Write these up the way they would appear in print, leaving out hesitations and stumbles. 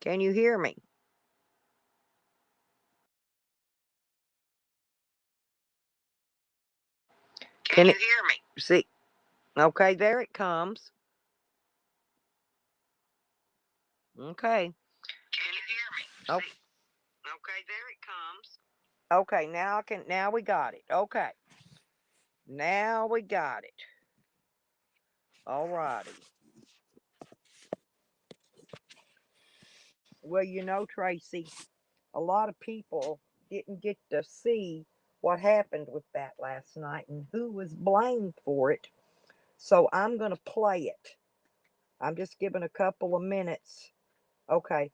Can you hear me? Can you hear me? See, okay, there it comes. Okay. Can you hear me? Oh, see, okay, there it comes. Okay, now we got it. Okay. Now we got it. All righty. Well, Tracy, a lot of people didn't get to see what happened with that last night and who was blamed for it. So I'm going to play it. I'm just giving a couple of minutes. Okay.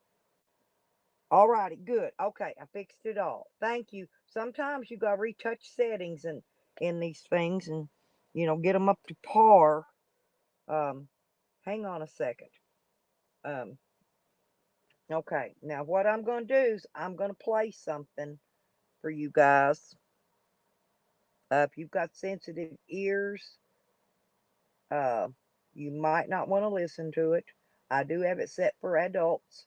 All righty. Good. Okay. I fixed it all. Thank you. Sometimes you got to retouch settings and in these things and, get them up to par. Um, hang on a second. Um, okay. Now, what I'm going to do is I'm going to play something for you guys. If you've got sensitive ears, uh, you might not want to listen to it. I do have it set for adults.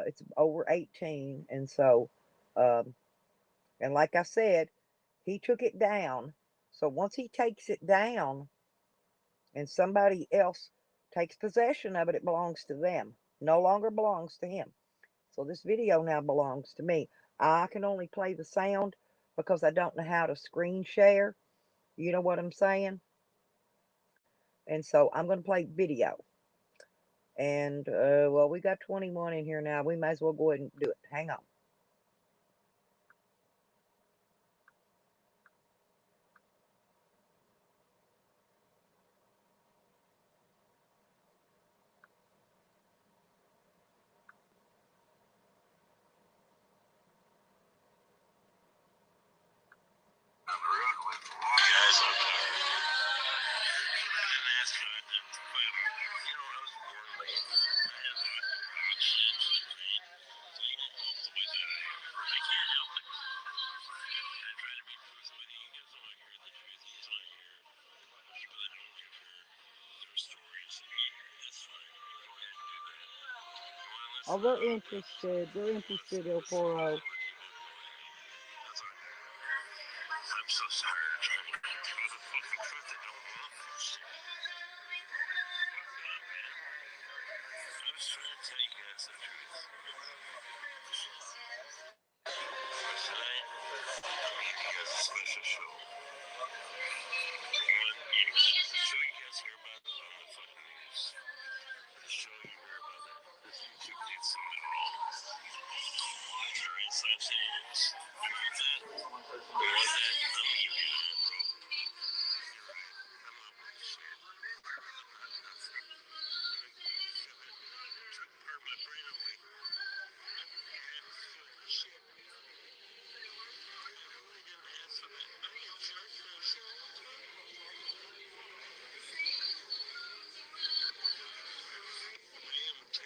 It's over 18, and so, um, and like I said, he took it down. So once he takes it down, and somebody else takes possession of it, it belongs to them. No longer belongs to him. So this video now belongs to me. I can only play the sound because I don't know how to screen share. You know what I'm saying? And so I'm going to play video. And, well, we got 21 in here now. We might as well go ahead and do it. Hang on. Oh, they're interested. They're interested, El Toro. I'm so sorry. I'm trying to get through the fucking truth. I don't want this. I'm just trying to tell you guys the truth. Tonight, I'm gonna give you guys a special show. One, the show you guys hear about on the fucking news. The show you hear about that. This YouTube did something wrong. Alright, Slap City News. You want that? You want that? I'm gonna give you that, bro.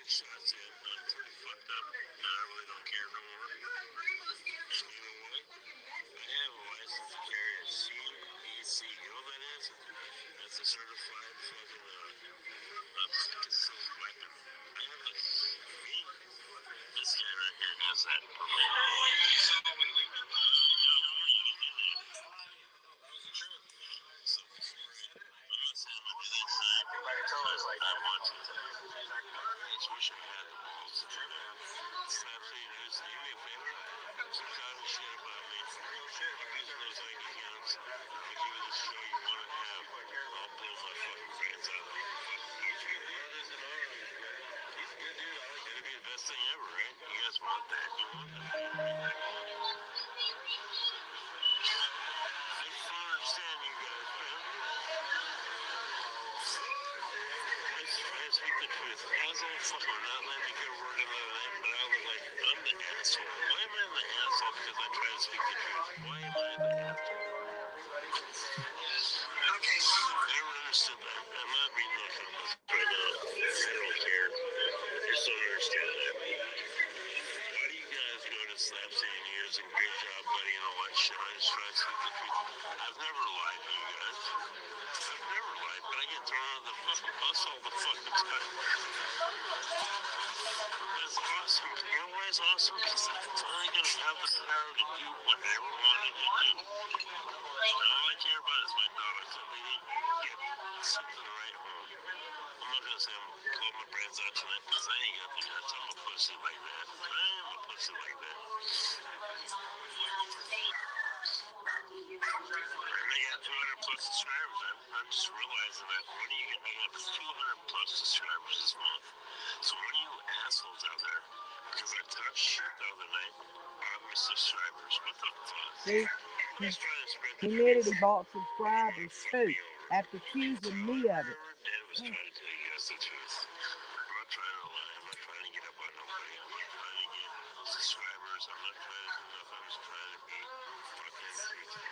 Shots in. I'm pretty fucked up. And I really don't care no more. And you know what? I have a license to carry a CEC. You know what that is? That's a certified fucking concealed weapon. I have a this guy right here has that permit. So when we went so I'm not saying I'm gonna do that tonight. Everybody told us like I want to. I just wish I had the balls to do that. Snap City News, do me a favor. Some talking shit about me. Using those bank accounts. If you this show you want to have, I'll blow my fucking brains out of you. It'd be the best thing ever, right? You guys want that? You want that? I just don't understand you guys, man. I speak the truth. Asshole, fucking not letting me go work another night, but I look like I'm the asshole. Why am I the asshole? Because I try to speak the truth. Why am I the asshole? Okay. I never understood that. I'm not reading those comments right now. I don't care. I just don't understand that. Why do you guys go to Slap City News and great job, buddy, and all that shit? I just try to speak the truth. I've never lied to you guys. I've never lied, but I get thrown out of the fucking bus all the fucking time. That's awesome. is awesome because I'm finally going to have the power to do what I ever wanted to do. And all I care about is my daughter, so they need to get something right home. I'm not going to say I'm going to blow my brains out tonight because I ain't got the guts. I'm a pussy like that. I am a pussy like that. And they got 200 plus subscribers. I'm just realizing that when you get, I got 200 plus subscribers this month. So when you assholes out there, because I talked shit the other night about my subscribers. What the fuck? See, I'm just trying to spread the admitted truth. he bought subscribers too, after accusing me of it. Dad was trying to tell you guys the truth. I'm not trying to lie. I'm not trying to get up on nobody. I'm not trying to get subscribers. I'm not trying to do nothing. I'm just trying to be fucking truthful.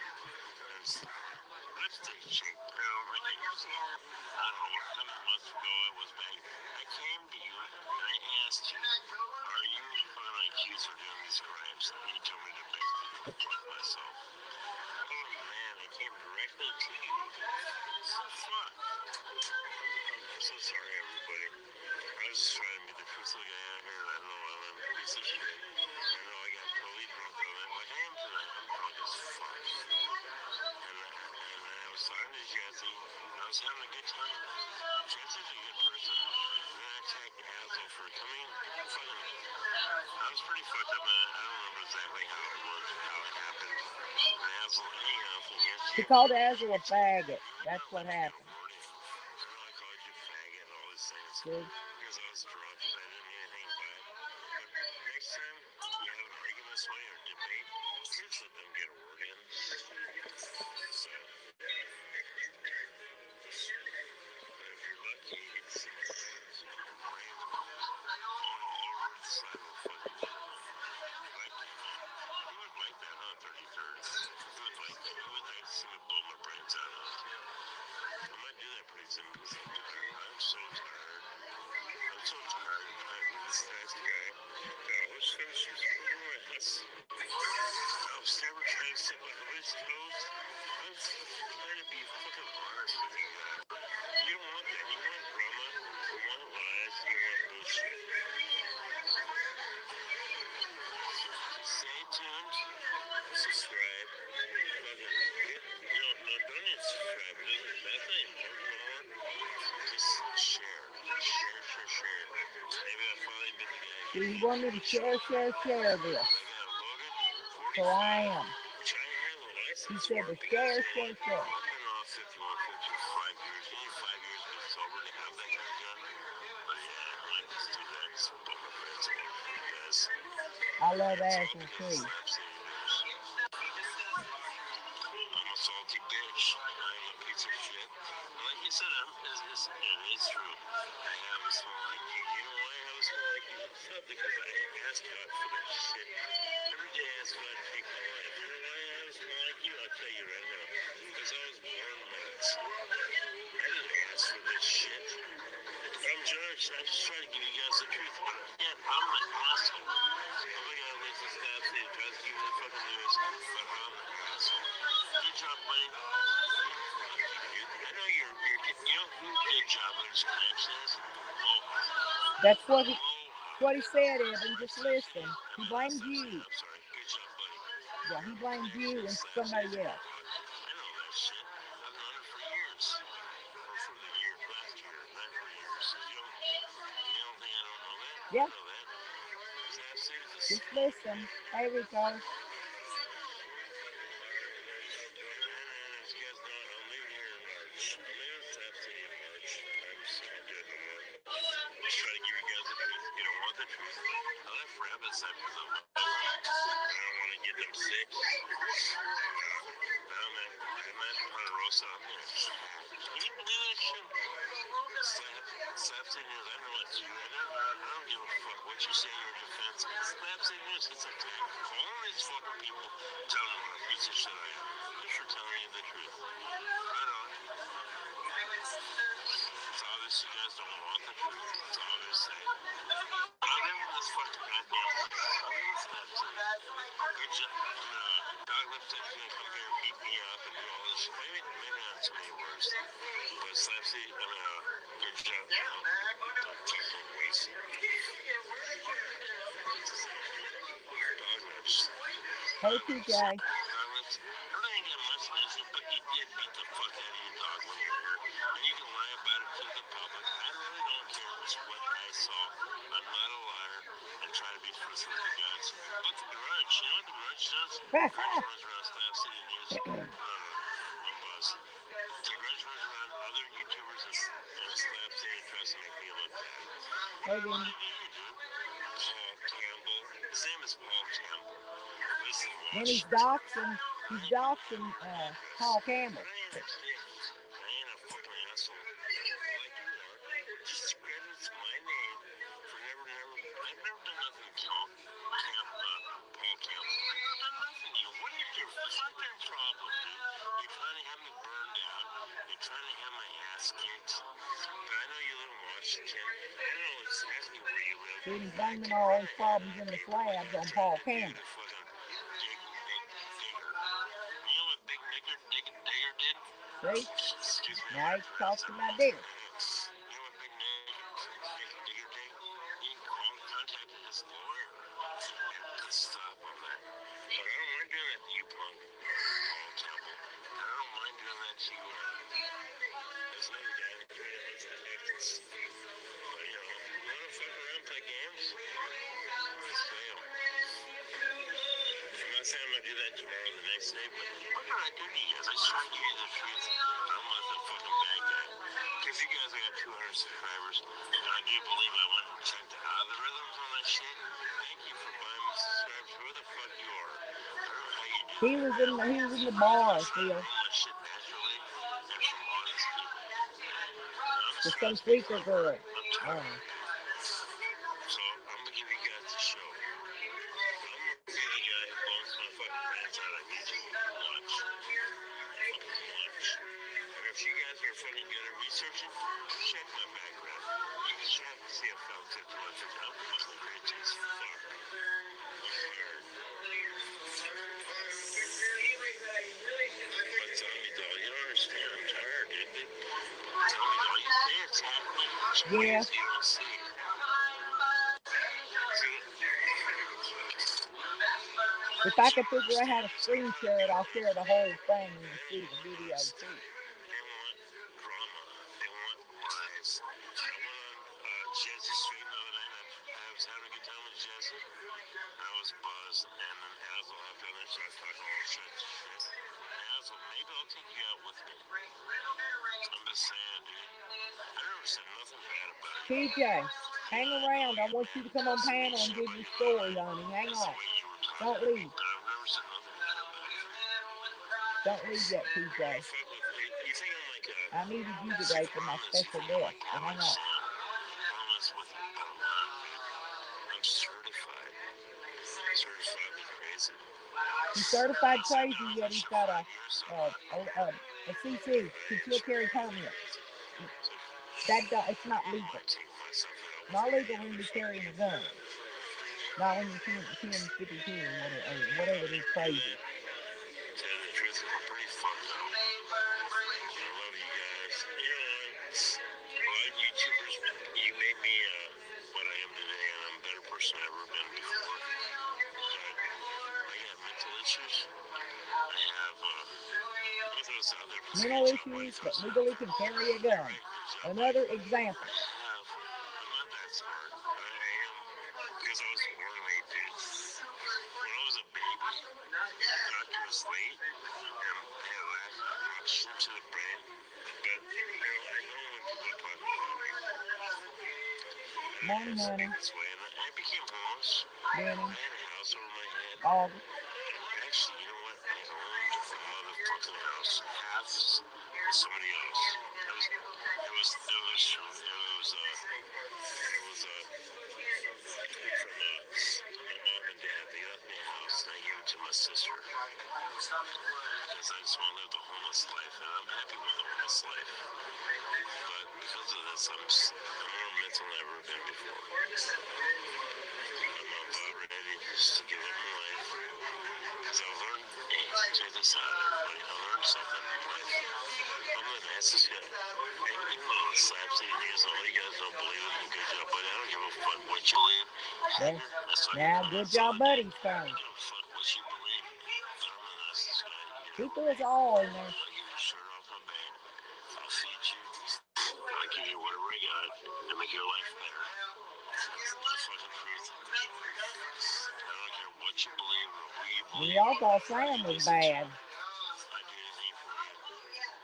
Lipstick shape. Like I don't know what kind of months ago I was back. I came to you and I asked you, are you going to accuse for doing these crimes? And you told me to basically myself. Oh man, I came directly to you. Fuck. I'm so sorry, everybody. I was just trying to be the truthful guy out here. I know I'm a piece of shit. I know I got totally drunk on it. Like I am tonight. I'm drunk as fuck. And I was talking to Jesse. I was having a good time. Jesse's a good person. And then I attacked Hazel for coming. Fucking. I was pretty fucked up, man. I don't remember exactly how it was, how it happened. And Hazel, anyhow, from yesterday. He called Hazel a faggot. That's what happened. I know I called you faggot and all these things. See? Because I was drunk and I didn't mean anything by it. But next time you have an argument this way or debate, just let them get a word in. So, if you're lucky, it's some brains all over the side of a fucking like, who would like that, huh? 33rd. Who would like that? Who would like to see me blow my brains out, huh? I might do that pretty soon because I'm tired. I'm so tired. I'm so tired. This nice guy. I was finishing school. I was never trying to sit on his toes. I'm trying to be fucking honest with you guys. You don't want that. You want drama. You want lies. You want bullshit. Stay tuned. Subscribe. Don't even subscribe. That's not important no more. Just share. Share. Maybe I'll finally be the guy. So you want me to share this? I got Logan. So I am. Which I have a license. He said to share. I've been off 51, 55 years. You need 5 years to be sober to have that kind of gun. But yeah, I might just do that. Just blow my brains out for you guys. I love Hazel too. I'm a salty bitch. I'm a piece of shit. And like you said, it is true. I have a small IQ. You know why I have a small IQ? It's not because I ask God for that shit. Every day I ask God to take my life. You know why I have a small IQ? I'll tell you right now. Because I was born nuts. I didn't ask for this shit. I'm judged. I just try to give you guys the truth. Yeah, I'm an asshole. Oh my God, this is that thing. Tries to give you the fucking news, but I'm an asshole. Good job, buddy. I know you're you know who good job Liz Connection is? Mohawk. That's what he said, Evan. Just listen. He blames you. I'm sorry. Good job, buddy. Yeah, he blames you and somebody else. I know that shit. I've known it for years. Or for the year, last year, not for years. You don't think I don't know that? Yeah. I know that. Just listen. Hey, Rico. Slap signals, I know it's you. I don't give a fuck what you say in your defense. Slap signals, it's a tag. Calling these fucking people, telling them what a piece of shit I am. Just for telling you the truth. Right on. It's obvious you guys don't want the truth. It's obvious. I'll give them this fucking goddamn. I'll give them slap signals. Good job. Dog lift that gonna come here and beat me up and do all this shit. Maybe not so many words. But slap signals, good job. Fucking waste. Hey, TJ. I ain't got much mention, but you did beat the fuck out of your dog when you're here. And you can lie about it to the public. I really don't care what I saw. I'm not a liar. I try to be truthful with you guys. But the grudge, you know what the grudge does? The grudge runs around Slab City News. I'm buzzed. The grudge runs around other YouTubers and Slab City and tries to make me look bad. Hey, What Vinny. did you do? Paul Campbell. His name is Paul Campbell. Listen, Then watch. he's doxing Paul Campbell. I ain't a fucking asshole like you are. Discredits my name for I've never done nothing to Paul Campbell. I've never done nothing to you. What is your fucking problem, dude? You're trying to have me burned out. You're trying to have my ass kicked. But I know you live in Washington. I don't know exactly where you live. See, he's blaming all his problems in the slabs on Paul Campbell. You know what Big Digger did? See? Excuse me. Now he's talking about Digger. You know what Big Digger did? He contacted his lawyer and put stop on that. But I don't mind doing that to you, punk. Paul Temple. I don't mind doing that to you. There's another guy that lives in Texas. But you know, you want to fuck around and play games? Let's fail. I'm not saying I'm going to do that tomorrow or the next day, but what did I do to you guys? I just try to give you the truth. I'm not the fucking bad guy. Because you guys got 200 subscribers, and I do believe I went and checked the algorithms on that shit. Thank you for buying me subscribers. Who the fuck you are? I don't know how you do He was in the bar, Phil. my shit naturally and from honest people. With some sweeper girl. I'm tired. So I'm gonna give you guys the show. I'm gonna be the guy who bones my fucking rants out. I need you to watch. Fucking watch. And if you guys are fucking good at researching, check my background. You can check to see if I'm fit to watch it. I'm fucking great as fuck. I'm tired. But Zombie Doll, you don't understand. I'm tired, dude. Zombie Doll, you say it's happening. Yeah. You don't see it. If I could figure out how to screen share it, I'll share the whole thing and see the video too. They want drama. They want lies. I went on Jesse Street the other night. I was having a good time with Jesse. I was buzzed, and then Azel hopped on there and started talking all shit. Azel, maybe I'll take you out with me. I'm just saying, dude. I never said nothing bad about you. TJ, hang around. I want you to come on panel and give your story, honey. Hang on. Don't leave. But I've never said nothing bad about you. Don't leave yet, TJ. You think I'm like a... I needed you today for my special guest. So hang on. I'm certified. Certified crazy. He's certified crazy, yet he's got a CC, concealed carry permit. It's not legal. Not legal when you're carrying a gun. Not when you're 10-52 or whatever it is, crazy. Tell you the truth, I'm pretty fucked up. I love you guys. You know what? A lot of YouTubers, you made me what I am today, and I'm a better person I've ever been before. But I got mental issues. I have, what else out there? Mental issues, but legally can carry a gun. Another example. I'm not that smart. I am, because I was born late, dude. When I was a baby, doctor was late, and I had lack of oxygen to the brain. But, you know, I know when people talk about me. Morning, honey. This way, and I became homeless. Benny. I had a house over my head. August. Actually, you know what? I owned a motherfucking house. Half somebody else. It was from my mom and dad. They left me a house and I gave it to my sister. Because I just want to live the homeless life, and I'm happy with the homeless life. But because of this, I'm more mental than I've ever been before. I'm about ready just to give up my life. Because I've learned, hey, check this out, everybody. I learned something in life. I'm the nicest guy. Even though it's Slab City News, all you guys don't believe it, and good job, buddy. I don't give a fuck what you believe. Now, good job, buddy's phone. I don't give a fuck what you believe. He threw us all in there. I'll give you a shirt off my back. I'll feed you. I'll give you whatever I got to make your life better. That's the fucking truth. I don't care what you believe or who you believe. Y'all thought Sam was bad. I'd do anything for you,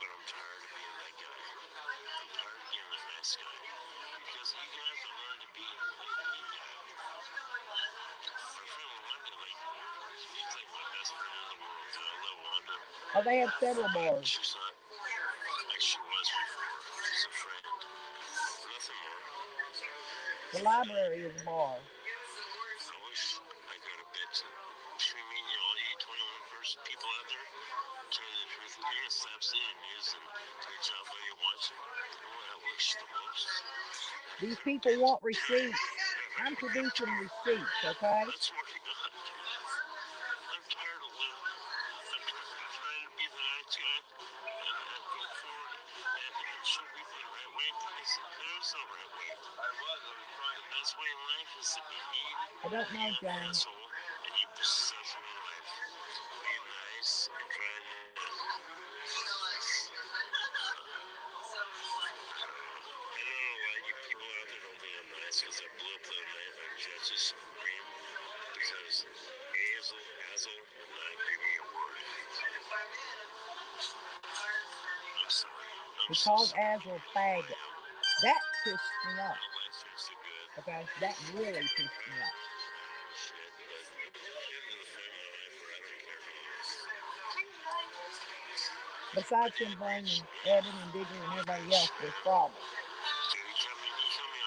but I'm tired of being that guy. I'm tired of being the nice guy. Because you guys have learned to be like me guy. My friend Wanda, she's like my best friend in the world. I love Wanda. Oh, they had several bars. She's not like she was before. She's a friend. Nothing more. The library is a bar. I wish I could have bet between me and you, all you 21 people out there, tell you the truth, you're going to stop seeing news and good job, buddy, watching. You know what I wish the most? These people want receipts. I'm producing receipts, okay? That's working on. I'm tired of living. I'm trying to be the nice guy and go forward and show people the right way. There's no right way. I was trying. The best way in life is to be mean. I don't know, Be an John. asshole, and you be successful in life. Being nice and trying to. I don't know why you people out there don't think I'm nice because I blew up the night on Judge's screen because Hazel would not give me a word. I'm sorry. I'm He so called sorry. Azle a faggot. That pissed me off, My life is so good. okay? That really pissed me off. Shit, but getting to the point in my life where I don't care who is. Besides him blaming Evan and Digger and everybody else for his problems. Dude, he cut me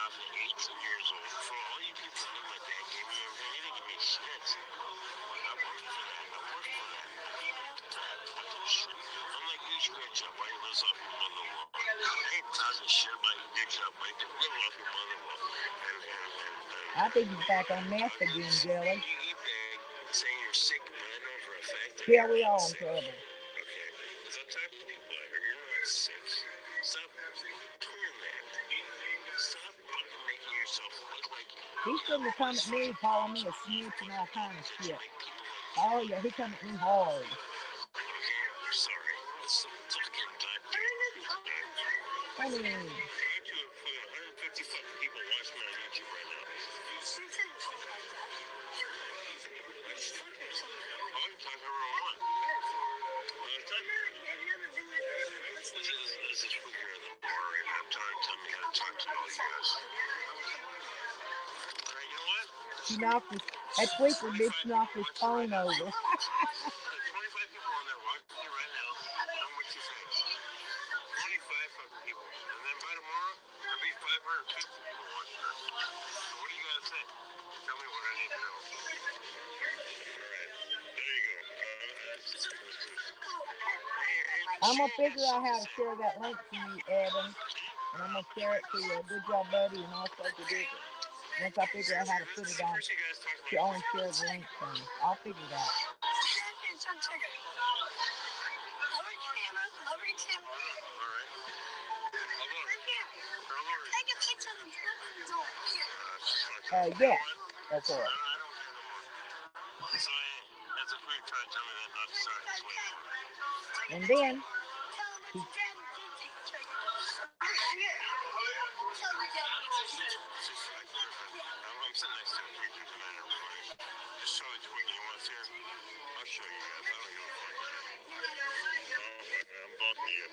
off at 18 years old. For all you people that knew my dad gave me everything, he didn't give me shit. I worked for that. Shit. I'm like, you should get a job. Why you live off your mother-in-law? I ain't talking shit about your good job. Why you live off your mother-in-law? I think he's back on meth again, Jelly. You beg, saying you're sick, but I know for a fact that Yeah, you're we not all in sick. trouble. Okay, because I'm talking to people out here. You're not sick. Stop doing that. Stop fucking making yourself look like He shouldn't have come at me calling me a snitch and all kind of shit. make people like Oh, yeah, he come at me hard. okay, I'm sorry. It's fucking goddamn. I mean, Try to fucking 150 fucking people watching me on YouTube right now. I can talk however I want. This is quicker in the bar right now. I'm trying to tell me how to talk to all you guys. Alright, you know what? he knocked his, that tweaker bitch knocked his phone over. 25 people on there watching you right now. Tell me what you think. 25 fucking people. And then by tomorrow, there'll be 550 people watching us. So what do you guys say? Tell me what I need to know. Alright, there you go. I'm going to figure out how to share that link to you, Evan. And I'm going to share it to your Good Job Buddy and also to Digger. Once I figure out how to put it on, to only share the link thing. I'll figure it out. Yeah, go for it. And then, he, I'm sitting next to a preacher tonight, everybody. Just show it to me. You want to see her? I'll show you guys. I don't give a fuck. I'm bumping you.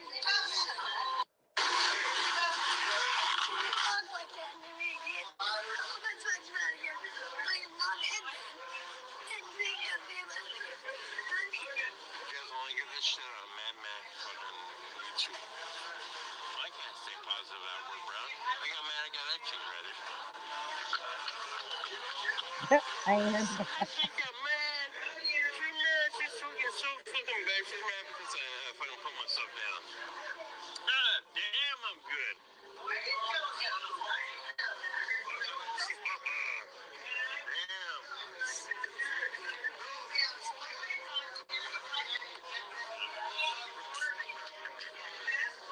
You guys only get this shit on Mad Max fucking YouTube. I can't stay positive outward, Brown. I got mad I got that shit ready. and She got mad. She's mad. She's so fucking bad. She's mad because I fucking put myself down. Ah, damn, I'm good. Damn.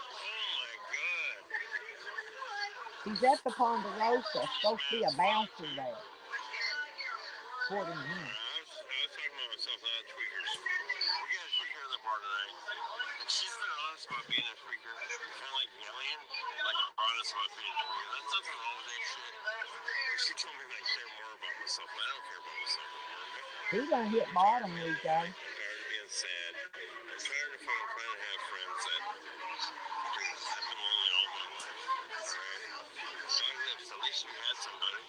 Oh my god. he's at the Ponderosa. Supposed to be a bouncer there. According to him. I was talking about myself, not tweakers. We got a tweaker in the bar tonight. that's my opinion. That's nothing wrong with that shit. She told me I care more about myself. I don't care about myself anymore. He done hit bottom, DJ. I'm tired of being sad. I'm tired of trying to have friends that I've been lonely all my life. Alright? So at least you had somebody.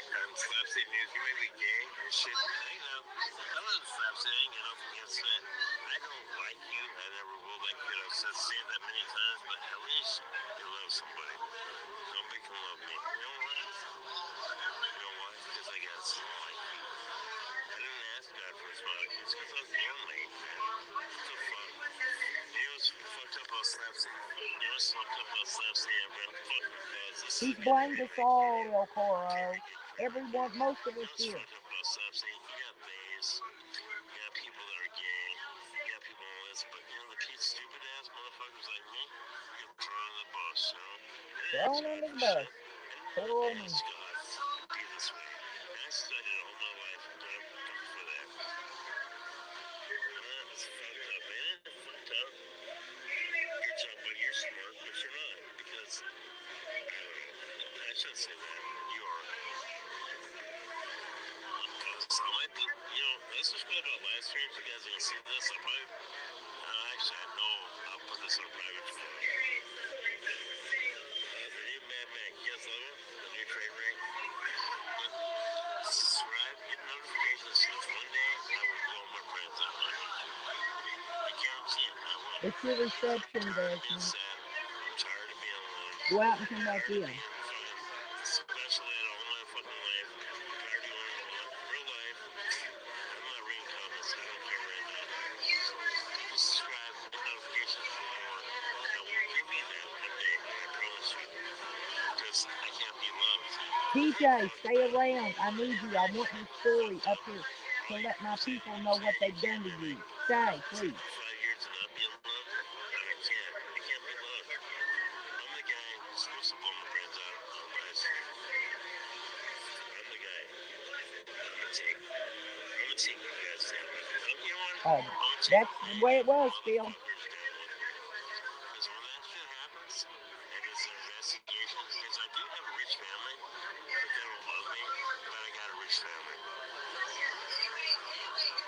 And Slapsy news, you may be gay and shit. I know. I love Slapsy. I ain't got nothing against that. I don't like you. I never will like you. I've said that many times, but at least you love somebody. Somebody can love me. You know what? You know why? Because I got some like you. I didn't ask God for his body. It's because I was lonely, man. It's so fun. You know what's fucked up about Slapsy? You know what's fucked up about Slapsy? Everyone fucking does. He's blamed us all, El Coro. Everyone, most of us here. You got bays, you got people that are gay, you got people on this, but you know the Pete stupid ass motherfuckers like me, you get thrown in the bus, you know? Thrown under the bus. Poor me. Ask God, be this way. And I studied all my life for that. It's fucked up, man. It's fucked up. You're talking about you're smart, but you're not, because, I don't know, I shouldn't say that. You are. So I might be, you know, this was cool about live streams. You guys can see this. I probably, actually, I know I'll put this on private for the new Mad Max. You guys love it? The new train wreck? Subscribe, get notifications. If one day I will blow my friends out on YouTube. I guarantee it. I will. It's your reception, Desmond. Desmond. I'm tired of being alone. Go out and come back in. Especially at all my fucking life. I'm tired of going in real life. I'm not reading comments. I don't care right now. Just subscribe, get notifications for more. I will give you that one day. I promise you. Because I can't be loved. DJ, stay around. I need you. I want your story up here to let my people know what they've done to you. Stay, please. 5 years of not being loved, I can't. I can't be loved. I'm the guy who's supposed to blow my brains out on my street. I'm the guy. I'm a take. I'm a take you guys down. You know what? That's the way it was, Phil. Because when that shit happens, and it's an investigation, because I do have a rich family, but they don't love me, but I got a rich family.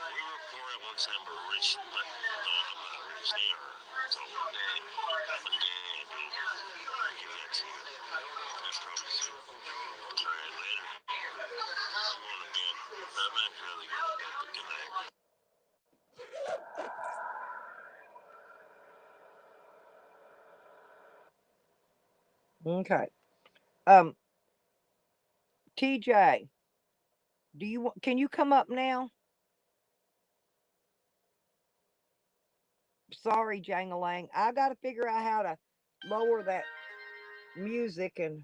We were poor at one time, but rich, but no, I'm not rich, they are. So one day, dude, I'll give that to you. I promise you. Alright, later. I'm going to bed. I'm actually really going to bed, but good night. Okay. TJ, can you come up now? Sorry, Jangalang. I got to figure out how to lower that music and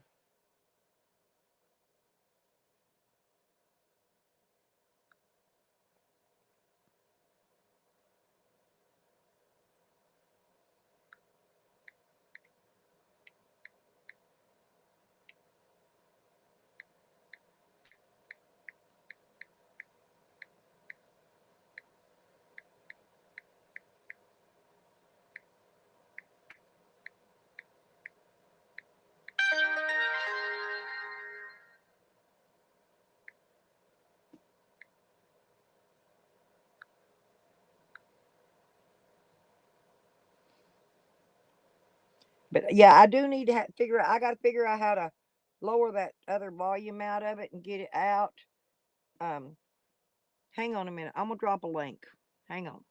but yeah, I do need to figure out. I got to figure out how to lower that other volume out of it and get it out. Hang on a minute. I'm gonna drop a link. Hang on.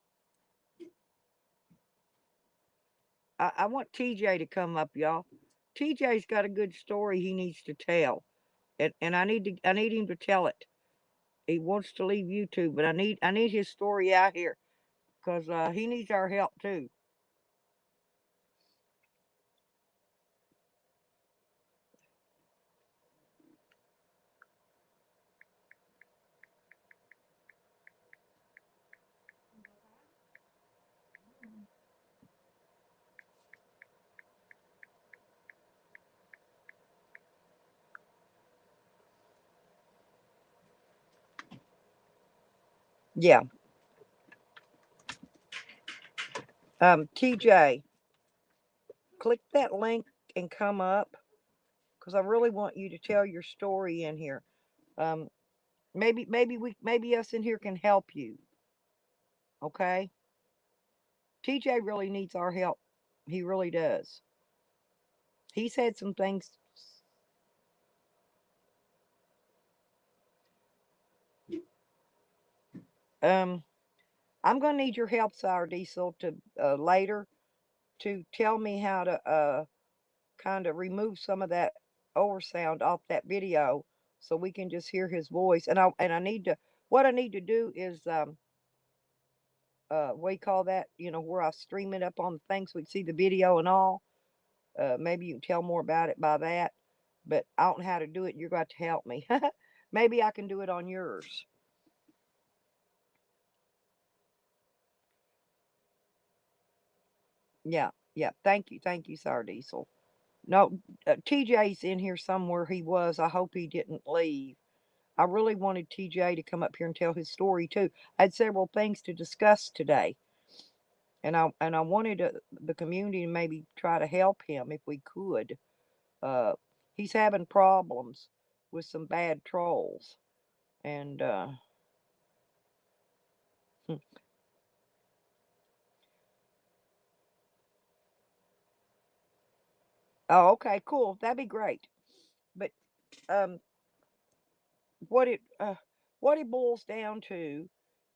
I want TJ to come up, y'all. TJ's got a good story he needs to tell, and I need him to tell it. He wants to leave YouTube, but I need his story out here because he needs our help too. Yeah. TJ, click that link and come up, because I really want you to tell your story in here. Um, maybe us in here can help you. Okay, TJ really needs our help. He really does. He's had some things. Um, I'm gonna need your help, Sour Diesel, to later to tell me how to kind of remove some of that oversound off that video so we can just hear his voice. And I need to, what I need to do is what do you call that? Where I stream it up on the thing so we can see the video and all. Maybe you can tell more about it by that. But I don't know how to do it. You're going to help me. Maybe I can do it on yours. Yeah, yeah. Thank you, Sour Diesel. No, TJ's in here somewhere. He was. I hope he didn't leave. I really wanted TJ to come up here and tell his story too. I had several things to discuss today, and I wanted the community to maybe try to help him if we could. Uh, he's having problems with some bad trolls, and hmm. Oh, okay, cool. That'd be great. But um, what it uh, what it boils down to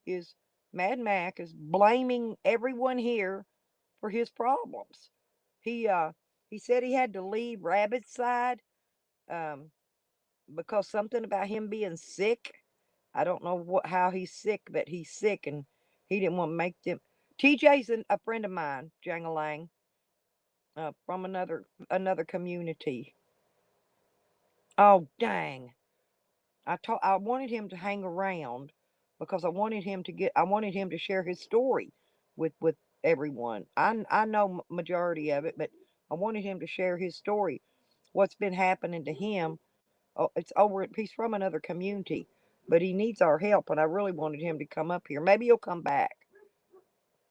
is Mad Mac is blaming everyone here for his problems. He uh he said he had to leave Rabbit's side um because something about him being sick. I don't know how he's sick, but he's sick and he didn't want to make them. TJ's a friend of mine, Jangalang, from another community. Oh dang. I wanted him to hang around because I wanted him to share his story with everyone. I know majority of it, but I wanted him to share his story. What's been happening to him? Oh, it's over. He's from another community, but he needs our help, and I really wanted him to come up here. Maybe he'll come back.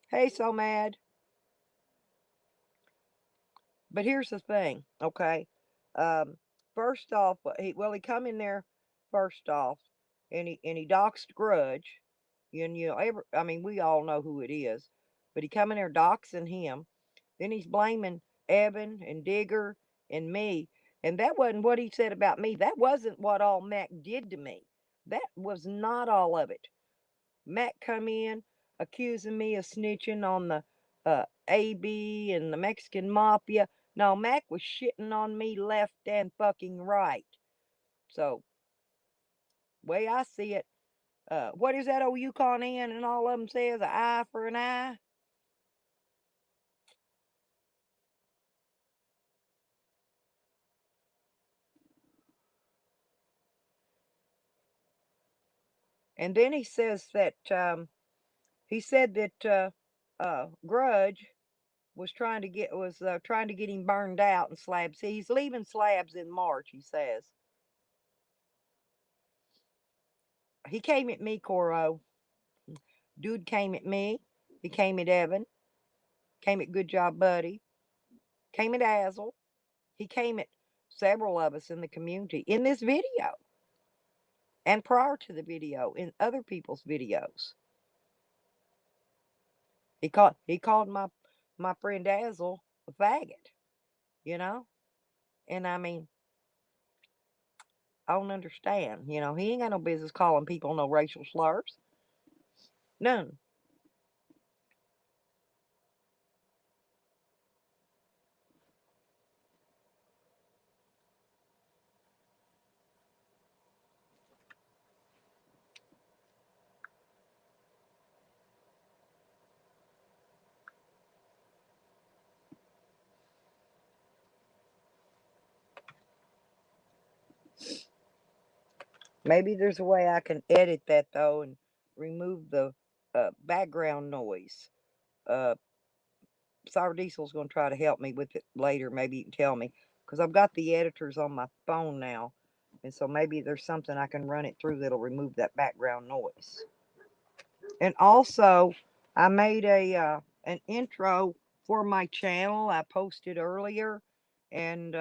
Hey, so mad. But here's the thing, okay? Um, first off, he come in there first off, and he doxed Grudge. I mean, we all know who it is, but he come in there doxing him. Then he's blaming Evan and Digger and me, and that wasn't what he said about me. That wasn't what all Mac did to me. That was not all of it. Mac come in accusing me of snitching on the AB and the Mexican mafia. No, Mac was shitting on me left and fucking right. So, way I see it, what is that old Yukon in and all of them says, an eye for an eye? And then he said that Grudge was trying to get him burned out in Slabs. See, he's leaving Slabs in March. He says he came at me, Coro. Dude came at me. He came at Evan. Came at Good Job Buddy. Came at Azel. He came at several of us in the community in this video and prior to the video in other people's videos. He called my friend Azel a faggot, you know? And I mean, I don't understand. He ain't got no business calling people no racial slurs. None. Maybe there's a way I can edit that though and remove the background noise. Uh, Sour Diesel's going to try to help me with it later. Maybe you can tell me because I've got the editors on my phone now, and so maybe there's something I can run it through that'll remove that background noise. And also, I made a an intro for my channel. I posted earlier, and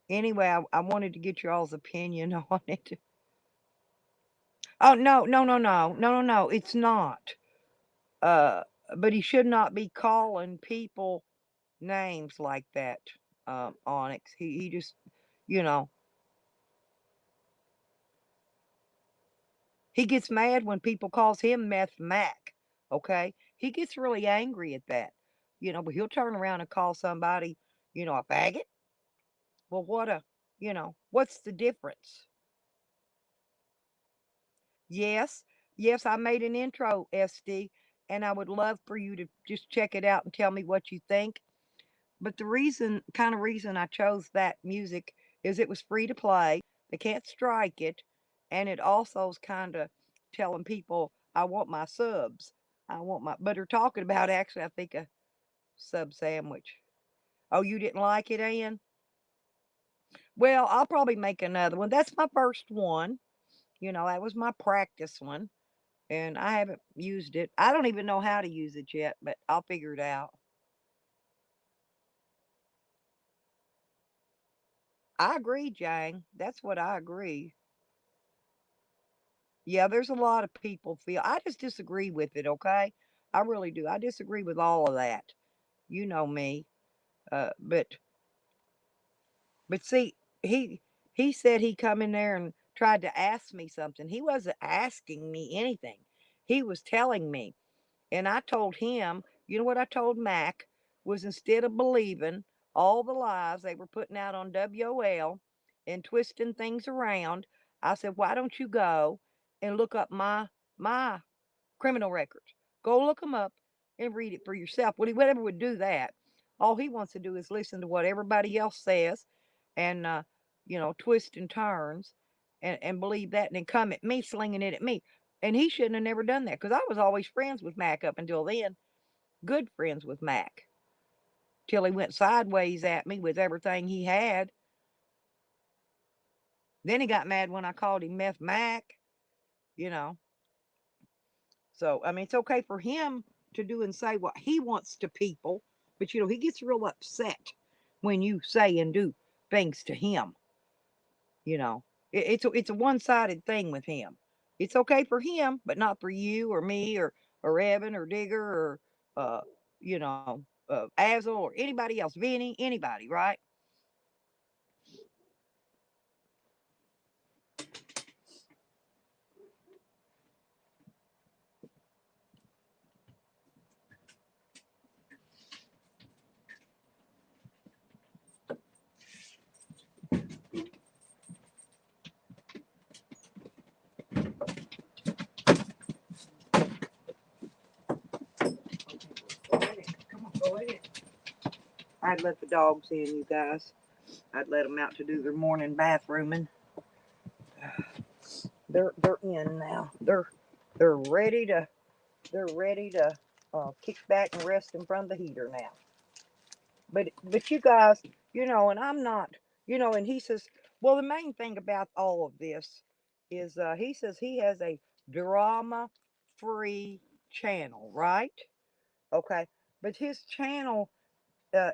anyway, I wanted to get y'all's opinion on it. Oh, no, no, no, no, no, no, no, it's not. Uh, but he should not be calling people names like that, Onyx. He just, you know, he gets mad when people calls him Meth Mac. Okay, he gets really angry at that, but he'll turn around and call somebody, a faggot. Well, what's the difference? Yes, yes, I made an intro, SD, and I would love for you to just check it out and tell me what you think. But the reason I chose that music is it was free to play. They can't strike it, and it also is kind of telling people I want my subs. But they're talking about actually, I think a sub sandwich. Oh, you didn't like it, Ann? Well, I'll probably make another one. That's my first one. That was my practice one, and I haven't used it. I don't even know how to use it yet, but I'll figure it out. I agree, Jang. That's what I agree. Yeah, there's a lot of people feel. I just disagree with it, okay? I really do. I disagree with all of that. You know me. But see, he said he come in there and tried to ask me something. He wasn't asking me anything. He was telling me. And I told him, you know what I told Mac was instead of believing all the lies they were putting out on WOL and twisting things around, I said, why don't you go and look up my criminal records? Go look them up and read it for yourself. Well, he never would do that. All he wants to do is listen to what everybody else says and twist and turns and believe that and then come at me slinging it at me. And he shouldn't have never done that because I was always friends with Mac up until then, good friends with Mac, till he went sideways at me with everything he had. Then he got mad when I called him Meth Mac, you know. So, I mean, it's okay for him to do and say what he wants to people, but, he gets real upset when you say and do things to him, you know. It's a one-sided thing with him. It's okay for him, but not for you or me or Evan or Digger or, Azel or anybody else, Vinny, anybody, right? Go ahead. Come on, go ahead. I'd let the dogs in, you guys. I'd let them out to do their morning bathrooming. They're in now. They're ready to kick back and rest in front of the heater now. But you guys, and I'm not, and he says, well, the main thing about all of this is he says he has a drama free channel, right? Okay. But his channel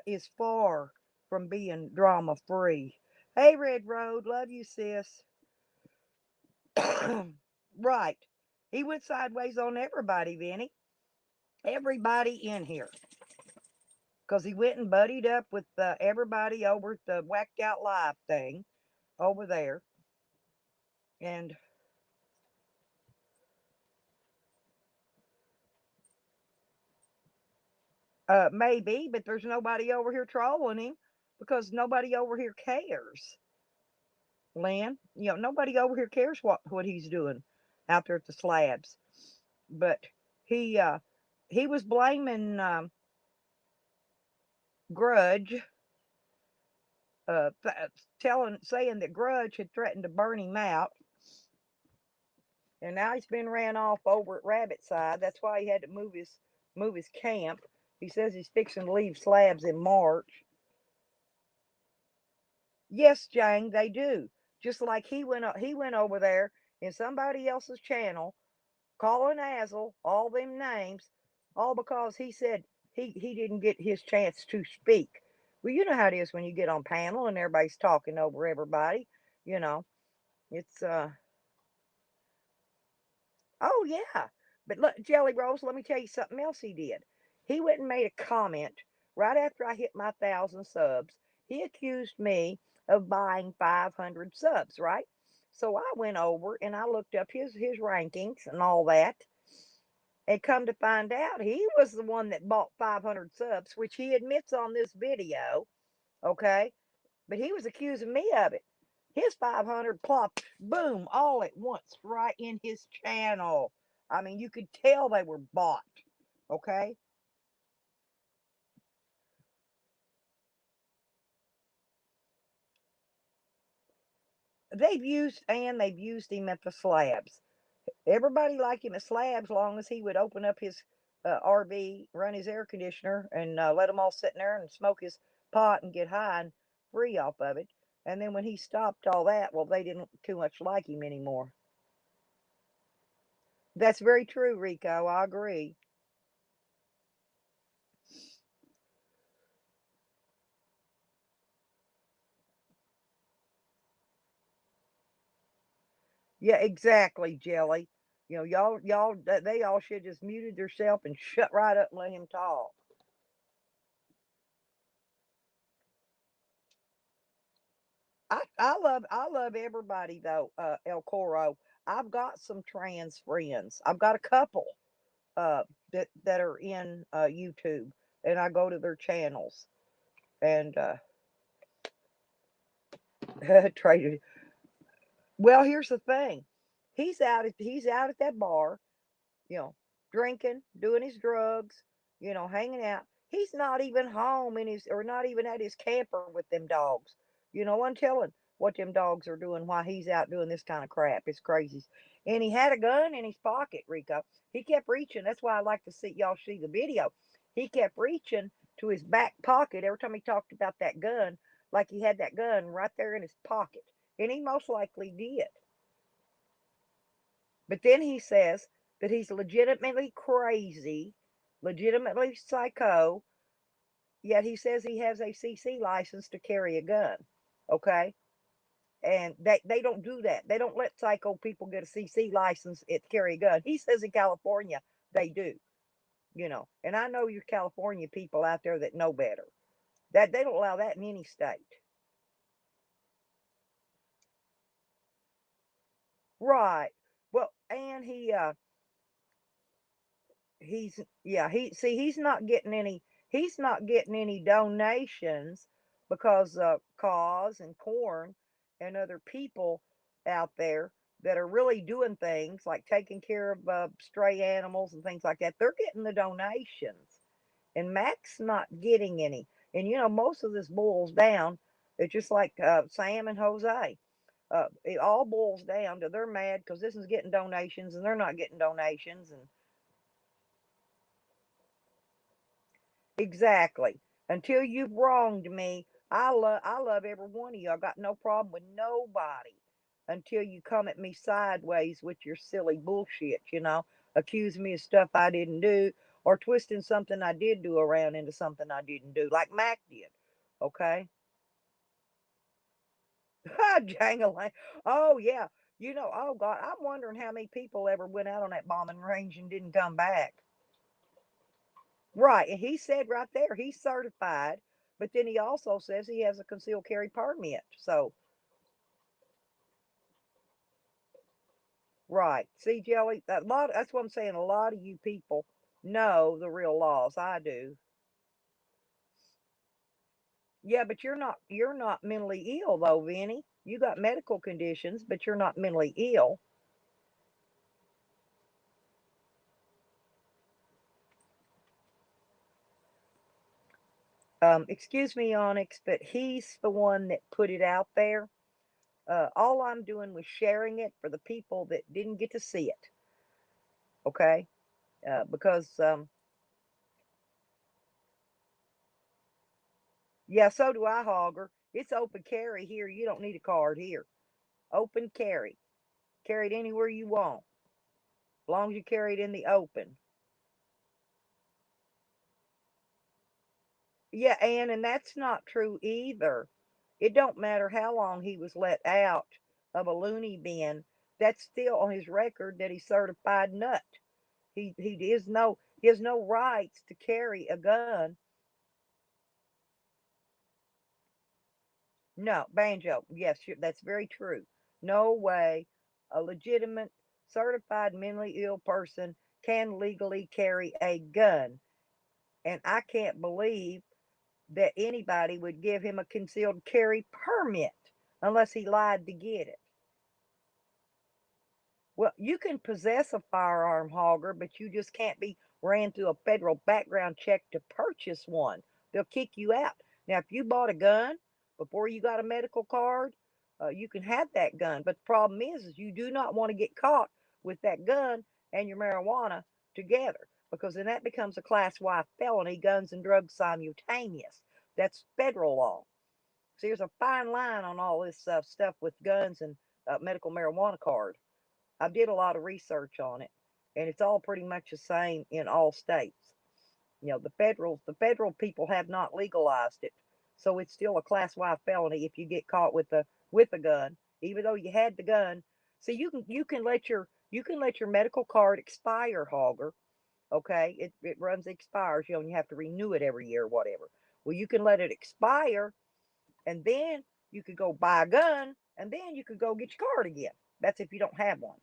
is far from being drama free. Hey, Red Road, love you, sis. Right. He went sideways on everybody, Vinny. Everybody in here. Because he went and buddied up with everybody over at the Whacked Out Live thing over there. And maybe, but there's nobody over here trolling him because nobody over here cares. Lynn, nobody over here cares what he's doing out there at the slabs. But he uh, he was blaming Grudge, saying that Grudge had threatened to burn him out, and now he's been ran off over at Rabbit Side. That's why he had to move his camp. He says he's fixing to leave Slabs in March. Yes, Jane, they do. Just like he went over there in somebody else's channel, calling Azel all them names, all because he said he didn't get his chance to speak. Well, you know how it is when you get on panel and everybody's talking over everybody. You know, it's oh yeah. But look, Jelly Rolls, let me tell you something else he did. He went and made a comment right after I hit my 1,000 subs. He accused me of buying 500 subs, right? So I went over and I looked up his rankings and all that. And come to find out, he was the one that bought 500 subs, which he admits on this video. Okay. But he was accusing me of it. His 500 plopped, boom, all at once, right in his channel. I mean, you could tell they were bought. Okay. They've used him at the slabs. Everybody liked him at slabs long as he would open up his RV, run his air conditioner, and let them all sit in there and smoke his pot and get high and free off of it. And then when he stopped all that, well, they didn't too much like him anymore. That's very true, Rico. I agree. Yeah, exactly, Jelly. You know, they all should just muted themselves and shut right up and let him talk. I love everybody though, El Coro. I've got some trans friends. I've got a couple that are in YouTube, and I go to their channels and try. Well, here's the thing. He's out at that bar, you know, drinking, doing his drugs, you know, hanging out. He's not even home in his or not even at his camper with them dogs. You know, I'm telling what them dogs are doing while he's out doing this kind of crap. It's crazy. And he had a gun in his pocket, Rico. He kept reaching. That's why I like to see y'all see the video. He kept reaching to his back pocket every time he talked about that gun, like he had that gun right there in his pocket. And he most likely did. But then he says that he's legitimately crazy, legitimately psycho, yet he says he has a CC license to carry a gun. Okay? And they don't do that. They don't let psycho people get a CC license to carry a gun. He says in California they do, you know. And I know you California people out there that know better. That they don't allow that in any state. Right. Well, and he's yeah, he's not getting any donations because cause and corn and other people out there that are really doing things like taking care of stray animals and things like that, they're getting the donations, and Mac's not getting any. And you know, most of this boils down, it's just like Sam and Jose, it all boils down to they're mad because this is getting donations and they're not getting donations. And exactly. Until you've wronged me, I love every one of you. I got no problem with nobody until you come at me sideways with your silly bullshit, you know, accuse me of stuff I didn't do or twisting something I did do around into something I didn't do, like Mac did. Okay? Jangling. Oh yeah. You know, oh God, I'm wondering how many people ever went out on that bombing range and didn't come back. Right, and he said right there he's certified, but then he also says he has a concealed carry permit. So, right, see, Jelly, a lot. That's what I'm saying. A lot of you people know the real laws. I do. Yeah, but you're not mentally ill though, Vinny. You got medical conditions, but you're not mentally ill. Excuse me, Onyx, but he's the one that put it out there. All I'm doing was sharing it for the people that didn't get to see it. Okay, because yeah, so do I, Hogger. It's open carry here. You don't need a card here. Open carry. Carry it anywhere you want, as long as you carry it in the open. Yeah, and that's not true either. It don't matter how long he was let out of a loony bin. That's still on his record that he's certified nut. He has no rights to carry a gun. No, banjo. Yes, that's very true. No way a legitimate certified mentally ill person can legally carry a gun. And I can't believe that anybody would give him a concealed carry permit unless he lied to get it. Well, you can possess a firearm, Hogger, but you just can't be ran through a federal background check to purchase one. They'll kick you out. Now, if you bought a gun before you got a medical card, you can have that gun. But the problem is you do not want to get caught with that gun and your marijuana together, because then that becomes a class Y felony, guns and drugs simultaneous. That's federal law. So there's a fine line on all this stuff with guns and medical marijuana card. I did a lot of research on it, and it's all pretty much the same in all states. You know, the federal people have not legalized it, so it's still a class Y felony if you get caught with a gun, even though you had the gun. So you can let your medical card expire, Hogger. Okay, it runs expires, and you have to renew it every year or whatever. Well, you can let it expire, and then you could go buy a gun, and then you could go get your card again. That's if you don't have one,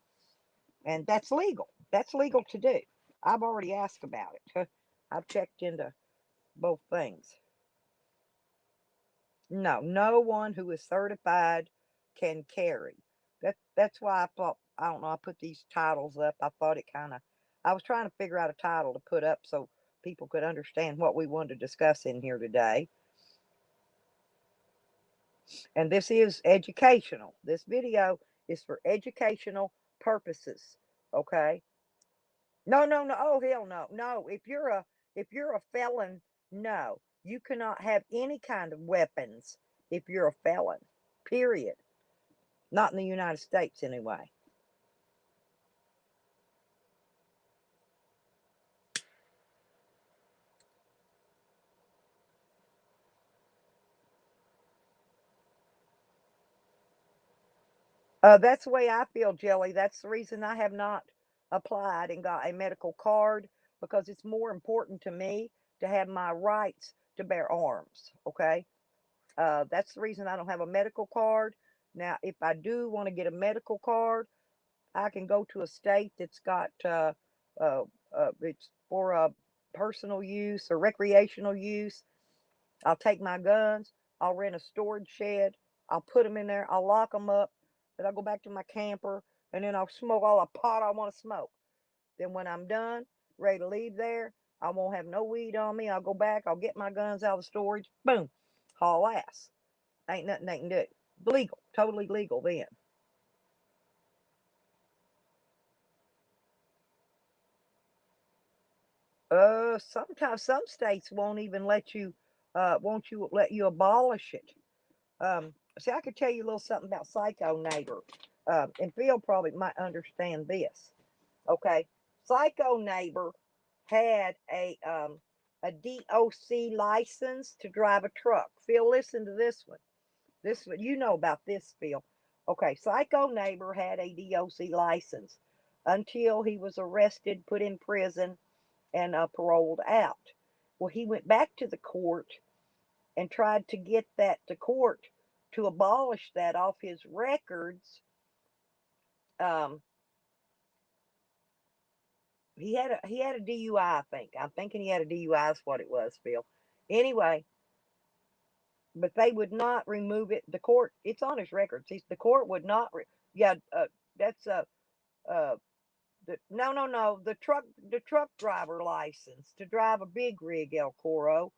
and that's legal. That's legal to do. I've already asked about it. I've checked into both things. No, no one who is certified can carry. That's why I thought, I don't know, I put these titles up. I thought it kind of, I was trying to figure out a title to put up so people could understand what we wanted to discuss in here today. And this is educational. This video is for educational purposes. Okay. No, no, no. Oh hell no. No. If you're a felon, no. You cannot have any kind of weapons if you're a felon. Period. Not in the United States anyway. That's the way I feel, Jelly. That's the reason I have not applied and got a medical card, because it's more important to me to have my rights to bear arms. Okay. That's the reason I don't have a medical card. Now, if I do want to get a medical card, I can go to a state that's got uh, it's for personal use or recreational use. I'll take my guns. I'll rent a storage shed. I'll put them in there. I'll lock them up. Then I'll go back to my camper, and then I'll smoke all the pot I want to smoke. Then when I'm done, ready to leave there, I won't have no weed on me. I'll go back. I'll get my guns out of the storage. Boom, haul ass. Ain't nothing they can do. Legal, totally legal then. Sometimes some states won't let you abolish it. See, I could tell you a little something about Psycho Neighbor, and Phil probably might understand this. Okay, Psycho Neighbor had a DOC license to drive a truck. Phil, listen to this one. This one, you know about this, Phil. Okay, Psycho Neighbor had a DOC license until he was arrested, put in prison, and paroled out. Well, he went back to the court and tried to get that to court to abolish that off his records. Um, he had a DUI, I think. I'm thinking he had a DUI is what it was, Phil. Anyway, but they would not remove it. The court, it's on his records. The court would not. Yeah, that's uh, no, no, no. The truck driver license to drive a big rig, El Coro.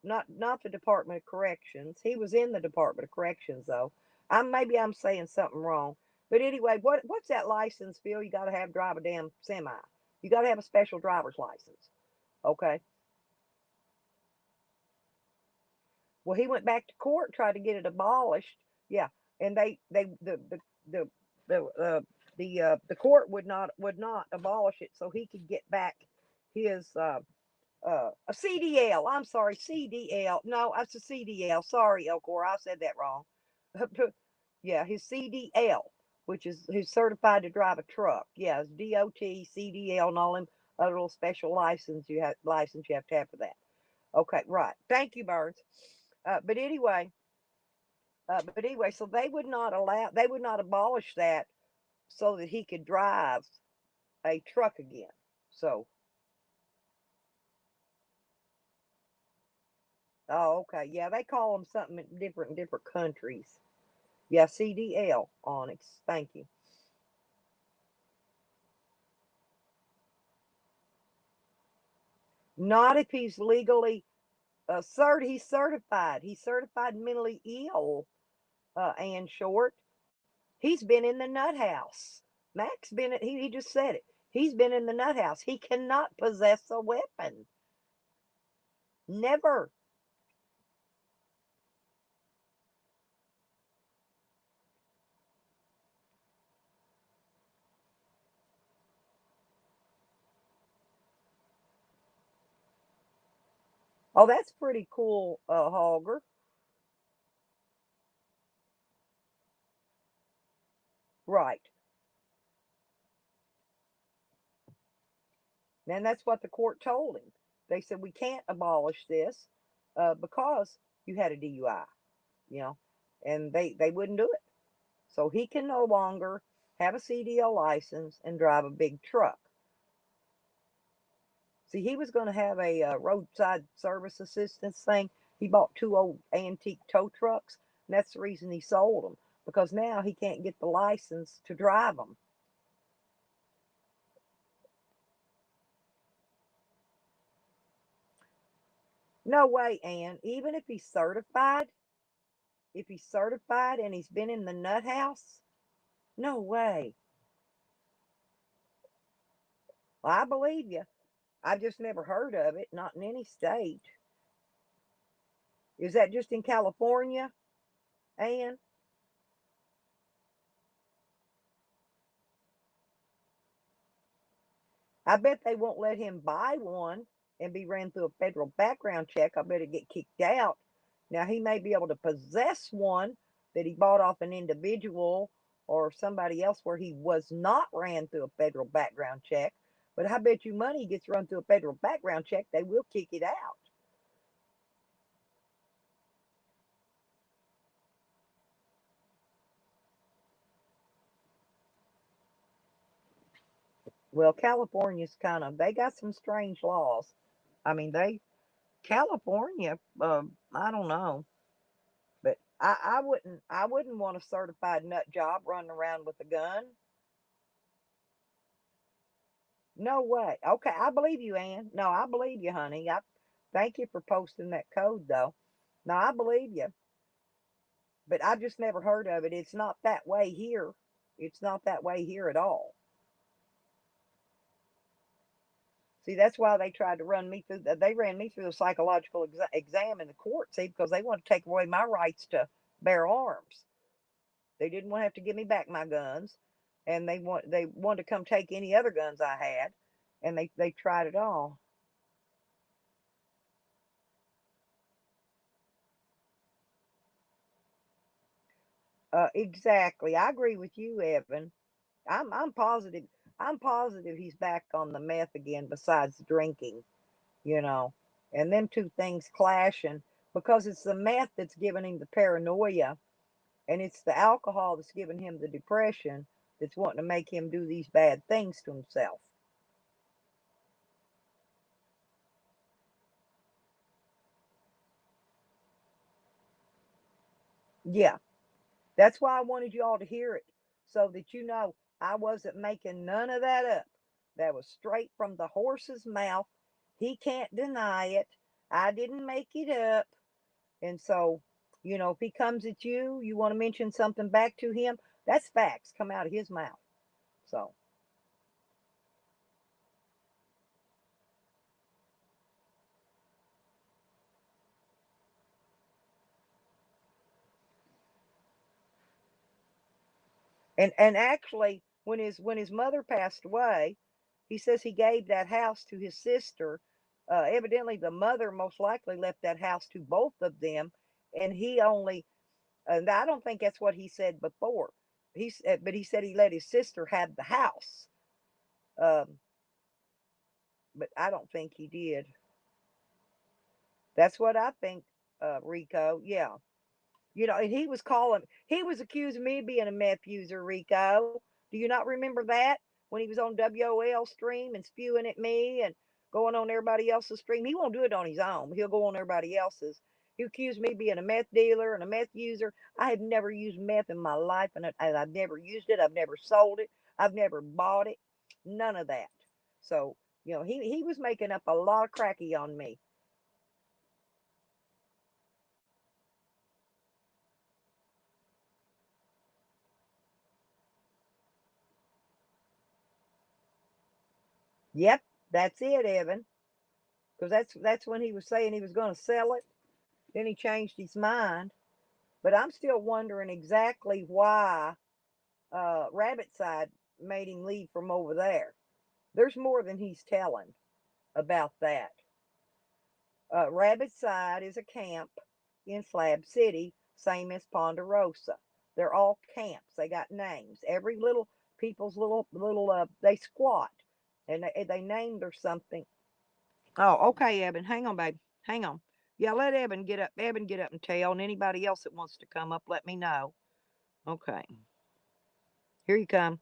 Not the Department of Corrections. He was in the Department of Corrections though. Maybe I'm saying something wrong. But anyway, what's that license, Phil? You got to have drive a damn semi. You got to have a special driver's license. Okay. Well, he went back to court, tried to get it abolished. Yeah, and the the uh, the court would not abolish it, so he could get back his a CDL. I'm sorry, CDL. No, that's a CDL. Sorry, Elcor, I said that wrong. Yeah, his CDL, which is his certified to drive a truck. Yeah, it's DOT, CDL, and all them other little special license you have to have for that. Okay, right. Thank you, Birds. But anyway, so they would not abolish that so that he could drive a truck again. So, oh, okay, yeah, they call them something different in different countries. Yeah, CDL, Onyx. Thank you. Not if he's legally he's certified. He's certified mentally ill. And Short. He's been in the nut house. Max been. He just said it. He's been in the nut house. He cannot possess a weapon. Never. Oh, that's pretty cool, Hogger. Right. And that's what the court told him. They said we can't abolish this because you had a DUI, you know, and they wouldn't do it. So he can no longer have a CDL license and drive a big truck. See, he was going to have a roadside service assistance thing. He bought two old antique tow trucks, and that's the reason he sold them because now he can't get the license to drive them. No way, Ann. Even if he's certified and he's been in the nut house, no way. Well, I believe you. I've just never heard of it, not in any state. Is that just in California, Ann? I bet they won't let him buy one and be ran through a federal background check. I bet it get kicked out. Now he may be able to possess one that he bought off an individual or somebody else where he was not ran through a federal background check. But I bet you money gets run through a federal background check, they will kick it out. Well, California's they got some strange laws. I mean, California, I don't know. But I wouldn't want a certified nut job running around with a gun. No way. Okay, I believe you, Ann. No, I believe you, honey. I thank you for posting that code though. No, I believe you. But I've just never heard of it. It's not that way here. It's not that way here at all. See, that's why they tried to run me through. They ran me through the psychological exam in the court. See, because they want to take away my rights to bear arms. They didn't want to have to give me back my guns, and they wanted to come take any other guns I had, and they tried it all. Exactly. I agree with you, Evan. I'm positive. I'm positive he's back on the meth again. Besides drinking, you know, and them two things clashing because it's the meth that's giving him the paranoia, and it's the alcohol that's giving him the depression that's wanting to make him do these bad things to himself. Yeah. That's why I wanted you all to hear it so that you know I wasn't making none of that up. That was straight from the horse's mouth. He can't deny it. I didn't make it up. And so, if he comes at you, you want to mention something back to him, that's facts come out of his mouth. So, And actually, when his mother passed away, he says he gave that house to his sister. Evidently, the mother most likely left that house to both of them, and he only. And I don't think that's what he said before. But he said he let his sister have the house. Um, but I don't think he did. That's what I think, Rico. Yeah. And he was accusing me of being a meth user, Rico. Do you not remember that? When he was on WOL stream and spewing at me and going on everybody else's stream. He won't do it on his own. He'll go on everybody else's. He accused me of being a meth dealer and a meth user. I have never used meth in my life, and I've never used it. I've never sold it. I've never bought it. None of that. So, he was making up a lot of cracky on me. Yep, that's it, Evan. Because that's when he was saying he was going to sell it. Then he changed his mind. But I'm still wondering exactly why Rabbit Side made him leave from over there. There's more than he's telling about that. Rabbit Side is a camp in Slab City, same as Ponderosa. They're all camps. They got names. Every little people's little they squat, and they named or something. Oh, okay, Evan. Hang on, babe. Hang on. Yeah, let Evan get up. Evan get up and tell, and anybody else that wants to come up, let me know. Okay. Here you come.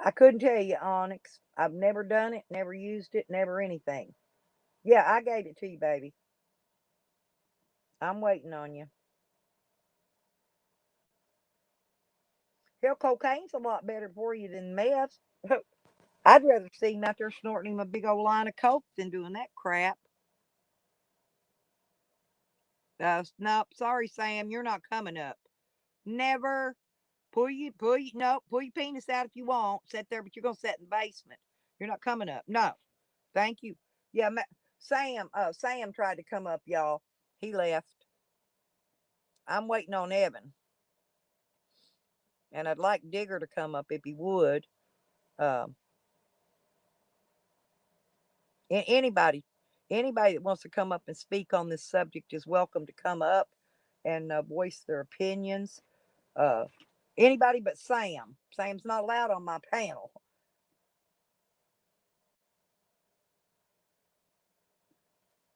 I couldn't tell you, Onyx. I've never done it, never used it, never anything. Yeah, I gave it to you, baby. I'm waiting on you. Hell, cocaine's a lot better for you than meth. I'd rather see him out there snorting him a big old line of coke than doing that crap. Nope, sorry, Sam, you're not coming up. Never. Pull your penis out if you want. Sit there, but you're gonna sit in the basement. You're not coming up. No, thank you. Yeah, Sam tried to come up, y'all. He left. I'm waiting on Evan, and I'd like Digger to come up if he would. Um, anybody, anybody that wants to come up and speak on this subject is welcome to come up and voice their opinions. Uh, Anybody but Sam. Sam's not allowed on my panel.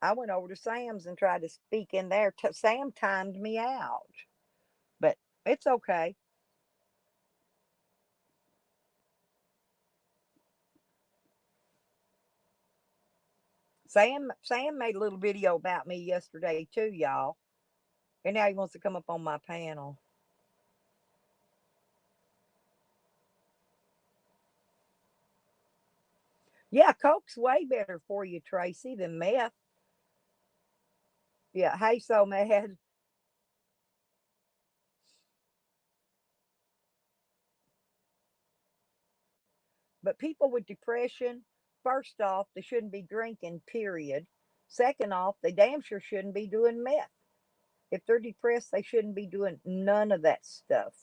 I went over to Sam's and tried to speak in there. Sam timed me out, but it's okay. Sam made a little video about me yesterday too, y'all, and now he wants to come up on my panel. Yeah, Coke's way better for you, Tracy, than meth. Yeah, hey, so mad. But people with depression, first off, they shouldn't be drinking, period. Second off, they damn sure shouldn't be doing meth. If they're depressed, they shouldn't be doing none of that stuff.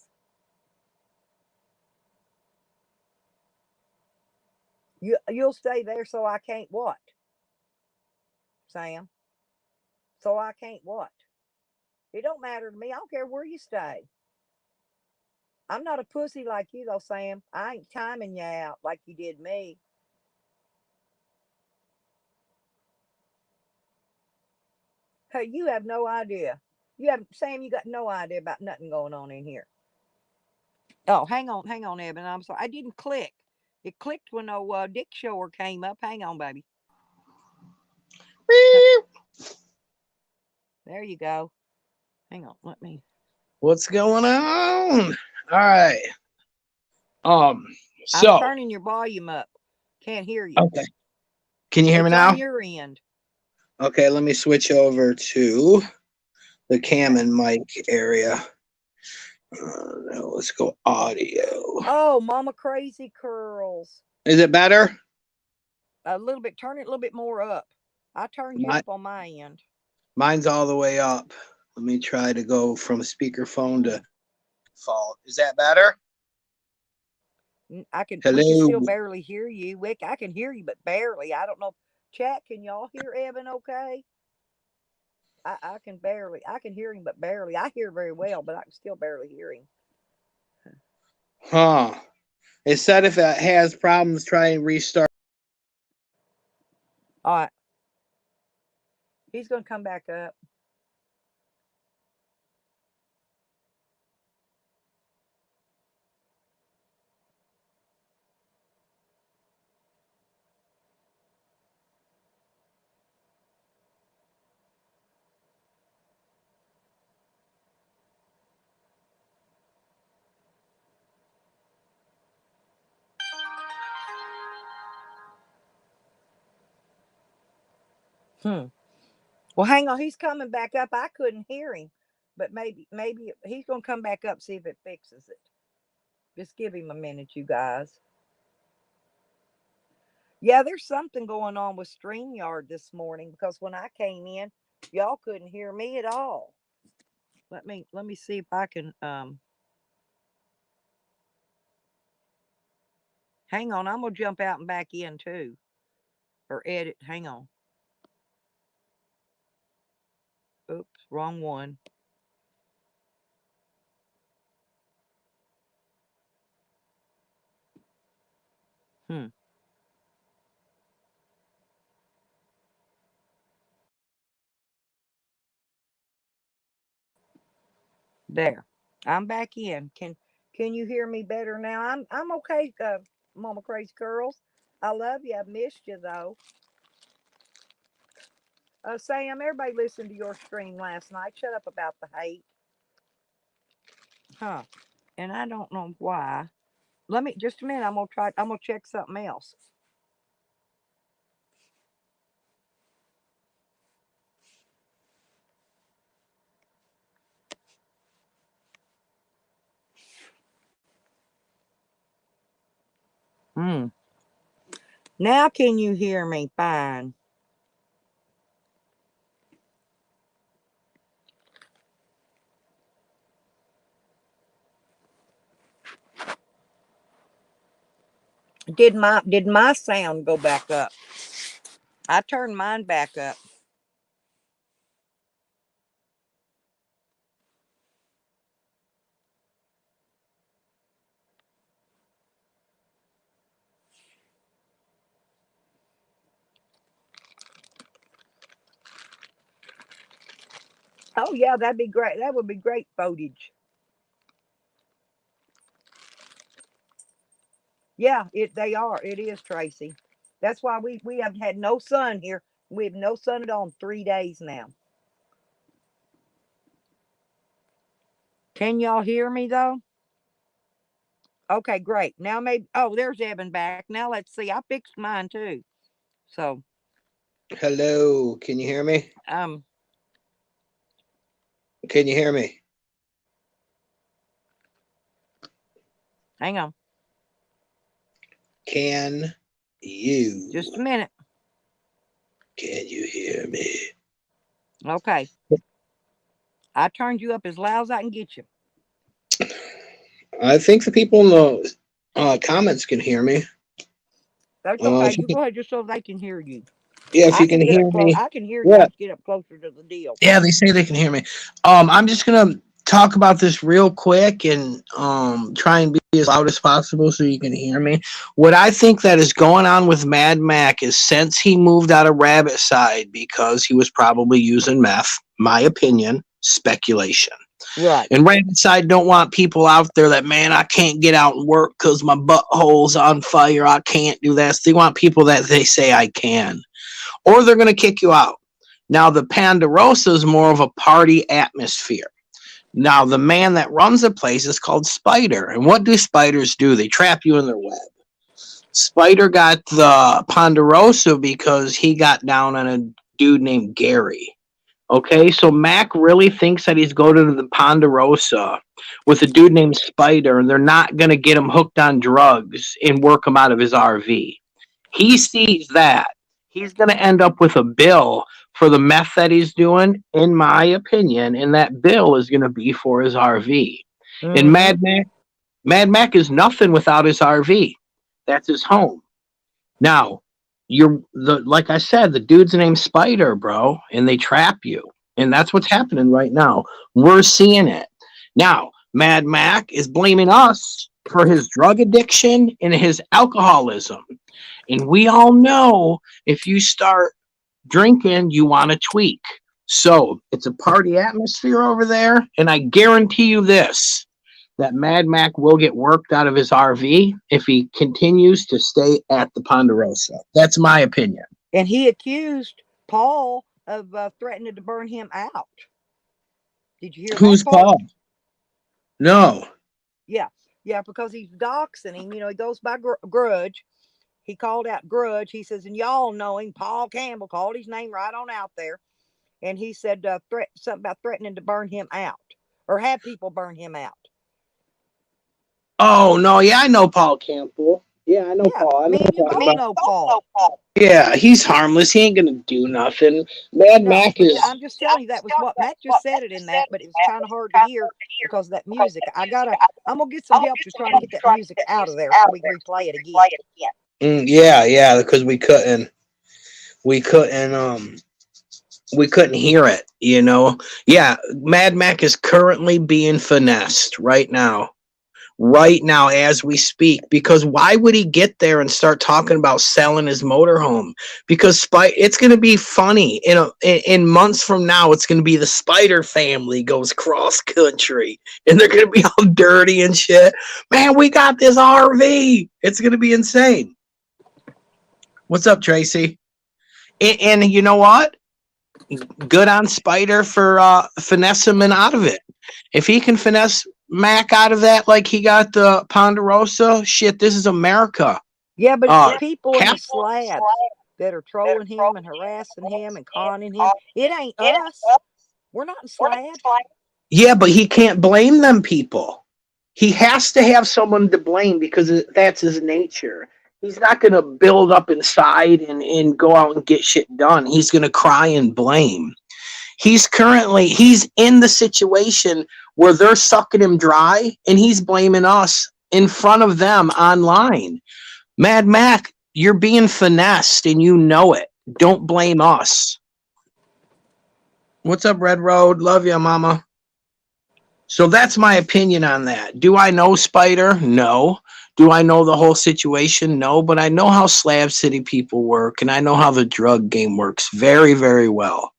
You'll stay there so I can't what, Sam? So I can't what? It don't matter to me. I don't care where you stay. I'm not a pussy like you though, Sam. I ain't timing you out like you did me. Hey, you have no idea. You have Sam. You got no idea about nothing going on in here. Oh, hang on, Evan. I'm sorry. I didn't click. It clicked when Dick Shore came up. Hang on, baby. There you go. Hang on. Let me. What's going on? All right. I'm So turning your volume up. Can't hear you. okay. Can you hear me It's now? on your end. Okay, let me switch over to the cam and mic area. Now let's go audio. Oh, Mama Crazy Curls. Is it better? A little bit. Turn it a little bit more up. I turned you My, up on my end. mine's all the way up. Let me try to go from speakerphone to default. Is that better? We can Hello. still barely hear you. Wick, I can hear you, but barely. I don't know. Chat, can y'all hear Evan okay? I can hear him, but barely. I hear very well, but I can still barely hear him. Huh. It said if it has problems, try and restart. All right. He's going to come back up. Well, hang on. He's coming back up. I couldn't hear him, but maybe he's going to come back up, see if it fixes it. Just give him a minute, you guys. Yeah, there's something going on with StreamYard this morning because when I came in, y'all couldn't hear me at all. Let me see if I can hang on. I'm gonna jump out and back in too. Or edit. Hang on. Oops, wrong one. There. I'm back in. Can you hear me better now? I'm okay, Mama Crazy Girls. I love you. I've missed you though. Sam, everybody listened to your stream last night. Shut up about the hate. Huh. And I don't know why. Let me just a minute. I'm gonna check something else. Now can you hear me fine? Did my sound go back up? I turned mine back up. Oh yeah, that'd be great. That would be great footage. Yeah, they are. It is, Tracy. That's why we have had no sun here. We have no sun at all in 3 days now. Can y'all hear me though? Okay, great. Now maybe there's Evan back. Now let's see. I fixed mine too. So Hello. Can you hear me? Can you hear me? Hang on. Can you? Just a minute. Can you hear me? Okay. I turned you up as loud as I can get you. I think the people in the comments can hear me. That's okay. You go ahead just so they can hear you. Yeah, if you can hear me. I can hear you. I have to get up closer to the deal. Yeah, they say they can hear me. I'm just gonna talk about this real quick and try and be as loud as possible so you can hear me. What I think that is going on with Mad Mac is since he moved out of Rabbit Side because he was probably using meth, my opinion, speculation. Right. And Rabbit Side don't want people out there that, man, I can't get out and work because my butthole's on fire. I can't do this. They want people that they say I can. Or they're going to kick you out. Now, the Ponderosa is more of a party atmosphere. Now, the man that runs the place is called Spider. And what do spiders do? They trap you in their web. Spider got the Ponderosa because he got down on a dude named Gary, Okay, so Mac really thinks that he's going to the Ponderosa with a dude named Spider, and they're not going to get him hooked on drugs and work him out of his RV. He sees that. He's going to end up with a bill for the meth that he's doing, in my opinion, and that bill is going to be for his RV. And Mm-hmm. Mad Mac is nothing without his RV. That's his home. Now, like I said, the dude's named Spider, bro, and they trap you. And that's what's happening right now. We're seeing it. Now, Mad Mac is blaming us for his drug addiction and his alcoholism. And we all know if you start drinking, you want to tweak. So it's a party atmosphere over there. And I guarantee you this, that Mad Mac will get worked out of his RV if he continues to stay at the Ponderosa. That's my opinion. And he accused Paul of threatening to burn him out. Did you hear Who's that part? Paul? No. Yeah, because he's doxing him. You know, he goes by Grudge. He called out Grudge. He says, and y'all know him, Paul Campbell, called his name right on out there. And he said something about threatening to burn him out or have people burn him out. Oh, no. Yeah, I know Paul Campbell. Yeah, I know Yeah, Paul. I me know and you Paul. both know Paul. Yeah, he's harmless. He ain't going to do nothing. Mad No, Mac but is. I'm just telling you that was what Matt just said it in that, but it was kind of hard to hear because of that music. I'm gonna get some help to try to get that music out of there so we can replay it again. Yeah, because we couldn't hear it, you know. Yeah, Mad Mac is currently being finessed right now as we speak, because why would he get there and start talking about selling his motorhome? Because it's going to be funny in months from now. It's going to be the Spider family goes cross country and they're going to be all dirty and shit. Man, we got this RV. It's going to be insane. What's up, Tracy? And you know what? Good on Spider for finessing him out of it. If he can finesse Mac out of that like he got the Ponderosa, shit, this is America. Yeah, but it's the people in the slabs that are trolling him and harassing him and conning him. It ain't us. We're not in slabs. Yeah, but he can't blame them people. He has to have someone to blame because that's his nature. He's not going to build up inside and go out and get shit done. He's going to cry and blame. He's in the situation where they're sucking him dry and he's blaming us in front of them online. Mad Mac, you're being finessed and you know it. Don't blame us. What's up, Red Road? Love you, mama. So that's my opinion on that. Do I know Spider? No. Do I know the whole situation? No, but I know how Slab City people work and I know how the drug game works very, very well.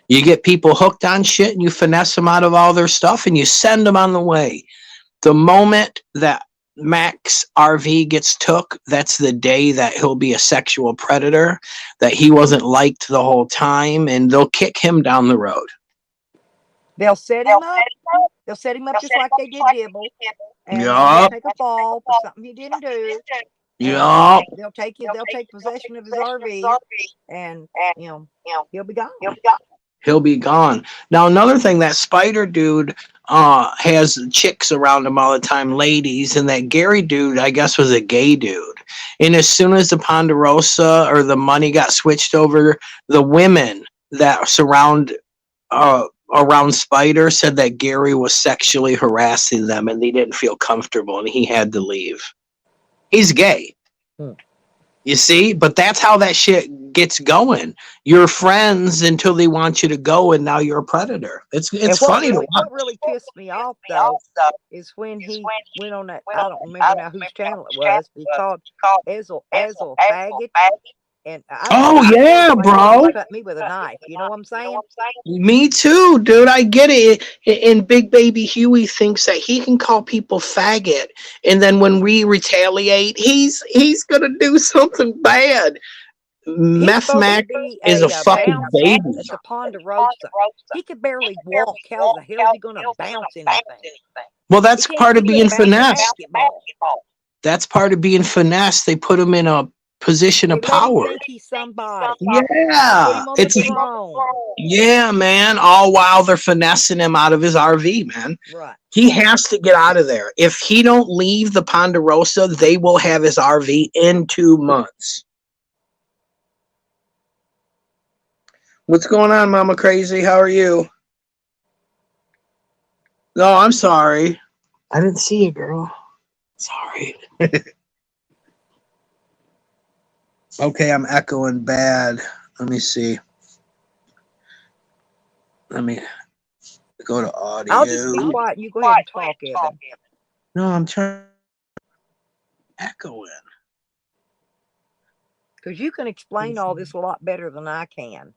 You get people hooked on shit and you finesse them out of all their stuff and you send them on the way. The moment that Mac's RV gets took, that's the day that he'll be a sexual predator, that he wasn't liked the whole time, and they'll kick him down the road. They'll set him up. They'll set him up just like they did Dibble. And Yup. they'll take a fall for something he didn't do. Yup. They'll take possession of his RV and he'll be gone. He'll be gone. Now, another thing, that Spider dude has chicks around him all the time, ladies, and that Gary dude, I guess, was a gay dude. And as soon as the Ponderosa or the money got switched over, the women that surround around Spider said that Gary was sexually harassing them and they didn't feel comfortable and he had to leave. He's gay. You see? But that's how that shit gets going. You're friends until they want you to go and now you're a predator. It's funny to watch. What really pissed me off, though, is when he went on that, I don't remember now whose channel it was, but he called Ezel faggot. And bro. Cut me with a knife. You know what I'm saying? Me too, dude. I get it. And Big Baby Huey thinks that he can call people faggot, and then when we retaliate, he's gonna do something bad. Meth Mac is a fucking baby. At the Ponderosa, he could barely walk. How the hell is he gonna bounce anything? Well, that's part of being finessed. That's part of being finessed. They put him in a position They of let him power. think he's somebody. Put Yeah, him on it's the throne. yeah, man. All while they're finessing him out of his RV, man. Right. He has to get out of there. If he don't leave the Ponderosa, they will have his RV in 2 months. What's going on, Mama Crazy? How are you? No, I'm sorry. I didn't see you, girl. Sorry. Okay, I'm echoing bad. Let me see. Let me go to I'll just be audio. quiet and you go ahead and talk, Evan. No, I'm trying echoing. Because you can explain all this a lot better than I can.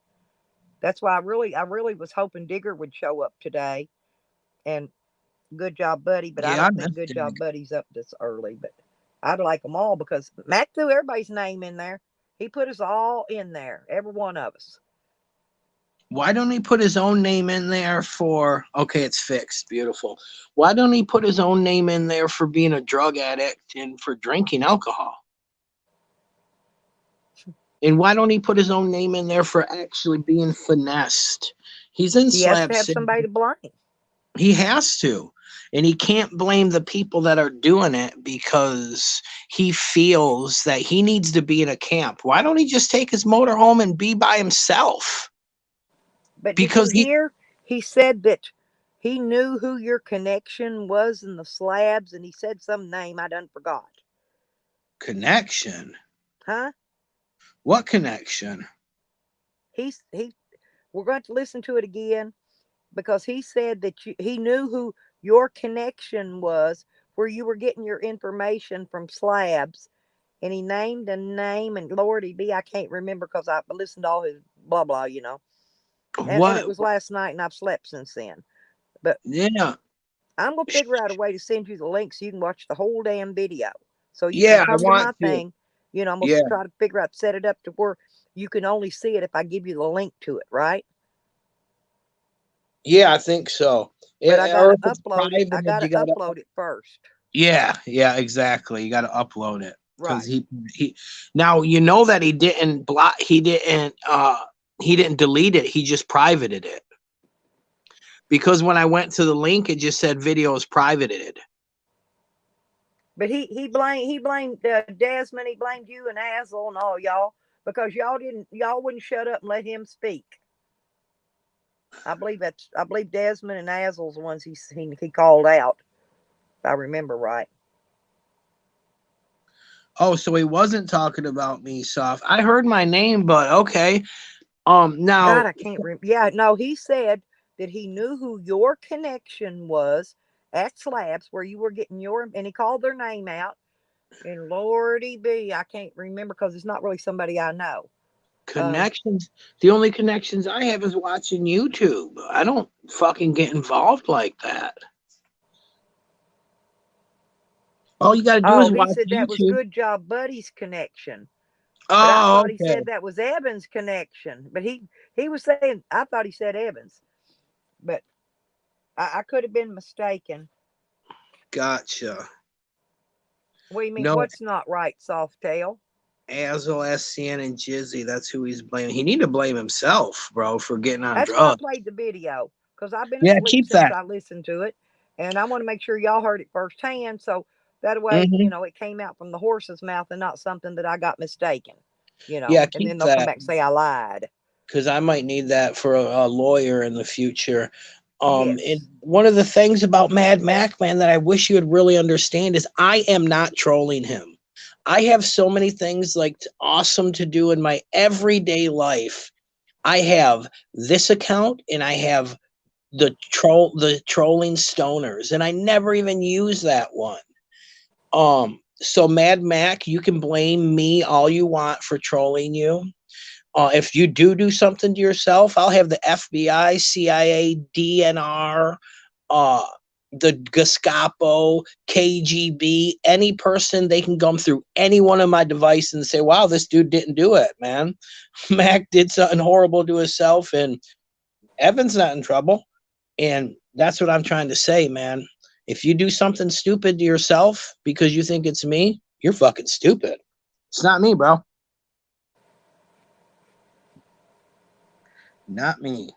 That's why I really was hoping Digger would show up today. And Good Job Buddy, but I Yeah, I don't think missed Good it. Job Buddy's up this early. But I'd like them all because Mac threw everybody's name in there. He put us all in there, every one of us. Why don't he put his own name in there for okay, it's fixed. Beautiful. Why don't he put his own name in there for being a drug addict and for drinking alcohol? And why don't he put his own name in there for actually being finessed? He's in He has Slab to have City. somebody to blame. He has to. And he can't blame the people that are doing it because he feels that he needs to be in a camp. Why don't he just take his motor home and be by himself? But did Because you hear? He said that he knew who your connection was in the slabs, and he said some name I done forgot. connection. Huh? What connection? He. We're going to listen to it again because he said that he knew who your connection was, where you were getting your information from slabs, and he named a name. And Lordy be, I can't remember because I listened to all his blah blah, and it What? was last night, and I've slept since then. But Yeah. I'm gonna figure out a way to send you the link so you can watch the whole damn video. So you can Yeah, I come to my want to. thing. I'm gonna Yeah. try to figure out, set it up to where you can only see it if I give you the link to it, right? Yeah, I think so. But I Or gotta if it's upload it. I private, gotta you gotta. upload it first. Yeah, exactly. You gotta upload it. Because Right. he now you know that he didn't block he didn't delete it, he just privated it. Because when I went to the link, it just said video is privated. But he blamed Desmond. He blamed you and Hazel and all y'all because y'all wouldn't shut up and let him speak. I believe Desmond and Hazel's the ones he called out, if I remember right. Oh, so he wasn't talking about me, Soft. I heard my name, but okay. God, Now I can't remember. Yeah, no, he said that he knew who your connection was at Slabs where you were getting and he called their name out. And Lordy be, I can't remember because it's not really somebody I know. connections, the only connections I have is watching YouTube. I don't fucking get involved like that. All you gotta do is Oh, he watch said that was YouTube. Good Job Buddy's connection. But I Oh, thought he okay. said that was Evans' connection. But he was saying, I thought he said Evans. But I could have been mistaken. Gotcha. What do you mean? No, What's not right, Softail? Azel, SCN, and Jizzy. That's who he's blaming. He need to blame himself, bro, for getting on That's why I drugs. played the video because I've been Yeah, asleep keep since that. I listened to it. And I want to make sure y'all heard it firsthand. So that way, Mhm. it came out from the horse's mouth and not something that I got mistaken, Yeah, and keep then they'll come that back and say I lied. because I might need that for a lawyer in the future. And Yes. one of the things about Mad Mac, man, that I wish you would really understand is I am not trolling him. I have so many things like awesome to do in my everyday life. I have this account and I have the trolling stoners, and I never even use that one. So Mad Mac, you can blame me all you want for trolling you. If you do something to yourself, I'll have the FBI, CIA, DNR, the Gestapo, KGB, any person, they can come through any one of my devices and say, wow, this dude didn't do it, man. Mac did something horrible to himself, and Evan's not in trouble. And that's what I'm trying to say, man. If you do something stupid to yourself because you think it's me, you're fucking stupid. It's not me, bro. Not me.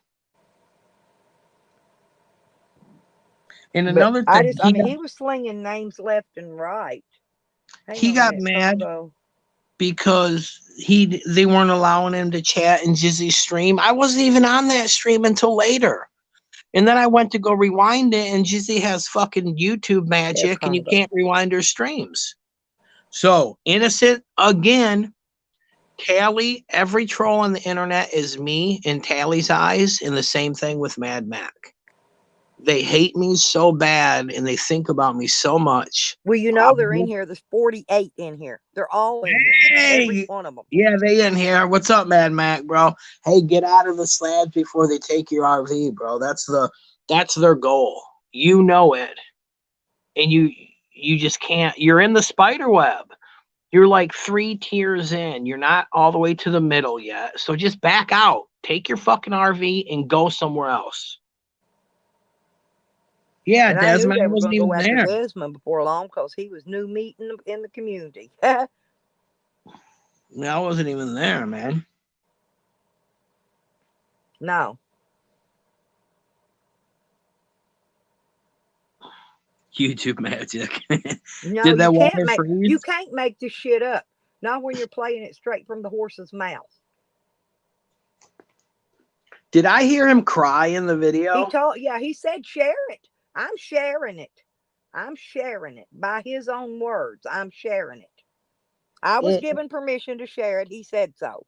And But another thing, I mean, he was slinging names left and right. Hang he on a got minute, mad Combo. because they weren't allowing him to chat in Jizzy's stream. I wasn't even on that stream until later. And then I went to go rewind it, and Jizzy has fucking YouTube Yeah, magic, and you Congo. can't rewind her streams. So, innocent again. Tally, every troll on the internet is me in Tally's eyes, and the same thing with Mad Mac. They hate me so bad, and they think about me so much. Well, you know they're in here. There's 48 in here. They're all in here. Every Hey, one of them. yeah, they in here. What's up, Mad Mac, bro? Hey, get out of the slabs before they take your RV, bro. That's their goal. You know it, and you just can't. You're in the spider web. You're like 3 tiers in. You're not all the way to the middle yet. So just back out. Take your fucking RV and go somewhere else. Yeah, And I knew Desmond, they I were wasn't going to go even after there. Desmond before long because he was new meat in the community. I wasn't even there, man. No. YouTube magic. No, Did that water freeze? you can't make this shit up. Not when you're playing it straight from the horse's mouth. Did I hear him cry in the video? He said share it. I'm sharing it. I'm sharing it by his own words. I'm sharing it. I was given permission to share it. He said so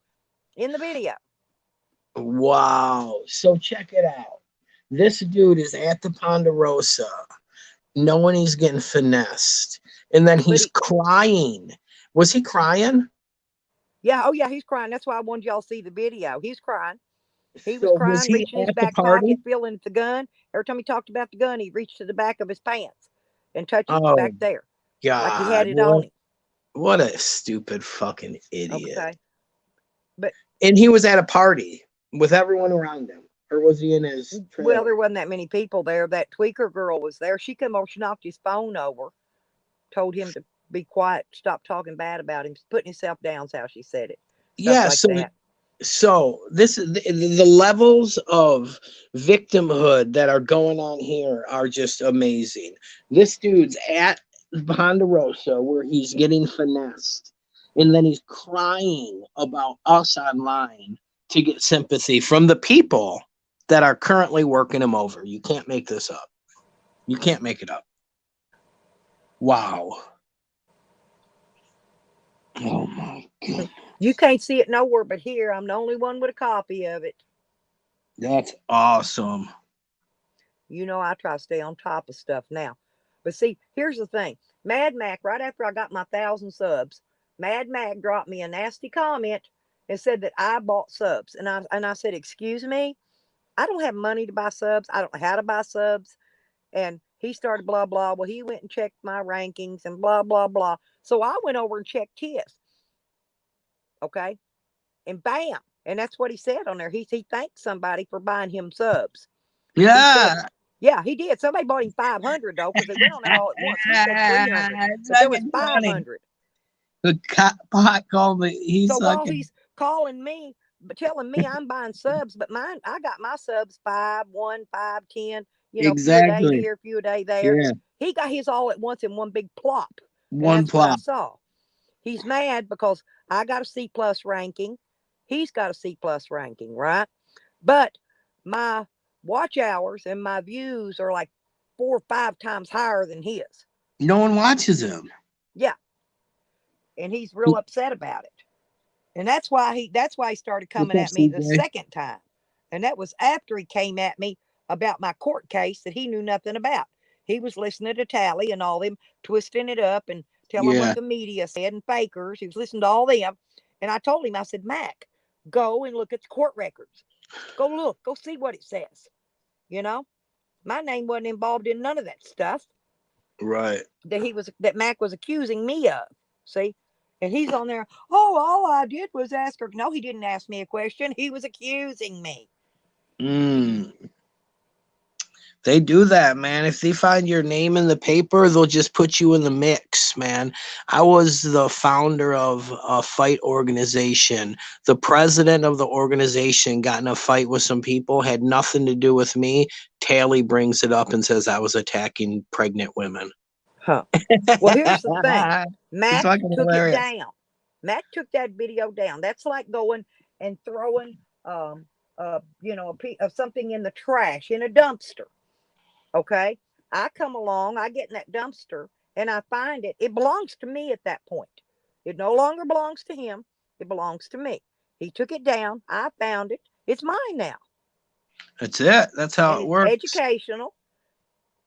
in the video. Wow. So check it out. This dude is at the Ponderosa knowing he's getting finessed. And then he's crying. Was he crying? Yeah. Oh, yeah. He's crying. That's why I wanted y'all to see the video. He's crying. He was So crying, was he reaching his at the back party? pocket, feeling at the gun. Every time he talked about the gun, he reached to the back of his pants and touched it Oh, back there. Like he had God. it on him. What a stupid fucking idiot. Okay. But And he was at a party with everyone around him. Or was he in his trailer? well, there wasn't that many people there. That tweaker girl was there. She come over, she knocked his phone over, told him to be quiet, stop talking bad about him, putting himself down is how she said it. Stuff Yeah, like that. So this is the levels of victimhood that are going on here are just amazing. This dude's at Ponderosa where he's getting finessed, and then he's crying about us online to get sympathy from the people that are currently working him over. You can't make this up. You can't make it up. Wow. Oh my God. You can't see it nowhere but here. I'm the only one with a copy of it. That's awesome. You know, I try to stay on top of stuff now. But see, here's the thing. Mad Mac, right after I got my 1,000 subs, Mad Mac dropped me a nasty comment and said that I bought subs. And I said, excuse me, I don't have money to buy subs. I don't know how to buy subs. And he started blah, blah. Well, he went and checked my rankings and blah, blah, blah. So I went over and checked his. Okay. And bam. And that's what he said on there. He thanked somebody for buying him subs. Yeah. He did. Somebody bought him 500 though, because they went on there all at once. He said 300, but there was 500. The pot called me. So while he's calling me, but telling me I'm buying subs, but mine, I got my subs 5, 1, 5, 10. You know, exactly. few a day here, few a day there. Yeah. He got his all at once in one big plop. One plop. What I saw. He's mad because I got a C+ ranking. He's got a C+ ranking, right? But my watch hours and my views are like 4 or 5 times higher than his. No one watches him. Yeah. And he's real upset about it. And that's why he started coming at me the second time. And that was after he came at me about my court case that he knew nothing about. He was listening to Tally and all them twisting it up and telling what the media said and fakers. He was listening to all them. And I told him, I said, Mac, go and look at the court records. Go look, go see what it says. You know, my name wasn't involved in none of that stuff. Right. That Mac was accusing me of. See? And he's on there, oh, all I did was ask her. No, he didn't ask me a question. He was accusing me. They do that, man. If they find your name in the paper, they'll just put you in the mix, man. I was the founder of a fight organization. The president of the organization got in a fight with some people, had nothing to do with me. Tally brings it up and says I was attacking pregnant women. Huh. Well, here's the thing. It's Mac fucking took it hilarious. down. Mac took that video down. That's like going and throwing, of something in the trash in a dumpster. Okay. I come along, I get in that dumpster and I find it. It belongs to me at that point. It no longer belongs to him. It belongs to me. He took it down. I found it. It's mine now. That's it. That's how And it it's works. educational.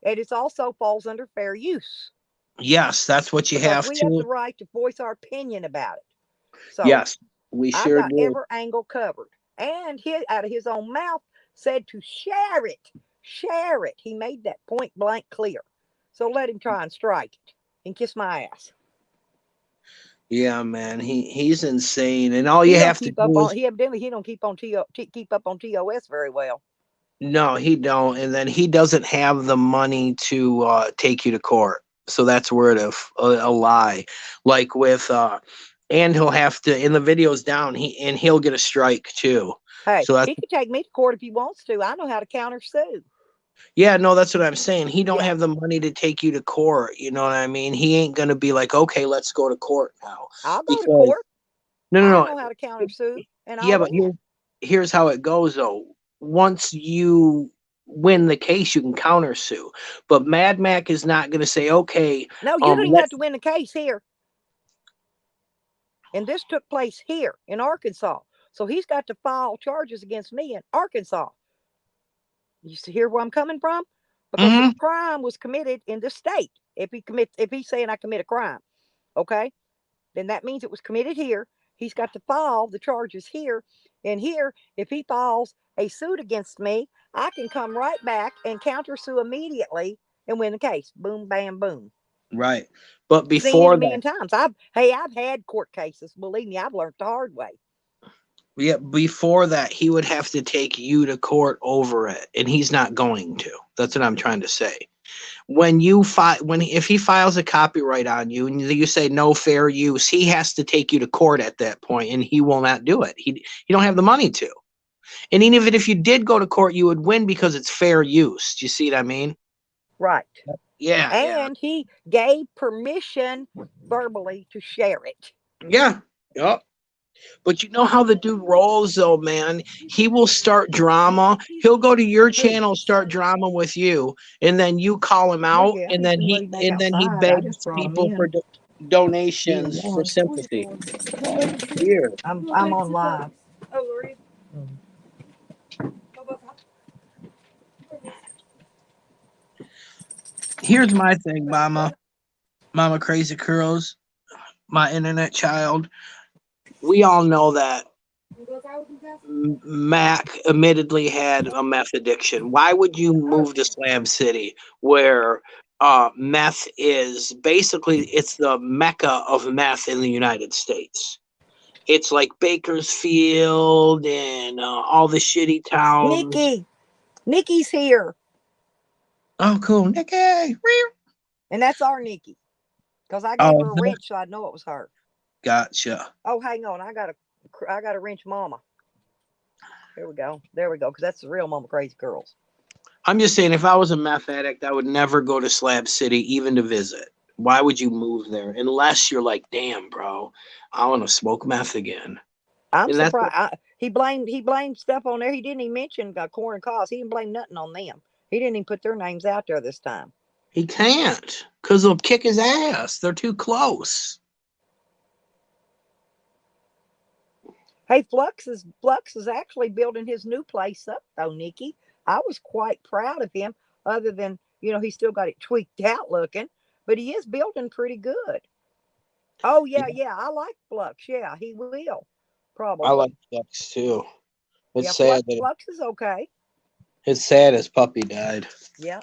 And it also falls under fair use. Yes, that's what you Because have we have to. the right to voice our opinion about it. So Yes, we I've sure got do. every angle covered. And he, out of his own mouth, said to share it. Share it. He made that point blank clear. So let him try and strike it and kiss my ass. Yeah, man, he's insane, and all He you don't have to keep up do on. is He evidently he don't keep on keep up on TOS very well. no, he don't, and then he doesn't have the money to take you to court, so that's word of a lie. Like with and he'll have to in the videos down he'll get a strike too. Hey, So that's he can take me to court if he wants to. I know how to counter sue. yeah, no, that's what I'm saying. He don't Yeah, have the money to take you to court. You know what I mean? He ain't gonna be like, okay, let's go to court now, I'll go to because court. no, I no, know how to counter sue, and yeah, I'll but win. here's how it goes though. Once you win the case, you can countersue. But Mad Mac is not going to say, okay, No, you don't even have let's to win the case here. And this took place here in Arkansas. So he's got to file charges against me in Arkansas. You see hear where I'm coming from? Because the Mhm. crime was committed in the state. If he's saying I commit a crime, okay, then that means it was committed here. He's got to file the charges here. And here, if he files a suit against me, I can come right back and countersue immediately and win the case. Boom, bam, boom. Right. But Seen it a before that, million times. I've had court cases. Believe me, I've learned the hard way. yeah, before that, he would have to take you to court over it, and he's not going to. That's what I'm trying to say. When you if he files a copyright on you and you say no fair use, he has to take you to court at that point, and he will not do it. He don't have the money to. And even if you did go to court, you would win because it's fair use. Do you see what I mean? Right. Yeah, yeah, And he gave permission verbally to share it. yeah. Yep. But you know how the dude rolls, though, man. He will start drama. He'll go to your Who? channel, start drama with you, and then you call him Look out, at and he's then been he waiting back and then he outside. I begs just brought him people for in. Being donations for warm. sympathy. Weird. I'm on live. Here's my thing, Mama Crazy Curls, my internet child. We all know that Mac admittedly had a meth addiction. Why would you move to Slam City where meth is basically it's the mecca of meth in the United States? It's like Bakersfield and all the shitty towns. Nikki's here. Oh, cool, Nikki. And that's our Nikki. Because I gave Oh, her a wrench so I'd know it was her. gotcha. Oh, hang on. I got a wrench mama. There we go. Because that's the real Mama Crazy Girls. I'm just saying, if I was a meth addict, I would never go to Slab City even to visit. Why would you move there unless you're like, damn, bro, I want to smoke meth again? I'm And that's surprised. He blamed stuff on there. He didn't even mention corn and cause. He didn't blame nothing on them. He didn't even put their names out there this time. he can't because they'll kick his ass. They're too close. Hey, Flux is actually building his new place up though, Nikki. I was quite proud of him, other than, he's still got it tweaked out looking, but he is building pretty good. Oh yeah, I like Flux. Yeah, he will. I like Probably. Flux too. It's Yeah, sad that Flux is okay. it's sad his puppy died. Yeah.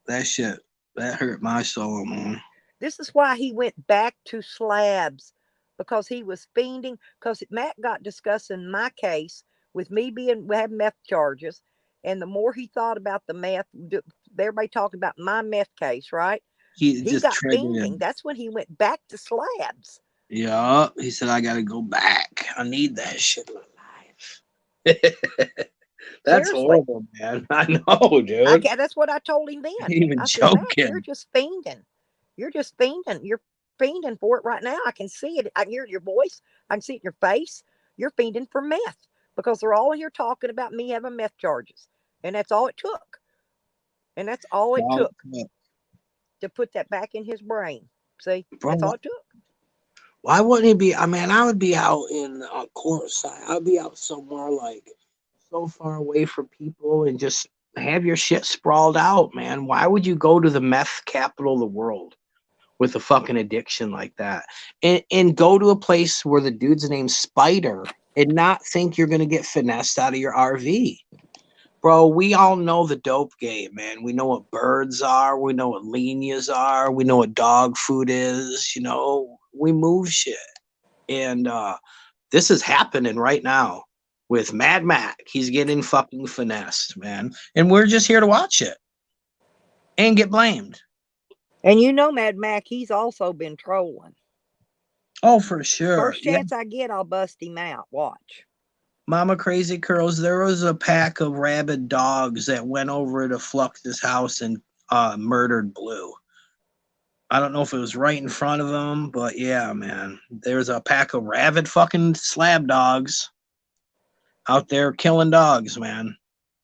That shit that hurt my soul, man. This is why he went back to slabs, because he was fiending. Because Matt got discussing my case with me having meth charges, and the more he thought about the meth, everybody talking about my meth case, right? He He just got triggered fiending. him. That's when he went back to slabs. Yeah, he said, I gotta go back. I need that shit in my life. That's Seriously. horrible, man. I know, dude. That's what I told him then. Ain't even I said, Mac, you're joking. just fiending. You're just fiending. You're fiending for it right now. I can see it. I can hear it in your voice. I can see it in your face. You're fiending for meth because they're all here talking about me having meth charges. And that's all it took. And that's all it Wow. took to put that back in his brain. See, that's Bro, all it took. why wouldn't he be? I mean, I would be out in courtside. I'd be out somewhere like so far away from people and just have your shit sprawled out, man. Why would you go to the meth capital of the world with a fucking addiction like that? And go to a place where the dude's name's Spider and not think you're gonna get finessed out of your RV. Bro, we all know the dope game, man. We know what birds are. We know what leanias are. We know what dog food is. You know, we move shit. And this is happening right now with Mad Mac. He's getting fucking finessed, man. And we're just here to watch it and get blamed. And you know, Mad Mac, he's also been trolling. Oh, for sure. First chance I get, I'll bust him out. Watch. Mama Crazy Curls, there was a pack of rabid dogs that went over to Flux's house and murdered Blue. I don't know if it was right in front of him, but yeah, man. There's a pack of rabid fucking slab dogs out there killing dogs, man.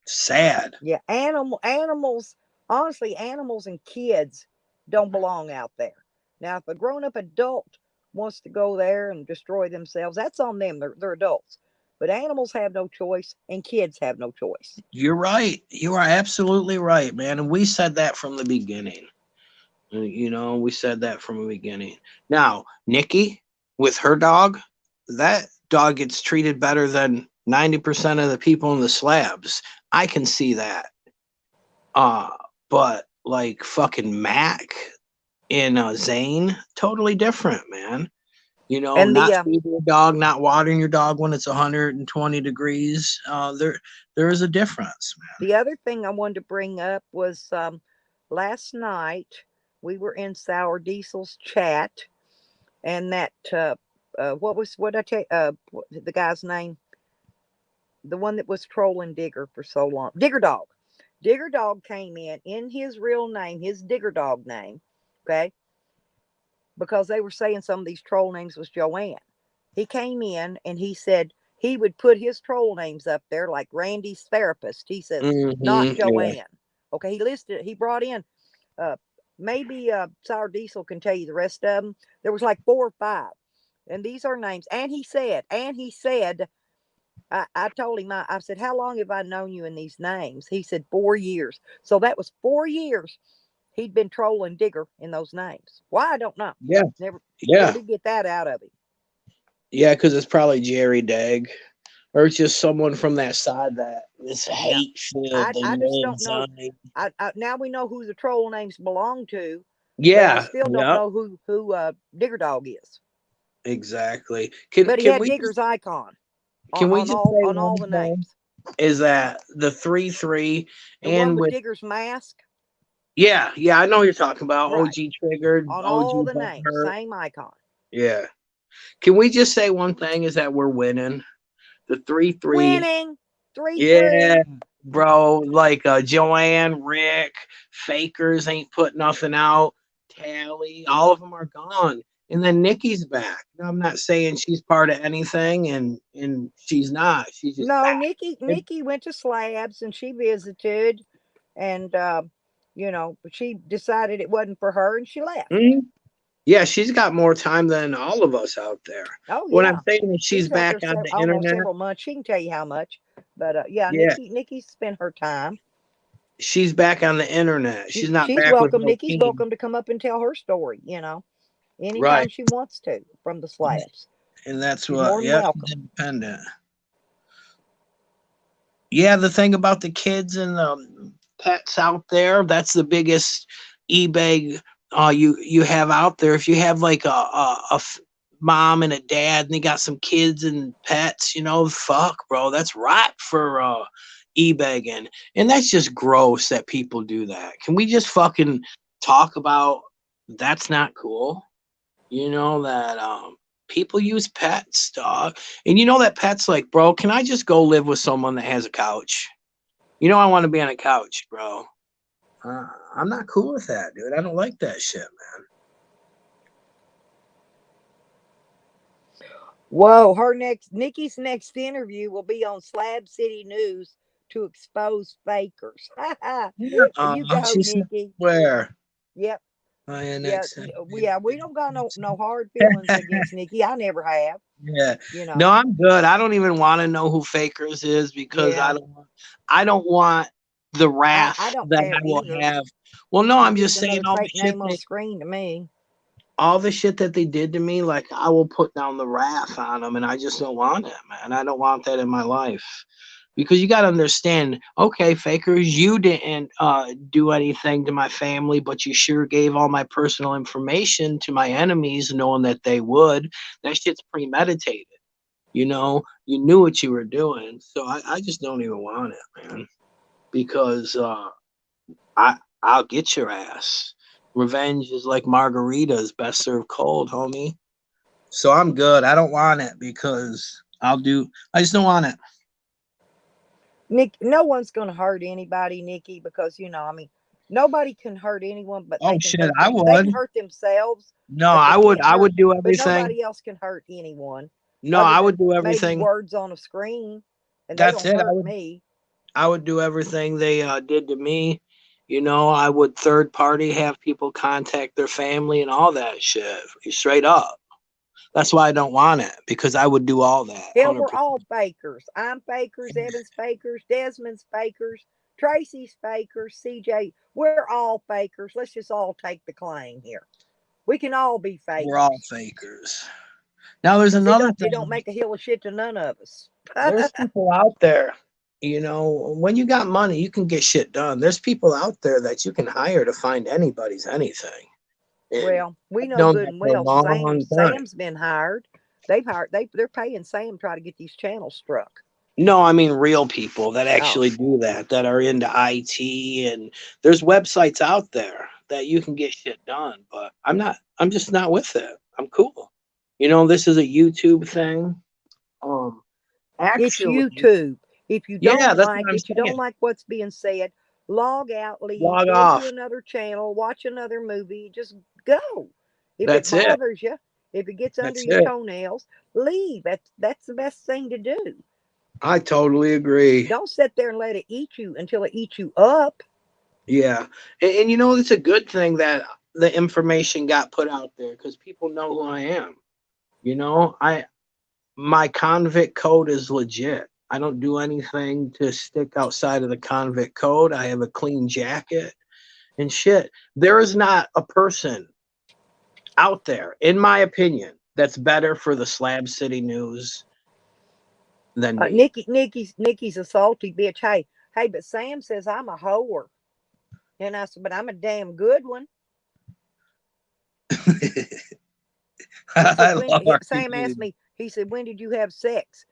Sad. Yeah, animals, honestly, animals and kids don't belong out there. Now, if a grown-up adult wants to go there and destroy themselves, that's on them. They're adults. But animals have no choice and kids have no choice. You're right. You are absolutely right, man. And we said that from the beginning. You know, we said that from the beginning. Now, Nikki, with her dog, that dog gets treated better than 90% of the people in the slabs. I can see that. But like fucking Mac and Zane, totally different, man. You know, And not feeding your dog, not watering your dog when it's 120 degrees. There is a difference, man. the other thing I wanted to bring up was last night we were in Sour Diesel's chat, and that what I tell the guy's name, the one that was trolling Digger for so long, Digger Dog. Digger Dog came in his real name, his Digger Dog name, okay, because they were saying some of these troll names was Joanne. He came in and he said he would put his troll names up there like Randy's therapist. He says, not Joanne. Yeah. Okay, he brought in, maybe Sour Diesel can tell you the rest of them. There was like 4 or 5. And these are names. And he said, I told him, I said, how long have I known you in these names? He said 4 years. So that was 4 years he'd been trolling Digger in those names. Why? I don't know. Yeah. Never did get that out of him. Yeah, because it's probably Jerry Dag. Or it's just someone from that side that is hate-filled. I just don't know. Now we know who the troll names belong to. Yeah. But I still don't know who Digger Dog is. Exactly. But he had Digger's icon. Can we just say on all the names? Is that the 3-3 and with Digger's mask? Yeah, I know what you're talking about. Right. OG triggered on OG all the names, same icon. Yeah. Can we just say one thing is that we're winning? The 3-3. Winning 3-3. Yeah, bro. Like Joanne, Rick, Fakers ain't put nothing out. Tally, all of them are gone. And then Nikki's back. I'm not saying she's part of anything, and she's not. She's just back. Nikki went to Slabs and she visited, and she decided it wasn't for her and she left. Mm-hmm. Yeah, she's got more time than all of us out there. Oh, yeah. What I'm saying is she's back on the internet. Several months. She can tell you how much. But Nikki spent her time. She's back on the internet. She's not back welcome. With Nikki's welcome to come up and tell her story, anytime she wants to from the Slabs. And that's what, independent. Yeah, the thing about the kids and the pets out there, that's the biggest eBay you have out there. If you have like a mom and a dad and they got some kids and pets, fuck, bro, that's right for e-begging. And that's just gross that people do that. Can we just fucking talk about that's not cool? You know, that people use pets, dog. And you know that pets like, bro, can I just go live with someone that has a couch? You know, I want to be on a couch, bro. I'm not cool with that, dude. I don't like that shit, man. Whoa, Nikki's next interview will be on Slab City News to expose fakers. You go, She said, Nikki. where? Yep. Yeah, INX. yeah. We don't got no hard feelings against Nikki. I never have. Yeah. You No, know. I'm good. I don't even want to know who Fakers is because Yeah. I don't want the I wrath don't that care I will either. have. Well, no, I'm He's just just saying another fake name on the screen to me. all the shit that they did to me, like I will put down the wrath on them, and I just don't want it, man. I don't want that in my life. Because you got to understand, okay, Fakers, you didn't do anything to my family, but you sure gave all my personal information to my enemies, knowing that they would. That shit's premeditated. You know, you knew what you were doing. So I just don't even want it, man. Because I'll get your ass. Revenge is like margaritas, best served cold, homie. So I'm good. I don't want it because I just don't want it. Nick, no one's going to hurt anybody, Nikki, because nobody can hurt anyone, but Oh they can shit, hurt I them. They would. can hurt themselves, No, but they can't I hurt. would do But everything. nobody else can hurt anyone, No, other I would than do maybe everything. words on a screen, and they That's don't it. hurt me. I would do everything they did to me. You know, I would third party have people contact their family and all that shit. Straight up. That's why I don't want it because I would do all that. Hell, we're 100%. all fakers. I'm fakers. Evan's fakers. Desmond's fakers. Tracy's fakers. CJ. We're all fakers. Let's just all take the claim here. We can all be We're all fakers. fakers. Now there's Because it another don't it don't thing. make a hill of shit to none of us. There's people out there, you know, when you got money, you can get shit done. There's people out there that you can hire to find anybody's anything. And Well, we I've know known good that and for a well. long time. Sam's been hired. They're paying Sam to try to get these channels struck. No, I mean real people that Oh, actually do that are into IT, and there's websites out there that you can get shit done, but I'm just not with it. I'm cool. You know, this is a YouTube thing. Um it's actually, YouTube. If you yeah, don't that's what like I'm it, you don't saying. like what's being said, log out, leave, Log go to off. another channel, watch another movie, just go. If it That's it. bothers you, if it gets under That's your it. toenails, leave. That's the best thing to do. I totally agree. Don't sit there and let it eat you until it eats you up. Yeah. And you know, it's a good thing that the information got put out there because people know who I am. You know, my convict code is legit. I don't do anything to stick outside of the convict code. I have a clean jacket and shit. There is not a person out there, in my opinion, that's better for the Slab City News than me. Nikki's a salty bitch. Hey, but Sam says I'm a whore. And I said, but I'm a damn good one. He I said, love our Sam asked community. me, he said, when did you have sex?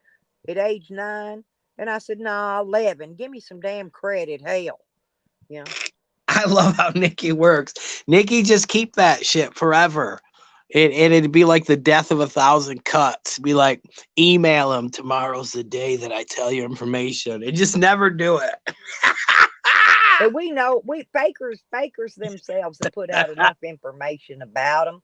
At age 9? And I said, nah, 11. Give me some damn credit. Hell. You know, I love how Nikki works. Nikki just keep that shit forever. It'd be like the death of 1,000 cuts. Be like, email him. Tomorrow's the day that I tell you information. And just never do it. but we know, fakers themselves have put out enough information about them.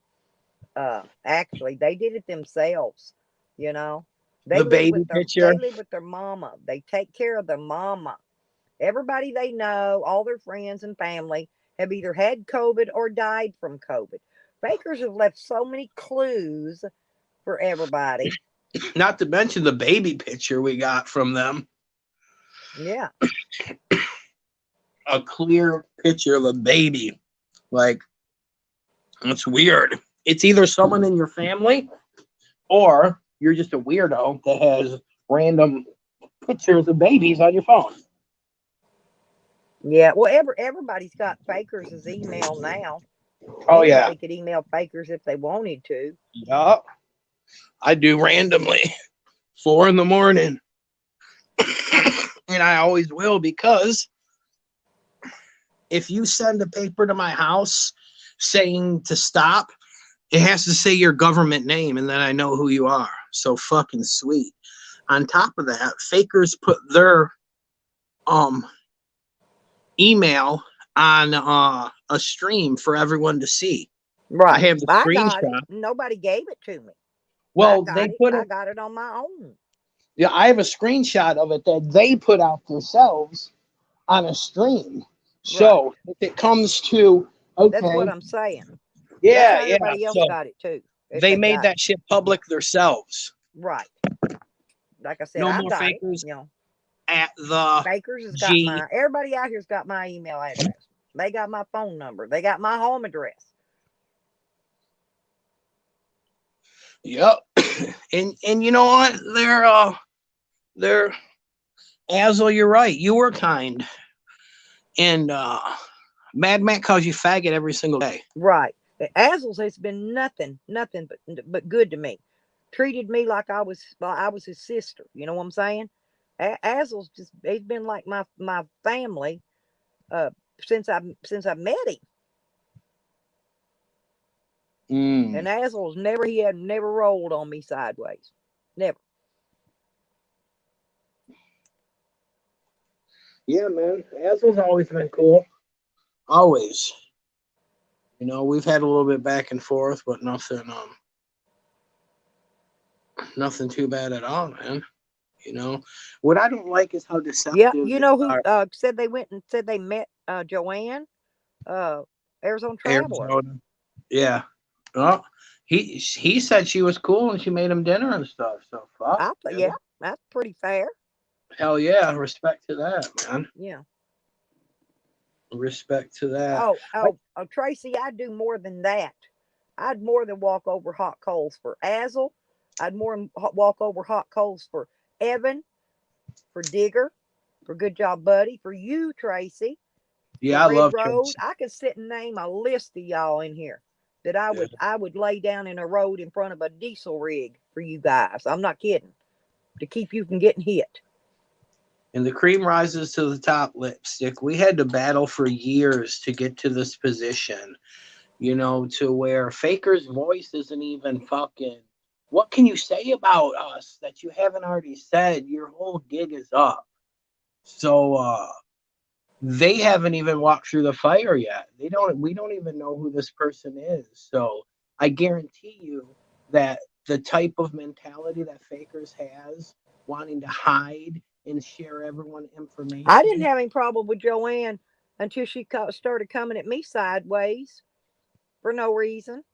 Actually, they did it themselves. You know, The baby picture. they live with their mama. They take care of their mama. Everybody they know, all their friends and family, have either had COVID or died from COVID. Fakers have left so many clues for everybody. Not to mention the baby picture we got from them. Yeah. A clear picture of a baby. Like, it's weird. It's either someone in your family or you're just a weirdo that has random pictures of babies on your phone. Yeah. Well, everybody's got Fakers' email now. Oh, yeah. Anybody could email Fakers if they wanted to. Yeah. I do randomly. 4 a.m. And I always will, because if you send a paper to my house saying to stop, it has to say your government name, and then I know who you are. So fucking sweet. On top of that, fakers put their email on a stream for everyone to see. I Right. have the I got it. screenshot. Nobody gave it to me. I Well, they got it. put I it. got it on my own. Yeah, I have a screenshot of it that they put out themselves on a stream. Right. So if it comes to, That's what okay, I'm saying. That's yeah, how yeah. everybody else So got it too. If they they made got it. that shit public themselves. Right. Like I said, No I more got it. fakers You know, at the Bakers has got G. everybody out here's got my email address. They got my phone number. They got my home address. Yep. and you know what? They're Azel, you're right. You were kind. And Mad Matt calls you faggot every single day. Right. Azel's has been nothing but good to me. Treated me like I was his sister. You know what I'm saying? Azel's just he's been like my family uh since I met him. And Azel's he had never rolled on me sideways. Never. Yeah, man. Azel's always been cool. Always. You know, we've had a little bit back and forth, but nothing too bad at all, man. You know, what I don't like is how deceptive Yeah, you they know who are. said they went and said they met Joanne, uh, Arizona Traveler. Arizona. Yeah. Well, he said she was cool and she made him dinner and stuff. So fuck. Yeah, that's pretty fair. Hell yeah. Respect to that, man. Yeah. Respect to that. Oh, Tracy, I'd do more than that. I'd more than walk over hot coals for Azel. I'd more than walk over hot coals for Evan, for Digger, for Good Job Buddy, for you, Tracy, Yeah, for I Red love Road. Tracy. I could sit and name a list of y'all in here that I Yeah. would lay down in a road in front of a diesel rig for you guys. I'm not kidding. To keep you from getting hit. And the cream rises to the top, lipstick. We had to battle for years to get to this position, you know, to where Faker's voice isn't even fucking. What can you say about us that you haven't already said? Your whole gig is up. So they haven't even walked through the fire yet. We don't even know who this person is. So I guarantee you that the type of mentality that Fakers has, wanting to hide and share everyone information. I didn't have any problem with Joanne until she started coming at me sideways for no reason.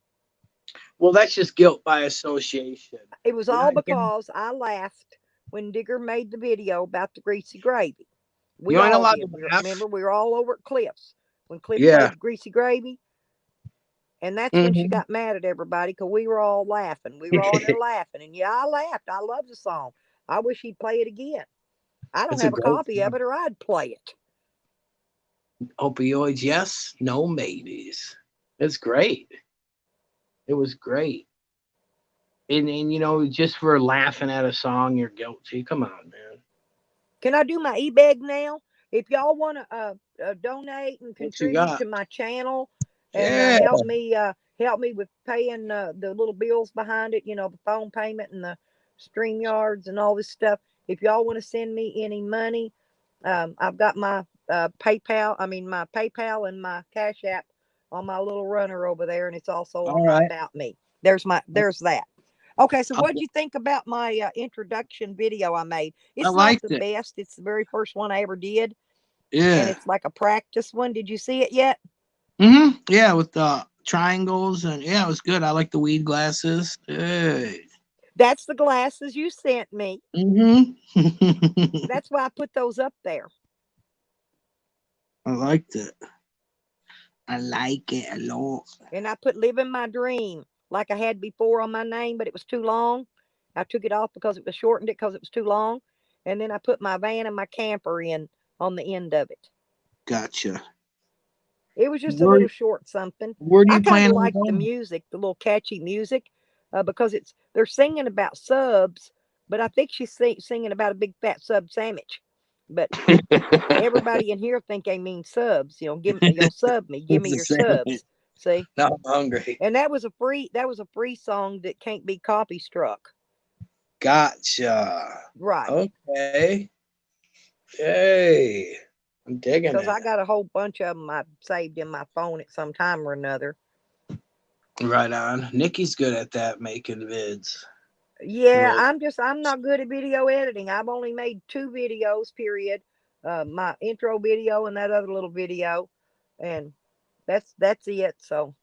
Well, that's just guilt by association. It was When all I get, because I laughed when Digger made the video about the greasy gravy. We you ain't all allowed did. to laugh. Remember, we were all over at Cliff's when Cliff Yeah. made the greasy gravy. And that's when she got mad at everybody because we were all laughing. We were all in there laughing. And yeah, I laughed. I love the song. I wish he'd play it again. I don't It's a have a great copy of it or I'd play it. Opioids, yes, no maybes. It's great. It was great. And you know, just for laughing at a song, you're guilty. Come on, man. Can I do my e-bag now? If y'all want to donate and What you contribute got? to my channel and Yeah. help me with paying the little bills behind it, you know, the phone payment and the StreamYards and all this stuff. If y'all want to send me any money, I've got my PayPal and my Cash App on my little runner over there, and it's also All on my right. About Me. There's that. Okay, so I, what'd you think about my introduction video I made? I It's not liked the it. best. It's the very first one I ever did, and Yeah. it's like a practice one. Did you see it yet? Yeah, with the triangles and yeah, it was good. I like the weed glasses. Hey. That's the glasses you sent me. I That's why I put those up there. liked it. I like it a lot. And I put "Living My Dream" like I had before on my name, but it was too long. I took it off because it was shortened it because it was too long. And then I put my van and my camper in on the end of it. Gotcha. It was just a Where little short something. where do I you kind plan of on like the going? music, the little catchy music, because they're singing about subs, but I think she's singing about a big fat sub sandwich. But everybody in here think they mean subs. Sub me. Give me It's the your same. subs. See? Now I'm hungry. And that was a free song that can't be copy struck. Gotcha. Right. Okay. Hey, I'm digging Because it. I got a whole bunch of them I saved in my phone at some time or another. Right on. Nikki's good at that, making vids. Yeah, Really. I'm not good at video editing. I've only made 2 videos, period. My intro video and that other little video. And that's it. So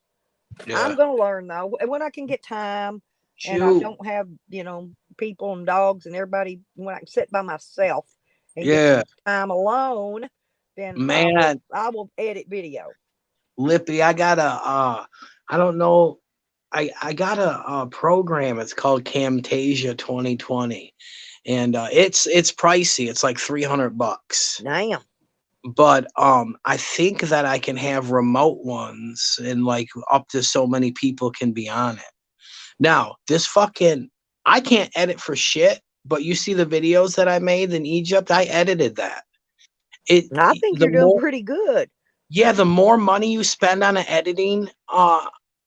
I'm Yeah. gonna learn though. When I can get time and I Shoot. don't have, people and dogs and everybody, when I can sit by myself and get Yeah. some time alone, then Man, I will edit video. Lippy, I got a I don't know. I got a program. It's called Camtasia 2020. And it's pricey. It's like $300. Damn. But I think that I can have remote ones and like up to so many people can be on it. Now, I can't edit for shit, but you see the videos that I made in Egypt, I edited that. I think The you're doing more pretty good. Yeah, the more money you spend on an editing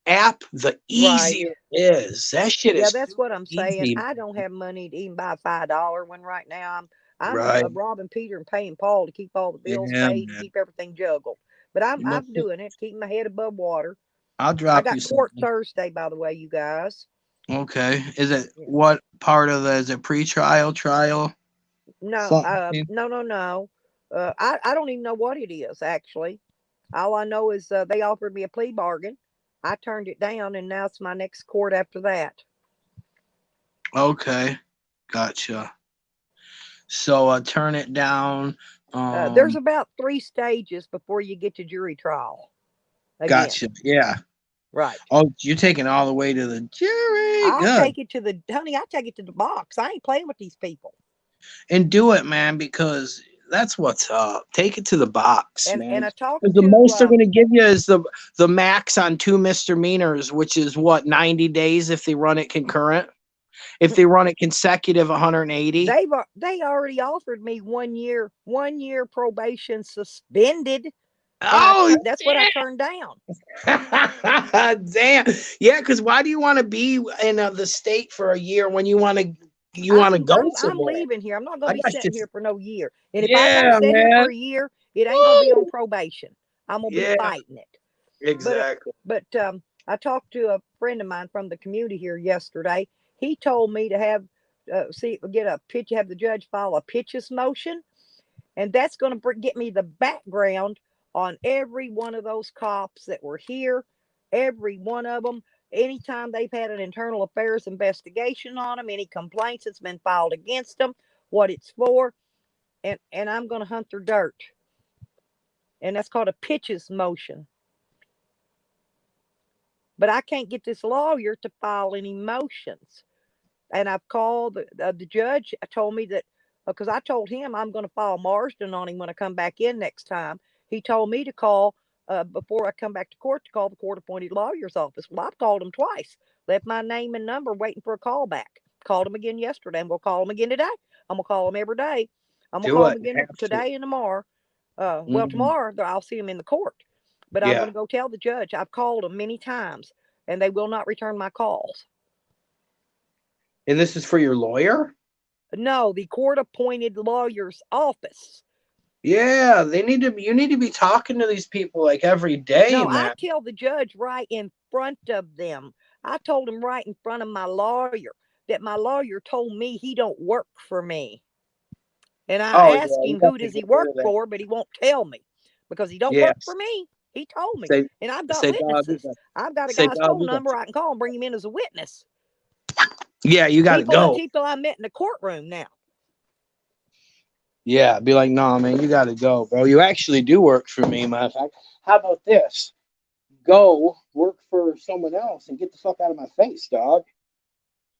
app, the Right. easier it is. That shit Yeah, is that's what super I'm saying. easy. I don't have money to even buy a $5 one right now. I'm Right. robbing Peter and paying Paul to keep all the bills Yeah, paid and man. keep everything juggled. But I'm You must I'm doing it, keeping my head above water. I'll I drop you got court something. Thursday, by the way, you guys. Okay. Is it Yeah. what part of the is it pre-trial, trial? No, Something. no, no, no. I don't even know what it is actually. All I know is they offered me a plea bargain. I turned it down, and now it's my next court after that. Okay. Gotcha. So turn it down. There's Um about 3 stages before you get to jury trial again. gotcha. Yeah. Right. Oh, you're taking all the way to the jury. I'll Good. take it to the honey. I take it to the box. I ain't playing with these people. And do it, man, because that's what's up. Take it to the box, And man. I talked 'Cause the to most they're going to give you is the max on 2 misdemeanors, which is what 90 days if they run it concurrent. If they run it consecutive, 180. they already offered me 1 year probation suspended, and Oh that's what I turned down. yeah, damn, yeah. Because why do you want to be in the state for a year when you want to I'm go I'm I'm somewhere? leaving here. I'm not I gonna be got sitting you. here for no year. And if I gotta Yeah, sit here for man. a year, it ain't gonna be on Woo! probation. I'm gonna be Yeah, fighting it. But exactly. I talked to a friend of mine from the community here yesterday. He told me to have get a pitch, have the judge file a pitches motion, and that's going to get me the background on every one of those cops that were here, every one of them. Anytime they've had an internal affairs investigation on them, any complaints that's been filed against them, what it's for, and I'm going to hunt their dirt, and that's called a pitches motion. But I can't get this lawyer to file any motions. And I've called the judge. Told me that because I told him I'm going to file Marsden on him when I come back in next time. He told me to call before I come back to court to call the court appointed lawyer's office. Well, I've called him twice, left my name and number waiting for a call back. Called him again yesterday. I'm going to call him again today. I'm going to call him every day. I'm going to Do call him it. You again have to. today and tomorrow. Well, Mhm. tomorrow I'll see him in the court. But I'm going Yeah. to go tell the judge I've called him many times and they will not return my calls. And this is for your lawyer? No, the court appointed lawyer's office. Yeah, you need to be talking to these people like every day, No, I man. tell the judge right in front of them. I told him right in front of my lawyer that my lawyer told me he don't work for me. And I Oh yeah, asked you him have who to does he get rid work of that. for, but he won't tell me because he don't work for Yes. me. He told me. Say And I've got say dog, witnesses. I've got a say guy's dog, phone number. I can call and bring him in as a witness. Yeah, you gotta go. People I met in the courtroom now. Yeah, be like, no, man, you gotta go, bro. You actually do work for me, matter of fact. How about this? Go work for someone else and get the fuck out of my face, dog.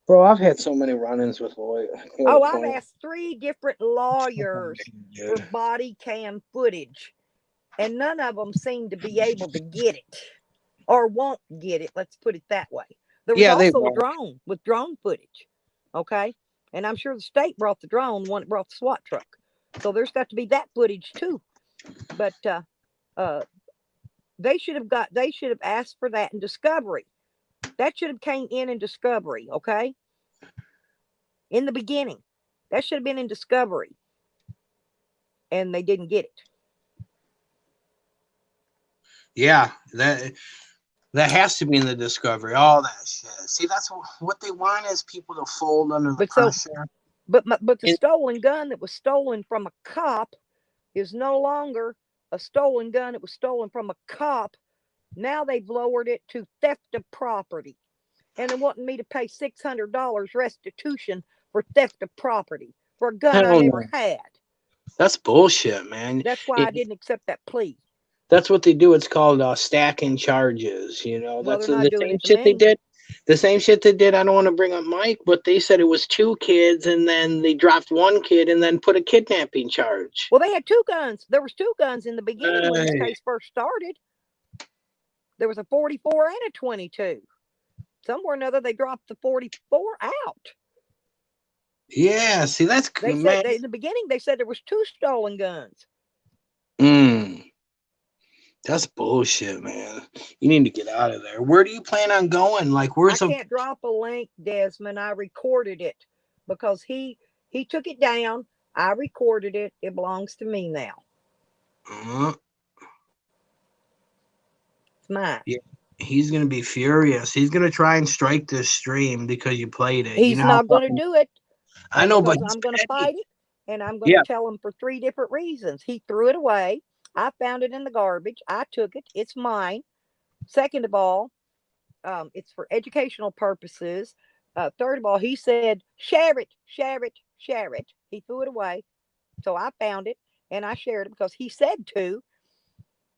Bro, I've had so many run-ins with lawyers. Oh, I've asked 3 different lawyers for Dude. body cam footage, and none of them seem to be able to get it or won't get it. Let's put it that way. There was Yeah, they also a will. drone with drone footage. Okay. And I'm sure the state brought the drone when it brought the SWAT truck. So there's got to be that footage too. But they should have asked for that in discovery. That should have came in discovery, okay? In the beginning. That should have been in discovery. And they didn't get it. Yeah, that has to be in the discovery. All that shit. See, that's what they want is people to fold under the pressure. But the stolen gun that was stolen from a cop is no longer a stolen gun. It was stolen from a cop. Now they've lowered it to theft of property. And they're wanting me to pay $600 restitution for theft of property for a gun I never had. That's bullshit, man. That's why I didn't accept that plea. That's what they do. It's called stacking charges. You know, Well, that's they're not the doing same it to shit they me. did. The same shit they did. I don't want to bring up Mike, but they said it was 2 kids, and then they dropped 1 kid, and then put a kidnapping charge. Well, they had 2 guns. There was 2 guns in the beginning when this case first started. There was a 44 and a 22. Somewhere or another, they dropped the 44 out. Yeah, see, that's They said in the beginning they said there was 2 stolen guns. That's bullshit, man. You need to get out of there. Where do you plan on going? Like, where's I can't drop a link, Desmond. I recorded it because he took it down. I recorded it. It belongs to me now. It's mine. Yeah. He's gonna be furious. He's gonna try and strike this stream because you played it. He's not going to do it. I know, but I'm going to fight it, and I'm going to tell him for 3 different reasons. He threw it away. I found it in the garbage. I took it. It's mine. Second of all, it's for educational purposes. Third of all, he said, share it, share it, share it. He threw it away. So I found it, and I shared it because he said to.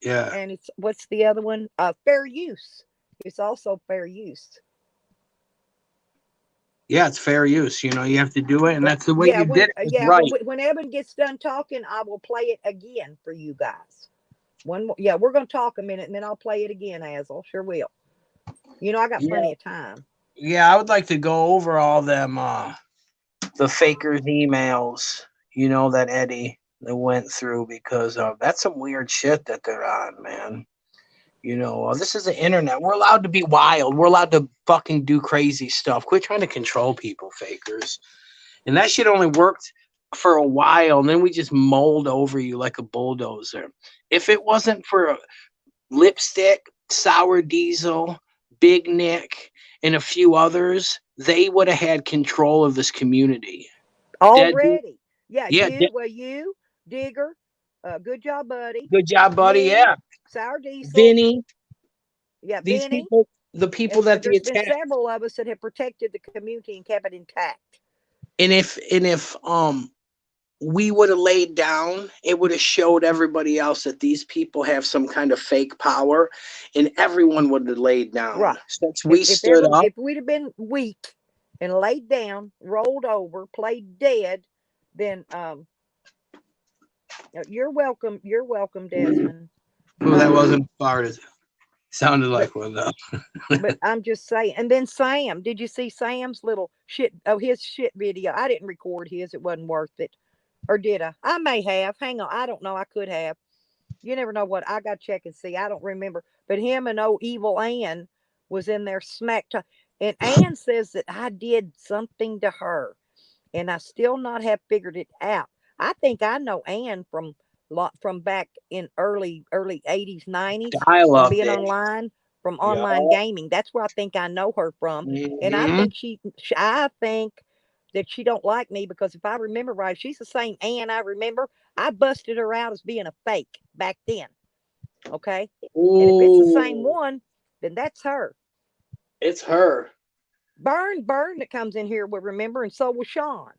Yeah. And it's, what's the other one? Fair use. It's also fair use. Yeah, it's fair use. You know, you have to do it, and that's the way you did it. Yeah, right. When Evan gets done talking, I will play it again for you guys. One more. Yeah, we're going to talk a minute, and then I'll play it again, Azel. Sure will. You know, I got plenty of time. Yeah, I would like to go over all them, the fakers' emails, you know, that Eddie that went through, because that's some weird shit that they're on, man. You know, this is the internet. We're allowed to be wild. We're allowed to fucking do crazy stuff. Quit trying to control people, fakers. And that shit only worked for a while, and then we just mold over you like a bulldozer. If it wasn't for Lipstick, Sour Diesel, Big Nick, and a few others, they would have had control of this community. Already. You, Digger, good job, buddy. Good job, buddy. Yeah. Sour Diesel. Vinny. Yeah, these Vinny. people, the people that there's been several of us that have protected the community and kept it intact. And if we would have laid down, it would have showed everybody else that these people have some kind of fake power, and everyone would have laid down. Right. Since we stood up. If we'd have been weak and laid down, rolled over, played dead, then you're welcome. You're welcome, Desmond. Well, that wasn't part of it. Sounded like one though. But I'm just saying. And then Sam, did you see Sam's little shit? Oh, his shit video. I didn't record his. It wasn't worth it. Or did I? I may have. Hang on. I don't know. I could have. You never know what. I got to check and see. I don't remember. But him and old evil Ann was in there smack time. And Ann says that I did something to her. And I still not have figured it out. I think I know Ann from back in early 80s, 90s. From being online, from online gaming. That's where I think I know her from. Mm-hmm. And I think that she don't like me because if I remember right, she's the same Ann I remember. I busted her out as being a fake back then. Okay? Ooh. And if it's the same one, then that's her. It's her. Burn that comes in here will remember, and so will Sean.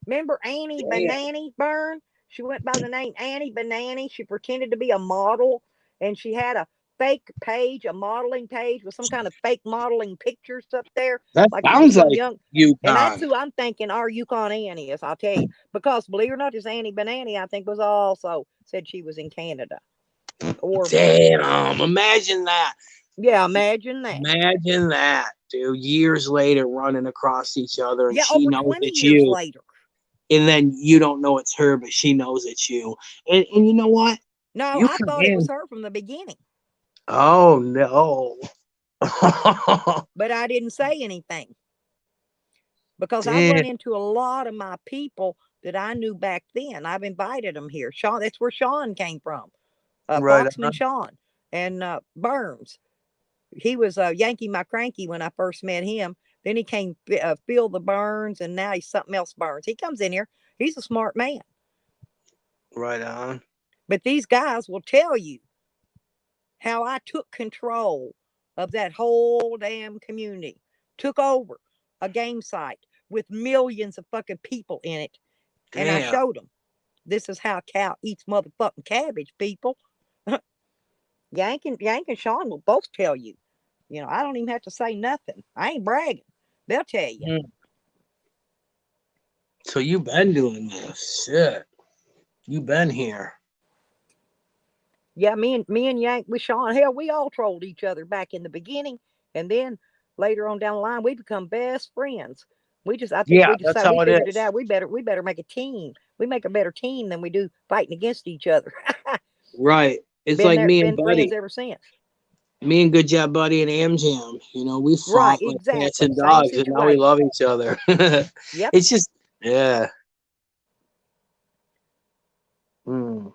Remember Annie Banani Burn? She went by the name Annie Banani. She pretended to be a model, and she had a fake page, a modeling page with some kind of fake modeling pictures up there. That sounds like young, Yukon. And that's who I'm thinking our Yukon Annie is, I'll tell you. Because believe it or not, this Annie Banani, I think, was also said she was in Canada. Damn, imagine that. Yeah, imagine that. Imagine that, dude. Years later, running across each other, and she knows 20 it's years you. later. and then you don't know it's her, but she knows it's you. And you know what? No, You I come thought it was in. her from the beginning, Oh no. but I didn't say anything because I've Damn. run into a lot of my people that I knew back then. I've invited them here. Sean, that's where Sean came from. Right Foxman on. Sean and Burns. He was Yankee My Cranky when I first met him. Then he came Phil the Burns, and now he's something else Burns. He comes in here. He's a smart man. Right on. But these guys will tell you how I took control of that whole damn community, took over a game site with millions of fucking people in it, and I Damn. showed them this is how a cow eats motherfucking cabbage, people. Yank and Sean will both tell you. You know, I don't even have to say nothing. I ain't bragging. They'll tell you. Mm. So you've been doing this. Shit. You've been here. Yeah, me and Yank with Sean, hell, we all trolled each other back in the beginning, and then later on down the line, we become best friends. I think Yeah, we that's decided, we how it figured it is. out. We better make a team. We make a better team than we do fighting against each other. Right. It's been like there, me and been friends Buddy. ever since. Me and Good Job Buddy and Amjam. You know, we Right, fought like cats exactly. and Same dogs, and now we situation. love each other. Yep. It's just, yeah. Hmm.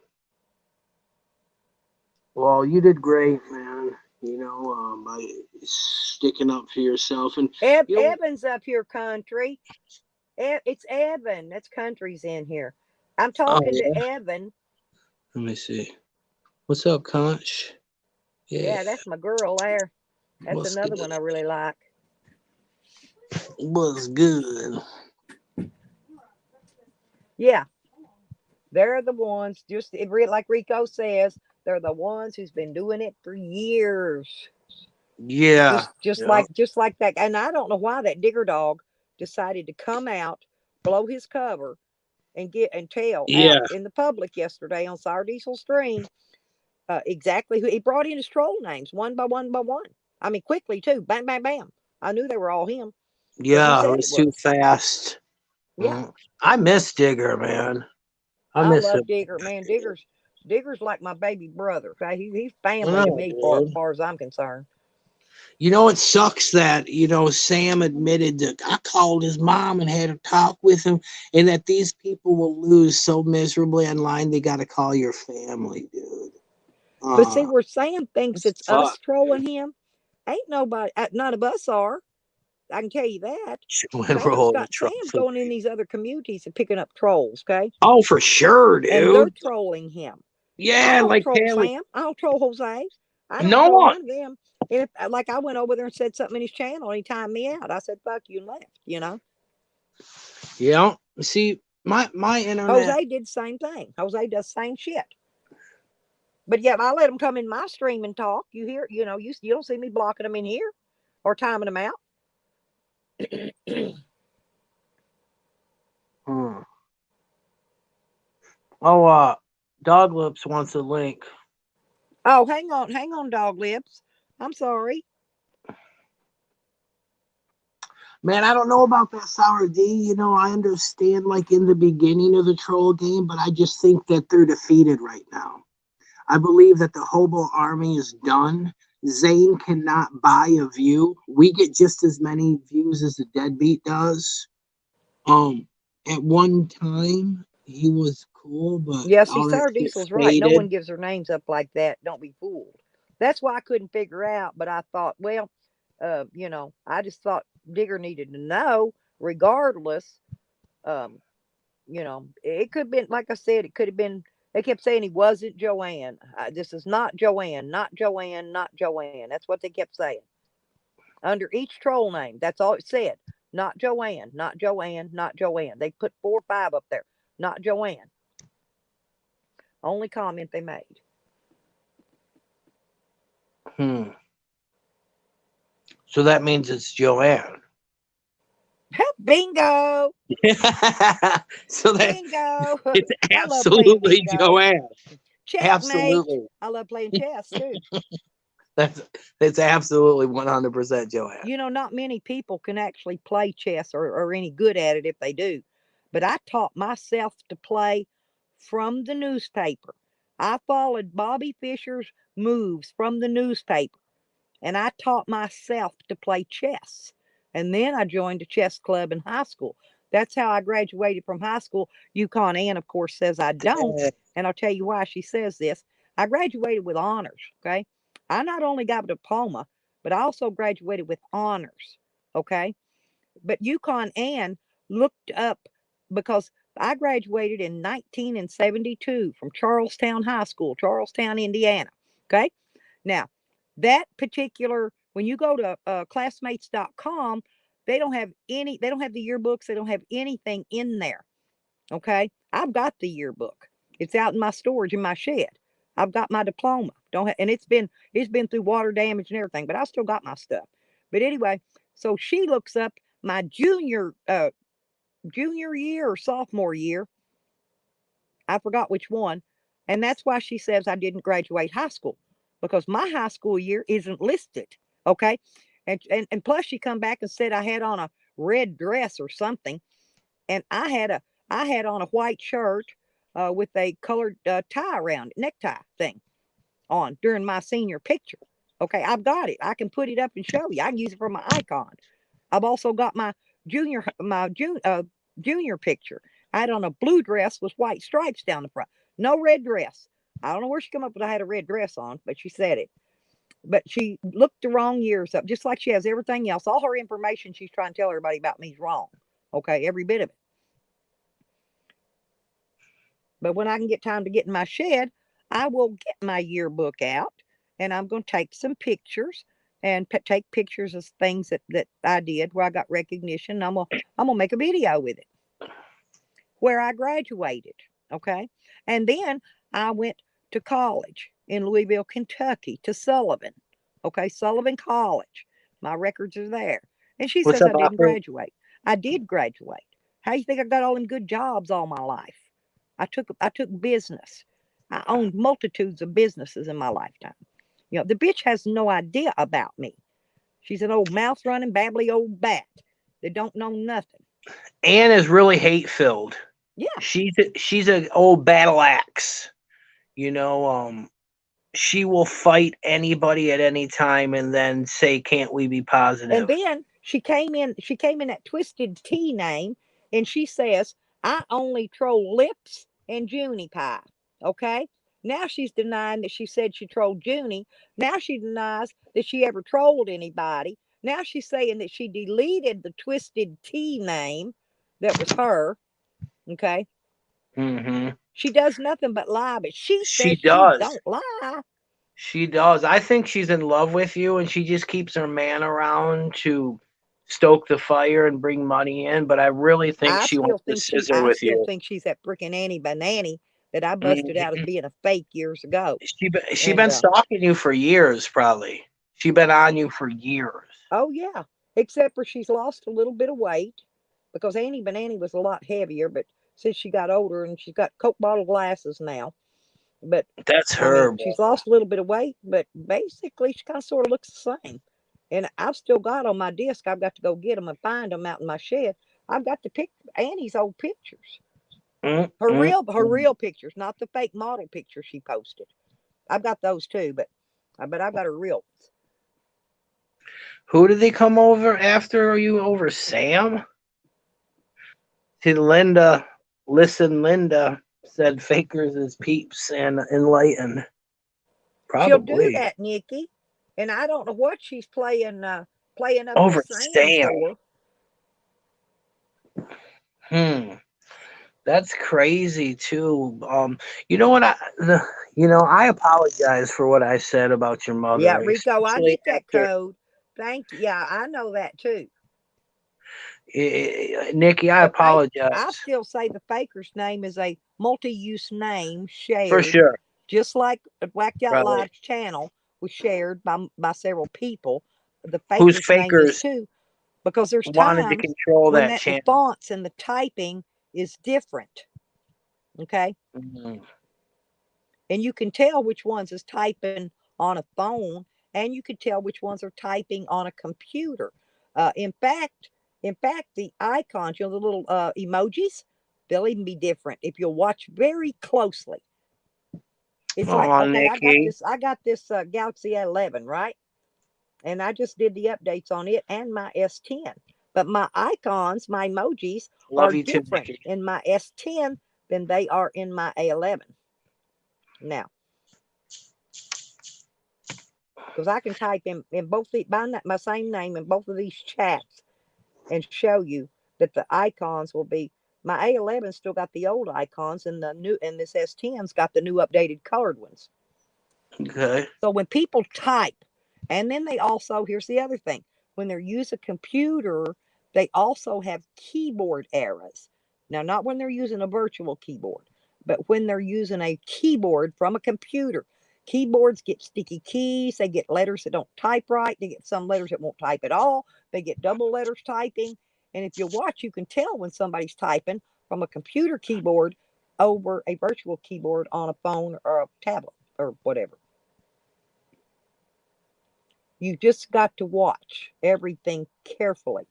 Well, you did great, man. You know, by sticking up for yourself, and you know, Evan's up here, country. It's Evan. That's country's in here. I'm oh talking to yeah. Evan. Let me see. What's up, Conch? Yeah. Yeah, that's my girl there. That's What's good? another one I really like. What's good? Yeah, they're the ones, just like Rico says, they're the ones who's been doing it for years. Yeah. Yeah. Just like that. And I don't know why that digger dog decided to come out, blow his cover, and tell Yeah. out in the public yesterday on Sour Diesel Stream exactly who he brought in his troll names one by one by one. I mean, quickly too. Bam, bam, bam. I knew they were all him, but who Yeah. It said it was too was? fast. Yeah, I miss Digger, man. I I miss love him. Digger, man. Digger's like my baby brother. Okay? He's I family to know, me, dude. far as I'm concerned. You know, it sucks that, Sam admitted that I called his mom and had a talk with him, and that these people will lose so miserably online, they got to call your family, dude. But see, Uh, where Sam thinks it's it's us fucked. trolling him, ain't nobody. None of us are. I can tell you that. Went roll the truck Sam's for going in me. these other communities and picking up trolls. Okay, Oh, for sure, and they're dude. trolling him. I Yeah, don't like troll Haley. Sam. I don't troll Jose. I don't No troll one. none of them. And if, like, I went over there and said something in his channel, and he timed me out. I said, "Fuck you," and left. You know. Yeah. See, my internet. Jose did the same thing. Jose does the same shit. But yet I let him come in my stream and talk. You hear, you don't see me blocking them in here or timing them out. Hmm. Oh, Dog Lips wants a link. Oh, hang on, dog lips. I'm sorry. Man, I don't know about that Sour D. I understand like in the beginning of the troll game, but I just think that they're defeated right now. I believe that the hobo army is done. Zane cannot buy a view. We get just as many views as the deadbeat does. At one time he was cool, but Yeah, see, all that Sour shit Diesel's right. No faded. one gives their names up like that. Don't be fooled. That's why I couldn't figure out. But I thought, well, I just thought Digger needed to know, regardless. Um, it could have been, like I said, it could have been. They kept saying he wasn't Joanne. This is not Joanne, not Joanne, not Joanne. That's what they kept saying under each troll name. That's all it said. Not Joanne, not Joanne, not Joanne. They put 4 or 5 up there. Not Joanne. Only comment they made. So that means it's Joanne. Bingo! So that Bingo! it's I love playing absolutely bingo. Joanne. Checkmate. Absolutely. I love playing chess too. That's absolutely 100% Joanne. Not many people can actually play chess or any good at it if they do. but I taught myself to play from the newspaper. I followed Bobby Fischer's moves from the newspaper, and I taught myself to play chess. And then I joined a chess club in high school. That's how I graduated from high school. Yukon Ann, of course, says I don't. And I'll tell you why she says this. I graduated with honors. Okay. I not only got a diploma, but I also graduated with honors. Okay. But Yukon Ann looked up because I graduated in 1972 from Charlestown High School, Charlestown, Indiana. Okay. Now, that particular, when you go to classmates.com, they don't have the yearbooks, they don't have anything in there. Okay. I've got the yearbook. It's out in my storage in my shed. I've got my diploma. And it's been through water damage and everything, but I still got my stuff. But anyway, so she looks up my junior year or sophomore year. I forgot which one. And that's why she says I didn't graduate high school, because my high school year isn't listed. Okay. And plus she come back and said I had on a red dress or something. And I had on a white shirt with a colored tie around it, necktie thing on during my senior picture. Okay. I've got it. I can put it up and show you. I can use it for my icon. I've also got my junior picture. I had on a blue dress with white stripes down the front. No red dress. I don't know where she come up with I had a red dress on, but she said it. But she looked the wrong years up, just like she has everything else. All her information she's trying to tell everybody about me is wrong. Okay, every bit of it. But when I can get time to get in my shed, I will get my yearbook out, and I'm going to take some pictures and take pictures of things that I did where I got recognition. I'm gonna make a video with it where I graduated. Okay. And then I went to college in Louisville, Kentucky, to Sullivan. Okay. Sullivan College. My records are there. And she What's says up, I didn't Alfred? graduate. I did graduate. How do you think I got all them good jobs all my life? I took business. I owned multitudes of businesses in my lifetime. You know, the bitch has no idea about me. She's an old mouth running, babbly old bat that don't know nothing. Ann is really hate filled. Yeah. She's an old battle axe. You know, she will fight anybody at any time and then say, "Can't we be positive?" And then she came in that Twisted Tea name, and she says, I only troll Lips and Junie Pie. Okay. Now she's denying that she said she trolled Junie. Now she denies that she ever trolled anybody. Now she's saying that she deleted the Twisted Tea name that was her. Okay. Mm-hmm. She does nothing but lie, but she says she does. don't lie. She does. I think she's in love with you, and she just keeps her man around to stoke the fire and bring money in. But I really think she wants to scissor with you. I still think she's that freaking Annie Banani that I busted out as being a fake years ago. She been stalking you for years, probably. She been on you for years. Oh yeah, except for she's lost a little bit of weight, because Annie Banani was a lot heavier, but since she got older and she's got Coke bottle glasses now. But that's her. I mean, she's lost a little bit of weight, but basically she kind of sort of looks the same. And I've still got on my disc. I've got to go get them and find them out in my shed. I've got to pick Annie's old pictures. Her real pictures, not the fake model pictures she posted. I've got those too, but I've got her real ones. Who did they come over after you over? Sam? To Linda. Listen, Linda said fakers is peeps and enlightened. Probably. She'll do that, Nikki. And I don't know what she's playing up over Sam for. That's crazy too. You know what? I apologize for what I said about your mother. Yeah, Rico, I get that code. Thank you. Yeah, I know that too. Nikki, I apologize. I still say the faker's name is a multi-use name shared. For sure. Just like Whacked Out Live's channel was shared by several people. The faker's name is too. Because there's wanted to control when that channel. The fonts and the typing is different. Okay? Mm-hmm. And you can tell which ones is typing on a phone, and you can tell which ones are typing on a computer. In fact, the icons, the little emojis, They'll even be different if you'll watch very closely. It's like, Oh, okay, Nikki. I got this Galaxy A11, right? And I just did the updates on it and my S10. But my icons, my emojis Love are you too, different Nikki. in my S10 than they are in my A11. Now, because I can type in both my same name in both of these chats and show you that the icons will be, my A11 still got the old icons, and this S10's got the new updated colored ones. Okay. So when people type, and then they also, here's the other thing, when they're using a computer, they also have keyboard errors. Now, not when they're using a virtual keyboard, but when they're using a keyboard from a computer. Keyboards get sticky keys. They get letters that don't type right. They get some letters that won't type at all. They get double letters typing. And if you watch, you can tell when somebody's typing from a computer keyboard over a virtual keyboard on a phone or a tablet or whatever. You just got to watch everything carefully.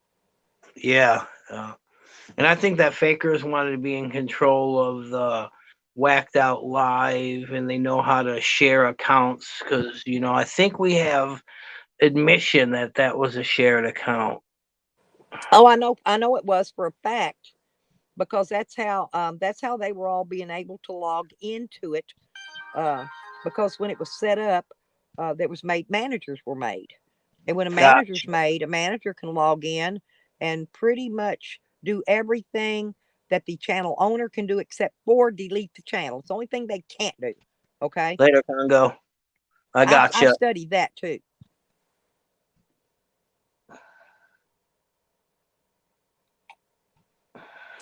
Yeah. And I think that fakers wanted to be in control of the whacked out live, and they know how to share accounts because, I think we have admission that that was a shared account. Oh, I know it was for a fact, because that's how they were all being able to log into it. Because when it was set up, managers were made, and when a manager's Gotcha. made, a manager can log in and pretty much do everything that the channel owner can do except for delete the channel. It's the only thing they can't do. Okay, Later, Congo. I I've gotcha. studied that too.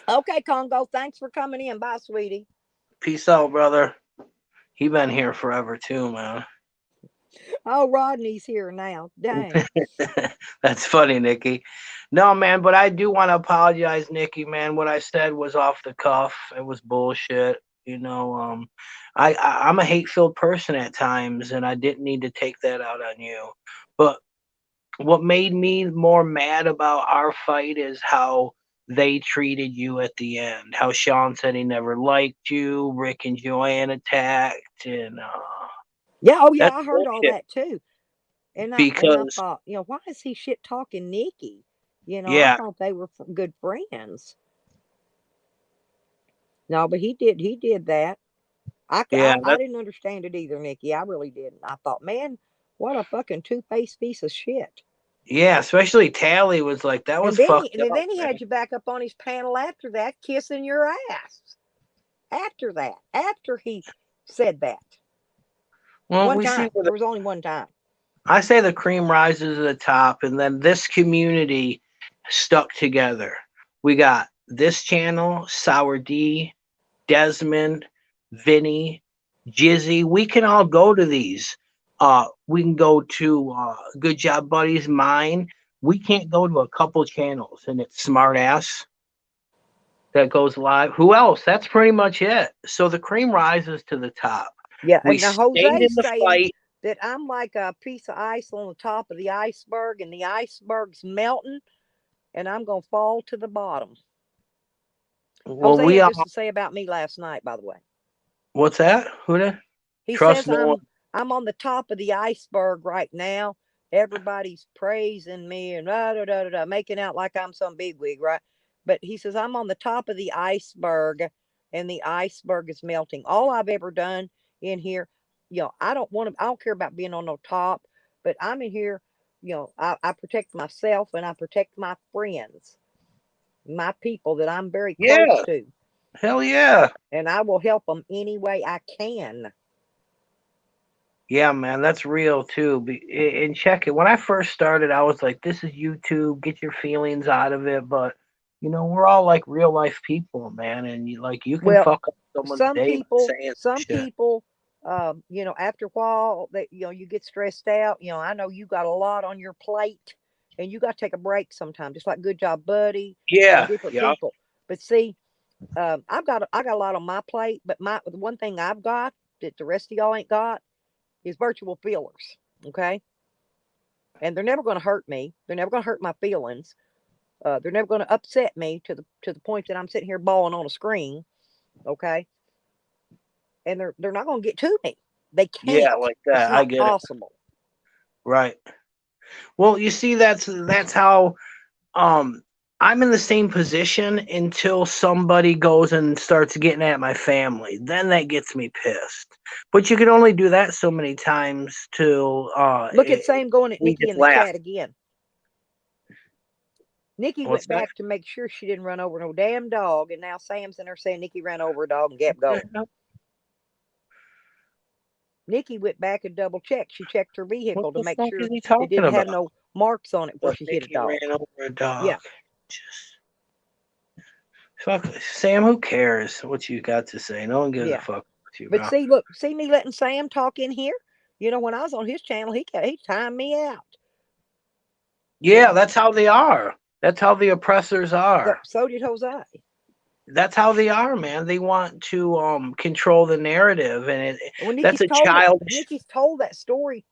Okay, Congo, thanks for coming in. Bye, sweetie. Peace out, brother. He been here forever too, man. Oh, Rodney's here now. Dang. That's funny, Nikki. No, man, but I do want to apologize, Nikki, man. What I said was off the cuff. It was bullshit. I'm a hate-filled person at times, and I didn't need to take that out on you. But what made me more mad about our fight is how they treated you at the end. How Sean said he never liked you. Rick and Joanne attacked, and Yeah, oh yeah, that's I heard all bullshit. that too. And I Because thought, why is he shit talking Nikki? I yeah, thought they were good friends. No, but he did that. yeah, I didn't understand it either, Nikki. I really didn't. I thought, man, what a fucking two-faced piece of shit. yeah. Especially Tally was like, that was fucked And up, then he man. had you back up on his panel after that, kissing your ass. After he said that. Well, One we see time. where There was only one time. I say the cream rises to the top, and then this community stuck together. We got this channel, Sour D, Desmond, Vinny, Jizzy. We can all go to these. We can go to Good Job Buddies, mine. We can't go to a couple channels, and it's Smartass that goes live. Who else? That's pretty much it. So the cream rises to the top. Yeah, We and now stayed in Jose's the saying fight. that I'm like a piece of ice on the top of the iceberg, and the iceberg's melting, and I'm gonna fall to the bottom. Well, Jose we had all. this to say about me last night, by the way. What's that? Who did? He Trust says no one. I'm on the top of the iceberg right now. Everybody's praising me and making out like I'm some bigwig, right? But he says I'm on the top of the iceberg, and the iceberg is melting. All I've ever done in here, I don't care about being on no top, but I'm in here, I protect myself and I protect my friends, my people that I'm very close Yeah, to, hell yeah. and I will help them any way I can. Yeah, man, that's real too. And check it. When I first started, I was like, "This is YouTube. Get your feelings out of it." But we're all like real life people, man, and you can Well, fuck up someone's day by saying some shit. people, after a while that, you get stressed out. I know you got a lot on your plate, and you got to take a break sometime, just like Good Job Buddy and Yeah, different yeah, people. But see, I got a lot on my plate, but the one thing I've got that the rest of y'all ain't got is virtual feelers. Okay. And they're never going to hurt me. They're never going to hurt my feelings. They're never going to upset me to the point that I'm sitting here bawling on a screen. Okay, and they're not going to get to me. They can't. Yeah, like It's that. I not get it. possible. Right. Well, you see, that's how I'm in the same position until somebody goes and starts getting at my family. Then that gets me pissed. But you can only do that so many times till Look at Sam going at we Nikki just in the laugh. chat again. Nikki What's went that? back to make sure she didn't run over no damn dog, and now Sam's in there saying Nikki ran over a dog and kept going. Nikki went back and double checked. She checked her What vehicle to the make fuck sure is he it talking didn't have about? no marks on it where What, she hit a Nikki dog. ran over a dog? Yeah. Just fuck, Sam. Who cares what you got to say? No one gives a Yeah. fuck what you But got. see, look, see me letting Sam talk in here. You know, when I was on his channel, he timed me out. Yeah, know. that's how they are. That's how the oppressors are. So did Jose. That's how they are, man. They want to control the narrative, and When that's Nikki's a told it, childish. Nikki's told that story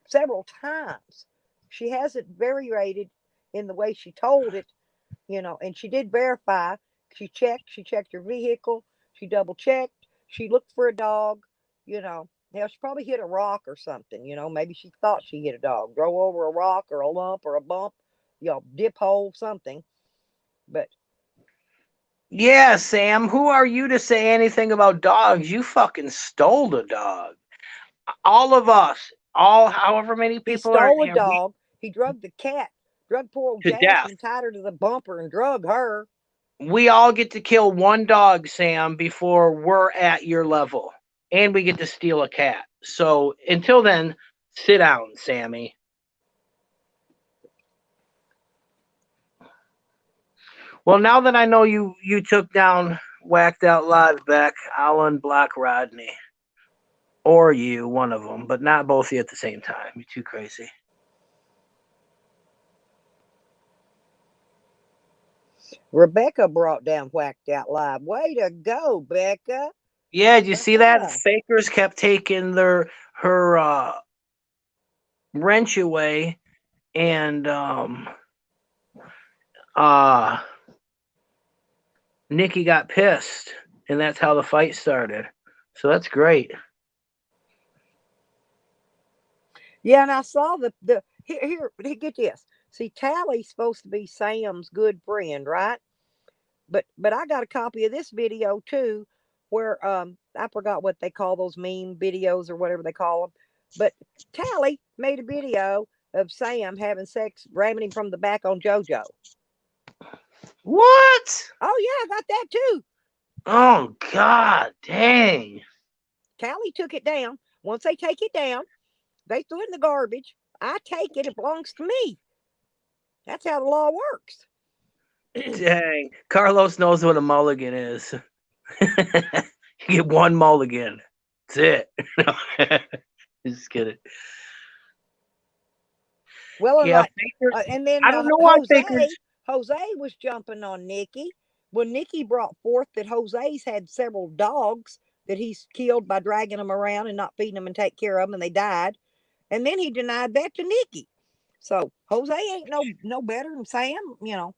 several times. She hasn't variated in the way she told it, you know, and she did verify. She checked her vehicle, she double checked, she looked for a dog, you know. Now she probably hit a rock or something, you know. Maybe she thought she hit a dog, drove over a rock or a lump or a bump, you know, dip hole, something. But Yeah, Sam, who are you to say anything about dogs? You fucking stole a dog. All of us, however many he people are in stole a here, dog. He drugged the cat, drugged poor old to death. Jasmine, tied her to the bumper and drug her. We all get to kill one dog, Sam, before we're at your level. And we get to steal a cat. So until then, sit down, Sammy. Well, now that I know you took down Whacked Out Live, Beck, I'll unblock Rodney. Or you, one of them, but not both of you at the same time. You're too crazy. Rebecca brought down Whacked Out Live. Way to go, Becca. Yeah, did you see that? Uh-huh. Fakers kept taking her wrench away, and Nikki got pissed, and that's how the fight started. So that's great. Yeah, and I saw the here get this. See, Tally's supposed to be Sam's good friend, right? But I got a copy of this video too, where I forgot what they call those meme videos or whatever they call them. But Tally made a video of Sam having sex, ramming him from the back on JoJo. What? Oh yeah, I got that too. Oh God, dang. Tally took it down. Once they take it down, they threw it in the garbage. I take it, it belongs to me. That's how the law works. Dang. Carlos knows what a mulligan is. You get one mulligan. That's it. Just kidding. Well, and Yeah, like, Fakers. and then I don't know why Fakers. Jose was jumping on Nikki. Well, Nikki brought forth that Jose's had several dogs that he's killed by dragging them around and not feeding them and take care of them, and they died. And then he denied that to Nikki. So Jose ain't no better than Sam, Yeah,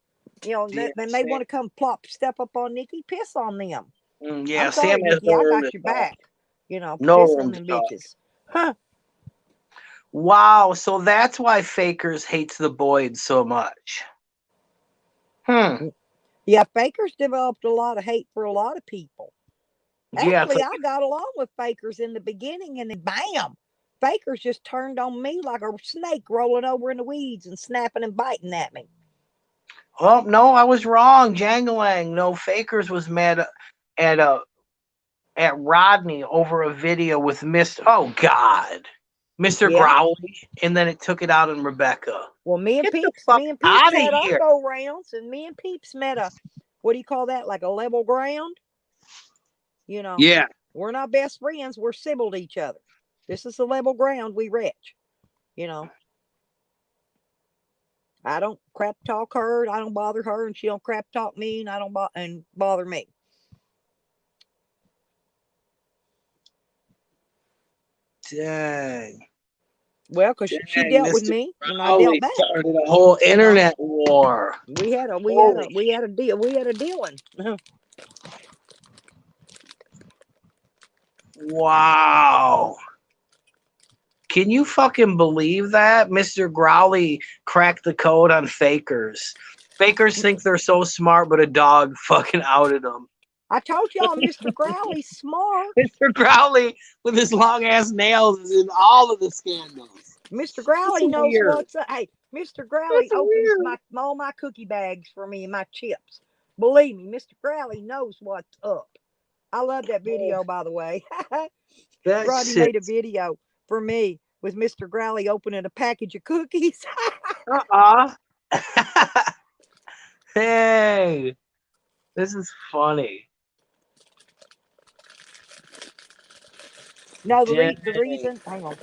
then they Sam. want to come plop step up on Nikki, piss on them. Yeah, I'm Sam sorry, has Nikki, no I room got to your talk. back. No Piss on room to them talk. bitches. Huh. Wow, so that's why Fakers hates the Boyd so much. Yeah, Fakers developed a lot of hate for a lot of people. Yeah, it's Actually, like, I got along with Fakers in the beginning, and then bam, Fakers just turned on me like a snake rolling over in the weeds and snapping and biting at me. oh no, I was wrong. Jangalang. No, Fakers was mad at Rodney over a video with Mr. Yeah. Growly, and then it took it out on Rebecca. Well, me and Get the Peeps fuck out of had our here. go rounds, and me and Peeps met a, what do you call that? Like a level ground. Yeah. We're not best friends. We're civil to each other. This is the level ground we reach. I don't crap talk her. I don't bother her, and she don't crap talk me, and I don't bother me. Dang. Well, because she Dang, dealt with Mr. me and I Crowley dealt back. started a whole internet war. We had a Holy deal. We had a dealing. wow. Can you fucking believe that? Mr. Growly cracked the code on fakers. Fakers think they're so smart, but a dog fucking outed them. I told y'all Mr. Growly's smart. Mr. Growly with his long ass nails is in all of the scandals. Mr. Growly That's knows weird. what's up. Hey, Mr. Growly That's opens weird. all my cookie bags for me and my chips. Believe me, Mr. Growly knows what's up. I love that video, by the way. That Rodney shit. made a video for me with Mr. Growly opening a package of cookies. Hey, this is funny. No, the Dang. reason, hang on.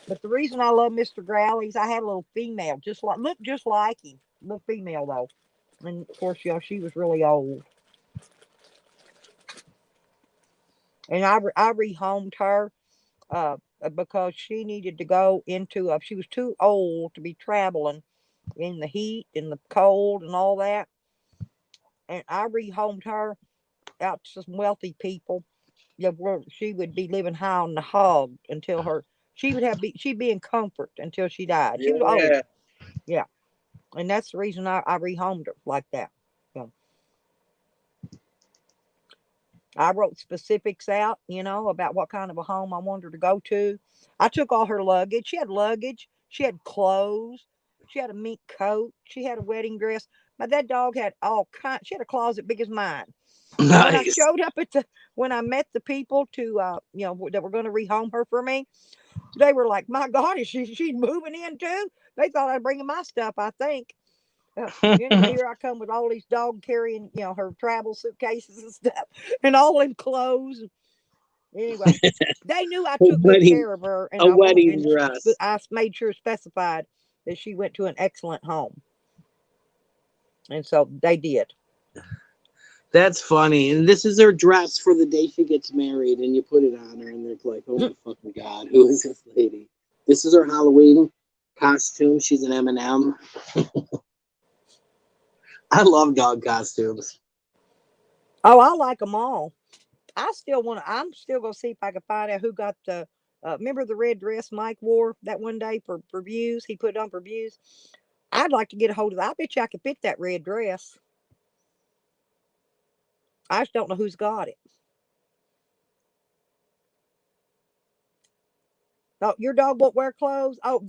But the reason I love Mr. Growly is I had a little female, look just like him. Little female though. And of course, y'all, she was really old. And I rehomed her because she needed to go into she was too old to be traveling in the heat and the cold and all that. And I rehomed her out to some wealthy people. Yeah, where she would be living high on the hog until she'd be in comfort until she died. She was old. Yeah. And that's the reason I rehomed her like that. So I wrote specifics out, about what kind of a home I wanted her to go to. I took all her luggage. She had luggage. She had clothes. She had a mink coat. She had a wedding dress. But that dog had all kinds. She had a closet big as mine. And when I Nice. showed up when I met the people to, that were going to rehome her for me, they were like, "My God, is she's moving in too?" They thought I'd bring my stuff. I think. Anyway, here I come with all these dog carrying, her travel suitcases and stuff, and all in clothes. Anyway, they knew I took good care of her, and A wedding dress. I made sure specified that she went to an excellent home, and so they did. That's funny. And this is her dress for the day she gets married, and you put it on her, and they're like, "Oh my fucking God, who is this lady?" This is her Halloween costume. She's an M&M. I love dog costumes. Oh, I like them all. I'm still gonna see if I can find out who got the. Remember the red dress Mike wore that one day for views? He put it on for views. I'd like to get a hold of. I bet you I could fit that red dress. I just don't know who's got it. Oh, your dog won't wear clothes. Oh,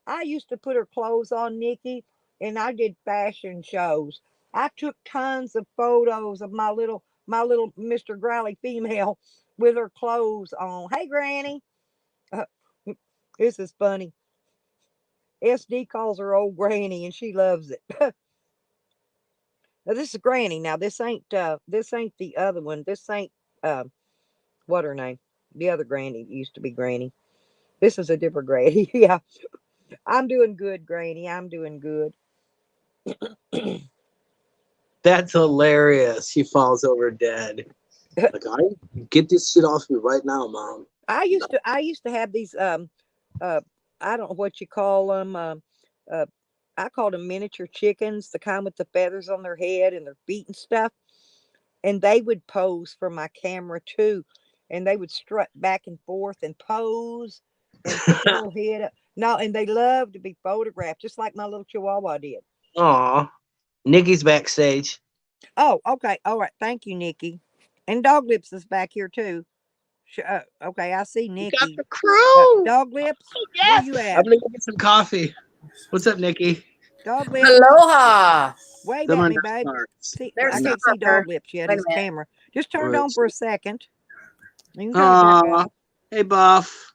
I used to put her clothes on, Nikki, and I did fashion shows. I took tons of photos of my little Mr. Growly female with her clothes on. Hey, Granny. This is funny. SD calls her old Granny, and she loves it. Now, this is Granny. Now this ain't the other one. This ain't what her name? The other Granny used to be Granny. This is a different Granny. Yeah, I'm doing good, Granny. I'm doing good. That's hilarious. She falls over dead. Like, get this shit off me right now, Mom. I used to have these I don't know what you call them. I called them miniature chickens, the kind with the feathers on their head and their feet and stuff. And they would pose for my camera too. And they would strut back and forth and pose and put their little head up. No, and they love to be photographed, just like my little Chihuahua did. Aw. Nikki's backstage. Oh, okay. All right. Thank you, Nikki. And Dog Lips is back here too. Okay, I see Nikki. Got the crew. Dog Lips, yes. where you at? I'm gonna go get some coffee. What's up, Nikki? Dog Lips. Aloha. Wave at me, babe. See, I can't see Dog Lips yet. His camera just turned on for a second. You can come back up. Hey, Buff.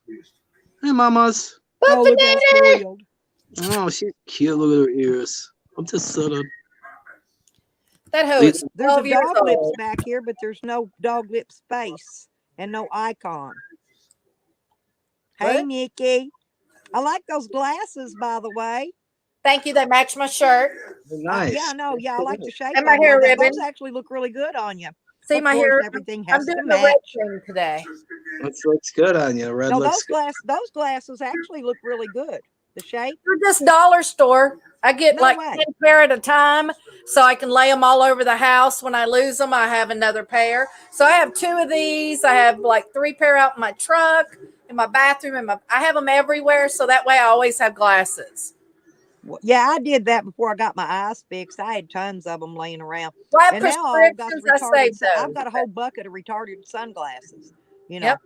Hey, mamas. Oh, look how spoiled. Oh, she's cute. Look at her ears. I'm just sitting. That hoe is There's a 12 years Dog Lips old. back here, but there's no Dog Lips face and no icon. Hey, What? Nikki. I like those glasses, by the way. Thank you. They match my shirt. Nice. Yeah, no, yeah, I like the shape. And my hair ribbon. Those actually look really good on you. See Of my course, hair. everything I'm has to doing the red match. thing today. Looks good on you. Red No, looks good. those glasses actually look really good. The shape. They're just dollar store. I get No like way. 10 pair at a time so I can lay them all over the house. When I lose them, I have another pair. So I have 2 of these. I have like 3 pair out in my truck, in my bathroom, I have them everywhere. So that way I always have glasses. Yeah, I did that before I got my eyes fixed. I had tons of them laying around. Well, I have And now I've got the prescriptions. I saved I've those. got a whole bucket of retarded sunglasses. You know, Yep.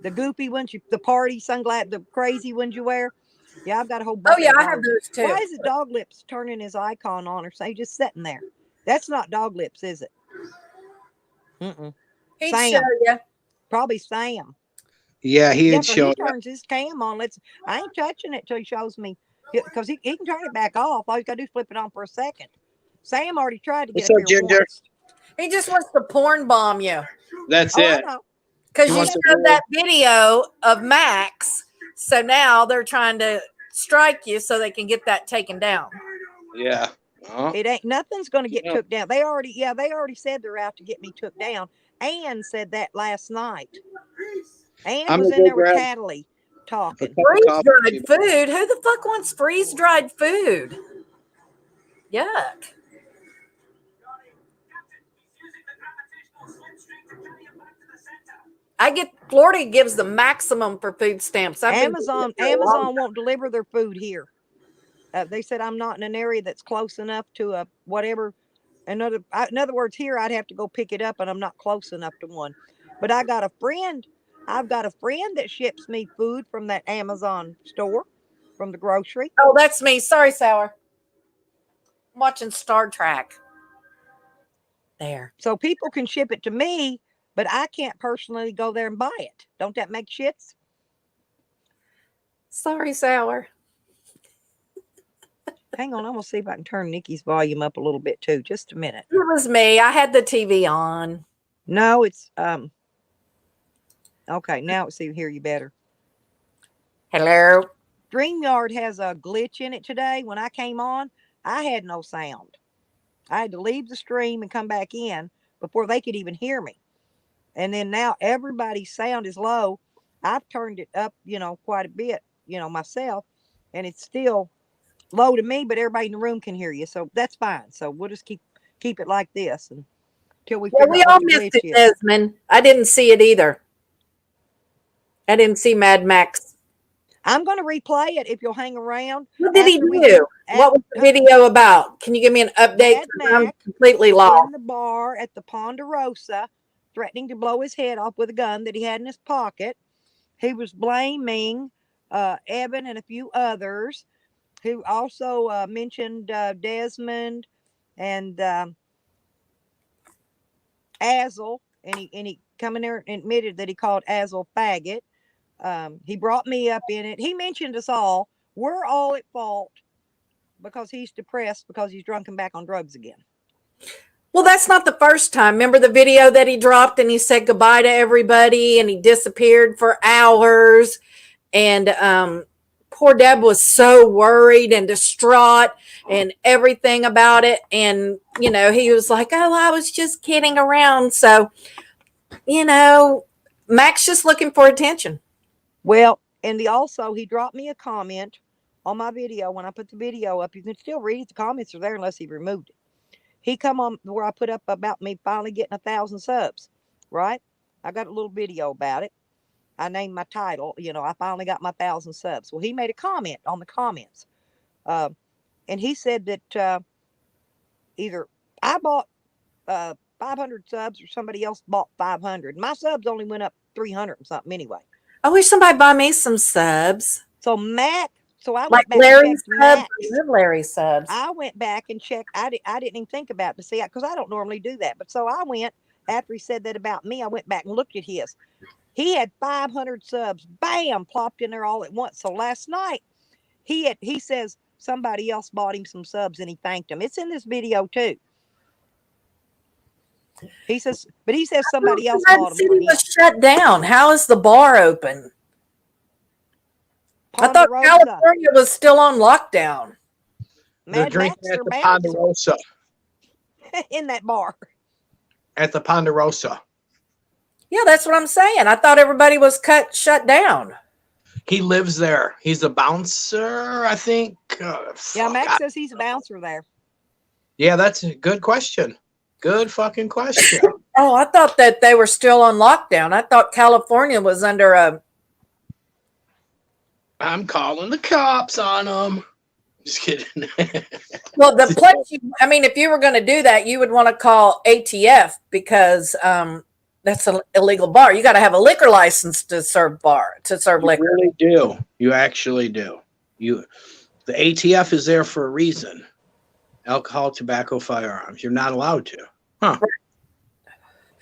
the goofy ones, the party sunglasses, the crazy ones you wear. Yeah, I've got a whole Oh, bucket. yeah, of I have those. those too. Why is it Dog Lips turning his icon on or say just sitting there? That's not Dog Lips, is it? Mm-mm. He'd Sam. show you. Probably Sam. Yeah, he Yeah, had 'cause shown. he turns his cam on. I ain't touching it till he shows me, because he can turn it back off. All you gotta do is flip it on for a second. Sam already tried to get What's up up, here Ginger? once. He just wants to porn bomb you. That's Oh, I it. know. Because He you wants to showed do that video of Max. So now they're trying to strike you so they can get that taken down. Yeah. Oh, It ain't nothing's gonna get Yeah. took down. They already said they're out to get me took down. Ann said that last night. Ann I'm was gonna in go there with grab Cataly talking. a cup of Freeze coffee. dried food? Who the fuck wants freeze dried food? Yuck. Florida gives the maximum for food stamps. Amazon won't deliver their food here. They said I'm not in an area that's close enough to a whatever. In other words, here I'd have to go pick it up, and I'm not close enough to one. But I got a friend. I've got a friend that ships me food from that Amazon store, from the grocery. Oh, that's me. Sorry, Sour. I'm watching Star Trek. There. So people can ship it to me, but I can't personally go there and buy it. Don't that make shits? Sorry, Sour. Hang on, I'm gonna see if I can turn Nikki's volume up a little bit too. Just a minute. It was me. I had the TV on. No, it's okay, now it's hear you better. Hello. StreamYard has a glitch in it today. When I came on, I had no sound. I had to leave the stream and come back in before they could even hear me. And then now everybody's sound is low. I've turned it up, quite a bit, myself, and it's still low to me, but everybody in the room can hear you. So that's fine. So we'll just keep it like this until we figure we out all what the missed glitch it, is. Desmond. I didn't see it either. I didn't see Mad Max. I'm going to replay it if you'll hang around. What did he after we do? get- What was the video about? Can you give me an update? Mad 'Cause I'm Max completely in lost. the bar at the Ponderosa, threatening to blow his head off with a gun that he had in his pocket. He was blaming Evan and a few others, who also mentioned Desmond and Azel, and he come in there and admitted that he called Azel faggot. He brought me up in it. He mentioned us all. We're all at fault because he's depressed because he's drunk and back on drugs again. Well, that's not the first time. Remember the video that he dropped and he said goodbye to everybody and he disappeared for hours. And poor Deb was so worried and distraught and everything about it. And, he was like, oh, I was just kidding around. So, Mac's just looking for attention. Well, and he dropped me a comment on my video. When I put the video up, you can still read it. The comments are there unless he removed it. He come on where I put up about me finally getting 1,000 subs, right? I got a little video about it. I named my title, I finally got my 1,000 subs. Well, he made a comment on the comments. And he said that either I bought 500 subs or somebody else bought 500. My subs only went up 300 and something anyway. I wish somebody buy me some subs. So I Like went back Larry and checked subs. Max. I love Larry subs. I went back and checked. I didn't even think about it to see, because I don't normally do that. But so I went, after he said that about me, I went back and looked at his. He had 500 subs, bam, plopped in there all at once. So last night, he says somebody else bought him some subs and he thanked him. It's in this video too. He says somebody else Red bought him City for him. was shut down. How is the bar open? I thought Ponderosa. California was still on lockdown. They're Mad drinking Max, at they're the back Ponderosa. in that bar. At the Ponderosa. Yeah, that's what I'm saying. I thought everybody was shut down. He lives there. He's a bouncer, I think. Yeah, Fuck, Max says he's a bouncer there. yeah, that's a good question. Good fucking question. Oh, I thought that they were still on lockdown. I thought California was under a. I'm calling the cops on him. Just kidding. Well, the place. I mean, if you were going to do that, you would want to call ATF because that's an illegal bar. You got to have a liquor license to serve You liquor. really do. You actually do. The ATF is there for a reason. Alcohol, tobacco, firearms. You're not allowed to. Huh.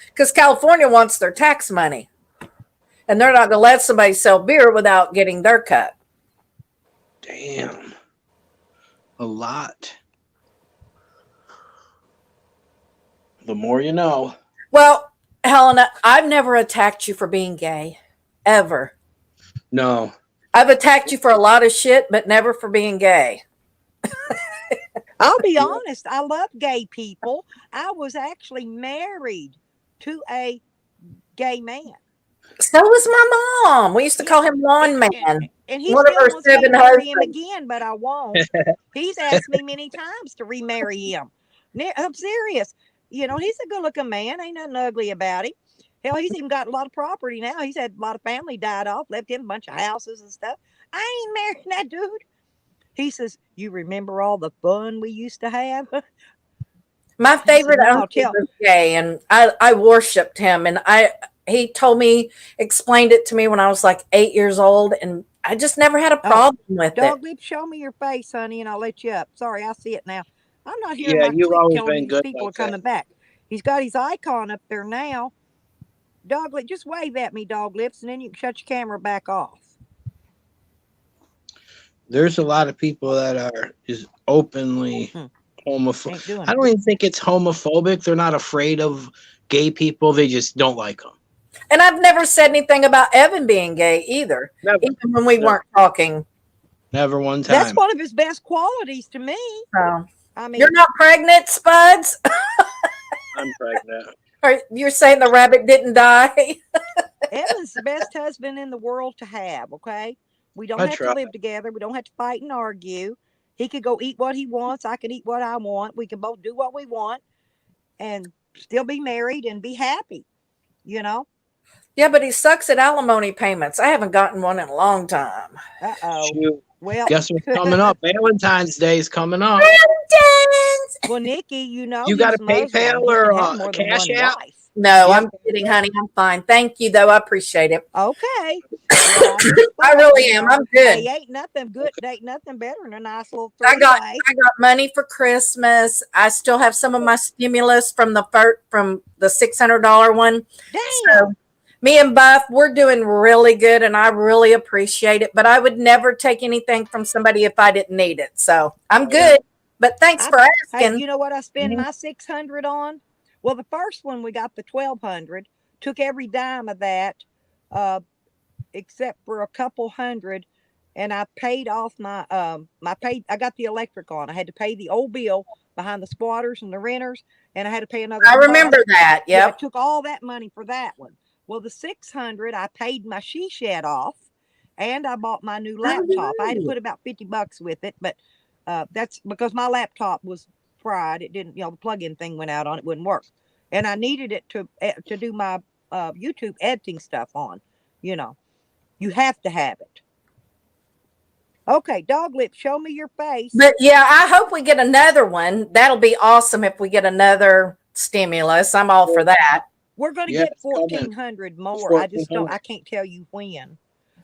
Because California wants their tax money, and they're not going to let somebody sell beer without getting their cut. Damn. A lot. The more you know. Well, Helena, I've never attacked you for being gay, ever. No. I've attacked you for a lot of shit, but never for being gay. I'll be honest, I love gay people. I was actually married to a gay man. So was my mom. We used to call him Lawn Man. And he One of still her wants me to 7 marry him husbands. again, but I won't. He's asked me many times to remarry him. I'm serious. You know, he's a good-looking man. Ain't nothing ugly about him. Hell, he's even got a lot of property now. He's had a lot of family died off, left him a bunch of houses and stuff. I ain't marrying that dude. He says, you remember all the fun we used to have? My favorite "No, uncle tell-" was gay, and I worshipped him. And he told me, explained it to me when I was like 8 years old, and I just never had a problem with it. Dog lip, show me your face, honey, and I'll let you up. Sorry, I see it now. I'm not hearing Yeah, my you've click always telling me been these good people are like that. coming back. He's got his icon up there now. Dog lip, just wave at me, dog lips, and then you can shut your camera back off. There's a lot of people that are just openly homophobic. Ain't doing I don't even think it's homophobic. They're not afraid of gay people. They just don't like them. And I've never said anything about Evan being gay either, Never. even when we weren't talking. Never one time. That's one of his best qualities to me. So, I mean, you're not pregnant, Spuds? I'm pregnant. Or you're saying the rabbit didn't die? Evan's the best husband in the world to have, okay? We don't I have try. to live together. We don't have to fight and argue. He could go eat what he wants. I can eat what I want. We can both do what we want and still be married and be happy, you know? Yeah, but he sucks at alimony payments. I haven't gotten one in a long time. Uh-oh. Shoot. Well, Guess what's coming up? Valentine's Day is coming up. well, Nikki, you know, You got he's a Muslim. PayPal He or can have a more than Cash one App? wife. No, Yeah. I'm kidding, honey. I'm fine. Thank you, though. I appreciate it. Okay. Well, I really am. I'm good. Hey, ain't nothing good. Ain't nothing better than a nice little I got three-way. money for Christmas. I still have some of my stimulus from the $600 one. Damn. So me and Buff, we're doing really good, and I really appreciate it. But I would never take anything from somebody if I didn't need it. So I'm good. But thanks for Hey, asking. you know what I spend Mm-hmm. my 600 on? Well, the first one we got the 1,200. Took every dime of that, except for a couple hundred, and I paid off my I got the electric on. I had to pay the old bill behind the squatters and the renters, and I had to pay another. I $1. remember that. Yeah, I Yep. took all that money for that one. Well, the 600, I paid my she shed off, and I bought my new laptop. I had to put about $50 with it, but that's because my laptop was fried. It didn't, the plug-in thing went out on it, wouldn't work, and I needed it to do my YouTube editing stuff on. You have to have it. Okay, dog lip, show me your face. But yeah, I hope we get another one. That'll be awesome if we get another stimulus. I'm all for that. We're going to Yeah, get it's coming. 1,400 more. I just don't. 1,400. I can't tell you when.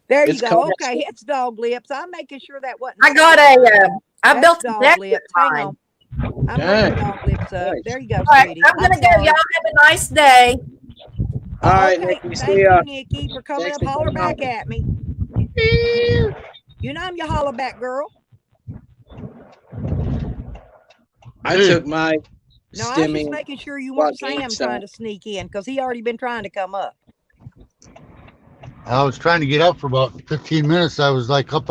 There you It's go. coming. Okay, it's dog lips. I'm making sure that wasn't. I got I That's built a dog deck lips. with Hang mine. on. I'm Dang. bringing dog lips up. Nice. There you go, All right, sweetie. I'm gonna go. sorry. Y'all have a nice day. All right, Okay, Nikki. thank See ya. you, Nikki, for coming Thanks up. for Holler coming back at me. You know I'm your holler back girl. I took my No, I was just stimming. making sure you weren't plug-in Sam stuff. trying to sneak in because he already been trying to come up. I was trying to get up for about 15 minutes. I was like up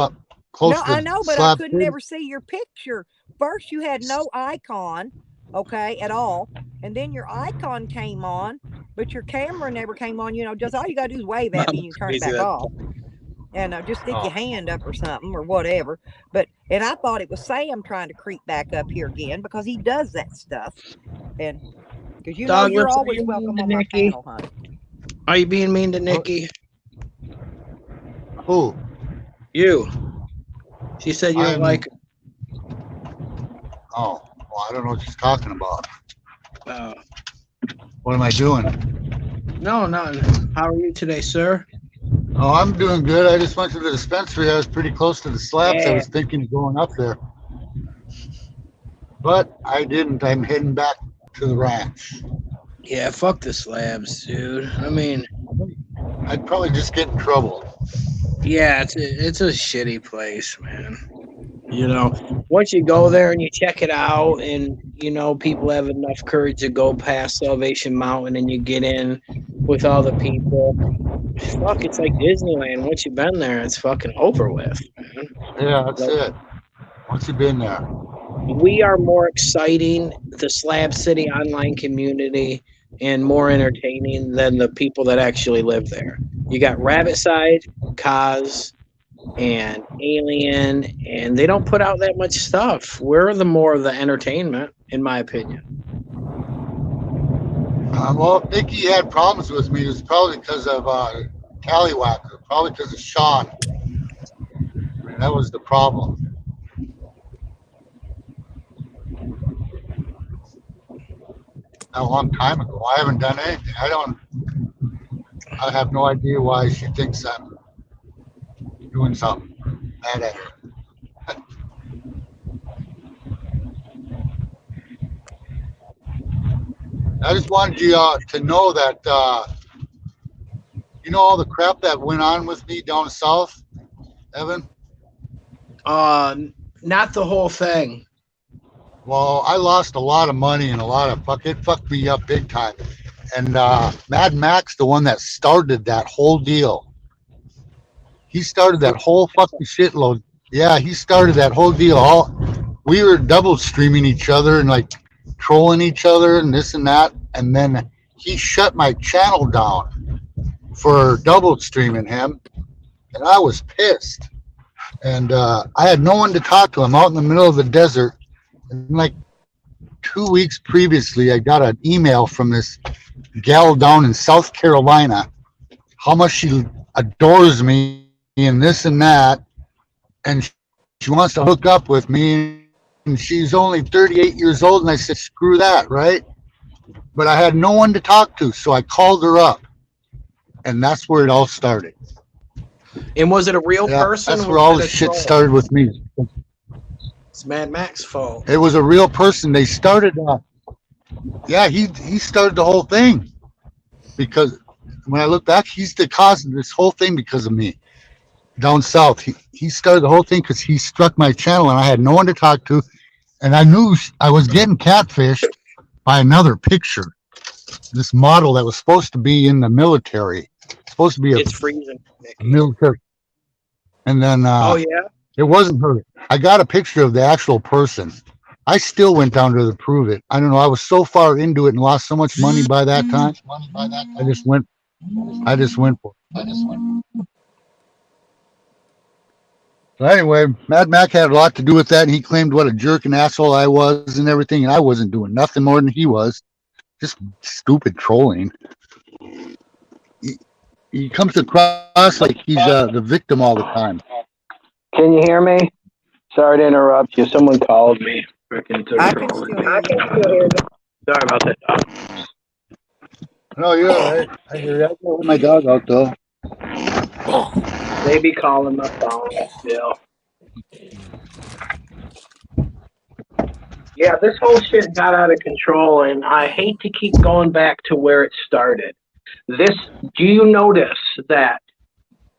close No, to I know, but I slab couldn't 30. never see your picture. First, you had no icon, okay, at all, and then your icon came on, but your camera never came on. Just all you got to do is wave at me and you turn it back off. And just stick your hand up or something or whatever. And I thought it was Sam trying to creep back up here again because he does that stuff. And because Douglas, you're are always you welcome mean on to my Nikki? panel, honey. Are you being mean to Nikki? Who? You. She said you don't I'm- like Oh, well, I don't know what she's talking about. her. What am I doing? No, nothing. How are you today, sir? Oh, I'm doing good. I just went to the dispensary. I was pretty close to the slabs. I Yeah. was thinking of going up there. But I didn't. I'm heading back to the ranch. Yeah, fuck the slabs, dude. I mean, I'd probably just get in trouble. yeah, it's a shitty place, man. Once you go there and you check it out, and people have enough courage to go past Salvation Mountain, and you get in with all the people. Fuck, it's like Disneyland. Once you've been there, it's fucking over with, man. Yeah, that's it. Once you've been there. We are more exciting, the Slab City online community, and more entertaining than the people that actually live there. You got Rabbitside, Kaz, and Alien, and they don't put out that much stuff. We're the more of the entertainment, in my opinion. Well, if Nikki had problems with me, it was probably because of Tallywhacker, probably because of Sean. That was the problem. A long time ago. I haven't done anything. I have no idea why she thinks I'm doing something bad at her. I just wanted you to know that, all the crap that went on with me down south, Evan? Not the whole thing. Well, I lost a lot of money and it fucked me up big time. And Mad Max, the one that started that whole deal, he started that whole fucking shitload. Yeah, he started that whole deal. We were double streaming each other and like trolling each other and this and that. And then he shut my channel down for double streaming him. And I was pissed. And I had no one to talk to. I'm out in the middle of the desert. And like 2 weeks previously, I got an email from this gal down in South Carolina, how much she adores me and this and that. And she wants to hook up with me. And she's only 38 years old. And I said, screw that, right? But I had no one to talk to. So I called her up. And that's where it all started. And was it a real Yeah, person? that's or where all was the it a shit troll? started with me. It's Mad Max's fault. It was a real person. They started, he started the whole thing. Because when I look back, he's the cause of this whole thing because of me. Down south, he started the whole thing because he struck my channel and I had no one to talk to. And I knew I was getting catfished by another picture. This model that was supposed to be in the military. Supposed to be It's freezing. a military. And then Oh, yeah? it wasn't her. I got a picture of the actual person. I still went down there to prove it. I don't know. I was so far into it and lost so much money by that time. I just went for it. So anyway, Mad Mac had a lot to do with that, and he claimed what a jerk and asshole I was and everything, and I wasn't doing nothing more than he was. Just stupid trolling. He comes across like he's the victim all the time. Can you hear me? Sorry to interrupt you. Someone called me. Freaking I can still hear I can still hear you. Sorry about that. No, you're all right. I hear you. I go with my dog out though. They be calling my phone still. Yeah, this whole shit got out of control, and I hate to keep going back to where it started. Do you notice that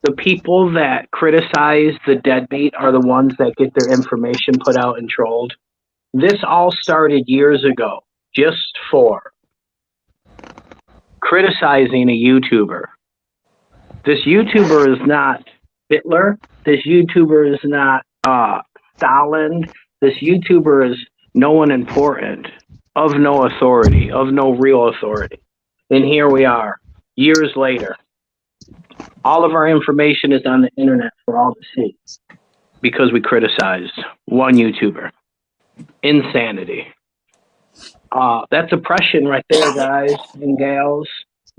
the people that criticize the deadbeat are the ones that get their information put out and trolled? This all started years ago, just for criticizing a YouTuber. This YouTuber is not Hitler. This YouTuber is not Stalin. This YouTuber is no one important, of no authority, of no real authority. And here we are, years later. All of our information is on the internet for all to see because we criticized one YouTuber. Insanity. That's oppression right there, guys and gals,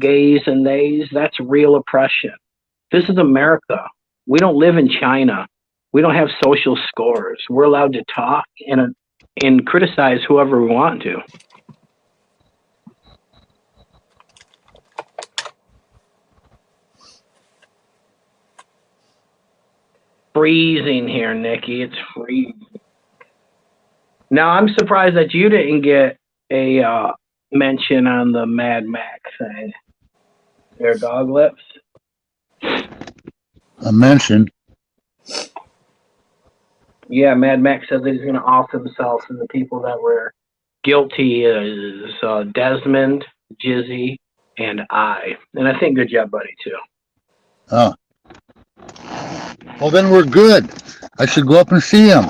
gays and theys. That's real oppression. This is America. We don't live in China. We don't have social scores. We're allowed to talk and criticize whoever we want to. Freezing here, Nikki. It's freezing. Now, I'm surprised that you didn't get a mention on the Mad Max thing. Your dog lips. A mention. Yeah, Mad Max said that he's going to off himself, and the people that were guilty is Desmond, Jizzy, and I. And I think good job, buddy, too. Oh. Well, then we're good. I should go up and see him.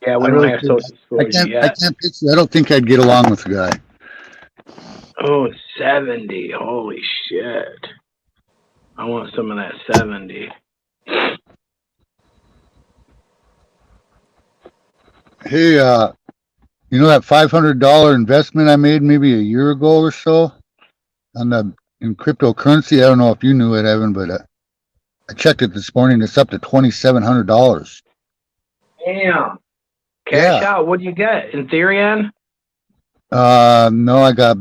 Yeah, we don't have social scores I yet. can't picture. I don't think I'd get along with the guy. Oh, 70. Holy shit. I want some of that 70. Hey, you know that $500 investment I made maybe a year ago or so in cryptocurrency? I don't know if you knew it, Evan, but I checked it this morning. It's up to $2,700. Damn. Cash out. What do you get? Ethereum? No, I got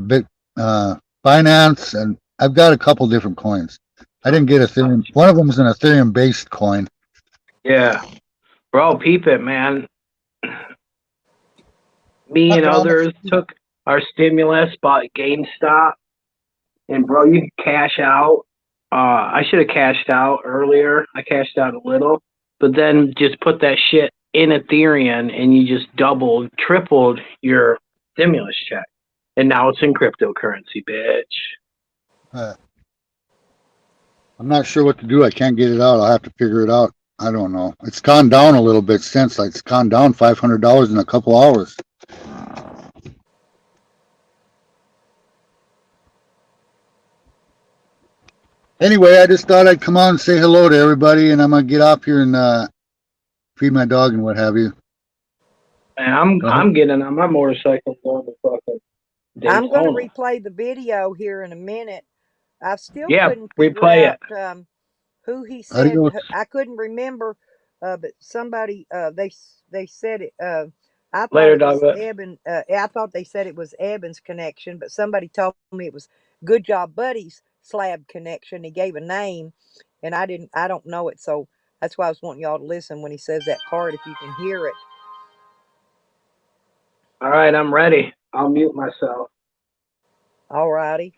Binance, and I've got a couple different coins. I didn't get Ethereum. One of them is an Ethereum-based coin. Yeah. Bro, peep it, man. Me and others took our stimulus, bought GameStop, and bro, you can cash out. I should have cashed out earlier. I cashed out a little, but then just put that shit in Ethereum, and you just doubled, tripled your stimulus check. And now it's in cryptocurrency, bitch. I'm not sure what to do. I can't get it out. I'll have to figure it out. I don't know. It's gone down a little bit since. It's gone down $500 in a couple hours. Anyway, I just thought I'd come on and say hello to everybody, and I'm gonna get off here and feed my dog and what have you. Man, I'm getting on my motorcycle going to fucking Daytona. I'm going to replay the video here in a minute. I still couldn't replay figure out who he said. Adios. I couldn't remember, but somebody they said it. I thought Later, it was Douglas. Eben. I thought they said it was Eben's connection, but somebody told me it was Good Job Buddy's slab connection. He gave a name, and I don't know it, so that's why I was wanting y'all to listen when he says that part, if you can hear it. All right, I'm ready. I'll mute myself. All righty.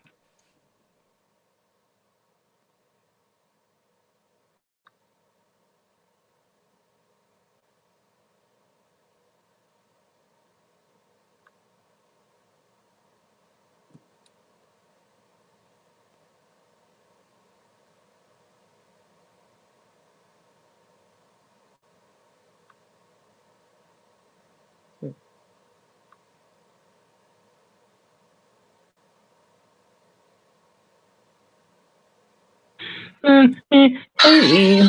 Hey,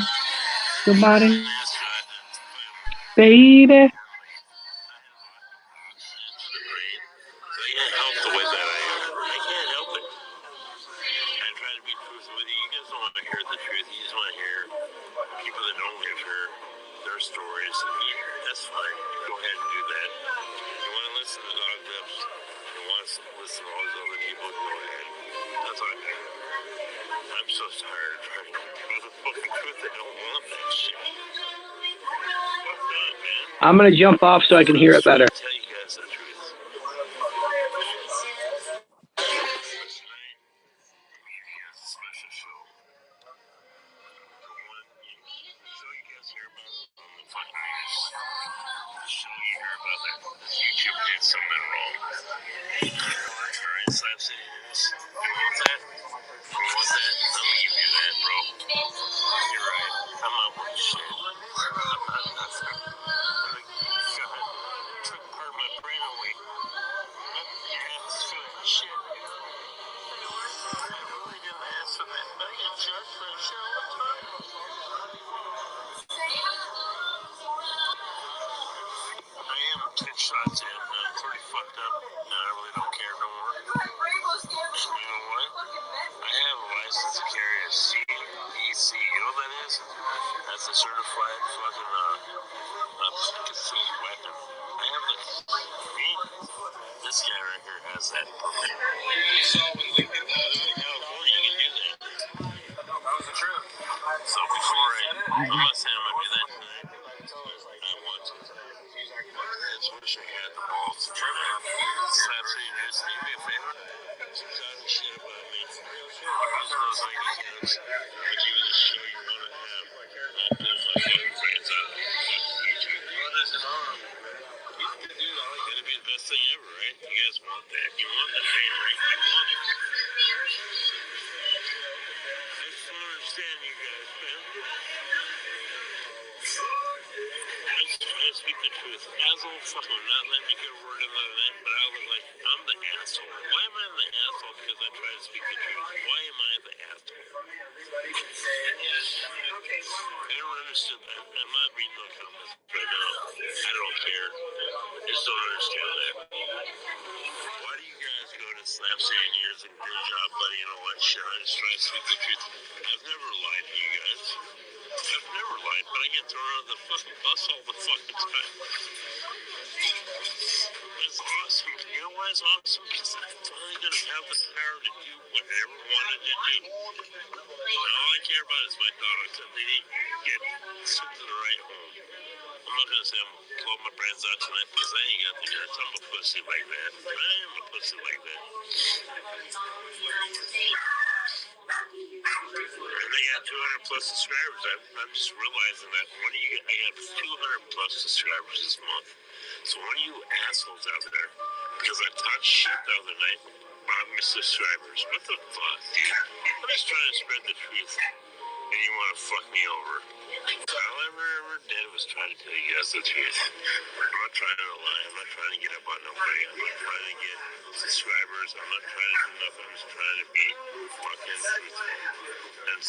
somebody, baby. I can't help the way that I am. I can't help it. I try to be truthful with you. You guys don't want to hear the truth. You just want to hear people that don't live here, their stories. And that's fine. Go ahead and do that. You want to listen to Dog Lips, you want to listen to all these other people, go ahead. That's what I'm doing. I'm so tired of trying to give the fucking truth. I don't want that shit. Fuck that, man. I'm gonna jump off so I can hear it better. Tell you guys the truth. Special show. The one show you guys hear about on the fucking news. The show you hear about that YouTube did something wrong. Alright, Slab City News. You want that? You want that? I'm gonna give you that, bro. You're right. Come up with shit. God, took part of my brain away. I am 10 shots in. I'm pretty fucked up. And I really don't care no more. You know what? I have a license to carry a CEC. You know what that is? That's a certified fucking concealed weapon. I have this guy right here has that. You saw when Lincoln was in California, you can do that. That was the trip. So before I'm not saying I'm gonna do that tonight. I want to. I just wish I had the balls to try to slap city news. Do me a favor? Some talking shit about me. Use those lady guns. But you was a show you want to have. I'll pull my fucking brains out and fucking eat you. What is it on? You can do that. It'll be the best thing ever, right? You guys want that. You want the fame, right? You want it. I just don't understand you guys, man. I speak the truth. Asshole fucking not letting me get a word in on that, but I was like, I'm the asshole. Why am I the asshole? Because I try to speak the truth. Why am I the asshole? I don't understand that. I'm not reading the comments right now. I don't care. I just don't understand that. Why do you guys go to Slap City years and good job, buddy, and all that shit? I just try to speak the truth. I've never lied to you guys. I've never lied, but I get thrown out of the fucking bus all the fucking time. It's awesome. You know why it's awesome? Because I'm finally going to have the power to do what I ever wanted to do. And all I care about is my dogs, and they need to get sent to the right home. I'm not going to say I'm going to blow my brains out tonight because I ain't got the guts. I'm a pussy like that. I am a pussy like that. And they got 200 plus subscribers. I'm just realizing that I got 200 plus subscribers this month. So one of you assholes out there, because I talked shit the other night about my subscribers. What the fuck, dude? I'm just trying to spread the truth, and you want to fuck me over. All I ever did was try to tell you guys the truth. I'm not trying to lie. I'm not trying to get up on nobody. I'm not trying to get subscribers. I'm not trying to do nothing. I'm just trying to be fucking truthful. And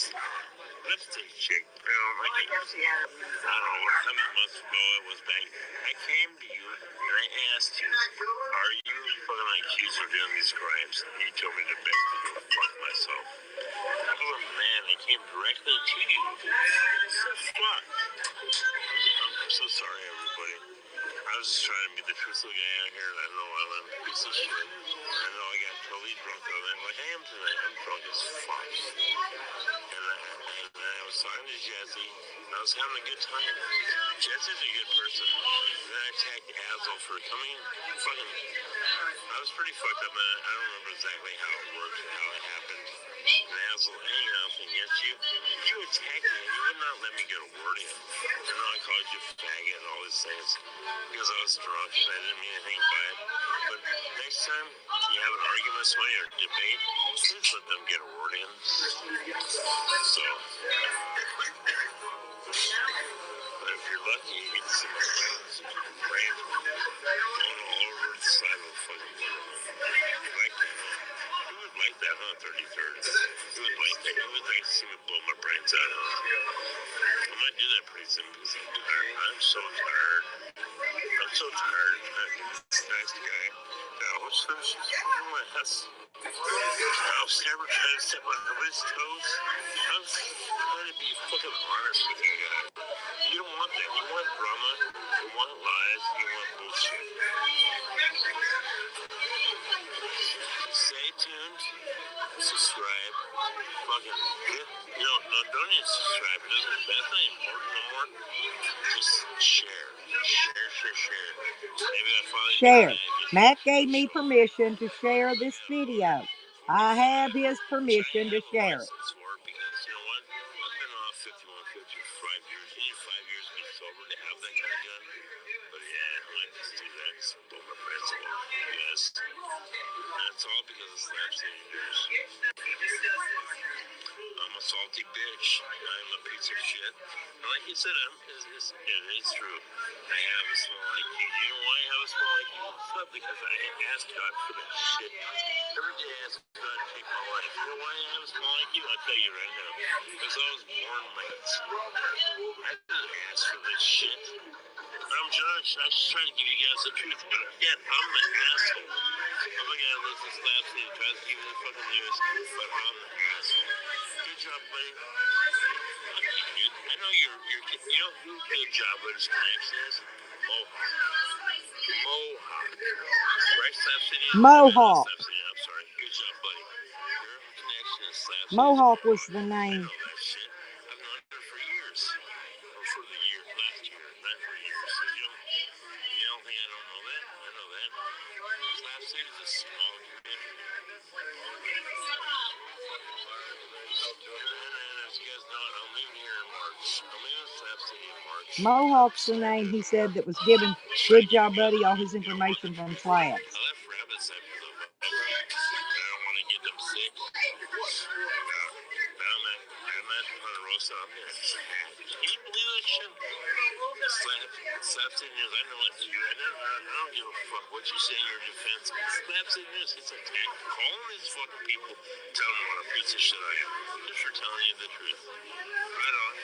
let's take chick. You know, I don't know how many months ago it was back. I came to you and I asked you, are you fucking accused of doing these crimes? And you told me the best to go fuck myself. I was a man. I came directly to you. Fuck. I'm so sorry, everybody. I was just trying to be the truthful guy out here, and I know I'm a piece of shit. I know I got totally drunk on that. Like I am tonight. I'm drunk as fuck. And I was talking to Jesse, and I was having a good time. Jesse's a good person. And then I attacked Azel for coming fucking. I was pretty fucked up, man. I don't remember exactly how it worked, how it happened. And Azel, anything else against you, you attacked me, and you would not let me get a word in. And then I called you faggot and all these things because I was drunk and I didn't mean anything by it. But next time you have an argument with somebody or debate, please let them get a word in. So, but if you're lucky, you get to see my friends, brain going all over the side of the fucking living room. You like that, huh? Who would like that, huh? 33rd. Who would like that? Who would like to see me blow my brains out, huh? I might do that pretty soon because I'm tired. I'm so tired. I'm so tired of this next guy. I was finishing my ass. I was never trying to step on anybody's toes. I was trying to be fucking honest with you guys. You don't want that. You want drama. You want lies. You want bullshit. Stay tuned. Subscribe. Fucking get. No, don't even subscribe. That's not important no more. Just share. Share. Maybe I finally Share. Matt gave me permission to share this video. I have his permission to share it. Because you know what? I've been off 5150 for 5 years. You need 5 years to be sober to have that kind of gun. But yeah, I might just do that. Just blow my brains out. Yes. And it's all because of Slap City News. I'm a salty bitch. I'm a piece of shit. And like you said, it's true. I have a small IQ. You know why I have a small IQ? It's not because I ask God for that shit. Every day I ask God to take my life. You know why I have a small IQ? I'll tell you right now. Because I was born late. I didn't ask for this shit. I'm Josh. I just try to give you guys the truth. But again, I'm the asshole. I'm the guy that lives in Slab City, tries to give you the fucking news, but I'm the asshole. Good job, buddy. I know you're you know who Good Job Buddy's connection is? Mohawk. Right, Slab City? Mohawk. Slab City, I'm sorry. Good job, buddy. Your connection is Slab City. Mohawk was the I name. know that shit. I've known her for years. Or for the year, last year, not for years. So you don't think I don't know that? I know that. Slab City is a small community. As you guys know, I'm leaving here in March. I'm leaving Slab City in March. Mohawk's the name he said that was giving Good Job Buddy all his information from Slabs. I left rabbits after the I don't want to get them sick. Now I'm at Ponderosa. I'm going to sad. Can you believe this shit? Slab City News, I know it's you. I don't give a fuck what you say in your defense. Slab City News, it's a tactic. Calling these fucking people, telling them what a piece of shit I am. Just for telling you the truth. Right on.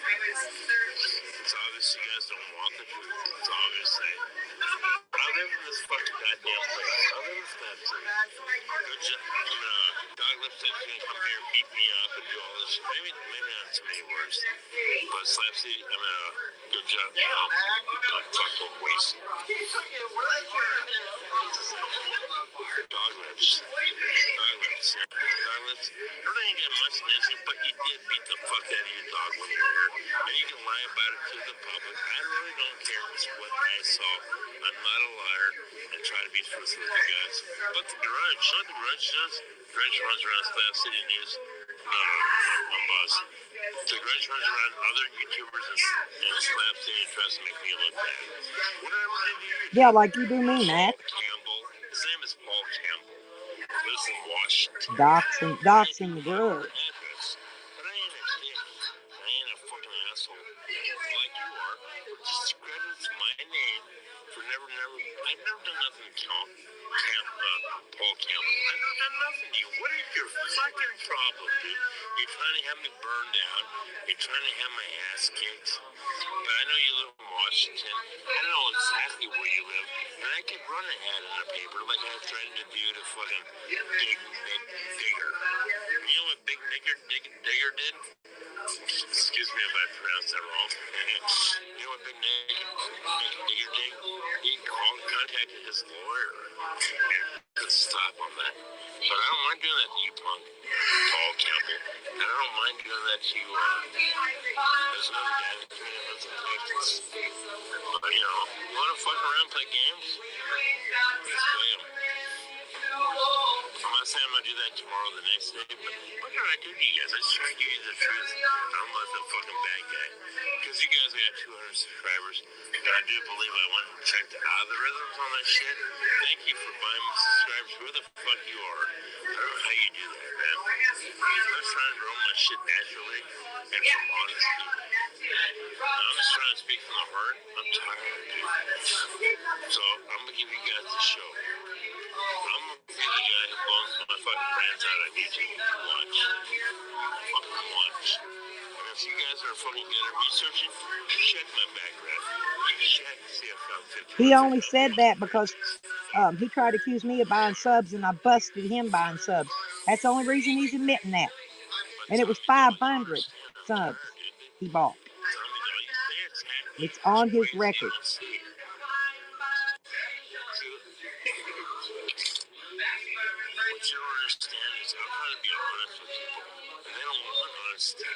It's obvious you guys don't want the truth. It's obvious. I live in this fucking goddamn place. I live in Slab City. Good job. Dog Lips said he's gonna come here and beat me up and do all this shit. Maybe not too many words. But Slab City, good job. Fuck both ways. Dog Lips. I don't ain't got much against you, but you did beat the fuck out of your dog when you were here. And you can lie about it to the public. I really don't care what I saw. I'm not a liar. I try to be truthful with you guys. But the Grudge, you know what the Grudge does? Grudge runs around Slab City News. No, I'm Buzz. The Grudge runs around other YouTubers and Slab City and tries to make me look bad. Whatever did you do? Yeah, like you do me, Mac. Campbell. His name is Paul Campbell. Lives in Washington. Doxing the Grudge. Address. But I ain't a dick. I ain't a fucking asshole like you are. Just discredits my name for never. I've never done nothing to Paul Campbell. I've never done nothing to you. What is your fucking problem, dude? You're trying to have me burned down. You're trying to have my ass kicked. But I know you live in Washington. I know exactly where you live. And I could run an ad in the paper like I threatened to do to fucking Big Nick Digger. You know what Big Digger did? Excuse me if I pronounced that wrong. You know what Big Nick Digger did? He contacted his lawyer and could stop on that. But I don't mind doing that to you, punk, Paul Campbell. And I don't mind doing that to you. There's another guy that came in and lives in Texas. But you know, you want to fuck around and play games? Let's play them. I'm not saying I'm gonna do that tomorrow or the next day, but what can I do to you guys? I just try to give you the truth. I'm not the fucking bad guy. Because you guys got 200 subscribers, and I do believe I went and checked algorithms on that shit. Thank you for buying me subscribers. Who the fuck you are? I don't know how you do that, man. I'm just trying to grow my shit naturally and from honest people. I'm just trying to speak from the heart. I'm tired, dude. So I'm gonna give you guys the show. I'm gonna be the guy who blows my fucking brains out on YouTube. Watch. Fucking watch. And if you guys are fucking good at researching, check my background. Check, see if I'm 50. He only said that because he tried to accuse me of buying subs and I busted him buying subs. That's the only reason he's admitting that. And it was 500 subs he bought. It's on his record. What you don't understand is I'm trying to be honest with people. And they don't want honesty.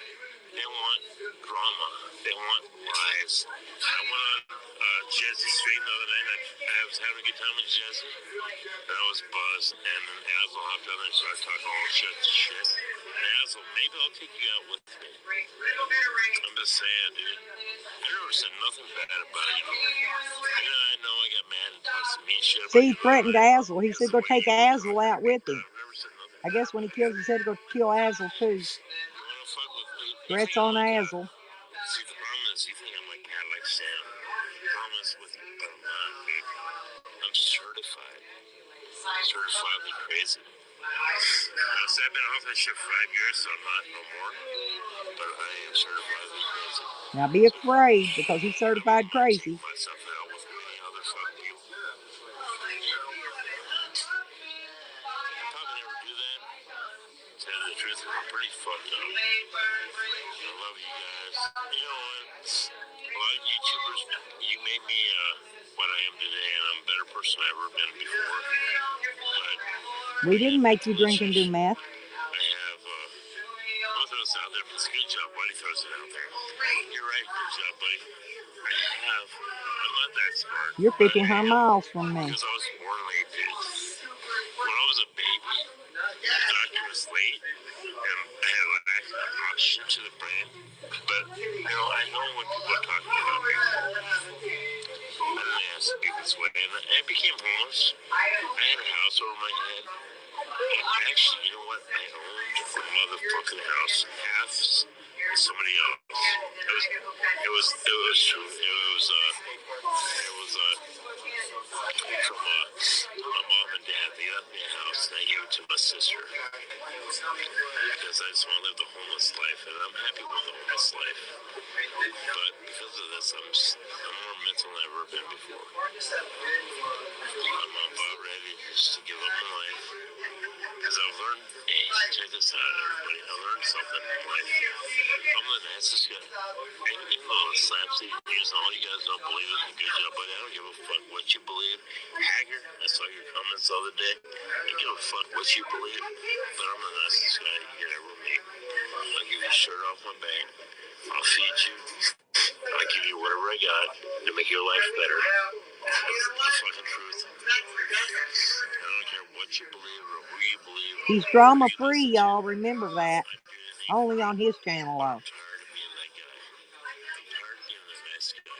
They want drama. They want lies. I went on Jesse Street the other night. I was having a good time with Jesse. And I was buzzed. And then Azel hopped on and started talking all shit. And Azel, maybe I'll take you out with me. I'm just saying, dude. I never said nothing bad about you. I know I got mad and talked some mean shit about See, he you. threatened Azel. He said go take Azel out with him. I've never said nothing I guess when he kills his head, he'll go kill Azel too. You wanna fuck with me? Threats on Azel. See, the problem is, you think I'm like Cadillac Sam. Promise with you, but I'm not, dude. I'm certified. Certifiably crazy. So I've been off this shit for 5 years, so I'm not no more. But I am certifiably crazy. Now be afraid because he's certified crazy. Myself out with many other fucking people. Probably never do that. To tell you the truth, I'm pretty fucked up. I love you guys. You know what? A lot of YouTubers, you made me what I am today, and I'm a better person I've ever been before. But We didn't make you drink and do meth. I have both of us out there. It's a good job, buddy. Throws it out there. You're right. Good job, buddy. I'm not that smart. You're 1,500 miles from me. Because I was born late, dude. When I was a baby, the doctor was late, and I had lack of oxygen to the brain. But, you know, I know when people are talking about me. I didn't ask to be this way. And I became homeless. I had a house over my head. And actually, you know what? I owned the motherfucking house. Half somebody else. It was true. It was from my mom and dad. They left me a house and I gave it to my sister because I just want to live the homeless life, and I'm happy with the homeless life. But because of this, I'm more mental than I've ever been before. I'm about ready just to give up my life because I've learned. Hey, check this out, everybody. I learned something in life. I'm the nicest guy. And even though it slaps the news and all you guys don't believe it, good job, buddy. I don't give a fuck what you believe. Haggard, I saw your comments the other day. I don't give a fuck what you believe, but I'm the nicest guy you could ever meet. I'll give you a shirt off my back. I'll feed you. I'll give you whatever I got to make your life better. That's the fucking truth. I don't care what you believe or who you believe. He's drama free, y'all. Remember that. Only on his channel, though. I'm tired of being that guy. I'm tired of being the nice guy.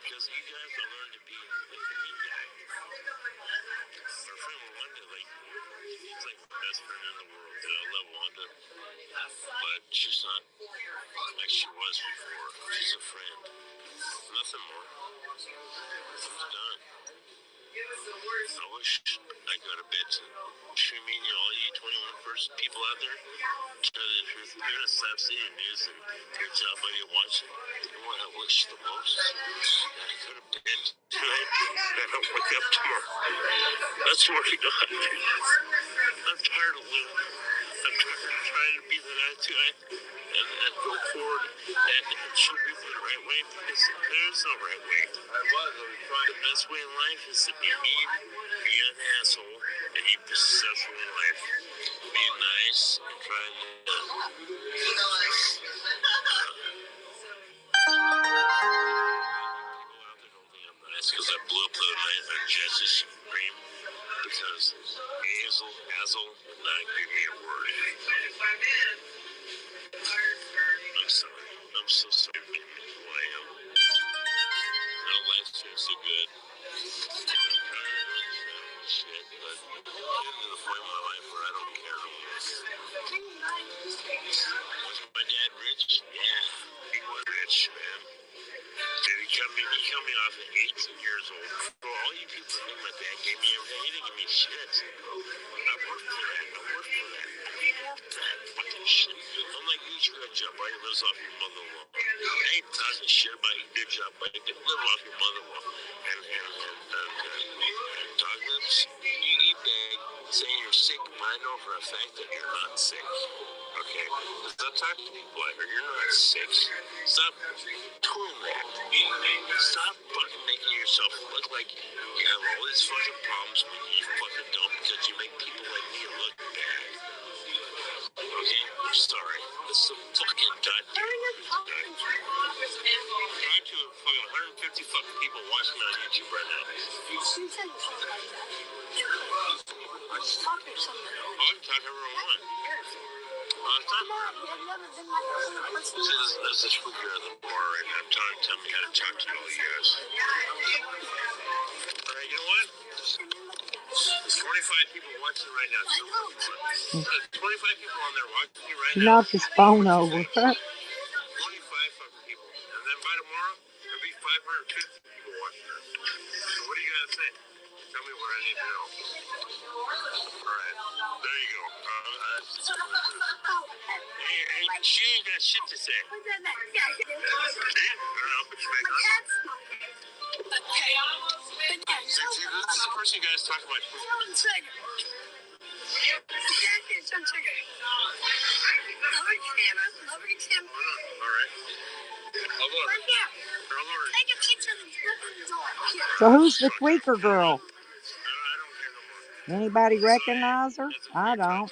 Because you guys have learned to be like the mean guy. Our friend Wanda, he's like the best friend in the world. I love Wanda. But she's not like she was before. She's a friend. Nothing more. I'm done. I wish I go to bed to streaming, all you 21 people out there. Tell you the truth, you're gonna stop seeing news and good job, buddy, watching. You know what I wish the most? That I go to bed tonight and I wake up tomorrow. That's where to God. I'm tired of living. I'm tired of trying to be the nice guy and go forward and show people the right way because there is no right way. The best way in life is to be mean, be an asshole, and be successful in life. Be nice and try to because I blew up the other night on Jesse's Supreme because Azel would not give me a word. I'm sorry. I'm so sorry for being who I am. My life's been so good. I'm trying to understand shit, but I'm getting to the point in my life where I don't care no more. Was my dad rich? Yeah, he was rich, man. Did he cut me off at 18 years old. For all you people that think my dad gave me everything, he didn't give me shit. I worked for that. I worked that fucking shit. Unlike you, you got a job, buddy, lives off your mother-in-law. I ain't talking shit about your good job, buddy, live off your mother-in-law. And dog lips, you eat bag saying you're sick, but I know for a fact that you're not sick. Okay? Stop talking to people like her. You're not sick. Stop doing that. Stop fucking making yourself look like you have all these fucking problems when you fucking don't because you make people like me look bad. Okay? I'm sorry. This is a fucking goddamn guy. Trying to fucking 150 fucking people watching me on YouTube right now. I can talk everyone I want. There's this figure at the bar right now. I'm telling me how to talk to all you guys. Alright, you know what? It's 1 25 people watching right now. There's 25 people on there watching you right He now. knocked his phone What you over. think? 25 fucking people. And then by tomorrow, there'll be 550 people watching us. So what do you got to say? Tell me what I need to know. Alright. There you go. Hey, she ain't got shit to say. See? I don't know, put your back on. See, this is the person you guys talk about. Alright. So who's the tweaker girl? Anybody recognize her? I don't.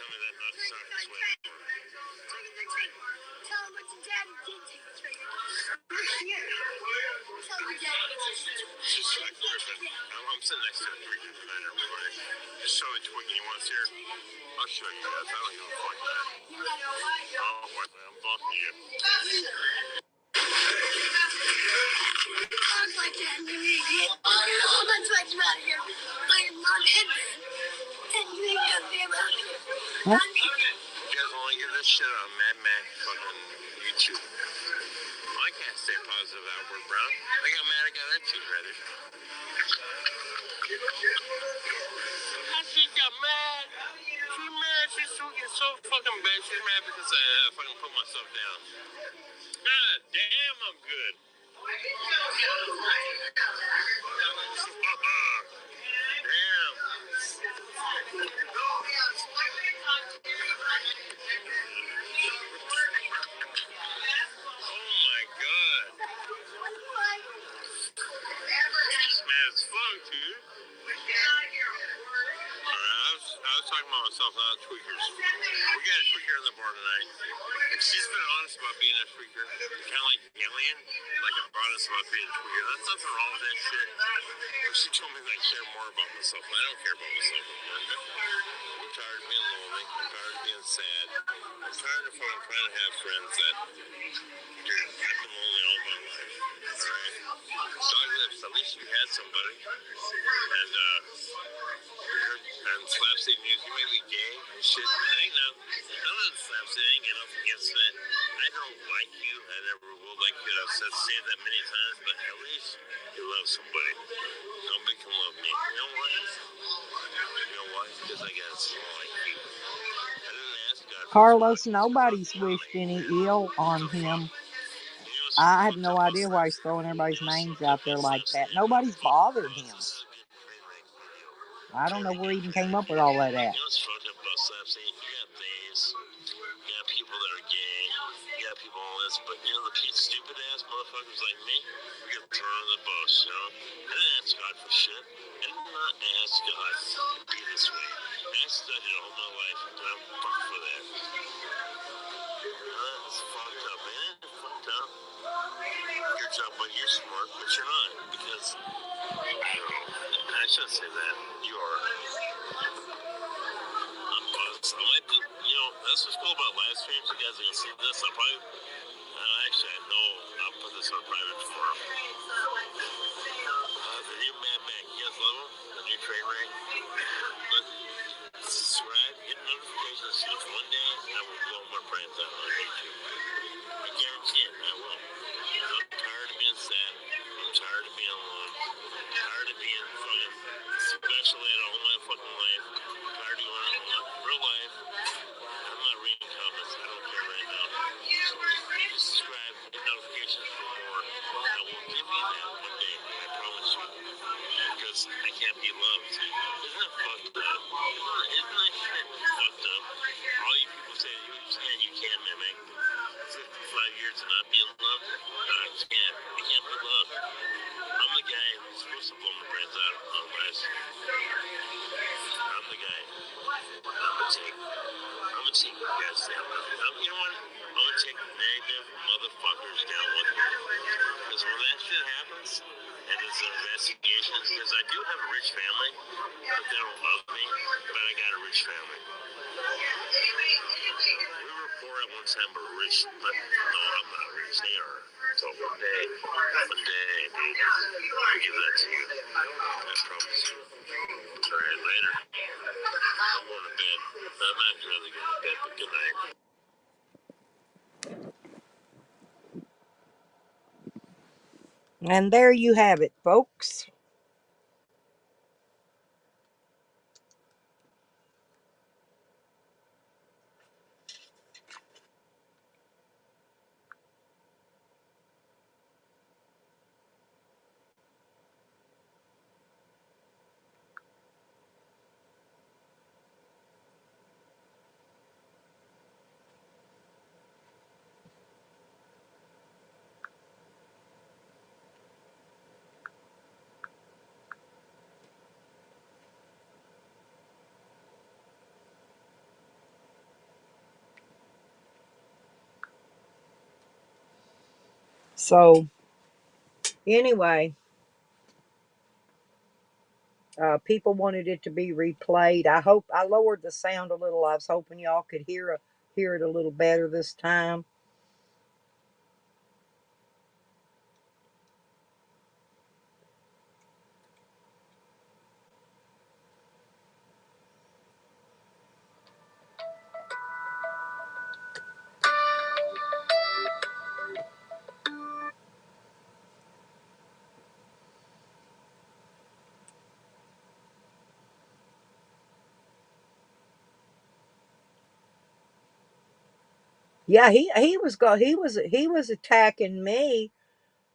I'm sitting next to a freaking fan, everybody. Just show me tweaking you want to see her. I'll show you guys. I don't give a fuck, man. Oh, what? I'm blocking you. Huh? You guys want to get this shit on Mad Max fucking YouTube? Well, I can't stay positive outward, Brown. I got mad, I got that too ready. She got mad. She's mad. She's so fucking bad. She's mad because I fucking put myself down. God damn, I'm good. Damn. Oh my god. She's mad as fuck, dude. I was talking about myself, not tweakers. We got a tweaker in the bar tonight. And she's been honest about being a tweaker. Kind of like alien. Like I'm honest about being a tweaker. There's nothing wrong with that shit. But she told me that I care more about myself. And I don't care about myself anymore. I'm tired of being lonely. I'm tired of being sad. I'm tired of fucking trying to have friends that, dude, I've been lonely all my life. Alright? Dog lips, at least you had somebody. And slapstick music, you may be gay and shit. I ain't none of the slapstick, I ain't got nothing against that. I don't like you, I never will like you. I've said that many times, but at least you love somebody. Nobody can love me. You know why? You know why? Because I got someone like you. I didn't ask God for Carlos, somebody. nobody's wished any ill on him. I had no idea why he's throwing everybody's names out there like that. Nobody's bothered him. I don't know where he even came up with all that at. You know what's fucked up about slapstick? You got gays, you got people that are gay, you got people on this, but you know the stupid ass motherfuckers like me, we get thrown in the bus, you know? I didn't ask God for shit. I did not ask God to be this way. I studied all my life, and I'm fucked for that. It's fucked up, man. It's fucked up. Your job, but you're smart, but you're not, because I don't know. I shouldn't say that. You are. I'm buzzed. I might be, you know, that's what's cool about live streams. You guys are going to see this. I'll probably, actually, I know I'll put this on private tomorrow. The new Mad Max. You guys love him? The new train wreck? But subscribe, hit notifications. If one day I will blow my brains out on YouTube. I guarantee it. I will. I'm tired of being sad. I'm tired of being alone. I'm tired of being fucking special in all my fucking life. I'm tired of going on real life. I'm not reading comments. I don't care right now. Subscribe, hit notifications for more. I will give you that one day. I promise you. Because I can't be loved. Isn't that fucked up? Isn't that shit fucked up? All you people say you can mimic. 55 years and not being loved? I can't. I can't be loved. I'm the guy who's supposed to blow my brains out on guys. I'm the guy. I'm gonna take you guys down. You know what? I'm gonna take negative motherfuckers down with me. Because when that shit happens, and it's an investigation, because I do have a rich family, but they don't love me, but I got a rich family. We were poor at one time, but rich, but no, I'm not rich. They are. So one day, dude, I'll give that to you. I promise you. All right, later. I'm going to bed. I'm not really going to bed, but good night. And there you have it, folks. So anyway, people wanted it to be replayed. I hope I lowered the sound a little. I was hoping y'all could hear it a little better this time. Yeah, he was attacking me,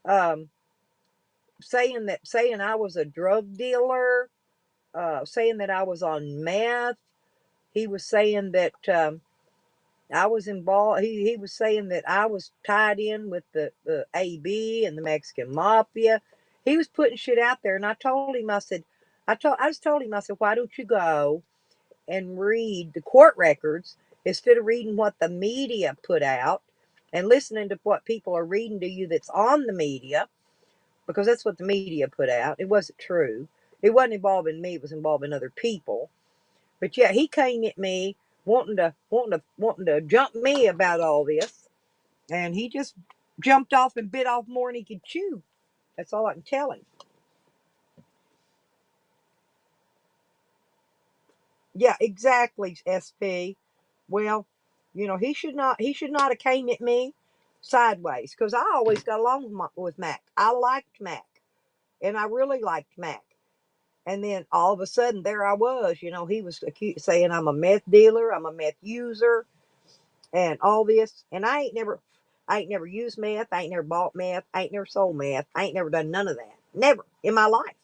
um, saying I was a drug dealer, saying that I was on meth. He was saying that I was involved. He was saying that I was tied in with the AB and the Mexican mafia. He was putting shit out there, and I told him, I just told him, I said, why don't you go and read the court records instead of reading what the media put out and listening to what people are reading to you that's on the media, because that's what the media put out. It wasn't true. It wasn't involving me. It was involving other people. But yeah, he came at me wanting to jump me about all this, and he just jumped off and bit off more than he could chew. That's all I can tell him. Yeah, exactly, SP. Well, he should not have came at me sideways, because I always got along with Mac. I liked Mac, and I really liked Mac. And then all of a sudden, there I was. He was saying I'm a meth dealer, I'm a meth user, and all this. And I ain't never used meth. I ain't never bought meth. I ain't never sold meth. I ain't never done none of that. Never in my life.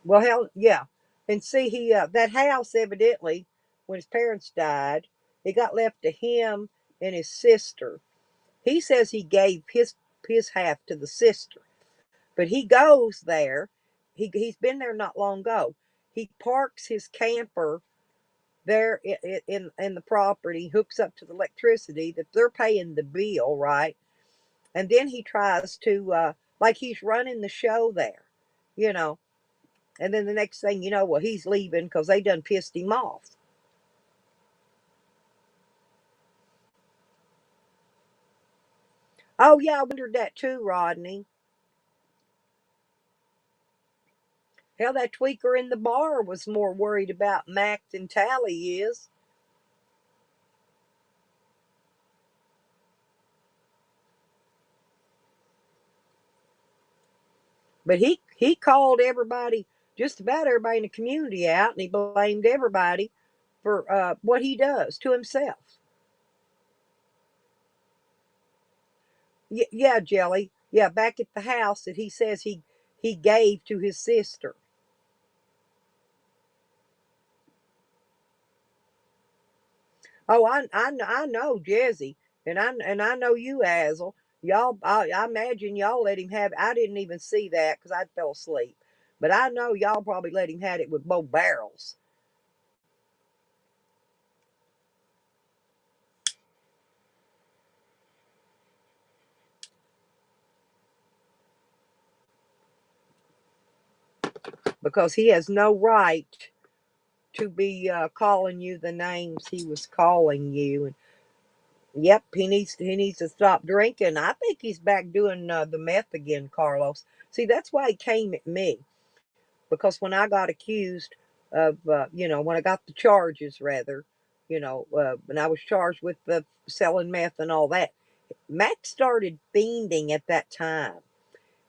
Well, hell, yeah. And see, that house evidently, when his parents died, it got left to him and his sister. He says he gave his half to the sister, but he goes there. He's been there not long ago. He parks his camper there in the property, hooks up to the electricity that they're paying the bill, right? And then he tries to like he's running the show there, you know. And then the next thing you know, well, he's leaving because they done pissed him off. Oh yeah, I wondered that too, Rodney. Hell, that tweaker in the bar was more worried about Mac than Tally is. But he called everybody, just about everybody in the community out, and he blamed everybody for what he does to himself. Yeah, Jelly. Yeah, back at the house that he says he gave to his sister. Oh, I know Jesse, and I know you, Hazel. Y'all, I imagine y'all let him have. I didn't even see that because I fell asleep. But I know y'all probably let him have it with both barrels, because he has no right to be calling you the names he was calling you. And yep, he needs to stop drinking. I think he's back doing the meth again, Carlos. See, that's why he came at me, because when I got accused of, when I got the charges, rather, when I was charged with selling meth and all that, Max started fiending at that time.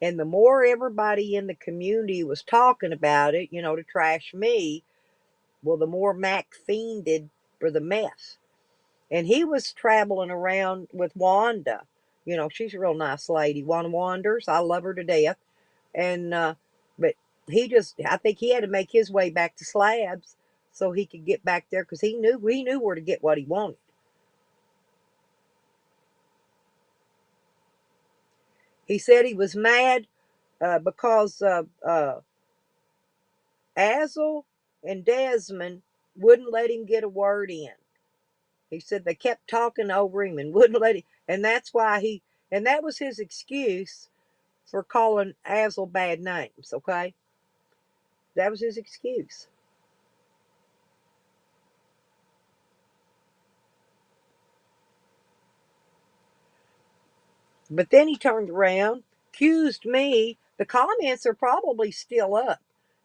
And the more everybody in the community was talking about it, to trash me, well, the more Mac fiended for the meth. And he was traveling around with Wanda. She's a real nice lady. Wanda Wanders. I love her to death. And, but I think he had to make his way back to Slabs so he could get back there, because he knew where to get what he wanted. He said he was mad because Azel and Desmond wouldn't let him get a word in. He said they kept talking over him and wouldn't let him, and that's why and that was his excuse for calling Azel bad names, okay? That was his excuse. But then he turned around, accused me. The comments are probably still up.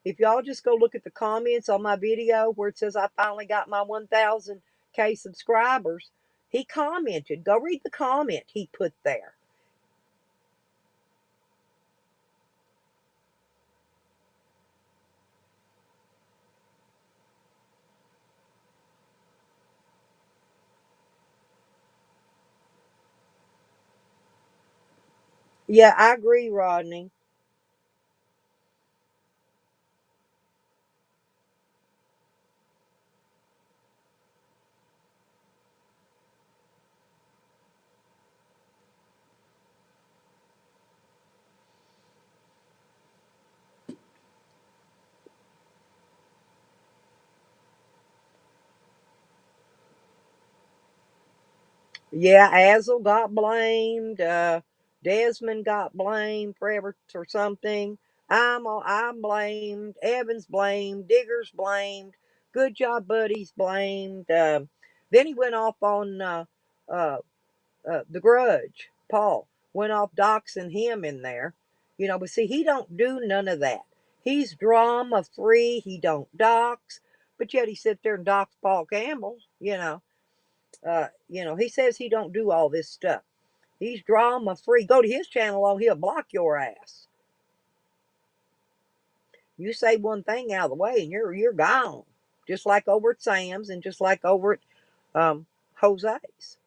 If y'all just go look at the comments on my video where it says I finally got my 1,000K subscribers, he commented. Go read the comment he put there. Yeah, I agree, Rodney. Yeah, Azel got blamed. Desmond got blamed forever for something. I'm blamed. Evans blamed. Digger's blamed. Good job, buddies blamed. Then he went off on uh, the Grudge. Paul went off doxing him in there. But see, he don't do none of that. He's drama free. He don't dox, but yet he sit there and dox Paul Campbell. He says he don't do all this stuff. He's drama free. Go to his channel on, he'll block your ass. You say one thing out of the way and you're gone. Just like over at Sam's and just like over at Jose's.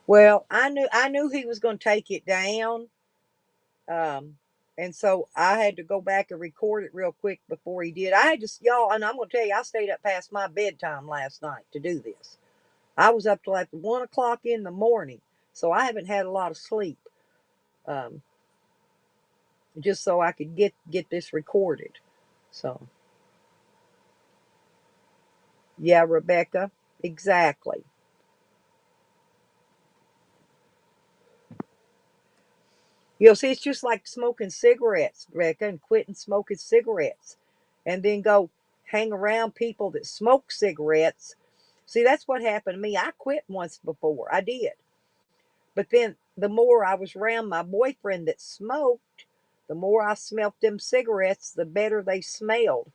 Well, I knew he was going to take it down. And so I had to go back and record it real quick before he did. I had to, y'all, and I'm going to tell you, I stayed up past my bedtime last night to do this. I was up till after 1 o'clock in the morning, so I haven't had a lot of sleep. Just so I could get this recorded. So, yeah, Rebecca, exactly. See, it's just like smoking cigarettes, Rebecca, and quitting smoking cigarettes, and then go hang around people that smoke cigarettes. See, that's what happened to me. I quit once before. I did. But then the more I was around my boyfriend that smoked, the more I smelt them cigarettes, the better they smelled.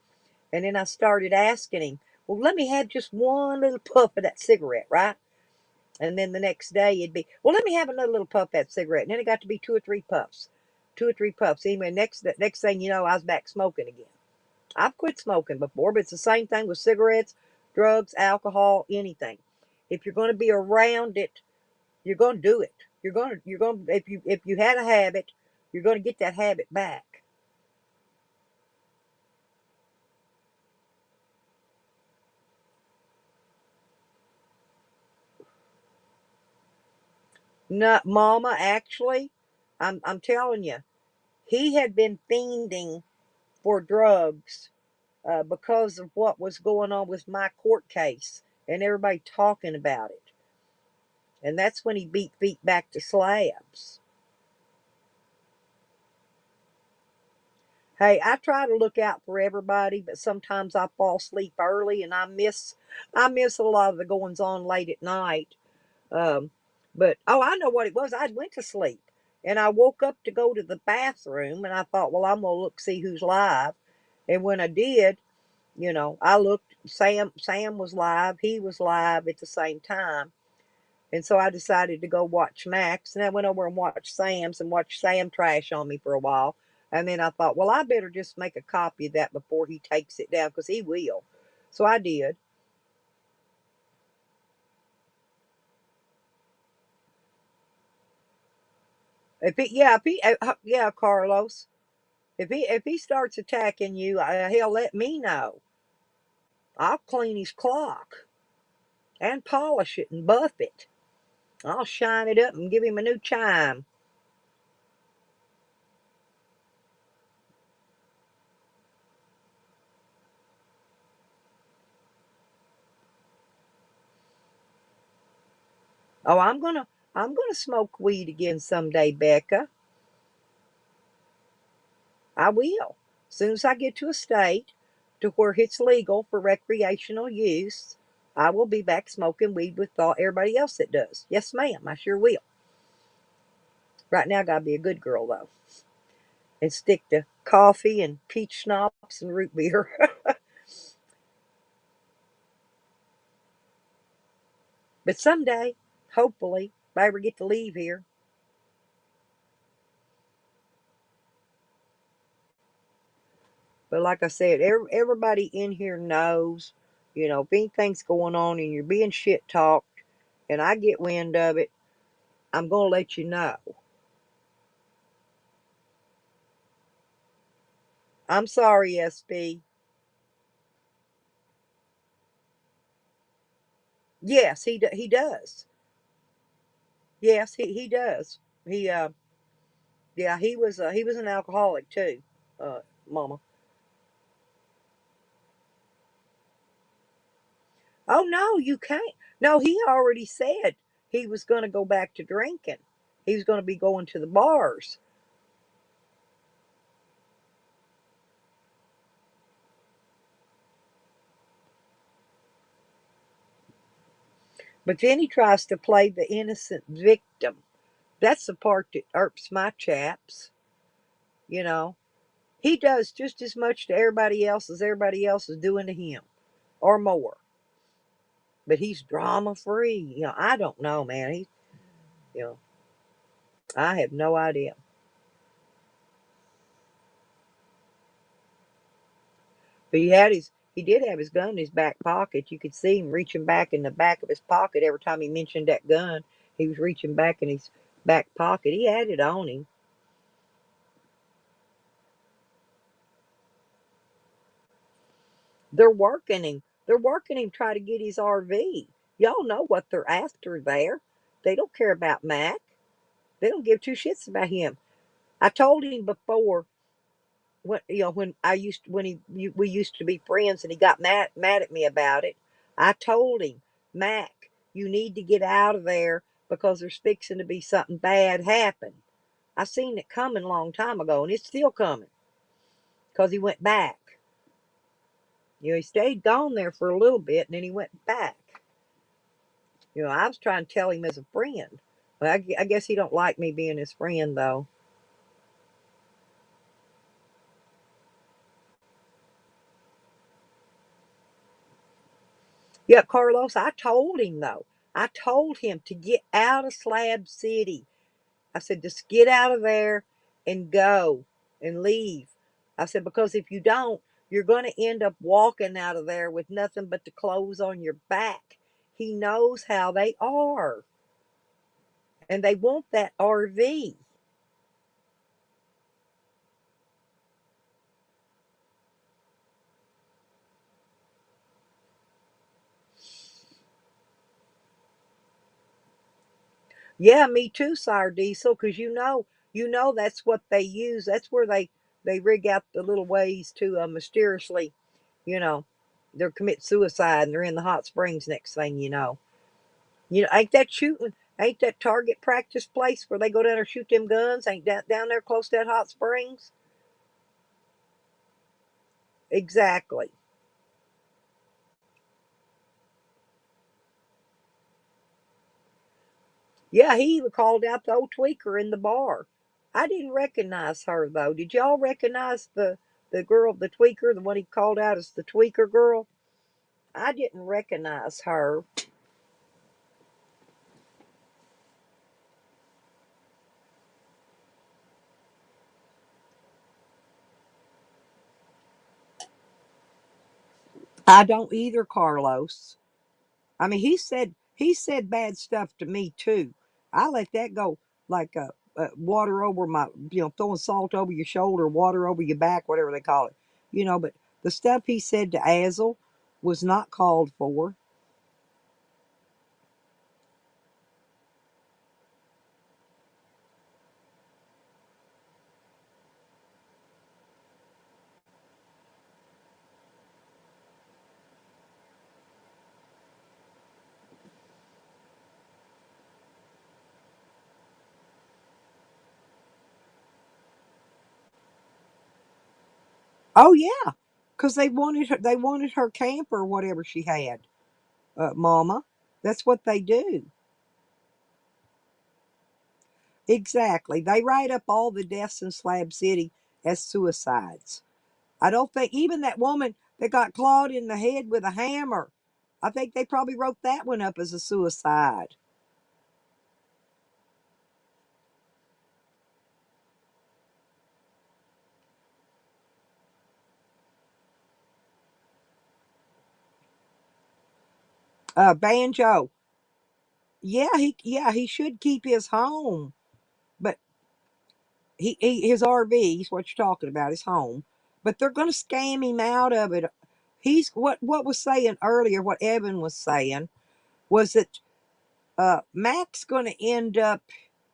And then I started asking him, well, let me have just one little puff of that cigarette, right? And then the next day it'd be, well, let me have another little puff of that cigarette. And then it got to be 2 or 3 puffs. 2 or 3 puffs. Anyway, next thing you know, I was back smoking again. I've quit smoking before, but it's the same thing with cigarettes, drugs, alcohol, anything. If you're going to be around it, you're going to do it. You're going to, if you had a habit, you're going to get that habit back. No, Mama, actually, I'm telling you, he had been fiending for drugs because of what was going on with my court case and everybody talking about it. And that's when he beat feet back to slabs. Hey, I try to look out for everybody, but sometimes I fall asleep early and I miss a lot of the goings on late at night. Um, but oh, I know what it was. I went to sleep and I woke up to go to the bathroom and I thought, well, I'm gonna look see who's live. And when I did, I looked. Sam was live. He was live at the same time. And so I decided to go watch Max. And I went over and watched Sam's and watched Sam trash on me for a while. And then I thought, well, I better just make a copy of that before he takes it down because he will. So I did. Yeah, Carlos. If he starts attacking you, he'll let me know. I'll clean his clock and polish it and buff it. I'll shine it up and give him a new chime. Oh, I'm gonna smoke weed again someday, Becca. I will. As soon as I get to a state to where it's legal for recreational use, I will be back smoking weed with everybody else that does. Yes, ma'am, I sure will. Right now, I gotta be a good girl though, and stick to coffee and peach schnapps and root beer. But someday, hopefully, if I ever get to leave here. But like I said, everybody in here knows, if anything's going on and you're being shit talked, and I get wind of it, I'm gonna let you know. I'm sorry, SB. Yes, he does. Yes, he does. He yeah, he was an alcoholic too, Mama. Oh no, you can't. No, he already said he was going to go back to drinking. He was going to be going to the bars. But then he tries to play the innocent victim. That's the part that irks my chaps. You know, he does just as much to everybody else as everybody else is doing to him, or more. But he's drama free. I don't know, man. You know, I have no idea. But he did have his gun in his back pocket. You could see him reaching back in the back of his pocket every time he mentioned that gun. He was reaching back in his back pocket. He had it on him. They're working him. They're working him try to get his RV. Y'all know what they're after there. They don't care about Mac. They don't give two shits about him. I told him before when we used to be friends and he got mad at me about it. I told him, Mac, you need to get out of there because there's fixing to be something bad happen. I seen it coming a long time ago and it's still coming because he went back. He stayed gone there for a little bit and then he went back. I was trying to tell him as a friend. But I guess he don't like me being his friend though. Yeah, Carlos, I told him though. I told him to get out of Slab City. I said, just get out of there and go and leave. I said, because if you don't, you're going to end up walking out of there with nothing but the clothes on your back. He knows how they are. And they want that RV. Yeah, me too, Sire Diesel, because you know that's what they use. That's where they rig out the little ways to mysteriously, you know, they're commit suicide and they're in the hot springs. Next thing you know, ain't that shooting? Ain't that target practice place where they go down there and shoot them guns? Ain't that down there close to that hot springs? Exactly. Yeah, he even called out the old tweaker in the bar. I didn't recognize her though. Did y'all recognize the girl, the tweaker, the one he called out as the tweaker girl? I didn't recognize her. I don't either, Carlos. I mean, he said bad stuff to me too. I let that go like water over my, throwing salt over your shoulder, water over your back, whatever they call it. But the stuff he said to Azel was not called for. Oh yeah, because they wanted her camper, whatever she had, Mama. That's what they do. Exactly. They write up all the deaths in Slab City as suicides. I don't think even that woman that got clawed in the head with a hammer, I think they probably wrote that one up as a suicide. Banjo. Yeah, he should keep his home, but his RV is what you're talking about, his home. But they're going to scam him out of it. He's what was saying earlier. What Evan was saying was that Mac's going to end up,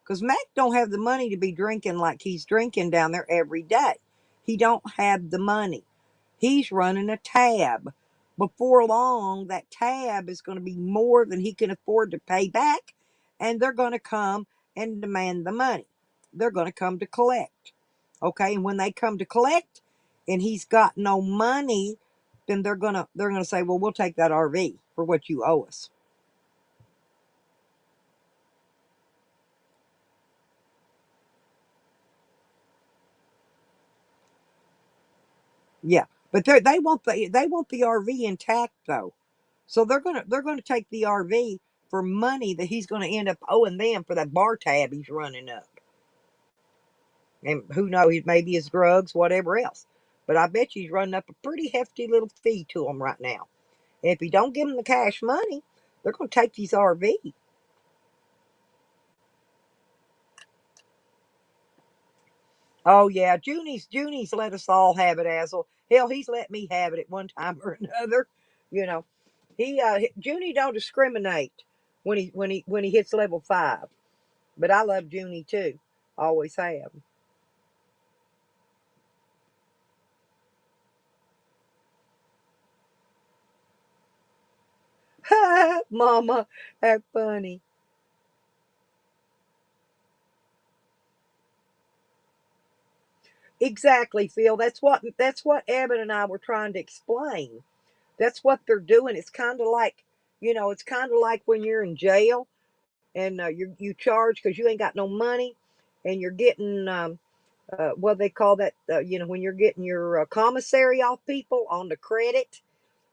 because Mac don't have the money to be drinking like he's drinking down there every day. He don't have the money. He's running a tab. Before long, that tab is going to be more than he can afford to pay back, and they're going to come and demand the money. They're going to come to collect. Okay, and when they come to collect, and he's got no money, then they're gonna say, well, we'll take that RV for what you owe us. Yeah, but they want the RV intact though, so they're gonna take the RV for money that he's gonna end up owing them for that bar tab he's running up, and who knows, maybe his drugs, whatever else. But I bet you he's running up a pretty hefty little fee to them right now. And if he don't give them the cash money, they're gonna take these RV. Oh yeah, Junie's let us all have it, Azel. Hell, he's let me have it at one time or another. You know, Junie don't discriminate when he hits level 5. But I love Junie too. Always have. Mama, that's funny. Exactly, Phil. That's what Evan and I were trying to explain. That's what they're doing. It's kind of like, it's kind of like when you're in jail and you charge because you ain't got no money, and you're getting what they call that, when you're getting your commissary off people on the credit,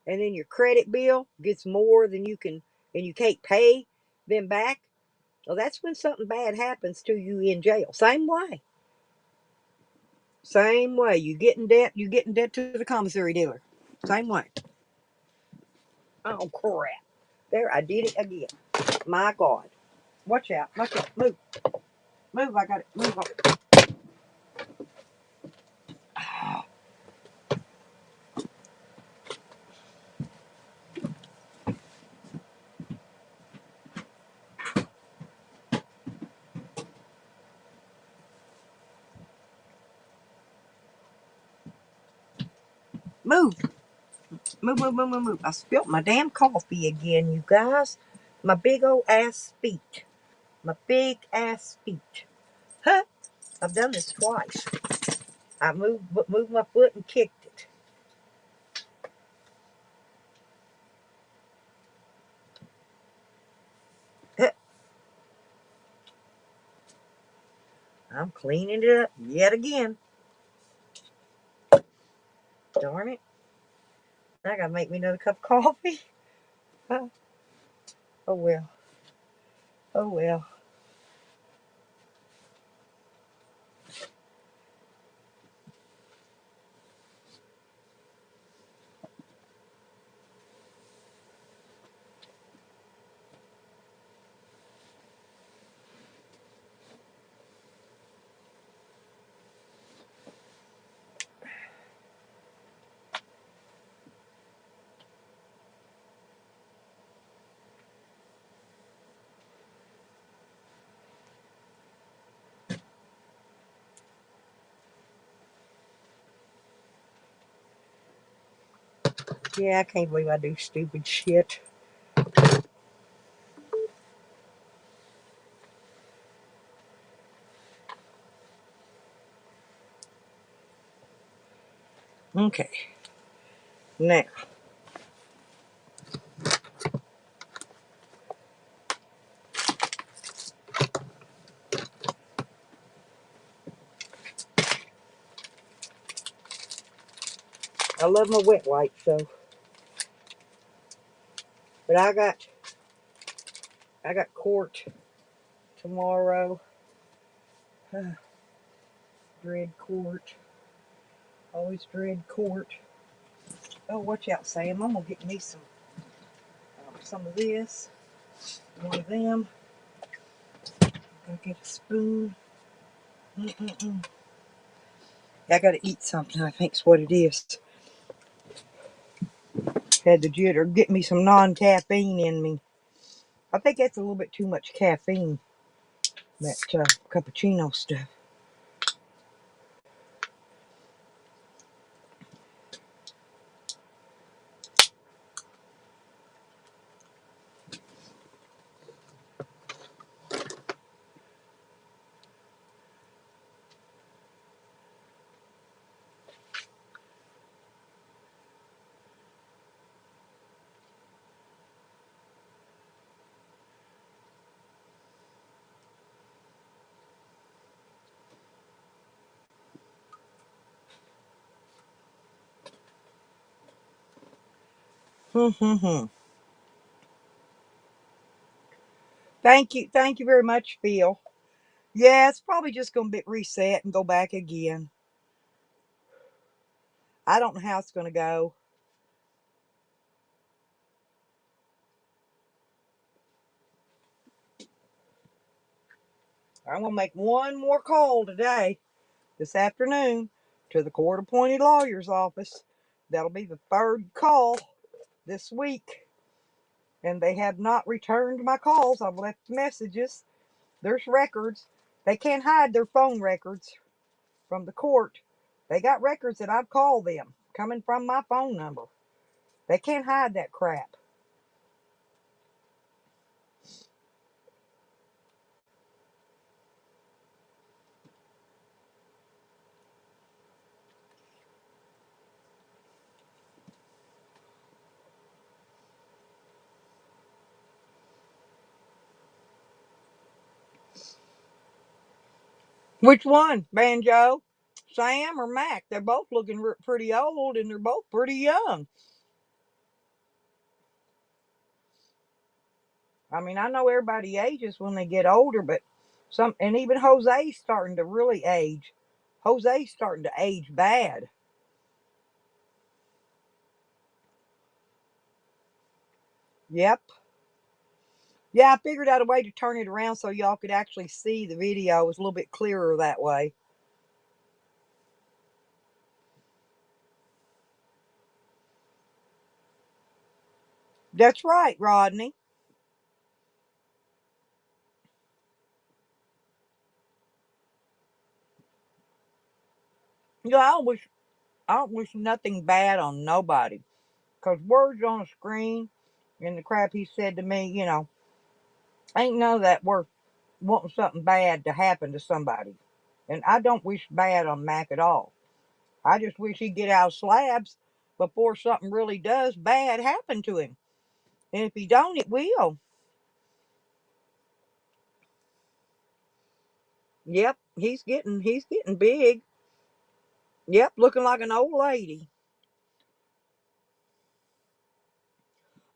and then your credit bill gets more than you can, and you can't pay them back. Well, that's when something bad happens to you in jail. Same way. Same way. You get in debt to the commissary dealer. Same way. Oh crap. There, I did it again. My God. Watch out. Watch out. Move. Move. I got it. Move on. Move. Move, move, move, move, move. I spilt my damn coffee again, you guys. My big old ass feet. My big ass feet. Huh? I've done this twice. I moved my foot and kicked it. Huh. I'm cleaning it up yet again. Darn it. I gotta make me another cup of coffee. Huh. Oh well. Oh well. Yeah, I can't believe I do stupid shit. Okay. Now, I love my wet wipes, so, but I got court tomorrow. Dread court. Always dread court. Oh, watch out, Sam. I'm gonna get me some of this. One of them. Gotta get a spoon. Mm-mm-mm. I gotta eat something, I think's what it is. Had the jitter. Get me some non-caffeine in me. I think that's a little bit too much caffeine. That cappuccino stuff. Thank you very much, Phil. Yeah, it's probably just gonna be reset and go back again. I don't know how it's gonna go. I'm gonna make one more call today, this afternoon, to the court-appointed lawyer's office. That'll be the third call this week, and they have not returned my calls. I've left messages. There's records. They can't hide their phone records from the court. They got records that I've called them coming from my phone number. They can't hide that crap. Which one? Banjo? Sam or Mac? They're both looking pretty old and they're both pretty young. I mean, I know everybody ages when they get older, but and even Jose's starting to really age. Jose's starting to age bad. Yep. Yeah, I figured out a way to turn it around so y'all could actually see the video. It was a little bit clearer that way. That's right, Rodney. Yeah, I don't wish nothing bad on nobody. Because words on a screen and the crap he said to me, ain't none of that worth wanting something bad to happen to somebody. And I don't wish bad on Mac at all. I just wish he'd get out of slabs before something really does bad happen to him. And if he don't, it will. Yep, he's getting big. Yep, looking like an old lady.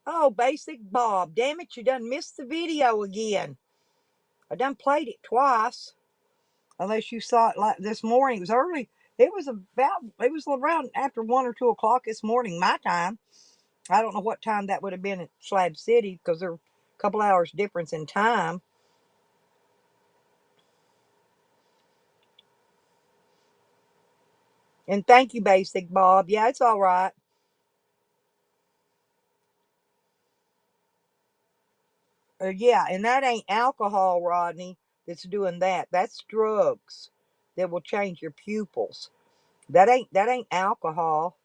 Oh, Basic Bob, damn it, you done missed the video again. I done played it twice. Unless you saw it like this morning. It was early. It was around after 1 or 2 o'clock this morning, my time. I don't know what time that would have been in Slab City because there's a couple hours difference in time. And thank you, Basic Bob. Yeah, it's all right. Yeah, and that ain't alcohol, Rodney, that's doing that. That's drugs that will change your pupils. That ain't alcohol.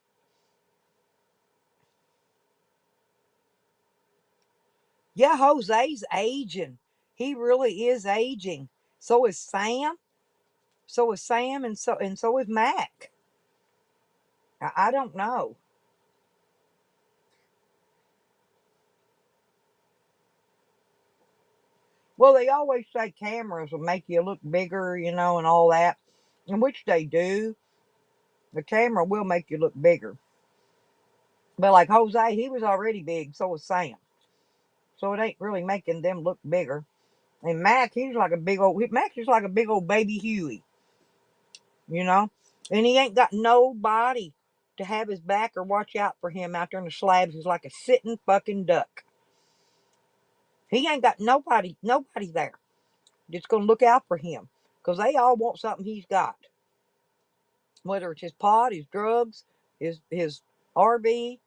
Yeah, Jose's aging. He really is aging. So is Sam. So is Sam, and so is Mac. I don't know. Well, they always say cameras will make you look bigger, and all that, and which they do. The camera will make you look bigger. But like Jose, he was already big. So was Sam. So it ain't really making them look bigger. And Mac, Mac's just like a big old baby Huey, you know. And he ain't got nobody to have his back or watch out for him out there in the slabs. He's like a sitting fucking duck. He ain't got nobody there that's gonna look out for him because they all want something he's got, whether it's his pot, his drugs, his RV.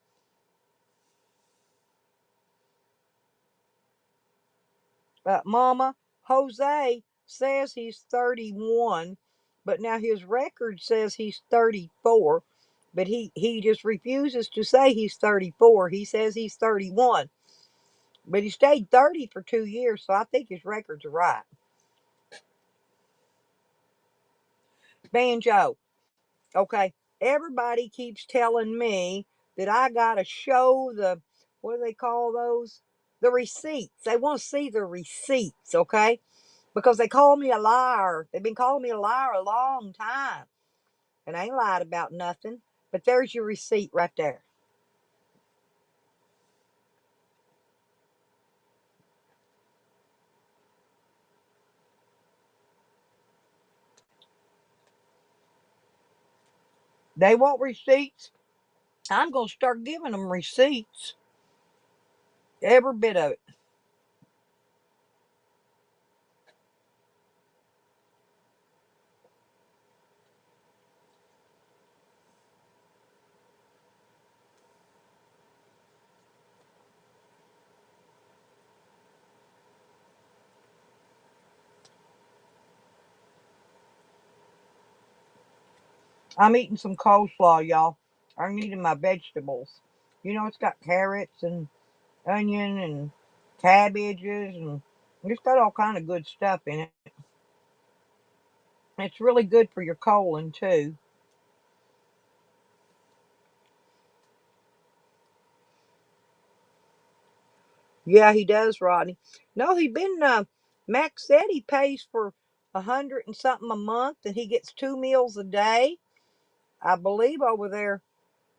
Mama, Jose says he's 31, but now his record says he's 34. But he just refuses to say he's 34. He says he's 31. But he stayed 30 for 2 years, so I think his records are right. Banjo, okay. Everybody keeps telling me that I gotta show what do they call those? The receipts. They want to see the receipts, okay? Because they call me a liar. They've been calling me a liar a long time. And I ain't lied about nothing. But there's your receipt right there. They want receipts. I'm going to start giving them receipts. Every bit of it. I'm eating some coleslaw, y'all. I'm eating my vegetables. It's got carrots and onion and cabbages, and it's got all kind of good stuff in it. It's really good for your colon too. Yeah, he does, Rodney. No, Max said he pays for 100 and something a month, and he gets 2 meals a day. I believe over there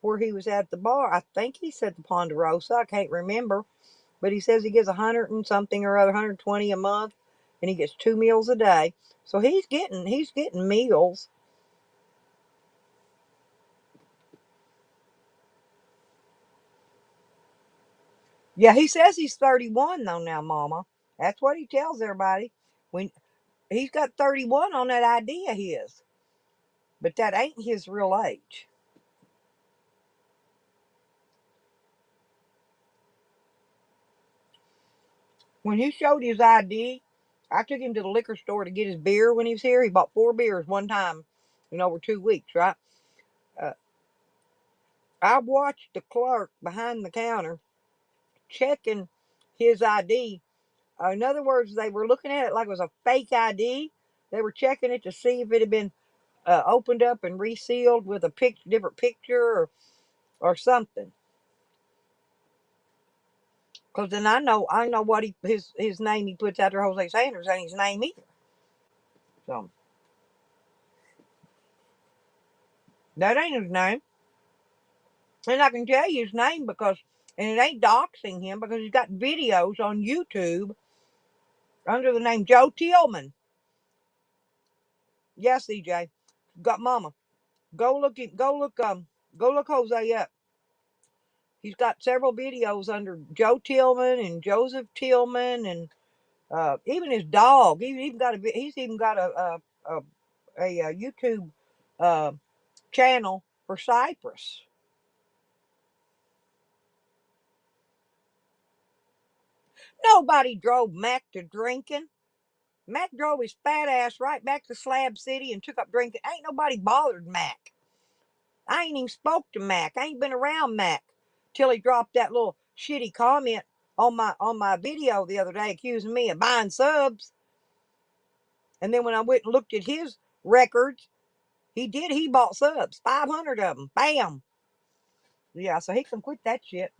where he was at the bar. I think he said the Ponderosa. I can't remember, but he says he gets 100 and something or other, 120 a month, and he gets 2 meals a day. So he's getting meals. Yeah, he says he's 31 though now, Mama. That's what he tells everybody. When he's got 31 on that ID of his, but that ain't his real age. When he showed his ID, I took him to the liquor store to get his beer when he was here. He bought 4 beers one time in over 2 weeks, right? Uh, I watched the clerk behind the counter checking his ID. In other words, they were looking at it like it was a fake ID. They were checking it to see if it had been opened up and resealed with a different picture or something. Because then I know what his name he puts out there. Jose Sanders ain't his name either. So that ain't his name. And I can tell you his name and it ain't doxing him because he's got videos on YouTube under the name Joe Tillman. Yes, EJ. Got mama. Go look Jose up. He's got several videos under Joe Tillman and Joseph Tillman and even his dog. He's even got a YouTube channel for Cypress. Nobody drove Mac to drinking. Mac drove his fat ass right back to Slab City and took up drinking. Ain't nobody bothered Mac. I ain't even spoke to Mac. I ain't been around Mac till he dropped that little shitty comment on my video the other day accusing me of buying subs. And then when I went and looked at his records, he bought subs, 500 of them. Bam. Yeah, so he can quit that shit.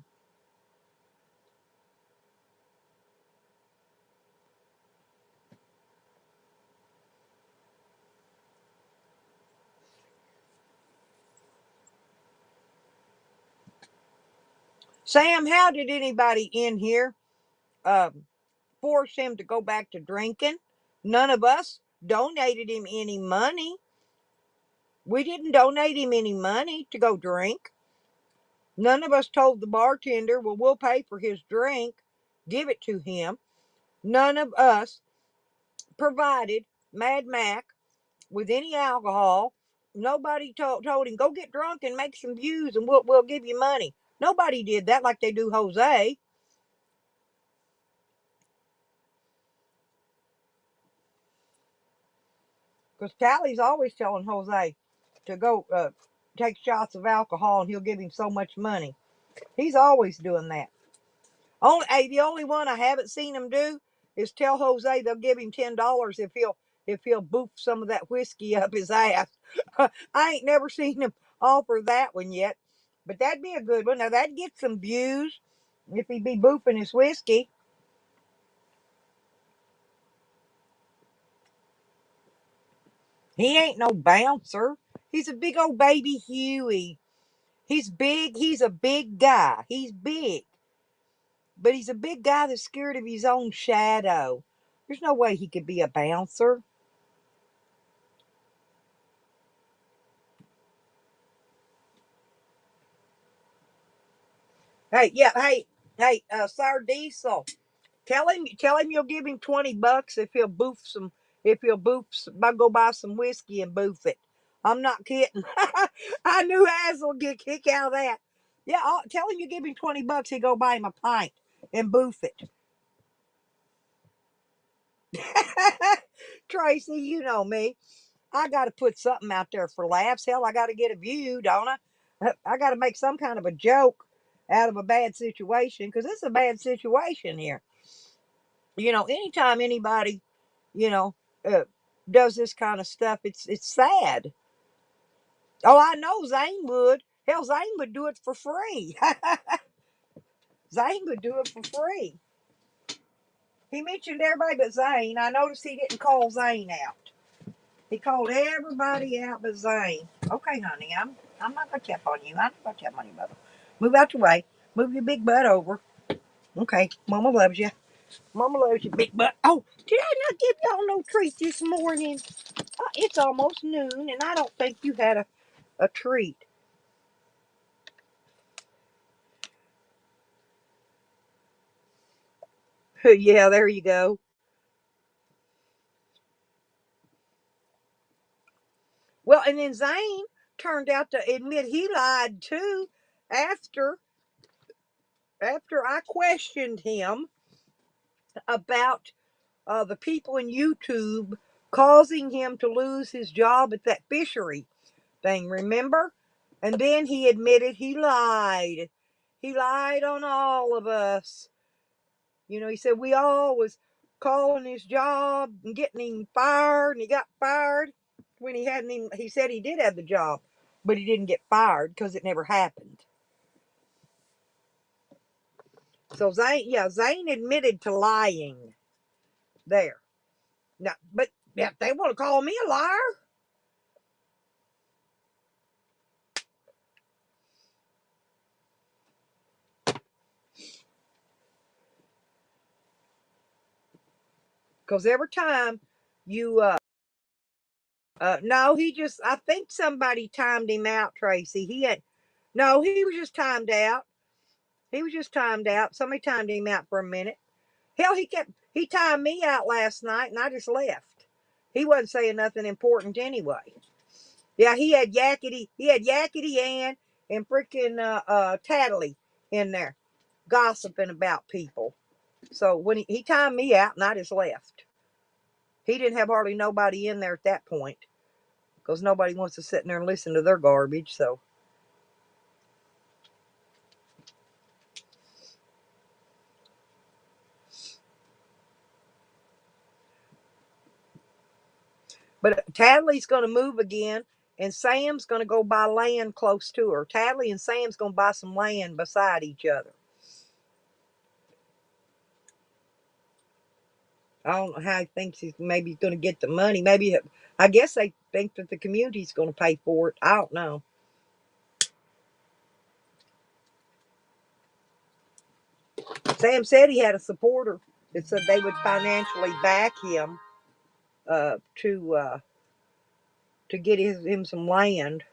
Sam, how did anybody in here force him to go back to drinking? None of us donated him any money. We didn't donate him any money to go drink. None of us told the bartender, well, we'll pay for his drink, give it to him. None of us provided Mad Mac with any alcohol. Nobody told him, go get drunk and make some views and we'll give you money. Nobody did that like they do Jose. Because Callie's always telling Jose to go take shots of alcohol and he'll give him so much money. He's always doing that. The only one I haven't seen him do is tell Jose they'll give him $10 if he'll boop some of that whiskey up his ass. I ain't never seen him offer that one yet, but that'd be a good one. Now that'd get some views if he'd be booping his whiskey. He ain't no bouncer. He's a big old baby Huey. He's big. He's a big guy. He's big. But he's a big guy that's scared of his own shadow. There's no way he could be a bouncer. Sir Diesel. Tell him you'll give him $20 if he'll go buy some whiskey and boof it. I'm not kidding. I knew Hazel would get a kick out of that. Yeah, tell him you give him $20, he'll go buy him a pint and boof it. Tracy, you know me. I got to put something out there for laughs. Hell, I got to get a view, don't I? I got to make some kind of a joke out of a bad situation because it's a bad situation here. Anytime anybody, you know, does this kind of stuff, it's sad. Oh, I know Zane would. Hell, Zane would do it for free. Zane would do it for free. He mentioned everybody but Zane. I noticed he didn't call Zane out. He called everybody out but Zane. Okay, honey, I'm not gonna tap on you. I'm not gonna tap on you, mother. Move out the way. Move your big butt over. Okay, Mama loves you. Mama loves you, big butt. Oh, did I not give y'all no treat this morning? It's almost noon, and I don't think you had a treat. Yeah, there you go. Well, and then Zane turned out to admit he lied too after I questioned him about the people in YouTube causing him to lose his job at that fishery thing, remember? And then he admitted he lied. He lied on all of us. You know, he said we all was calling his job and getting him fired, and he got fired when he hadn't even, he said he did have the job, but he didn't get fired because it never happened. So Zane admitted to lying there. Now, but if they want to call me a liar, because every time you no, I think somebody timed him out, Tracy. He was just timed out. He was just timed out. Somebody timed him out for a minute. Hell, he timed me out last night and I just left. He wasn't saying nothing important anyway. Yeah, he had Yakety Ann and freaking Tattly in there gossiping about people. So when he timed me out and I just left. He didn't have hardly nobody in there at that point, because nobody wants to sit in there and listen to their garbage. So, but Tadley's going to move again, and Sam's going to go buy land close to her. Tadley and Sam's going to buy some land beside each other. I don't know how he thinks he's maybe going to get the money. Maybe, I guess they think that the community's going to pay for it. I don't know. Sam said he had a supporter that said they would financially back him to get him some land.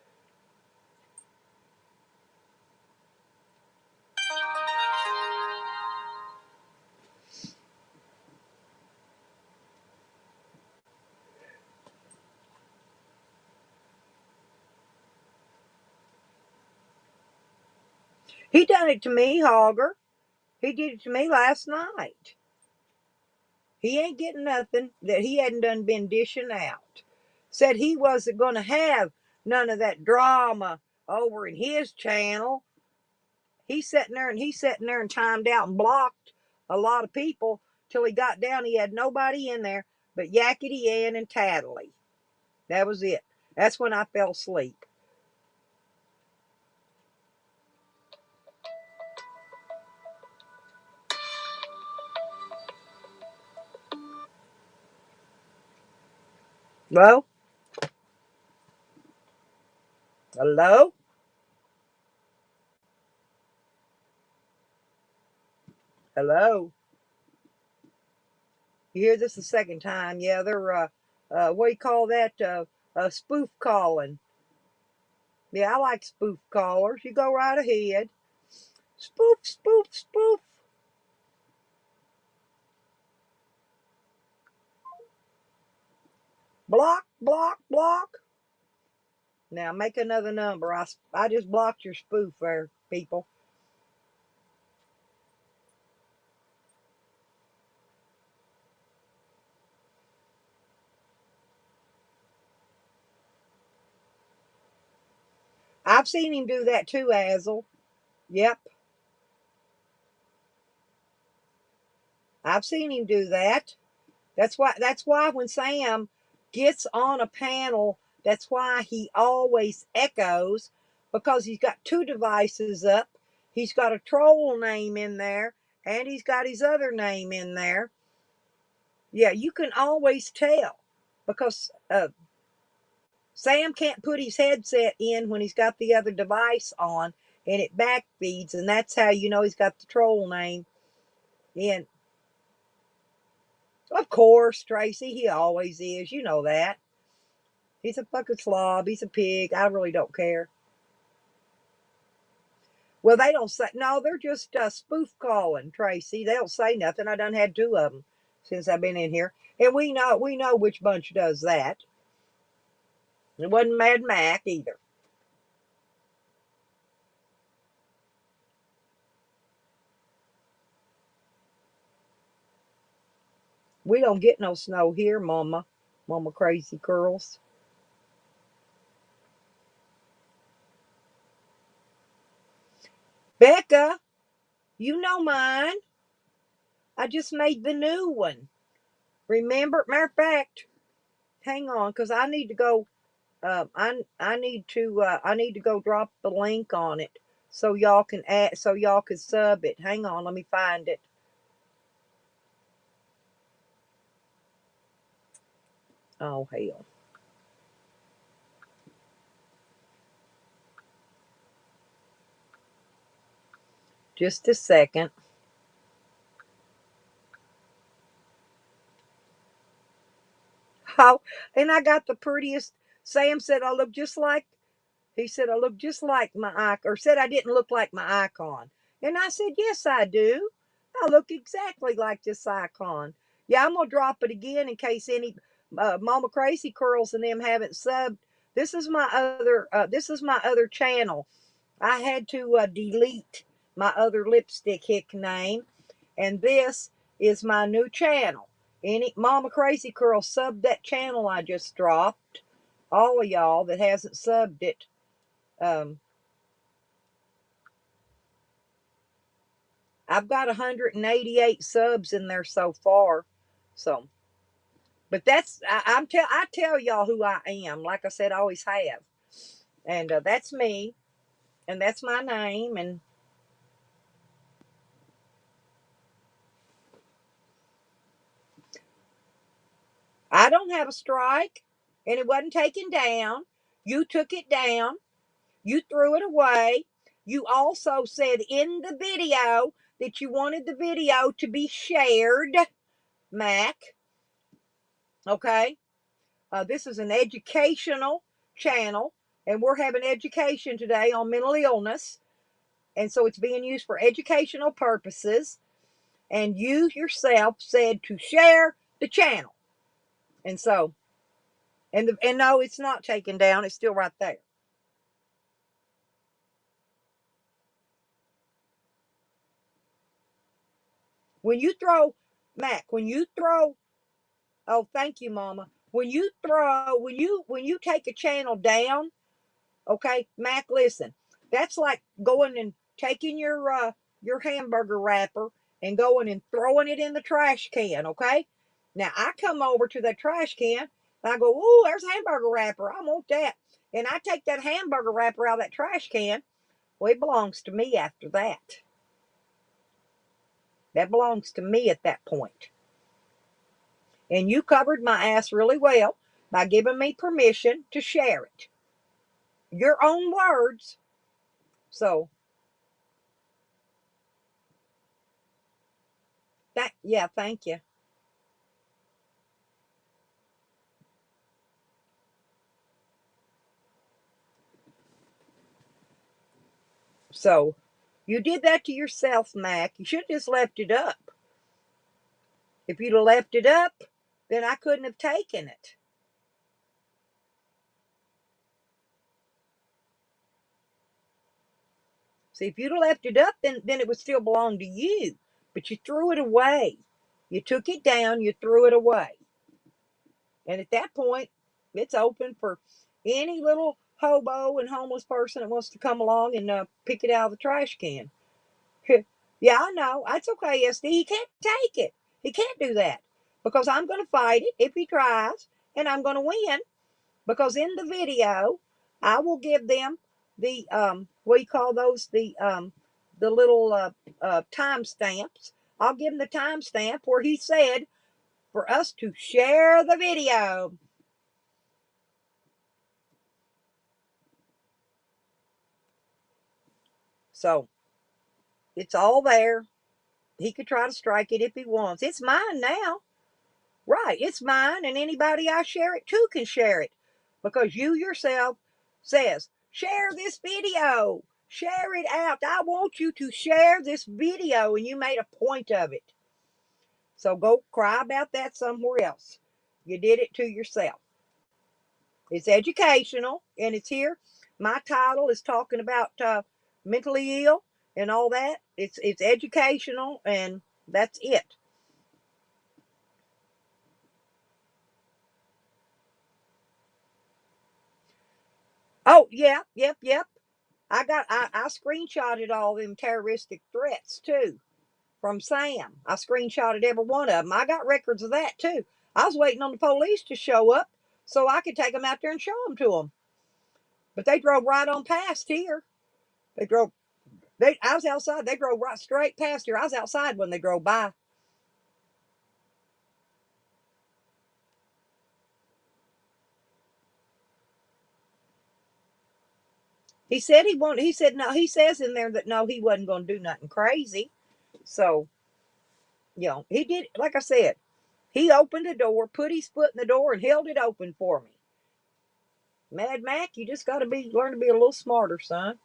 He done it to me, Hogger. He did it to me last night. He ain't getting nothing that he hadn't done been dishing out. Said he wasn't going to have none of that drama over in his channel. He's sitting there and timed out and blocked a lot of people till he got down. He had nobody in there but Yakety Ann and Tattly. That was it. That's when I fell asleep. Well, hello? Hello? You hear this the second time? Yeah, they're, what do you call that? Spoof calling. Yeah, I like spoof callers. You go right ahead. Spoof, spoof, spoof. Block, block, block. Now make another number. I just blocked your spoof there, people. I've seen him do that too, Azel. Yep. I've seen him do that. That's why when Sam gets on a panel, that's why he always echoes, because he's got two devices up. He's got a troll name in there, and he's got his other name in there. Yeah, you can always tell, because Sam can't put his headset in when he's got the other device on, and it back feeds, and that's how you know he's got the troll name in. Of course, Tracy, he always is. You know that. He's a fucking slob. He's a pig. I really don't care. Well, they don't say, no, they're just spoof calling, Tracy. They don't say nothing. I done had two of them since I've been in here. And we know which bunch does that. It wasn't Mad Mac either. We don't get no snow here, Mama. Mama Crazy Curls. Becca, you know mine. I just made the new one. Remember? Matter of fact, hang on, because I need to go. I need to go drop the link on it so y'all can add, so y'all can sub it. Hang on, let me find it. Oh hell. Just a second. Oh, and I got the prettiest. Sam said I look just like. He said I look just like my icon, or said I didn't look like my icon. And I said, yes, I do. I look exactly like this icon. Yeah, I'm gonna drop it again in case any Mama Crazy Curls and them haven't subbed. This is my other. This is my other channel. I had to delete my other lipstick hick name, and this is my new channel. Any Mama Crazy Curl sub that channel I just dropped. All of y'all that hasn't subbed it. I've got 188 subs in there so far. So, but that's I tell y'all who I am. Like I said, I always have, and that's me, and that's my name, and I don't have a strike, and it wasn't taken down. You took it down. You threw it away. You also said in the video that you wanted the video to be shared, Mac. Okay. This is an educational channel, and we're having education today on mental illness. And so it's being used for educational purposes. And you yourself said to share the channel. And so, and no, it's not taken down, it's still right there. When you throw, Mac, when you throw, oh, thank you, Mama. When you take a channel down, okay, Mac, listen. That's like going and taking your hamburger wrapper and going and throwing it in the trash can, okay? Now I come over to the trash can and I go, "Ooh, there's a hamburger wrapper. I want that." And I take that hamburger wrapper out of that trash can. Well, it belongs to me after that. That belongs to me at that point. And you covered my ass really well by giving me permission to share it. Your own words. So that, yeah, thank you. So you did that to yourself, Mac. You should have just left it up. If you'd have left it up, then I couldn't have taken it. See, if you'd have left it up, then it would still belong to you. But you threw it away. You took it down, you threw it away. And at that point, it's open for any little hobo and homeless person that wants to come along and pick it out of the trash can. Yeah, I know. That's okay, SD. He can't take it. He can't do that because I'm going to fight it if he tries, and I'm going to win because in the video, I will give them the what do you call those? The little time stamps. I'll give them the timestamp where he said for us to share the video. So it's all there. He could try to strike it if he wants. It's mine now. Right, it's mine, and anybody I share it to can share it. Because you yourself says, share this video. Share it out. I want you to share this video, and you made a point of it. So go cry about that somewhere else. You did it to yourself. It's educational, and it's here. My title is talking about mentally ill and all that. It's educational, and that's it. Oh yeah, yep. I screenshotted all them terroristic threats too from Sam. I screenshotted every one of them. I got records of that too. I was waiting on the police to show up so I could take them out there and show them to them. But they drove right on past here. They drove. I was outside. They drove right straight past here. I was outside when they drove by. He said he won't. He said no. He says in there that no, he wasn't going to do nothing crazy. So, he did. Like I said, he opened the door, put his foot in the door, and held it open for me. Mad Mac, you just got to learn to be a little smarter, son.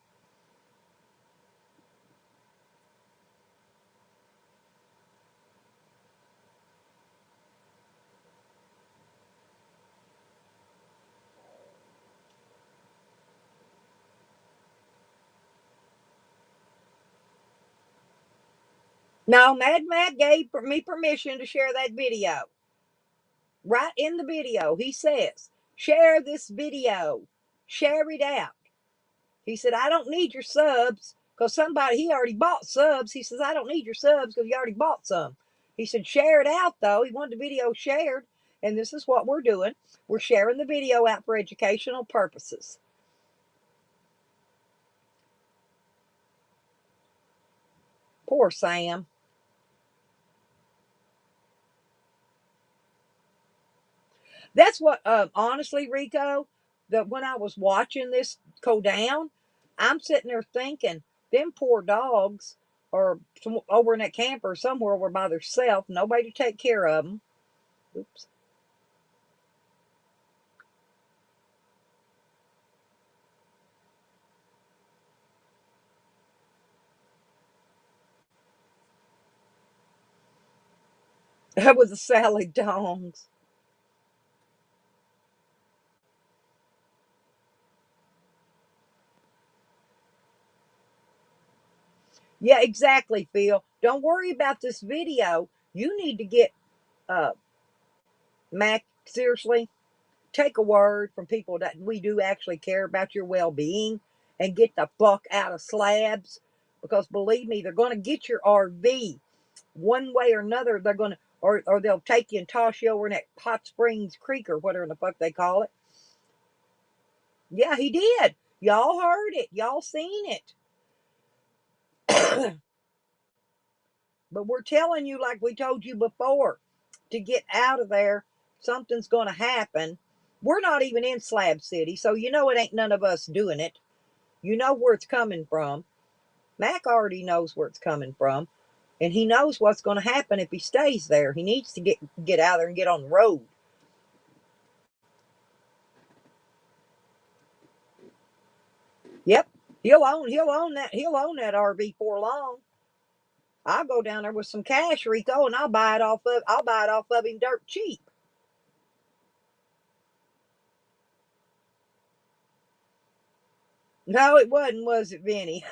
No, Mad Mac gave me permission to share that video. Right in the video, he says, share this video. Share it out. He said, I don't need your subs because he already bought subs. He says, I don't need your subs because you already bought some. He said, share it out though. He wanted the video shared. And this is what we're doing. We're sharing the video out for educational purposes. Poor Sam. That's what, honestly, Rico, that when I was watching this go down, I'm sitting there thinking, them poor dogs are over in that camper somewhere were by themselves, nobody to take care of them. Oops. That was the Sally Dongs. Yeah, exactly, Phil. Don't worry about this video. You need to get, Mac, seriously, take a word from people that we do actually care about your well-being and get the fuck out of Slabs, because believe me, they're going to get your RV one way or another. They're going to, or they'll take you and toss you over in that Hot Springs Creek or whatever the fuck they call it. Yeah, he did. Y'all heard it. Y'all seen it. But we're telling you, like we told you before, to get out of there. Something's going to happen. We're not even in Slab City, so it ain't none of us doing it. You know where it's coming from. Mac already knows where it's coming from, and he knows what's going to happen if he stays there. He needs to get out there and get on the road. Yep, he'll own that RV for long. I'll go down there with some cash, Rico, and I'll buy it off of him dirt cheap. No, it wasn't, was it, Vinny?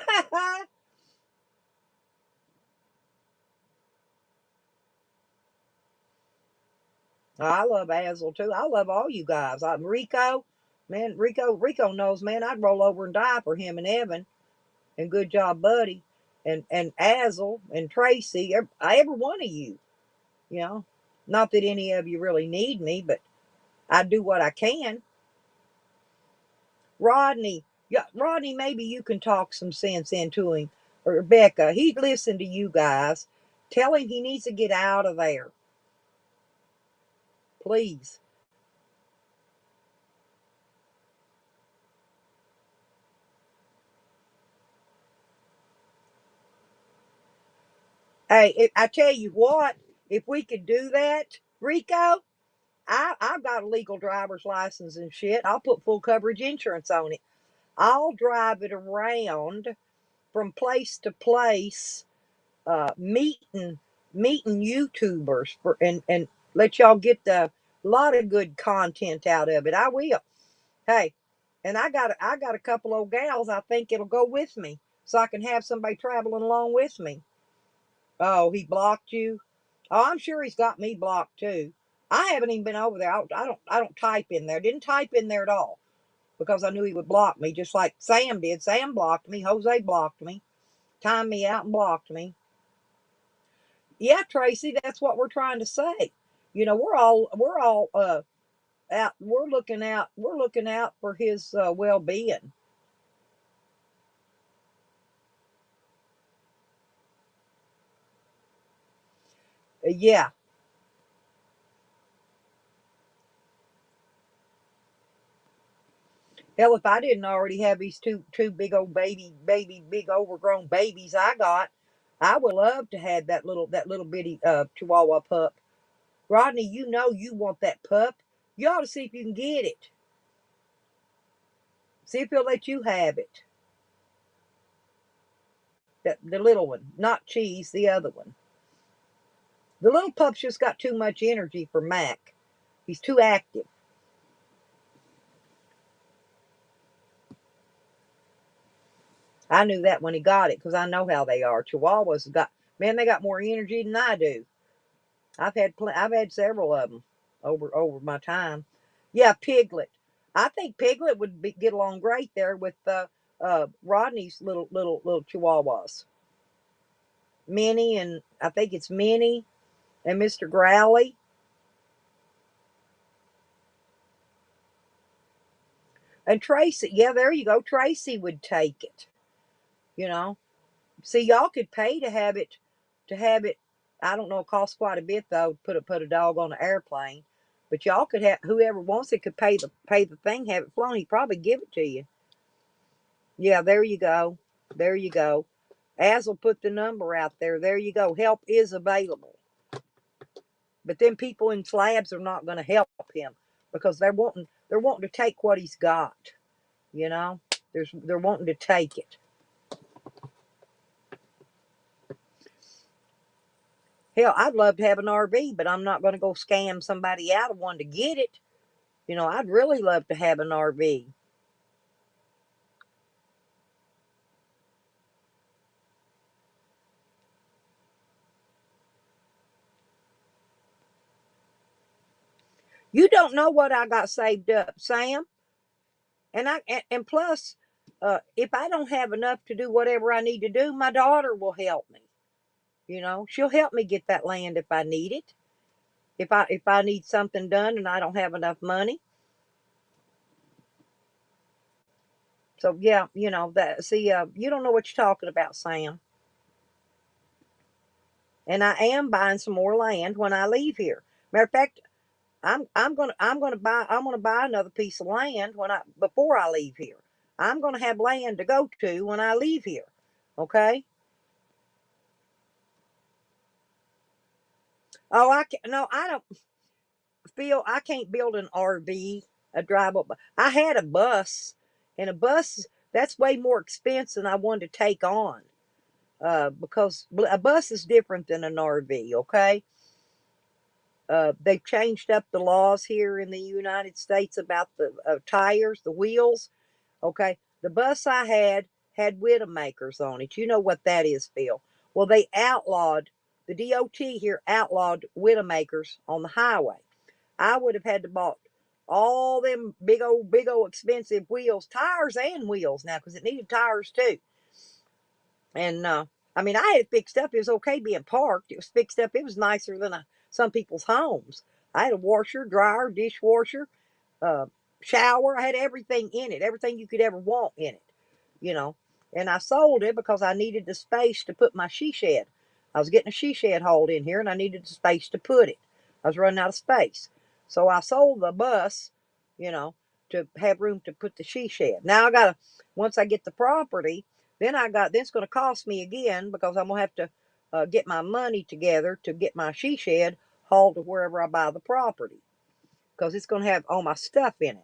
I love Azel too. I love all you guys. Rico, man, Rico knows, man, I'd roll over and die for him and Evan. And good job, buddy. And Azel and Tracy, every one of you. Not that any of you really need me, but I do what I can. Rodney, yeah, Rodney, maybe you can talk some sense into him. Or Rebecca, he'd listen to you guys. Tell him he needs to get out of there. Please. Hey, I tell you what, if we could do that, Rico, I've got a legal driver's license and shit. I'll put full coverage insurance on it. I'll drive it around from place to place, meeting YouTubers and let y'all get a lot of good content out of it. I will. Hey, and I got a couple old gals I think it'll go with me, so I can have somebody traveling along with me. Oh, he blocked you? Oh, I'm sure he's got me blocked too. I haven't even been over there. I don't type in there. Didn't type in there at all. because I knew he would block me, just like Sam did. Sam blocked me. Jose blocked me, timed me out and blocked me. Yeah, Tracy, that's what we're trying to say. You know, we're all out. We're looking out. We're looking out for his well-being. Yeah. Hell, if I didn't already have these two big old big overgrown babies I got, I would love to have that little bitty Chihuahua pup. Rodney, you know you want that pup. You ought to see if you can get it. See if he'll let you have it. The little one, not Cheese, the other one. The little pup's just got too much energy for Mac. He's too active. I knew that when he got it because I know how they are. Chihuahuas they got more energy than I do. I've had several of them over my time. Yeah, Piglet. I think Piglet would get along great there with Rodney's little Chihuahuas. Minnie, and I think it's Minnie and Mr. Growly. And Tracy, yeah, there you go. Tracy would take it. You know, see, y'all could pay to have it. To have it, I don't know. It costs quite a bit though. Put a dog on an airplane, but y'all could have whoever wants it could pay the thing, have it flown. He'd probably give it to you. Yeah, there you go. There you go. Az will put the number out there. There you go. Help is available. But then people in slabs are not going to help him because they're wanting to take what he's got. You know, they're wanting to take it. Hell, I'd love to have an RV, but I'm not going to go scam somebody out of one to get it. You know, I'd really love to have an RV. You don't know what I got saved up, Sam. And plus, if I don't have enough to do whatever I need to do, my daughter will help me. You know, she'll help me get that land if I need it. If I need something done and I don't have enough money. So yeah, you know that. See, you don't know what you're talking about, Sam. And I am buying some more land when I leave here. Matter of fact, I'm gonna buy another piece of land before I leave here. I'm gonna have land to go to when I leave here. Okay. Oh, I don't feel I can't build an RV, a drive up. I had a bus, and a bus that's way more expensive than I wanted to take on. Because a bus is different than an RV. Okay. They've changed up the laws here in the United States about the tires, the wheels. Okay. The bus I had Widowmakers on it. You know what that is, Phil. Well, the DOT here outlawed Widowmakers on the highway. I would have had to bought all them big old expensive wheels, tires and wheels now, because it needed tires too. And I mean, I had it fixed up. It was okay being parked. It was fixed up. It was nicer than some people's homes. I had a washer, dryer, dishwasher, uh, shower. I had everything in it, everything you could ever want in it, you know. And I sold it because I needed the space to put my she shed. I was getting a she shed hauled in here and I needed the space to put it. I was running out of space. So I sold the bus, you know, to have room to put the she shed. Now once I get the property, then it's going to cost me again because I'm going to have to get my money together to get my she shed hauled to wherever I buy the property because it's going to have all my stuff in it.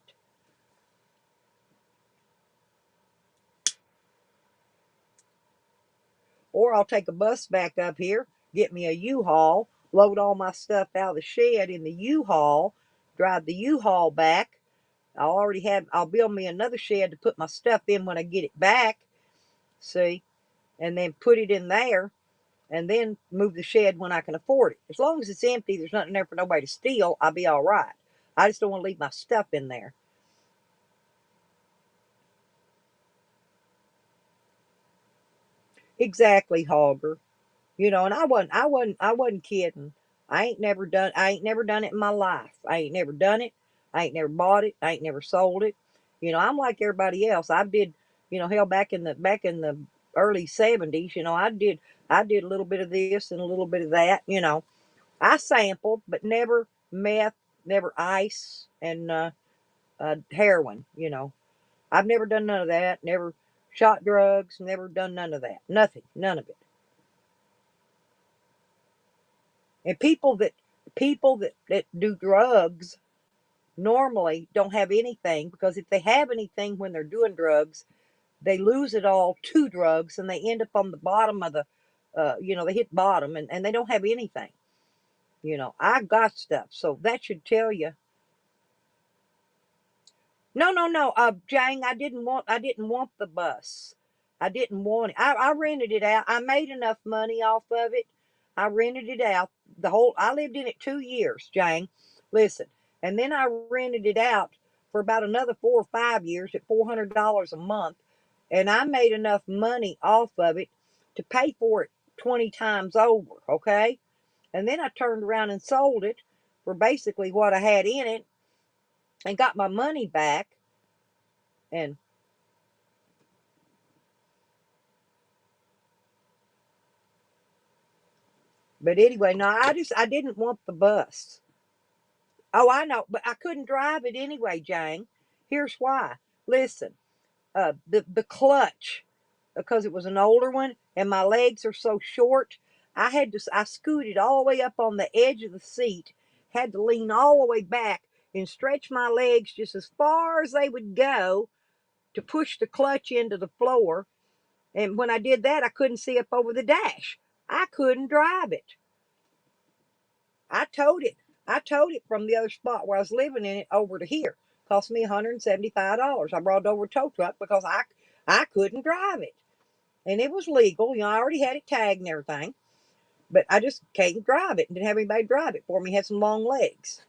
Or I'll take a bus back up here, get me a U-Haul, load all my stuff out of the shed in the U-Haul, drive the U-Haul back. I'll build me another shed to put my stuff in when I get it back. See, and then put it in there and then move the shed when I can afford it. As long as it's empty, there's nothing there for nobody to steal, I'll be all right. I just don't want to leave my stuff in there. Exactly, Hogger. You know, and I wasn't kidding. I ain't never done it in my life. I ain't never done it. I ain't never bought it. I ain't never sold it. You know, I'm like everybody else. I did, hell, back in the early 70s, I did a little bit of this and a little bit of that. I sampled, but never meth, never ice, and heroin. I've never done none of that. Never shot drugs. Never done none of that. Nothing. None of it. And people that do drugs normally don't have anything, because if they have anything when they're doing drugs, they lose it all to drugs, and they end up on the bottom of they hit bottom, and they don't have anything. I got stuff, so that should tell you. No, no, no. Jang, I didn't want the bus. I didn't want it. I rented it out. I made enough money off of it. I rented it out. I lived in it 2 years, Jang. Listen. And then I rented it out for about another 4 or 5 years at $400 a month. And I made enough money off of it to pay for it 20 times over. Okay. And then I turned around and sold it for basically what I had in it and got my money back. And But anyway, no, I didn't want the bus. Oh, I know, but I couldn't drive it anyway, Jane. Here's why. Listen, the clutch, because it was an older one and my legs are so short, I scooted all the way up on the edge of the seat, had to lean all the way back and stretch my legs just as far as they would go to push the clutch into the floor. And when I did that, I couldn't see up over the dash. I couldn't drive it. I towed it. I towed it from the other spot where I was living in it over to here. Cost me $175. I brought it over a tow truck because I couldn't drive it. And it was legal. I already had it tagged and everything. But I just can't drive it. Didn't have anybody drive it for me. Had some long legs.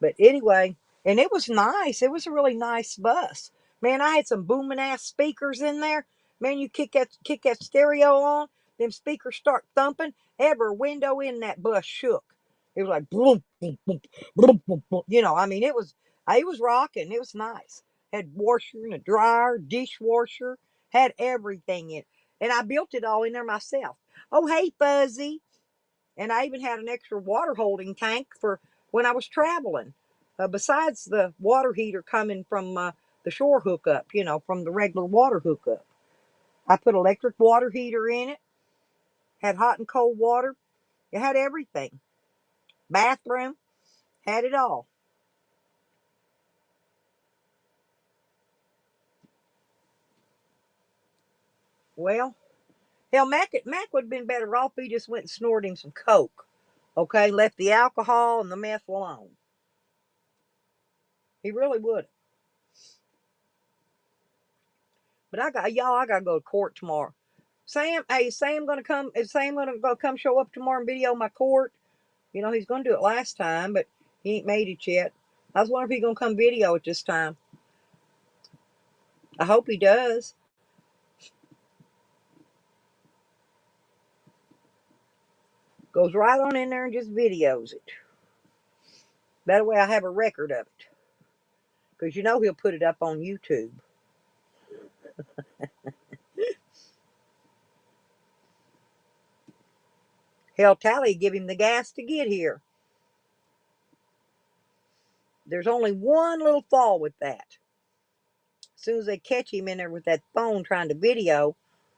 But anyway, and it was nice. It was a really nice bus. Man, I had some booming ass speakers in there. Man, you kick that stereo on, them speakers start thumping. Every window in that bus shook. It was like boom, boom, boom, boom, boom, boom. I mean, it was rocking. It was nice. Had washer and a dryer, dishwasher, had everything in it. And I built it all in there myself. Oh, hey, Fuzzy. And I even had an extra water holding tank for when I was traveling. Besides the water heater coming from the shore hookup, from the regular water hookup. I put electric water heater in it, had hot and cold water. It had everything. Bathroom, had it all. Well, hell, Mac would have been better off if he just went and snorted him some coke. Okay, left the alcohol and the meth alone. He really would. But I gotta go to court tomorrow. Sam, hey, Sam gonna come? Is Sam gonna go come show up tomorrow and video my court? He's gonna do it last time, but he ain't made it yet. I was wondering if he's gonna come video it this time. I hope he does. Goes right on in there and just videos it. That way I have a record of it. Because he'll put it up on YouTube. Hell, Tally give him the gas to get here. There's only one little flaw with that. As soon as they catch him in there with that phone trying to video,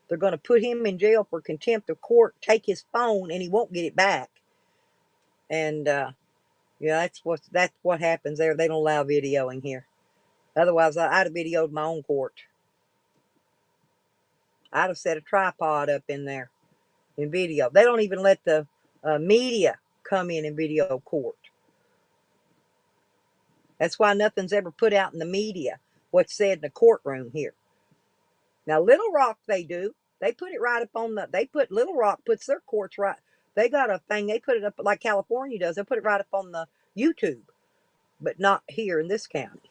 they're going to put him in jail for contempt of court, take his phone, and he won't get it back. And that's what happens there. They don't allow videoing here. Otherwise, I'd have videoed my own court. I'd have set a tripod up in there and video. They don't even let the media come in and video court. That's why nothing's ever put out in the media what's said in the courtroom here. Now, Little Rock, they do. They put it right up on Little Rock puts their courts right. They got a thing, they put it up like California does. They put it right up on the YouTube. but not here in this county,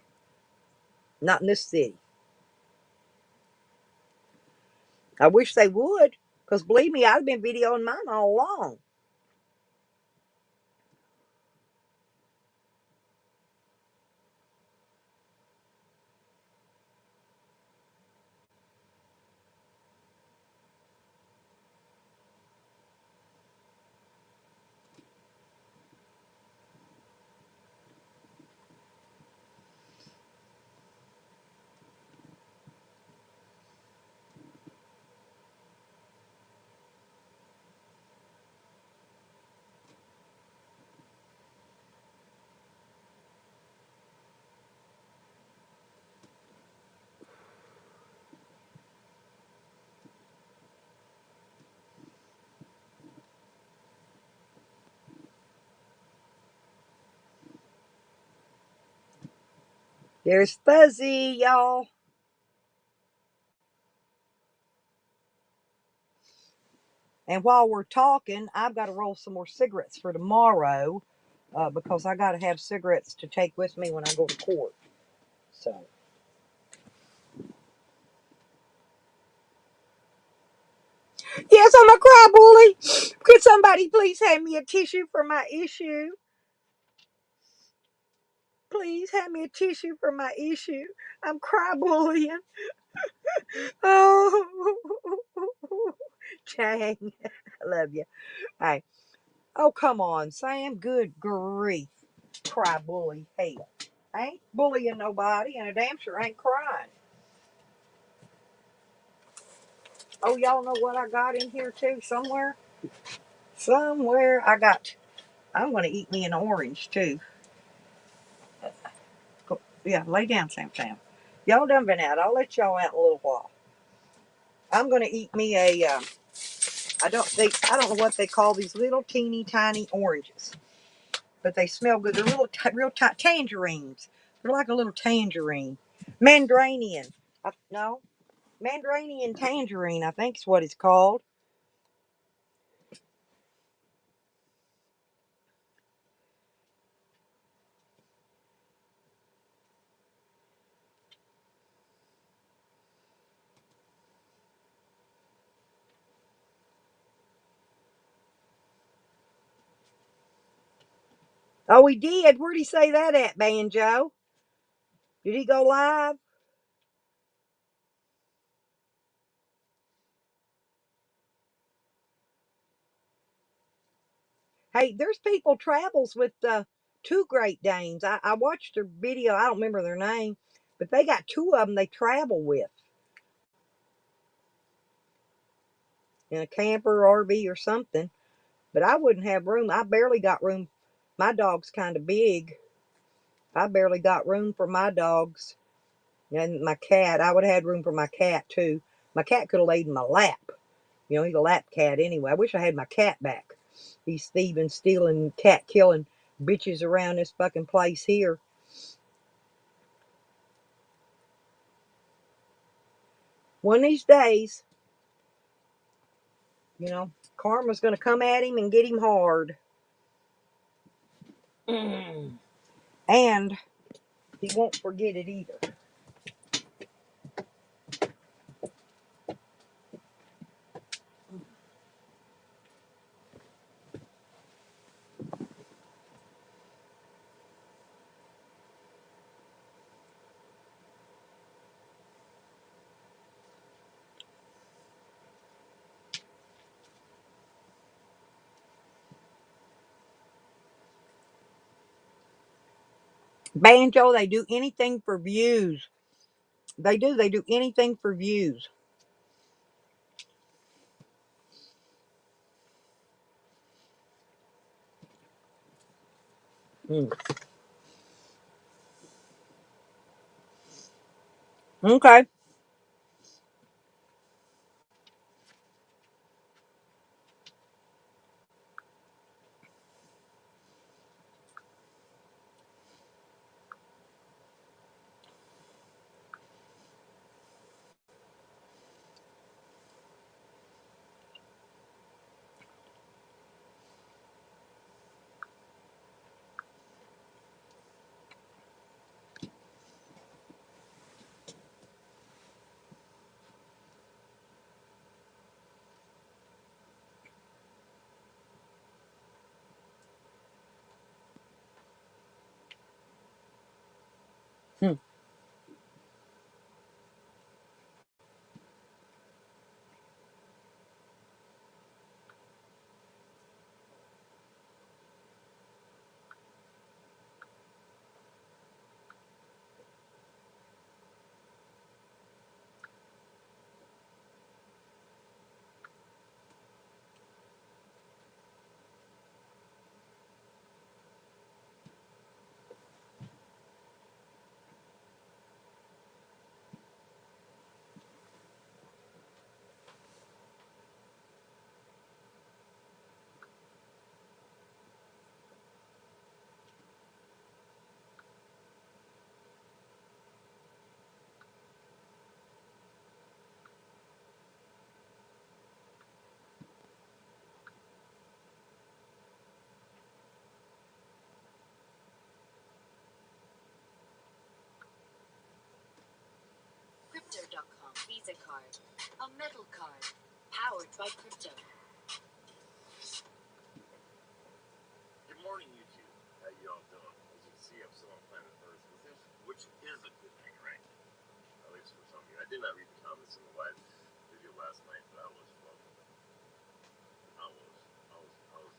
not in this city. I wish they would, because believe me, I've been videoing mine all along. There's Fuzzy, y'all. And while we're talking, I've got to roll some more cigarettes for tomorrow because I got to have cigarettes to take with me when I go to court. So, yes, I'm a cry bully. Could somebody please hand me a tissue for my issue? Please hand me a tissue for my issue. I'm cry bullying. Oh, Chang, I love you. Hey, oh, come on, Sam. Good grief. Cry bully hell. I ain't bullying nobody, and I damn sure ain't crying. Oh, y'all know what I got in here too? Somewhere? Somewhere I got. I'm going to eat me an orange too. Go, yeah, lay down, Sam. Y'all done been out. I'll let y'all out in a little while. I'm going to eat me a. I don't know what they call these little teeny tiny oranges, but they smell good. They're little, real tangerines. They're like a little tangerine, mandarinian. No, mandarinian tangerine. I think is what it's called. Oh, he did. Where'd he say that at, Banjo? Did he go live? Hey, there's people travels with two Great Danes. I watched their video. I don't remember their name, but they got two of them they travel with in a camper RV or something. But I wouldn't have room. I barely got room. My dog's kind of big. I barely got room for my dogs and my cat. I would have had room for my cat too. My cat could have laid in my lap. You know, he's a lap cat anyway. I wish I had my cat back. These thieving, stealing, cat killing bitches around this fucking place here. One of these days, you know, karma's going to come at him and get him hard. And he won't forget it either. Banjo, they do anything for views. They do. They do anything for views. Mm. Okay. Crypto.com Visa card. A metal card. Powered by crypto. Good morning, YouTube. How you all doing? As you can see, I'm still on planet Earth, which is a good thing, right? At least for some of you. I did not read the comments in the live video last night, but I was fucking. I was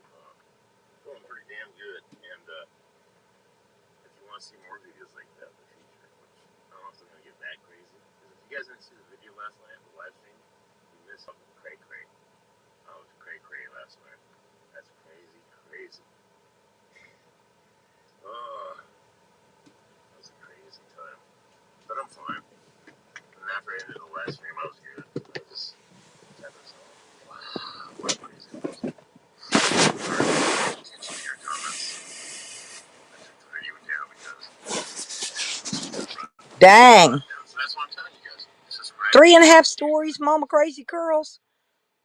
going pretty damn good. And if you want to see more videos like that in the future, which I don't know if they're gonna get that crazy, because if you guys didn't see the video last night, the live stream, you missed something cray cray. I was cray cray last night. That's crazy, crazy. Oh, that was a crazy time. But I'm fine. And after I ended the live stream, I was good. I just had this all. Wow, what crazy. Alright, attention to your comments. I took the video down because. Dang. So that's what I'm telling you guys. Subscribe. 3.5 stories, Mama Crazy Curls.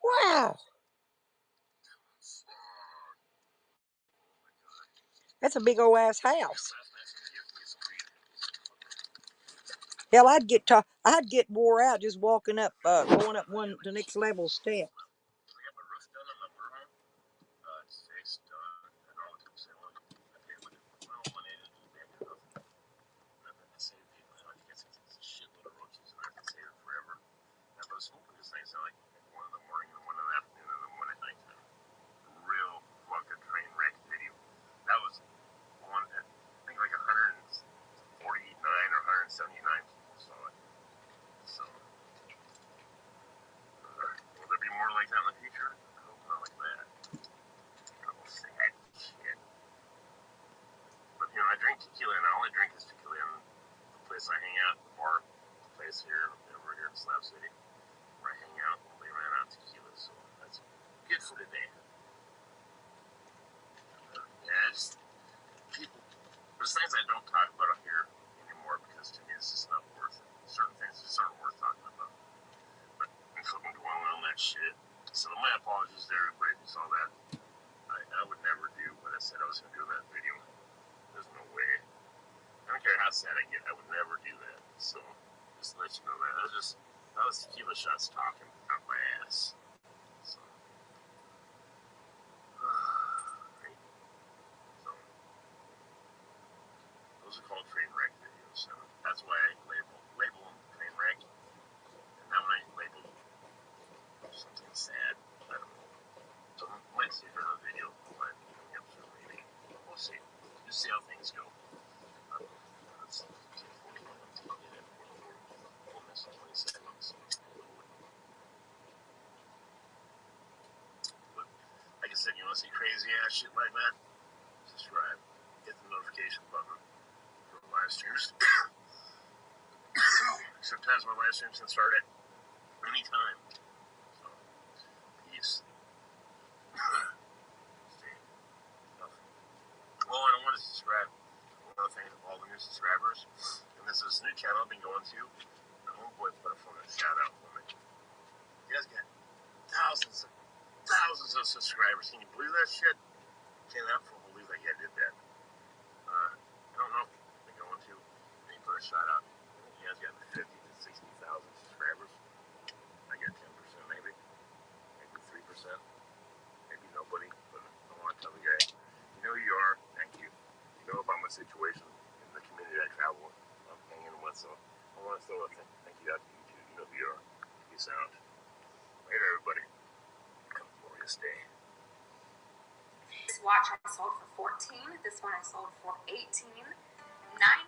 Wow. That's a big old ass house. Hell, I'd get wore out just walking up, going up the next level step. Smoking this thing sound like 1 in the morning and 1 in the afternoon and then 1 at night. Real fucking train wreck video. That was one, I think like 149 or 179 people saw it. So, will there be more like that in the future? I hope not like that. Oh, sad shit. But you know, I drink tequila, and I only drink this tequila in the place I hang out, the bar, the place here, over here in Slab City, where I hang out. They ran out of tequila, so that's good for today. Yeah, just people. There's things I don't talk about here anymore because to me it's just not worth it. Certain things just aren't worth talking about. But I'm fucking dwelling on that shit. So my apologies to everybody who saw that. I would never do what I said I was going to do in that video. There's no way. I don't care how sad I get, I would never do that. So, just to let you know that. That was tequila shots talking out my ass. So, right? So, those are called train wreck videos. So, that's why I label them train wreck. And now when I label something sad, I don't know. So, might see her in a video, but maybe. We'll see. Just see how things go. Let's see. Almost 20 seconds. But like I said, you want to see crazy ass shit like that? Subscribe. Hit the notification button for live streams. Sometimes my live streams can start at any time. So, peace. Well, I want to subscribe. I want to thank all the new subscribers. And this is a new channel I've been going to. My homeboy put a phone shout out for me. You guys got thousands of subscribers. Can you believe that shit? Cannot believe that I did that. I don't know if they're going to. They put a shout out. You guys got 50 to 60,000 subscribers. I got 10% maybe. Maybe 3%. Maybe nobody. But I want to tell you guys, you know who you are. Thank you. You know about my situation in the community I travel with. I'm hanging with. So I want to throw a thank you out to you too. You know who you are. Peace out. Later, everybody. Have a glorious day. This watch I sold for 14. This one I sold for 18. 9.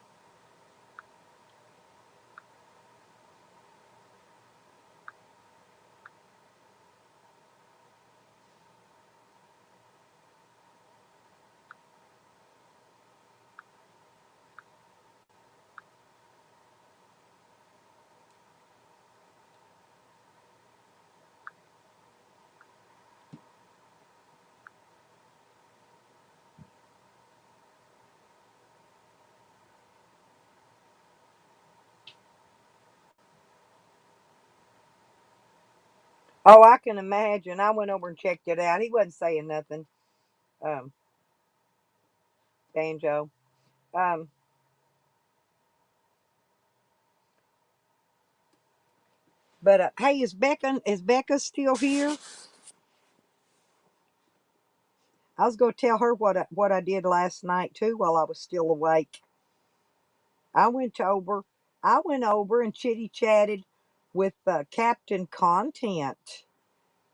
Oh, I can imagine. I went over and checked it out. He wasn't saying nothing. Banjo. Um, But hey, is Becca still here? I was going to tell her what I did last night too while I was still awake. I went over I went over and chitty chatted with Captain Content,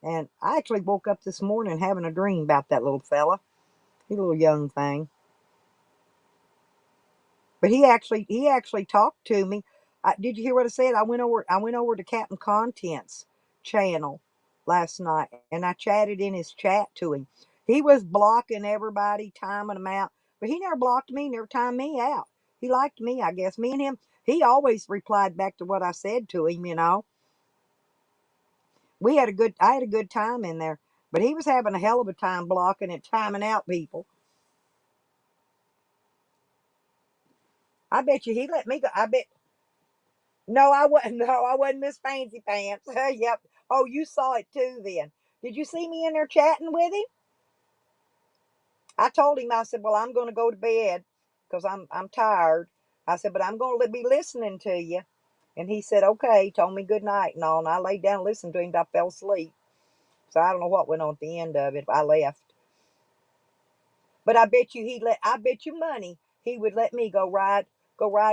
and I actually woke up this morning having a dream about that little fella. He's a little young thing. But he actually talked to me. Did you hear what I said? I went over to Captain Content's channel last night, and I chatted in his chat to him. He was blocking everybody, timing them out, but he never blocked me, never timed me out. He liked me, I guess. Me and him, he always replied back to what I said to him. I had a good time in there, but he was having a hell of a time blocking and timing out people. I bet you he let me go. I bet. No, I wasn't. No, I wasn't Miss Fancy Pants. Yep. Oh, you saw it too then. Did you see me in there chatting with him? I told him, I said, well, I'm going to go to bed because I'm tired. I said, but I'm going to be listening to you. And he said, okay, told me good night and all. And I laid down and listened to him. I fell asleep. So I don't know what went on at the end of it. I left. But I bet you money he would let me go ride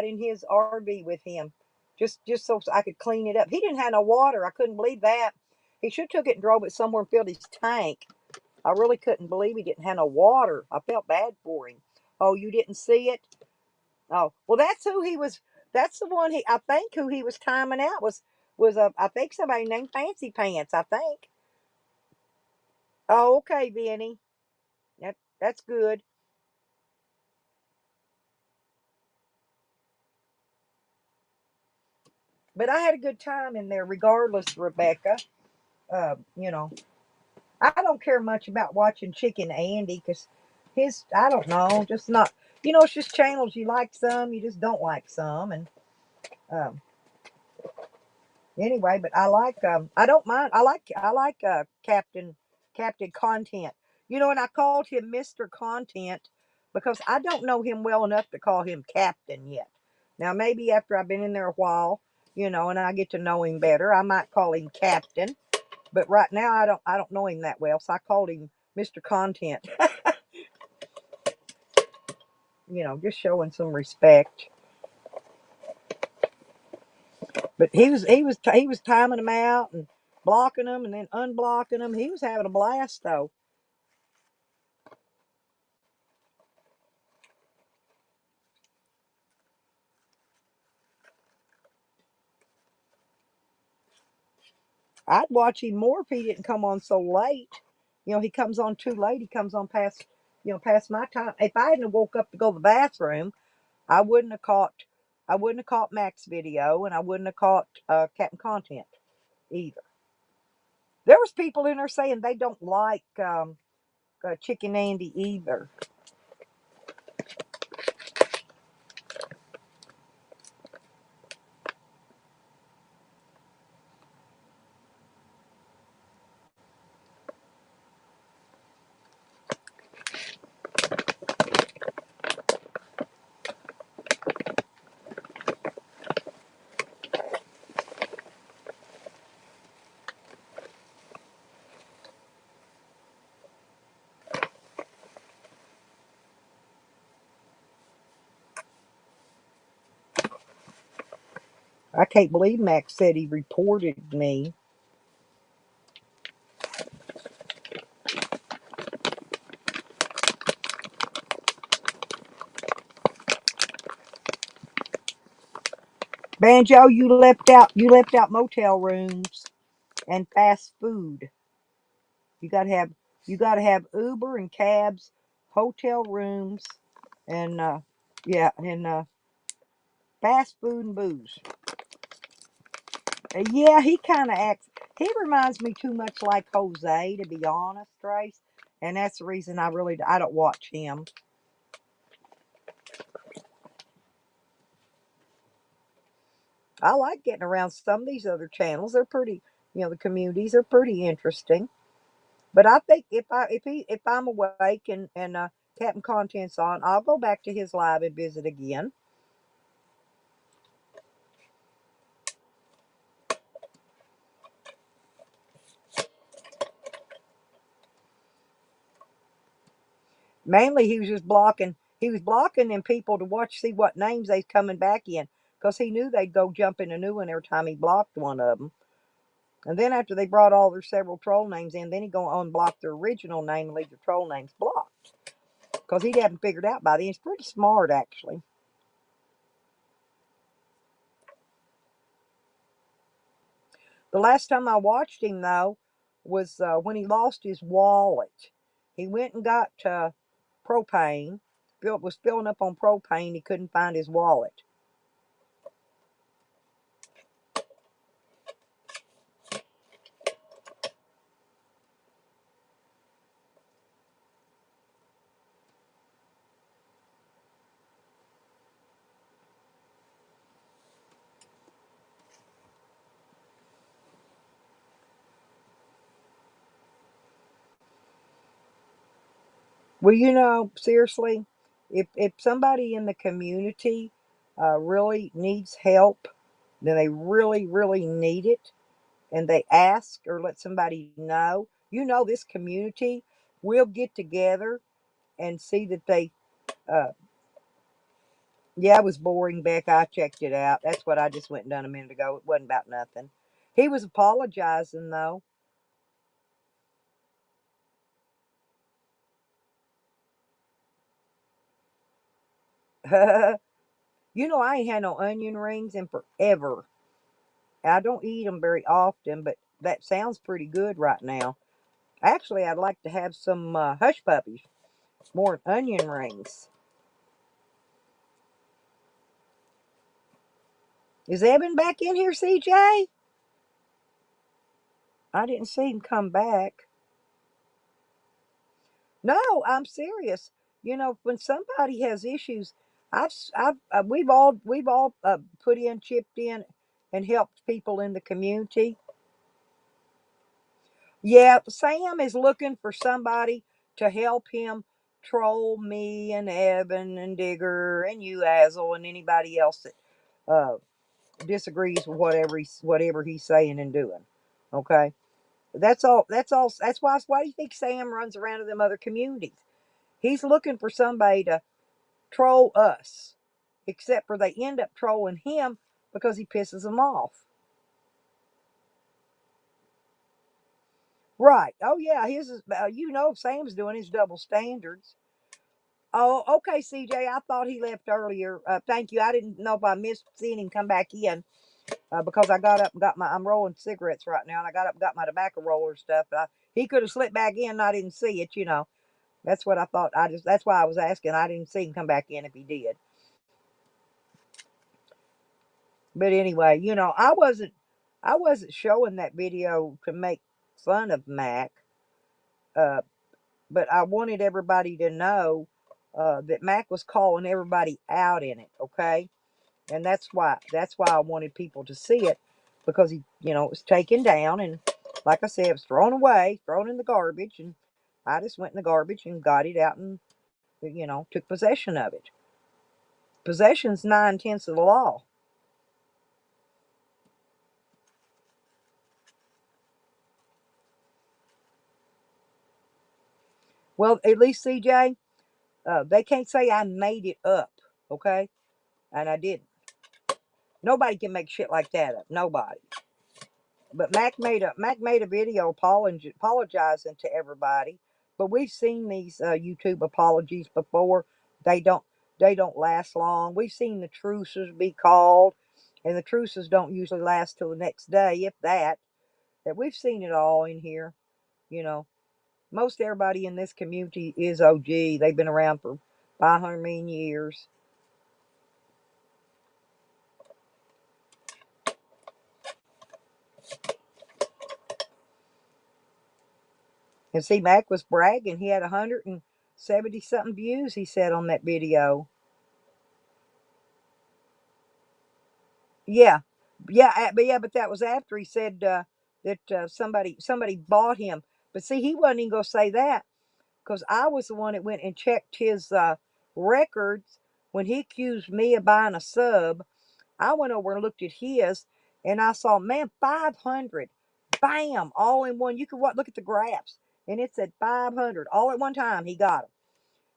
in his RV with him. Just so I could clean it up. He didn't have no water. I couldn't believe that. He should have took it and drove it somewhere and filled his tank. I really couldn't believe he didn't have no water. I felt bad for him. Oh, you didn't see it? Oh, well, that's who he was. That's the one I think who he was timing out was I think somebody named Fancy Pants, I think. Oh, okay, Benny. That's good. But I had a good time in there regardless, Rebecca. You know, I don't care much about watching Chicken Andy because I don't know, just not, it's just channels. You like some, you just don't like some. And um, anyway, but I don't mind. I like Captain Content. And I called him Mr. Content because I don't know him well enough to call him Captain yet. Now, maybe after I've been in there a while, and I get to know him better, I might call him Captain. But right now, I don't know him that well, so I called him Mr. Content. Just showing some respect. But he was timing them out and blocking them and then unblocking them. He was having a blast though. I'd watch him more if he didn't come on so late. He comes on too late. He comes on past my time. If I hadn't woke up to go to the bathroom, I wouldn't have caught I wouldn't have caught Mac's video, and I wouldn't have caught Captain Content either. There was people in there saying they don't like Chicken Andy either. I can't believe Mac said he reported me. Banjo, you left out motel rooms and fast food. You gotta have you gotta have Uber and cabs, hotel rooms, and yeah, and fast food and booze. Yeah, he kind of acts. He reminds me too much like Jose, to be honest, Trace. And that's the reason I don't watch him. I like getting around some of these other channels. They're pretty, the communities are pretty interesting. But I think if I'm awake and Captain Content's on, I'll go back to his live and visit again. Mainly, he was just blocking. He was blocking them people to watch, see what names they's coming back in, because he knew they'd go jump in a new one every time he blocked one of them. And then after they brought all their several troll names in, then he'd go on and block their original name and leave the troll names blocked. Because he hadn't figured out by then. He's pretty smart, actually. The last time I watched him, though, was when he lost his wallet. He went and got propane. Was filling up on propane. He couldn't find his wallet. Well, seriously, if somebody in the community really needs help, then they really, really need it, and they ask or let somebody know, this community will get together and see that they, uh, yeah, it was boring, Beck. I checked it out. That's what I just went and done a minute ago. It wasn't about nothing. He was apologizing, though. I ain't had no onion rings in forever. I don't eat them very often, but that sounds pretty good right now. Actually, I'd like to have some hush puppies, more onion rings. Is Evan back in here, CJ? I didn't see him come back. No, I'm serious. When somebody has issues, we've all put in, chipped in, and helped people in the community. Yeah, Sam is looking for somebody to help him troll me and Evan and Digger and you, Azel, and anybody else that disagrees with whatever he's saying and doing. Okay, that's all. That's all. That's why do you think Sam runs around to them other communities? He's looking for somebody to troll us, except for they end up trolling him because he pisses them off. Right. Oh yeah, his is. Sam's doing his double standards. Oh, okay, CJ. I thought he left earlier. Thank you. I didn't know if I missed seeing him come back in because I got up and got my. I'm rolling cigarettes right now, and I got up and got my tobacco roller stuff. He could have slipped back in, and I didn't see it. That's what I thought. That's why I was asking. I didn't see him come back in if he did. But anyway, I wasn't showing that video to make fun of Mac, uh, but I wanted everybody to know that Mac was calling everybody out in it. Okay. And that's why I wanted people to see it, because it was taken down, and like I said, it was thrown away, thrown in the garbage, and I just went in the garbage and got it out and took possession of it. Possession's 9/10 of the law. Well, at least CJ, they can't say I made it up, okay? And I didn't. Nobody can make shit like that up. Nobody. But Mac made a video apologizing to everybody. But we've seen these YouTube apologies before. They don't they don't last long. We've seen the truces be called, and the truces don't usually last till the next day, if that. That we've seen it all in here. You know, most everybody in this community is OG. They've been around for 500 million years. And see, Mac was bragging. He had 170 something views, he said, on that video. Yeah, but that was after he said that somebody bought him. But see, he wasn't even gonna say that, because I was the one that went and checked his records when he accused me of buying a sub. I went over and looked at his, and I saw, man, 500, bam, all in one. You could look at the graphs, and it said 500 all at one time. He got them.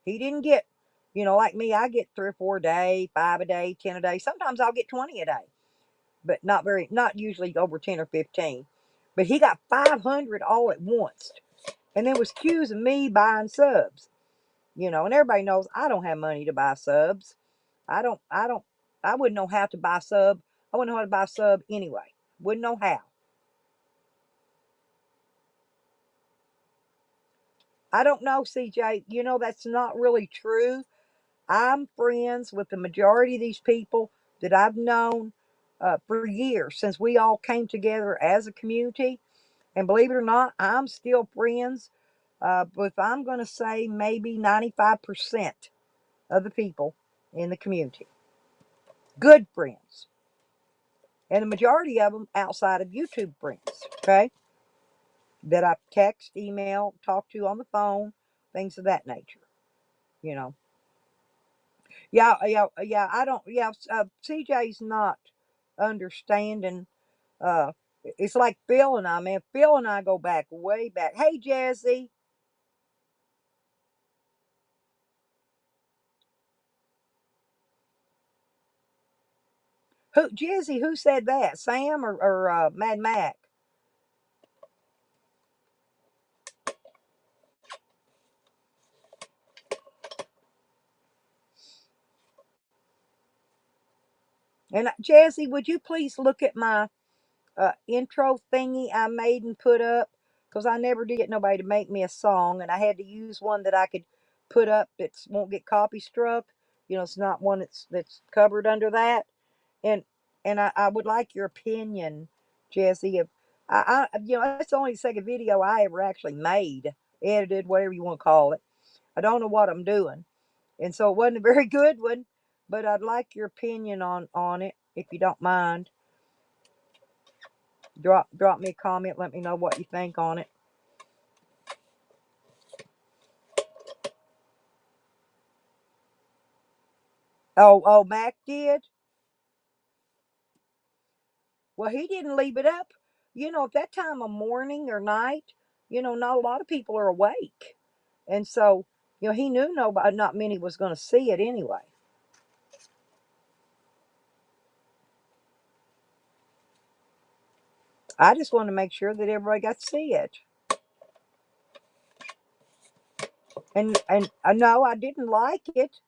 He didn't get, like me, I get 3 or 4 a day, 5 a day, 10 a day. Sometimes I'll get 20 a day, but not usually over 10 or 15. But he got 500 all at once, and then was accusing me buying subs. And everybody knows I don't have money to buy subs. I wouldn't know how to buy sub. I wouldn't know how to buy sub anyway. Wouldn't know how. I don't know, CJ. That's not really true. I'm friends with the majority of these people that I've known for years, since we all came together as a community. And believe it or not, I'm still friends with, I'm going to say, maybe 95% of the people in the community. Good friends. And the majority of them outside of YouTube friends, okay? That I text, email, talk to on the phone, things of that nature, you know. Yeah. I don't. Yeah, CJ's not understanding. Uh, it's like Phil and I, man. Phil and I go back way back. Hey, Jazzy, who said that? Sam or Mad Mac? And Jazzy, would you please look at my intro thingy I made and put up? Because I never did get nobody to make me a song, and I had to use one that I could put up that won't get copy struck. It's not one that's covered under that. And I would like your opinion, Jesse. If that's the only second video I ever actually made, edited, whatever you want to call it. I don't know what I'm doing, and so it wasn't a very good one. But I'd like your opinion on it, if you don't mind. Drop me a comment. Let me know what you think on it. Oh, Mac did. Well, he didn't leave it up. At that time of morning or night, not a lot of people are awake. And so, he knew not many was going to see it anyway. I just wanted to make sure that everybody got to see it. And no, I didn't like it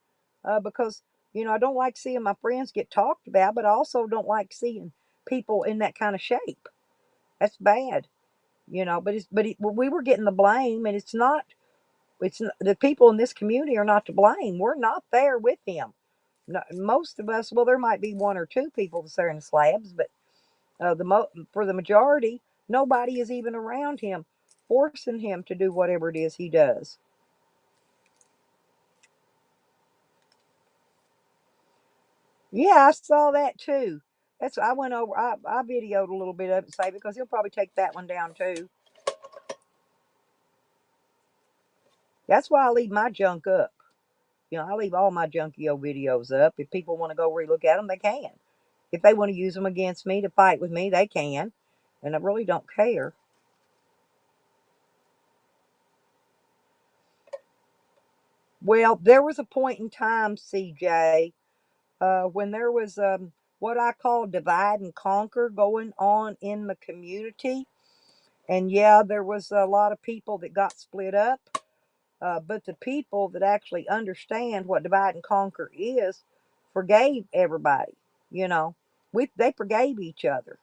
because, I don't like seeing my friends get talked about, but I also don't like seeing people in that kind of shape. That's bad, we were getting the blame, and it's the people in this community are not to blame. We're not there with him. No, most of us, well, there might be 1 or 2 people that's there in the slabs, but for the majority, nobody is even around him, forcing him to do whatever it is he does. Yeah, I saw that too. I went over. I videoed a little bit of it, say, because he'll probably take that one down too. That's why I leave my junk up. I leave all my Junkio videos up. If people want to go relook at them, they can. If they want to use them against me to fight with me, they can. And I really don't care. Well, there was a point in time, CJ, when there was what I call divide and conquer going on in the community. And yeah, there was a lot of people that got split up. But the people that actually understand what divide and conquer is forgave everybody. You know, they forgave each other,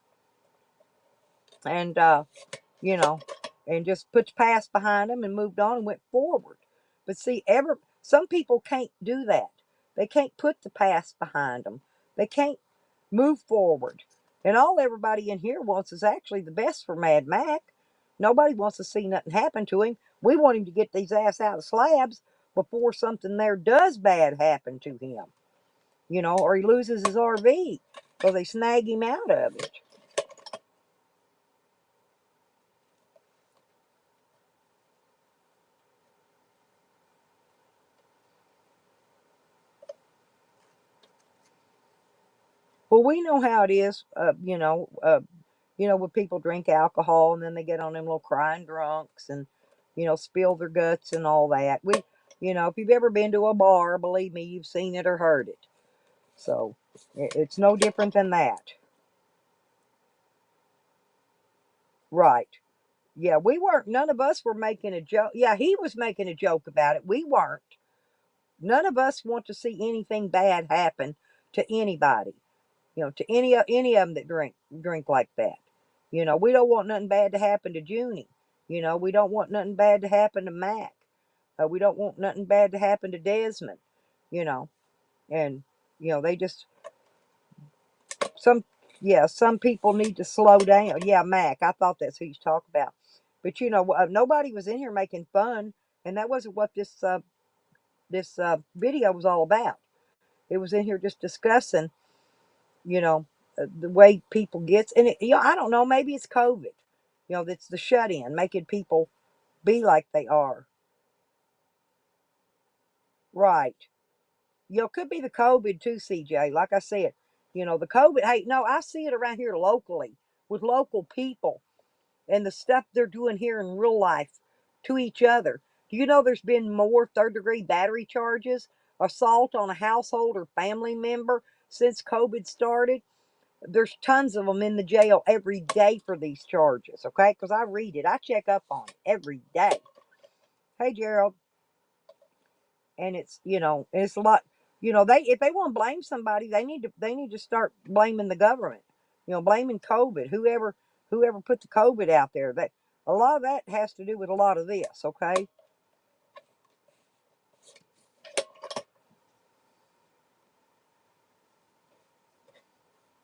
and you know, and just put the past behind them and moved on and went forward. But see, some people can't do that. They can't put the past behind them. They can't move forward. And all everybody in here wants is actually the best for Mad Mac. Nobody wants to see nothing happen to him. We want him to get these ass out of slabs before something there does bad happen to him. Or he loses his RV because they snag him out of it. Well, we know how it is, when people drink alcohol and then they get on them little crying drunks and, spill their guts and all that. You know, if you've ever been to a bar, believe me, you've seen it or heard it. So it's no different than that. Right. Yeah, we weren't, none of us were making a joke. Yeah, he was making a joke about it. We weren't. None of us want to see anything bad happen to anybody, you know, to any of them that drink like that. You know, we don't want nothing bad to happen to Junie. You know, we don't want nothing bad to happen to Mac. We don't want nothing bad to happen to Desmond. You know, and you know they just some yeah, some people need to slow down. Yeah, Mac, I thought that's who you talk about. But you know, nobody was in here making fun, and that wasn't what this video was all about. It was in here just discussing, you know, the way people gets, and it, you know, I don't know, maybe it's COVID. You know, that's the shut in, making people be like they are. Right. You know, could be the COVID too, CJ. Like I said, you know, the COVID. Hey, no, I see it around here locally with local people and the stuff they're doing here in real life to each other. Do you know there's been more third-degree battery charges, assault on a household or family member since COVID started? There's tons of them in the jail every day for these charges, okay? Because I read it, I check up on it every day. Hey, Gerald. And it's, you know, it's a lot. You know, they if they want to blame somebody, they need to start blaming the government. You know, blaming COVID, whoever put the COVID out there. That a lot of that has to do with a lot of this, okay?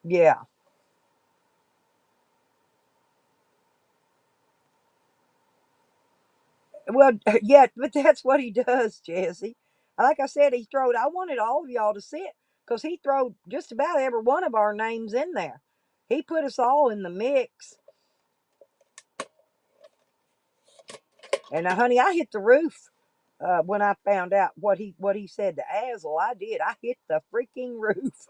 Yeah. Well, yeah, but that's what he does, Jesse. Like I said, he throwed. I wanted all of y'all to see it because he throwed just about every one of our names in there. He put us all in the mix. And honey, I hit the roof when I found out what he said to Azel. I did. I hit the freaking roof.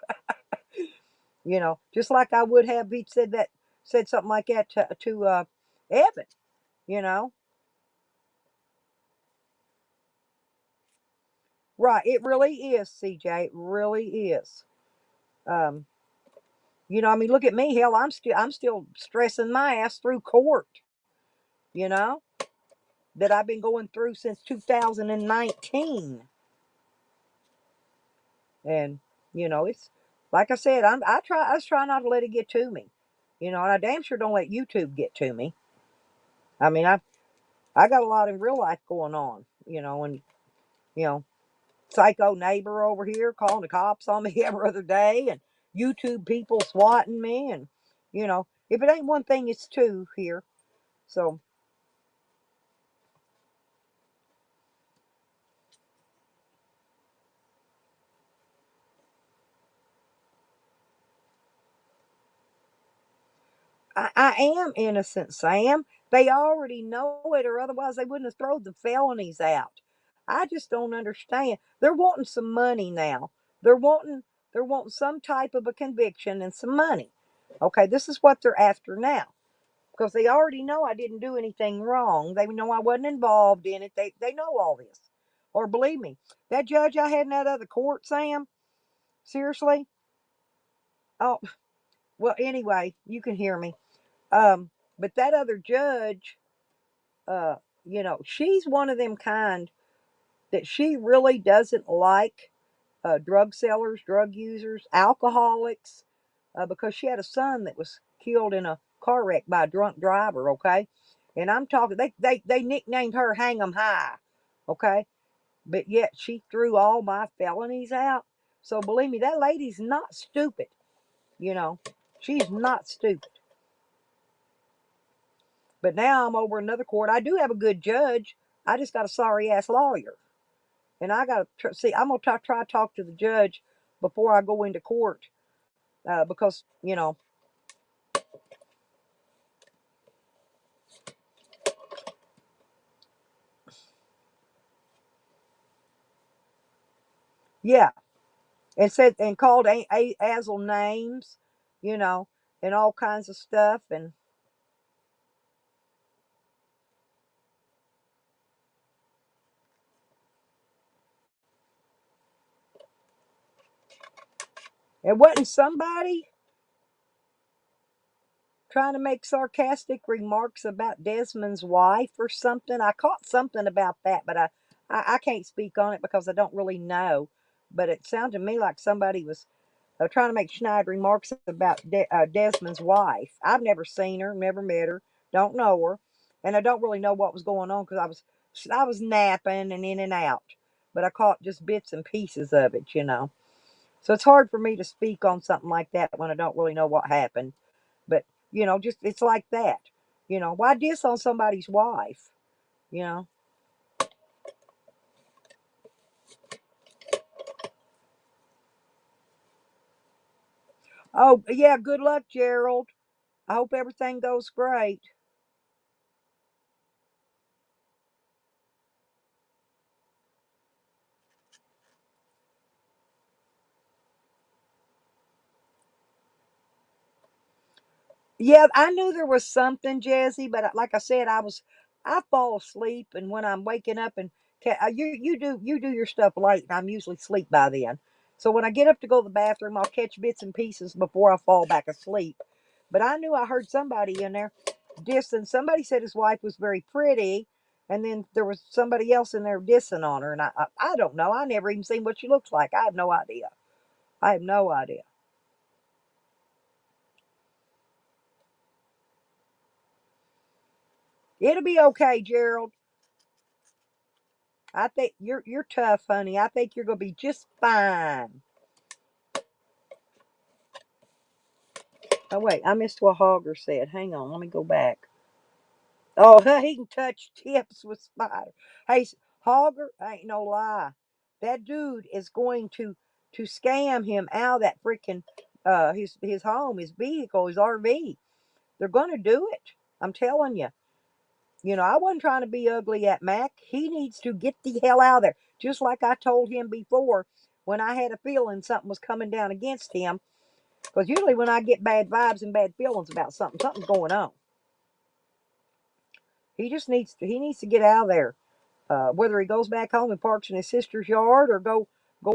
You know, just like I would have. If he'd said something like that to Evan. You know, right? It really is, CJ. It really is. Um, you know, I mean, look at me. Hell, I'm still stressing my ass through court. You know, that I've been going through since 2019. And you know, it's like I said, I was trying not to let it get to me. You know, and I damn sure don't let YouTube get to me. I mean, I got a lot in real life going on. You know, and you know, psycho neighbor over here calling the cops on me every other day, and YouTube people swatting me, and you know, if it ain't one thing, it's two here. So I am innocent, Sam. They already know it, or otherwise they wouldn't have thrown the felonies out. I just don't understand. They're wanting some money now. They're wanting they're wanting some type of a conviction and some money. Okay, this is what they're after now. Because they already know I didn't do anything wrong. They know I wasn't involved in it. They know all this. Or believe me, that judge I had in that other court, Sam, seriously? Oh, well, anyway, you can hear me. Um, but that other judge, uh, you know, she's one of them kind that she really doesn't like drug sellers, drug users, alcoholics, because she had a son that was killed in a car wreck by a drunk driver. Okay, and I'm talking, they nicknamed her Hang 'em High. Okay, but yet she threw all my felonies out. So believe me, that lady's not stupid. You know, she's not stupid. But now I'm over another court. I do have a good judge. I just got a sorry ass lawyer, and I got to see. I'm gonna try to talk to the judge before I go into court, because you know, yeah, and said and called Azel names, you know, and all kinds of stuff, and It wasn't somebody trying to make sarcastic remarks about Desmond's wife or something. I caught something about that, but I can't speak on it because I don't really know. But it sounded to me like somebody was trying to make snide remarks about Desmond's wife. I've never seen her, never met her, don't know her, and I don't really know what was going on because I was napping and in and out. But I caught just bits and pieces of it. So it's hard for me to speak on something like that when I don't really know what happened. But just it's like that. Why diss on somebody's wife? You know. Oh yeah, good luck, Gerald. I hope everything goes great. Yeah, I knew there was something, Jesse, but like I said, I fall asleep, and when I'm waking up and you do your stuff late, and I'm usually asleep by then. So when I get up to go to the bathroom, I'll catch bits and pieces before I fall back asleep. But I knew I heard somebody in there dissing. Somebody said his wife was very pretty, and then there was somebody else in there dissing on her, and I don't know. I never even seen what she looks like. I have no idea. I have no idea. It'll be okay, Gerald. I think you're tough, honey. I think you're gonna be just fine. Oh wait, I missed what Hogger said. Hang on, let me go back. Oh, he can touch tips with Spider. Hey, Hogger, ain't no lie. That dude is going to scam him out of that freaking his home, his vehicle, his RV. They're gonna do it. I'm telling you. I wasn't trying to be ugly at Mac. He needs to get the hell out of there. Just like I told him before when I had a feeling something was coming down against him. Because usually when I get bad vibes and bad feelings about something, something's going on. He needs to get out of there. Whether he goes back home and parks in his sister's yard or go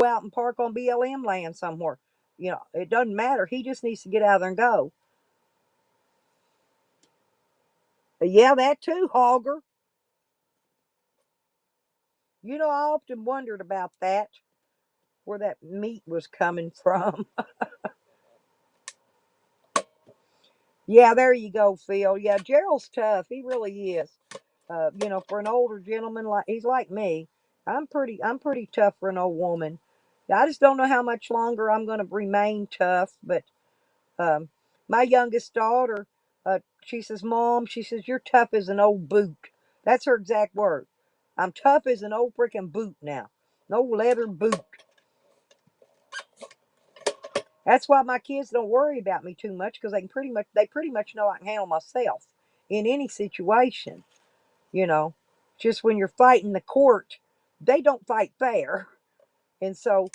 out and park on BLM land somewhere. It doesn't matter. He just needs to get out of there and go. Yeah, that too, Hogger. I often wondered about that, where that meat was coming from. Yeah, there you go, Phil. Yeah, Gerald's tough. He really is. For an older gentleman like he's like me, I'm pretty tough for an old woman. I just don't know how much longer I'm going to remain tough. But um, my youngest daughter, she says, "Mom," she says, "you're tough as an old boot." That's her exact word. I'm tough as an old freaking boot now. An old leather boot. That's why my kids don't worry about me too much because they pretty much know I can handle myself in any situation. You know, just when you're fighting the court, they don't fight fair, and so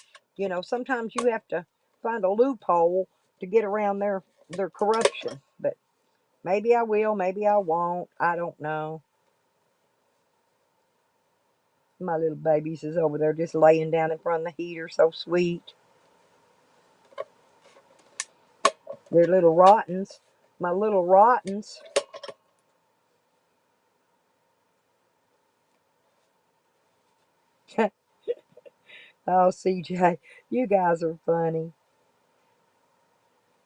sometimes you have to find a loophole to get around their corruption. But maybe I will, maybe I won't. I don't know. My little babies is over there just laying down in front of the heater, so sweet. They're little rottens. My little rottens. Oh, CJ, you guys are funny.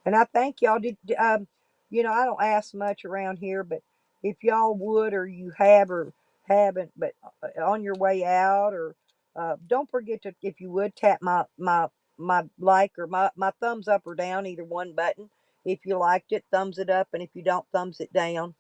And I thank y'all. I don't ask much around here, but if y'all would, or you have or haven't, but on your way out, or don't forget to, if you would, tap my like or my thumbs up or down, either one button. If you liked it, thumbs it up, and if you don't, thumbs it down.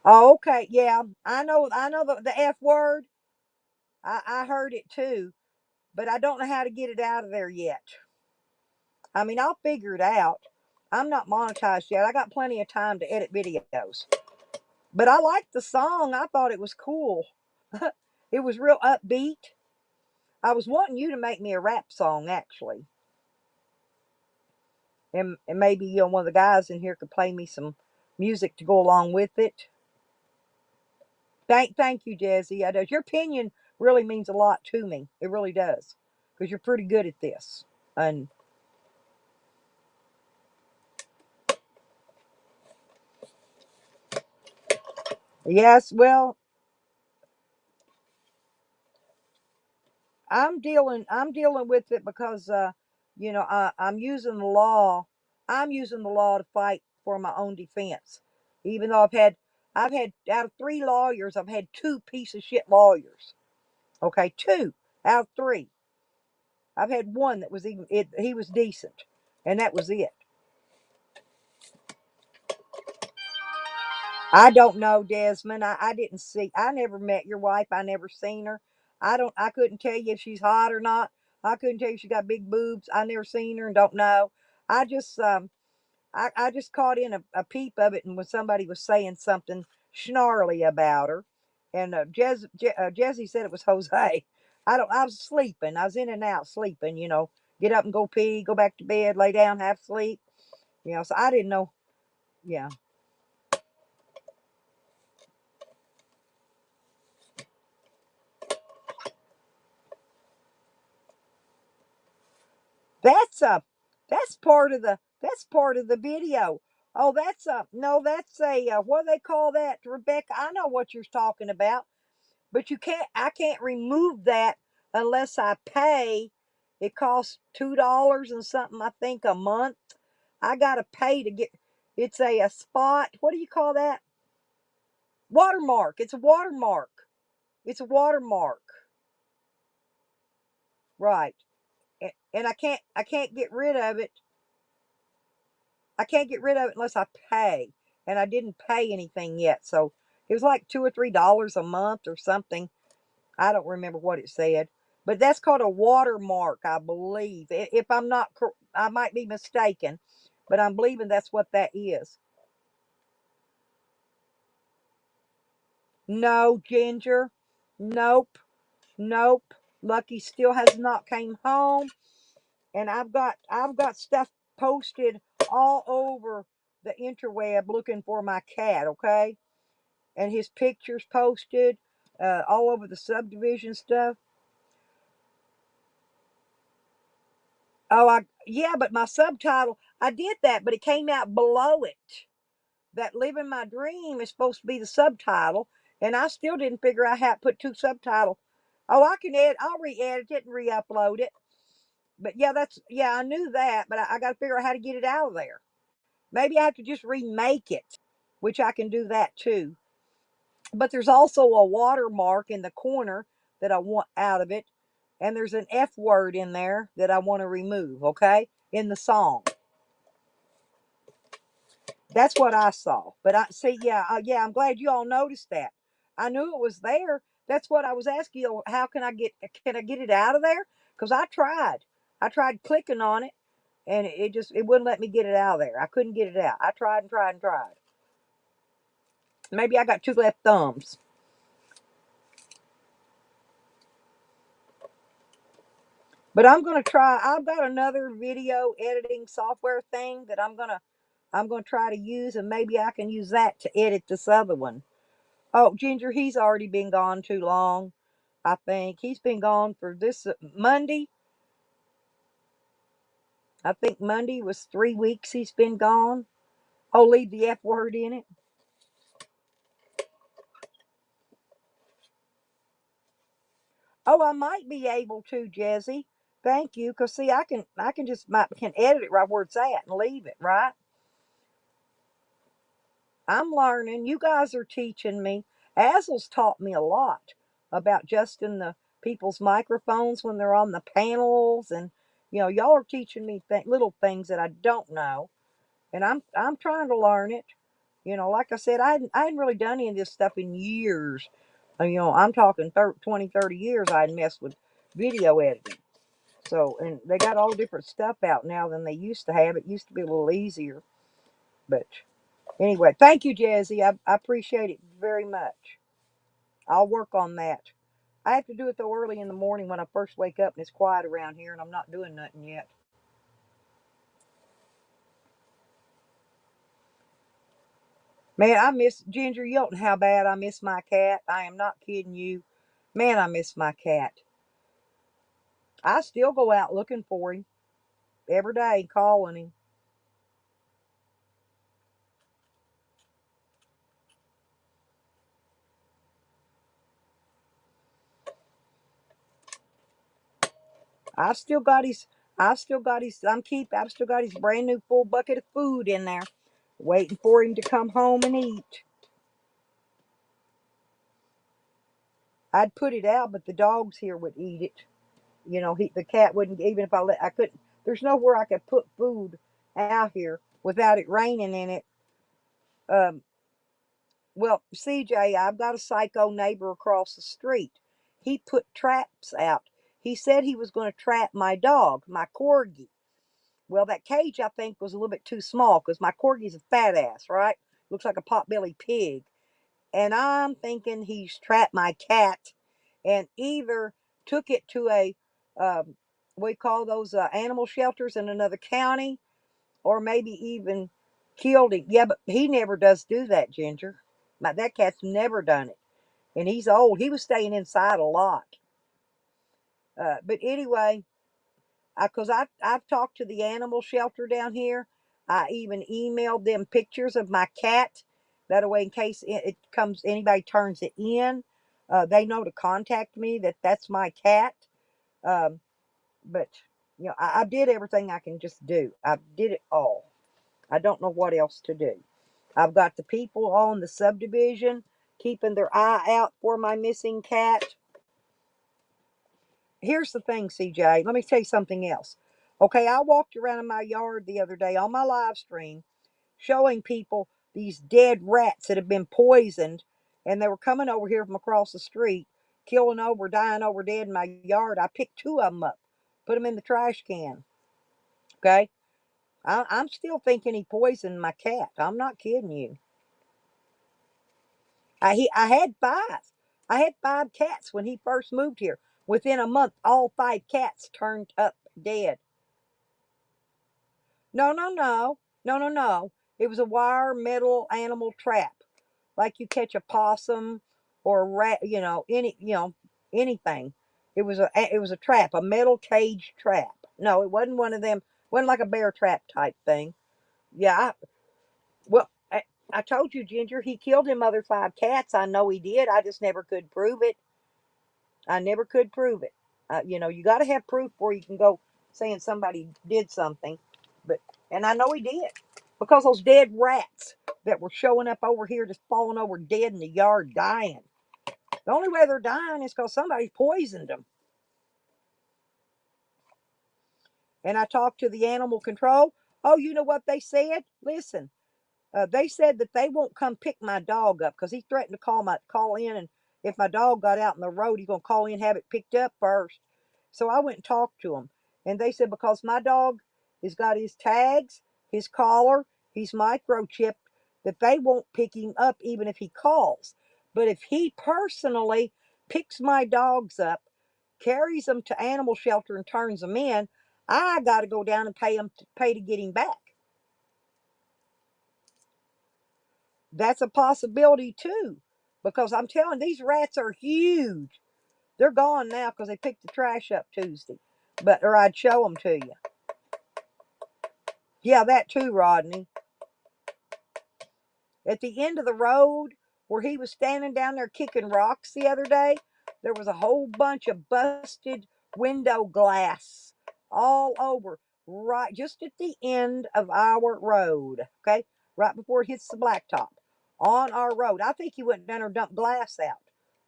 Oh, okay, yeah, I know the F word. I heard it too, but I don't know how to get it out of there yet. I mean, I'll figure it out. I'm not monetized yet. I got plenty of time to edit videos. But I liked the song. I thought it was cool. It was real upbeat. I was wanting you to make me a rap song, actually. And maybe, one of the guys in here could play me some music to go along with it. Thank you, Jesse. I does. Your opinion really means a lot to me. It really does, because you're pretty good at this. And yes, well, I'm dealing with it because I'm using the law. I'm using the law to fight for my own defense. Even though I've had out of 3 lawyers, I've had 2 piece of shit lawyers. Okay, 2 out of 3. I've had one that was he was decent, and that was it. I don't know, Desmond. I didn't see. I never met your wife. I never seen her. I couldn't tell you if she's hot or not. I couldn't tell you if she got big boobs. I never seen her and don't know. I just I just caught in a peep of it, and when somebody was saying something snarly about her, and Jesse said it was Jose. I don't. I was sleeping. I was in and out sleeping. Get up and go pee, go back to bed, lay down, have sleep. So I didn't know. Yeah. That's a that's part of the video. Oh, that's a no, that's a what do they call that, Rebecca? I know what you're talking about, but I can't remove that unless I pay. It costs $2 and something, I think, a month. I gotta pay to get. It's a spot. What do you call that? Watermark. It's a watermark. It's a watermark. Right. And I can't get rid of it. I can't get rid of it unless I pay. And I didn't pay anything yet. So it was like $2 or $3 a month or something. I don't remember what it said. But that's called a watermark, I believe. If I'm not, I might be mistaken, but I'm believing that's what that is. No, Ginger. Nope. Nope. Lucky still has not came home. And I've got stuff posted all over the interweb looking for my cat, okay? And his pictures posted all over the subdivision stuff. Oh, yeah, but my subtitle, I did that, but it came out below it. That "Living My Dream" is supposed to be the subtitle, and I still didn't figure out how to put 2 subtitles. Oh, I can edit. I'll re-edit it and re-upload it. But yeah, I knew that, but I got to figure out how to get it out of there. Maybe I have to just remake it, which I can do that too. But there's also a watermark in the corner that I want out of it. And there's an F word in there that I want to remove, okay? In the song. That's what I saw. But I see, yeah, I'm glad you all noticed that. I knew it was there. That's what I was asking you. How can I get it out of there? Because I tried. I tried clicking on it, and it wouldn't let me get it out of there. I couldn't get it out. I tried and tried and tried. Maybe I got 2 left thumbs. But I'm gonna try. I've got another video editing software thing that I'm gonna try to use, and maybe I can use that to edit this other one. Oh, Ginger, he's already been gone too long. I think he's been gone for this Monday. I think Monday was 3 weeks he's been gone. Oh, leave the F word in it. Oh, I might be able to, Jesse. Thank you. Cause see, I can edit it right where it's at and leave it right. I'm learning. You guys are teaching me. Azel's taught me a lot about adjusting the people's microphones when they're on the panels, and y'all are teaching me little things that I don't know, and I'm trying to learn it. Like I said, I hadn't really done any of this stuff in years. I'm talking 20, 30 years. I hadn't messed with video editing. So, and they got all different stuff out now than they used to have. It used to be a little easier, but anyway, thank you, Jazzy. I appreciate it very much. I'll work on that. I have to do it though early in the morning when I first wake up and it's quiet around here and I'm not doing nothing yet. Man, I miss Ginger. You don't know how bad I miss my cat. I am not kidding you. Man, I miss my cat. I still go out looking for him every day, calling him. I've still got his. I've still got his. I've still got his brand new full bucket of food in there, waiting for him to come home and eat. I'd put it out, but the dogs here would eat it. You know, the cat wouldn't. Even if I couldn't. There's nowhere I could put food out here without it raining in it. Um, well, CJ, I've got a psycho neighbor across the street. He put traps out. He said he was going to trap my dog, my corgi. Well, that cage I think was a little bit too small because my corgi's a fat ass, right? Looks like a potbelly pig. And I'm thinking he's trapped my cat and either took it to a, we call those animal shelters in another county, or maybe even killed him. Yeah, but he never does do that, Ginger. That cat's never done it. And he's old. He was staying inside a lot. But anyway, because I've talked to the animal shelter down here. I even emailed them pictures of my cat. That way, in case it comes, anybody turns it in, they know to contact me. That's my cat. Um, but I did everything I can just do. I did it all. I don't know what else to do. I've got the people on the subdivision keeping their eye out for my missing cat. Here's the thing, CJ. Let me tell you something else. Okay, I walked around in my yard the other day on my live stream showing people these dead rats that have been poisoned, and they were coming over here from across the street, killing over, dying over dead in my yard. I picked two of them up, put them in the trash can. Okay, I'm still thinking he poisoned my cat. I'm not kidding you. I had five. I had five cats when he first moved here. Within a month, all five cats turned up dead. No, no, no, no, no, no. It was a wire metal animal trap, like you catch a possum or a rat. Anything. It was a trap, a metal cage trap. No, it wasn't one of them. Wasn't like a bear trap type thing. Yeah. Well, I told you, Ginger, he killed them other five cats. I know he did. I just never could prove it. I never could prove it. You got to have proof before you can go saying somebody did something. But and I know he did because those dead rats that were showing up over here just falling over dead in the yard dying. The only way they're dying is because somebody poisoned them. And I talked to the animal control. Oh, you know what they said? Listen, they said that they won't come pick my dog up because he threatened to call in, and if my dog got out in the road, he's gonna call in and have it picked up first. So I went and talked to them, and they said because my dog has got his tags, his collar, he's microchipped, that they won't pick him up even if he calls. But if he personally picks my dogs up, carries them to animal shelter, and turns them in, I got to go down and pay to get him back. That's a possibility too, because I'm telling these rats are huge. They're gone now because they picked the trash up Tuesday, or I'd show them to you. Yeah, that too, Rodney. At the end of the road where he was standing down there kicking rocks the other day, there was a whole bunch of busted window glass all over, right just at the end of our road. Okay, right before it hits the blacktop on our road. I think he went down there and dumped glass out,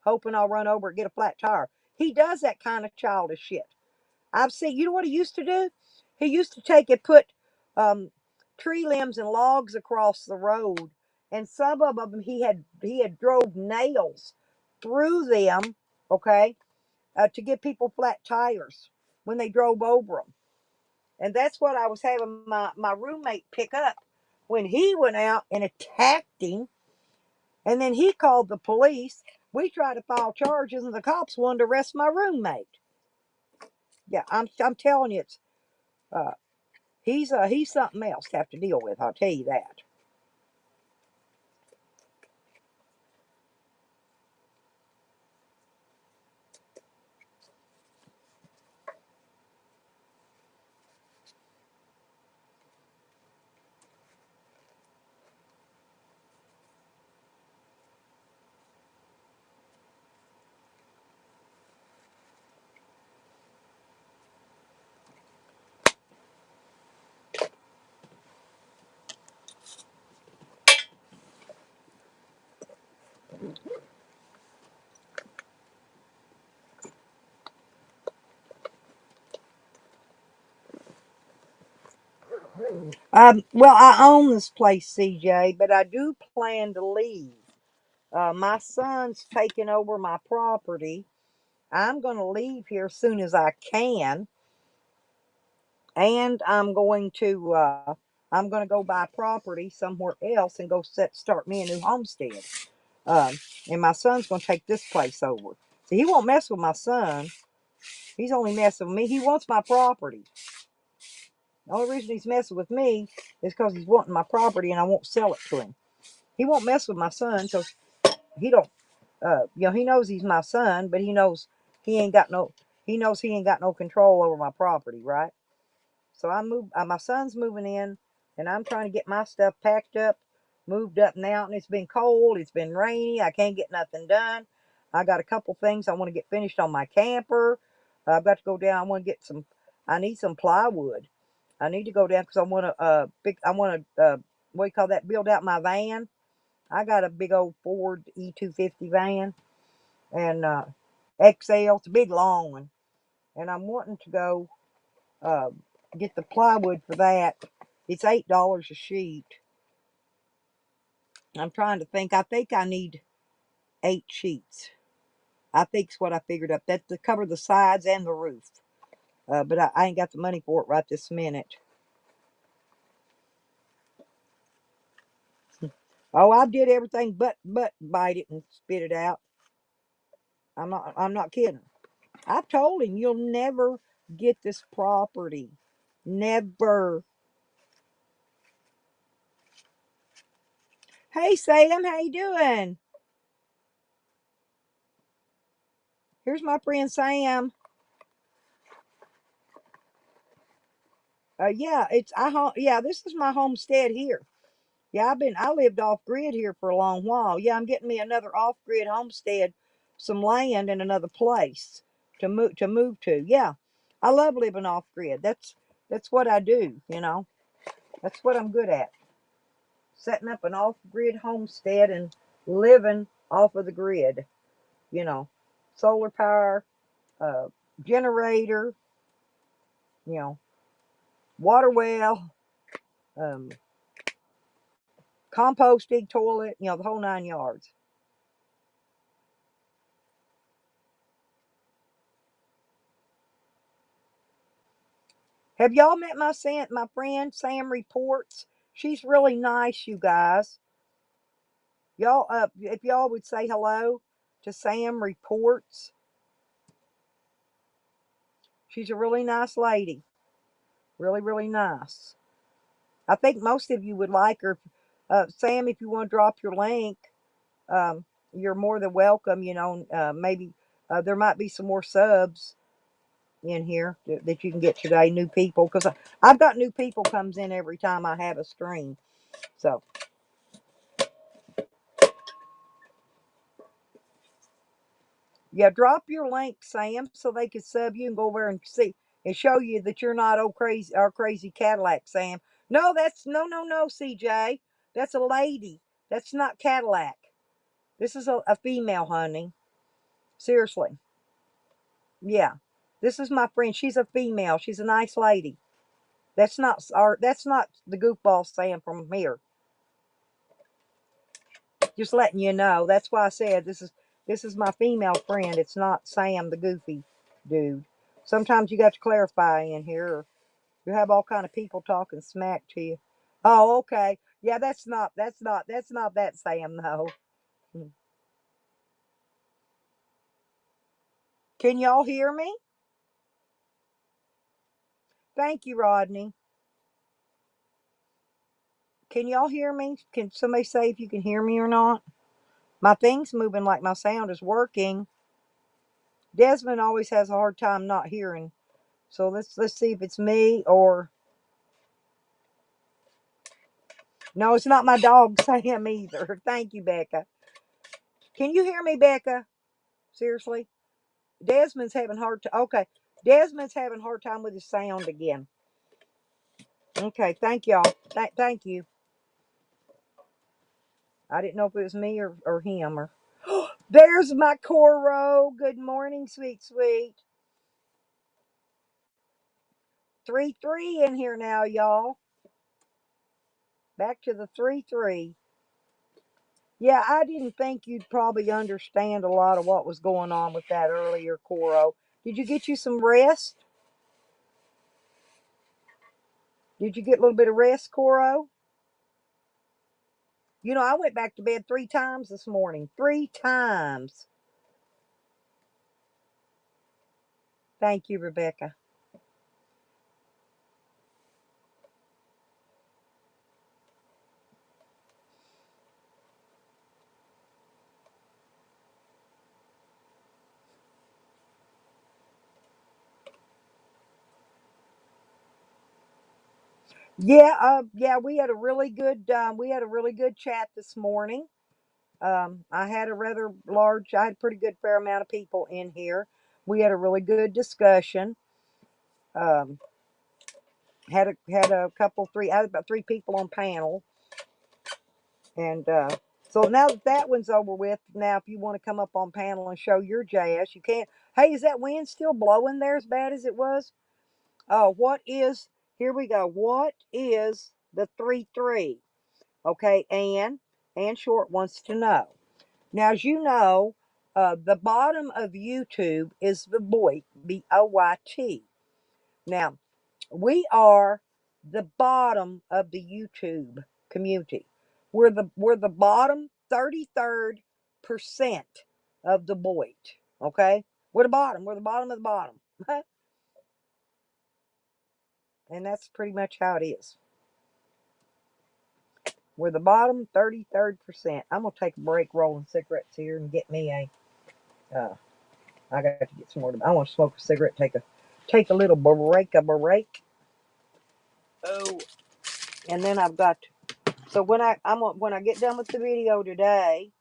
hoping I'll run over and get a flat tire. He does that kind of childish shit. I've seen. You know what he used to do? He used to take and put tree limbs and logs across the road, and some of them he had drove nails through them. Okay, to give people flat tires when they drove over them. And that's what I was having my roommate pick up when he went out and attacked him. And then he called the police. We tried to file charges, and the cops wanted to arrest my roommate. Yeah, I'm telling you, it's uh, he's something else to have to deal with. I'll tell you that. Well, I own this place, CJ, but I do plan to leave. My son's taking over my property. I'm going to leave here as soon as I can, and I'm going to go buy property somewhere else and go start me a new homestead. Um, and my son's going to take this place over. So he won't mess with my son. He's only messing with me. He wants my property. The only reason he's messing with me is because he's wanting my property and I won't sell it to him. He won't mess with my son, so he don't. He knows he's my son, but he knows he ain't got no. He knows he ain't got no control over my property, right? So my son's moving in, and I'm trying to get my stuff packed up, moved up now. And it's been cold. It's been rainy. I can't get nothing done. I got a couple things I want to get finished on my camper. I've got to go down. I want to get some. I need some plywood. I need to go down because I want to what do you call that? Build out my van. I got a big old Ford E250 van and XL. It's a big long one, and I'm wanting to go uh, get the plywood for that. It's $8 a sheet. I'm trying to think. I think I need 8 sheets. I think's what I figured up. That to cover the sides and the roof. But I ain't got the money for it right this minute. Oh, I did everything but bite it and spit it out. I'm not kidding. I told him you'll never get this property. Never. Hey Sam, how you doing? Here's my friend Sam. Yeah, this is my homestead here. Yeah, I lived off grid here for a long while. Yeah, I'm getting me another off grid homestead, some land in another place to move to. Yeah. I love living off grid. That's what I do. That's what I'm good at. Setting up an off grid homestead and living off of the grid, you know. Solar power, uh generator, you know, water well, um composting toilet, the whole 9 yards. Have y'all met my friend Sam Reports? She's really nice, you guys. Y'all, if y'all would say hello to Sam Reports, she's a really nice lady. Really, really nice. I think most of you would like her. Sam, if you want to drop your link, um, you're more than welcome. Maybe there might be some more subs in here that you can get today. New people, because I've got new people comes in every time I have a stream. So yeah, drop your link, Sam, so they can sub you and go over and see and show you that you're not our crazy Cadillac, Sam. No, no, CJ. That's a lady. That's not Cadillac. This is a female, honey. Seriously. Yeah. This is my friend. She's a female. She's a nice lady. That's not the goofball Sam from here. Just letting you know. That's why I said this is my female friend. It's not Sam the goofy dude. Sometimes you got to clarify in here. Or you have all kind of people talking smack to you. Oh, okay. Yeah, that's not that Sam though. Can y'all hear me? Thank you, Rodney. Can y'all hear me? Can somebody say if you can hear me or not? My thing's moving like my sound is working. Desmond always has a hard time not hearing. So let's see if it's me or no, it's not my dog Sam either. Thank you, Becca. Can you hear me, Becca? Seriously? Desmond's having hard time. Okay. Desmond's having hard time with his sound again. Okay, thank y'all. Thank you. I didn't know if it was me or him or there's my Coro. Good morning, sweet, sweet. 3-3 in here now, y'all. Back to the 3-3. Yeah, I didn't think you'd probably understand a lot of what was going on with that earlier, Coro. Did you get you some rest? Did you get a little bit of rest, Coro? You know, I went back to bed 3 times this morning. 3 times. Thank you, Rebecca. Yeah, we had a really good chat this morning. I had a I had a pretty good fair amount of people in here. We had a really good discussion. Um, had a couple, I had about 3 people on panel. And so now that that one's over with, now if you want to come up on panel and show your jazz, you can. Hey, is that wind still blowing there as bad as it was? Oh, here we go. What is the 3-3? Okay, Ann Short wants to know. Now, as you know, the bottom of YouTube is the Boyt, B-O-Y-T. Now, we are the bottom of the YouTube community. We're the bottom 33rd percent of the Boyt. Okay? We're the bottom. We're the bottom of the bottom. And that's pretty much how it is. We're the bottom 33rd percent. I'm gonna take a break rolling cigarettes here and get me I got to get some more. I want to smoke a cigarette. Take a little break. Oh, and then I've got. So when I get done with the video today,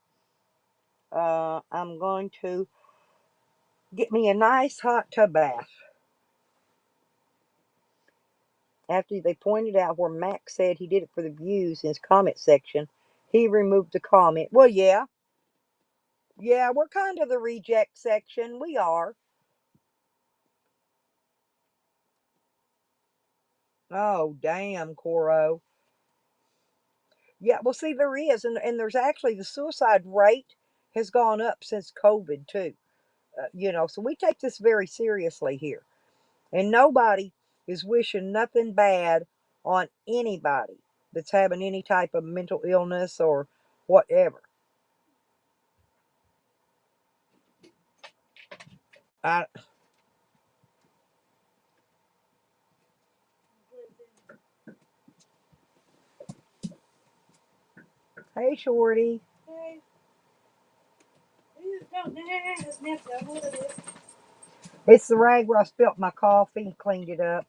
I'm going to get me a nice hot tub bath. After they pointed out where Max said he did it for the views in his comment section, he removed the comment. Well, yeah, we're kind of the reject section. We are. Oh, damn, Coro. Yeah, well, see, there is, and there's actually the suicide rate has gone up since COVID too. So we take this very seriously here, and nobody is wishing nothing bad on anybody that's having any type of mental illness or whatever. I, hey, Shorty. It's the rag where I spilt my coffee and cleaned it up.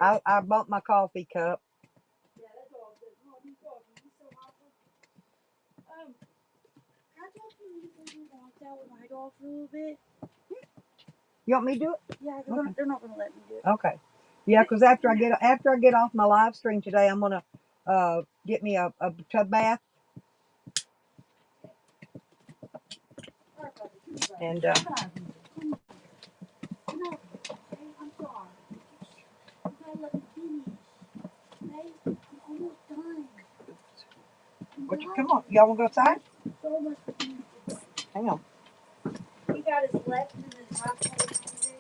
I bought my coffee cup. You want me to do it? Yeah, because they're not going to let me do it. Okay. Yeah, because after I get off my live stream today, I'm gonna get me a tub bath. And I'm sorry. You gotta let me finish. Okay? I'm almost done. come on, y'all wanna go outside? So much to do. Hang on. He got his left in his house today.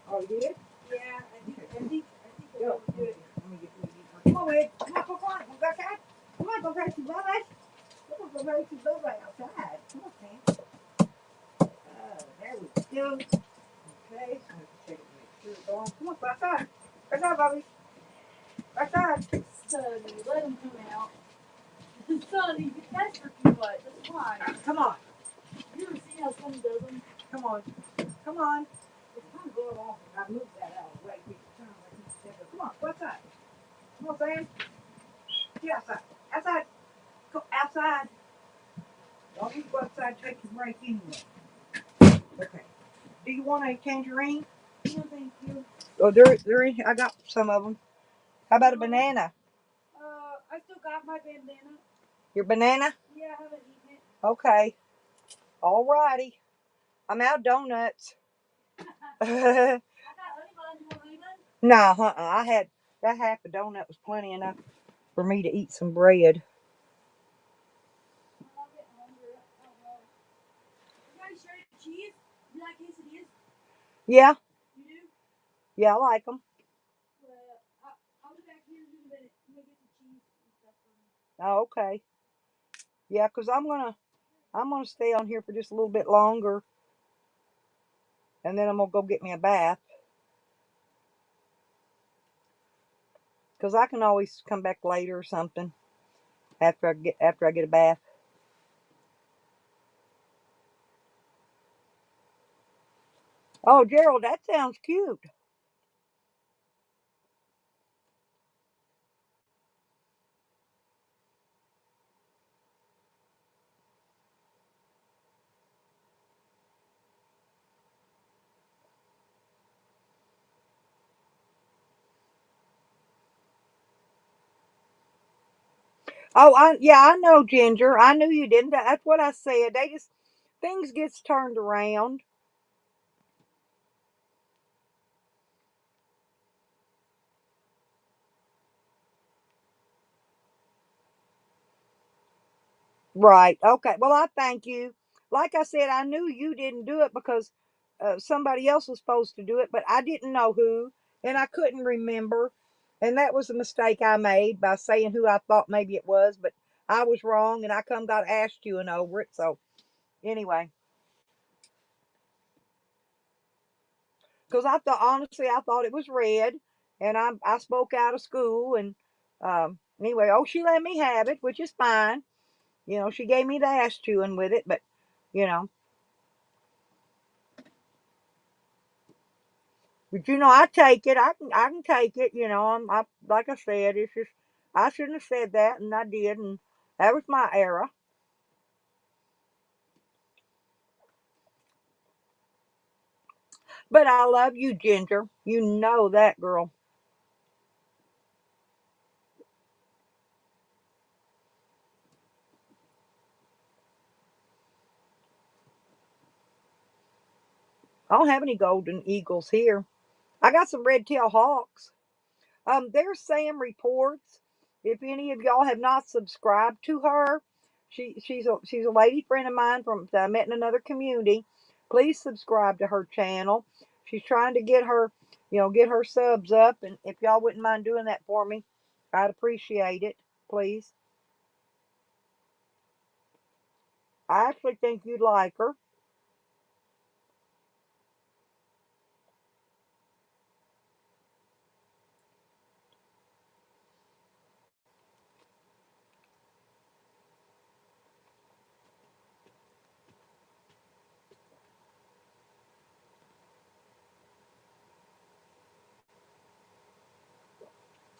Oh, you did? Yeah, I think Go. Do it. Let me get Come on, Wade. Come on, go outside. Come on, go grab some bubbles. Come on, go grab some bubbles outside. Come on, Sam. There we go. Okay. I'm gonna check it, make sure it's on. Come on, go outside. Go outside, Bobby. Go outside. Sonny, let him come out. Sonny, that's for too much. That's fine. Come on. You ever see how Sonny does them? Come on. Come on. It's kind of going off. I moved that out of the way. Come on, go outside. Come on, Sam. Get outside. Outside. Go outside. Don't need to go outside. Take your break anyway. Okay. Do you want a tangerine? No, thank you. Oh, they're in here. I got some of them. How about a banana? I still got my bandana. Your banana? Yeah, I haven't eaten it. Okay. All righty. I'm out of donuts. I got honey buns. You want honey buns? Nah, I that half a donut was plenty enough for me to eat some bread. I'm not getting hungry. Oh, well. You got any shredded cheese? You like quesadillas? Yeah, You do? yeah, I like them. Well, I'll be back here in a minute. I'm gonna get some cheese and stuff for me. Oh, okay. Yeah, 'cause I'm gonna stay on here for just a little bit longer, and then I'm gonna go get me a bath. 'Cause I can always come back later or something after I get a bath. Oh, Gerald, that sounds cute. Oh, I know, Ginger. I knew you didn't. That's what I said. They just things gets turned around. Right. Okay. Well, I thank you. Like I said, I knew you didn't do it because somebody else was supposed to do it, but I didn't know who, and I couldn't remember. And that was a mistake I made by saying who I thought maybe it was, but I was wrong, and I come got asked you and over it. So anyway, because I thought honestly, I thought it was red, and I spoke out of school, and anyway, oh, she let me have it, which is fine. You know, she gave me the ass chewing with it, but you know. But you know, I take it. I can take it. You know, I like I said, it's just I shouldn't have said that, and I did, and that was my error. But I love you, Ginger. You know that, girl. I don't have any golden eagles here. I got some red tail hawks. There's Sam Reports. If any of y'all have not subscribed to her, she's a lady friend of mine from that I met in another community. Please subscribe to her channel. She's trying to get her subs up, and if y'all wouldn't mind doing that for me, I'd appreciate it. Please. I actually think you'd like her.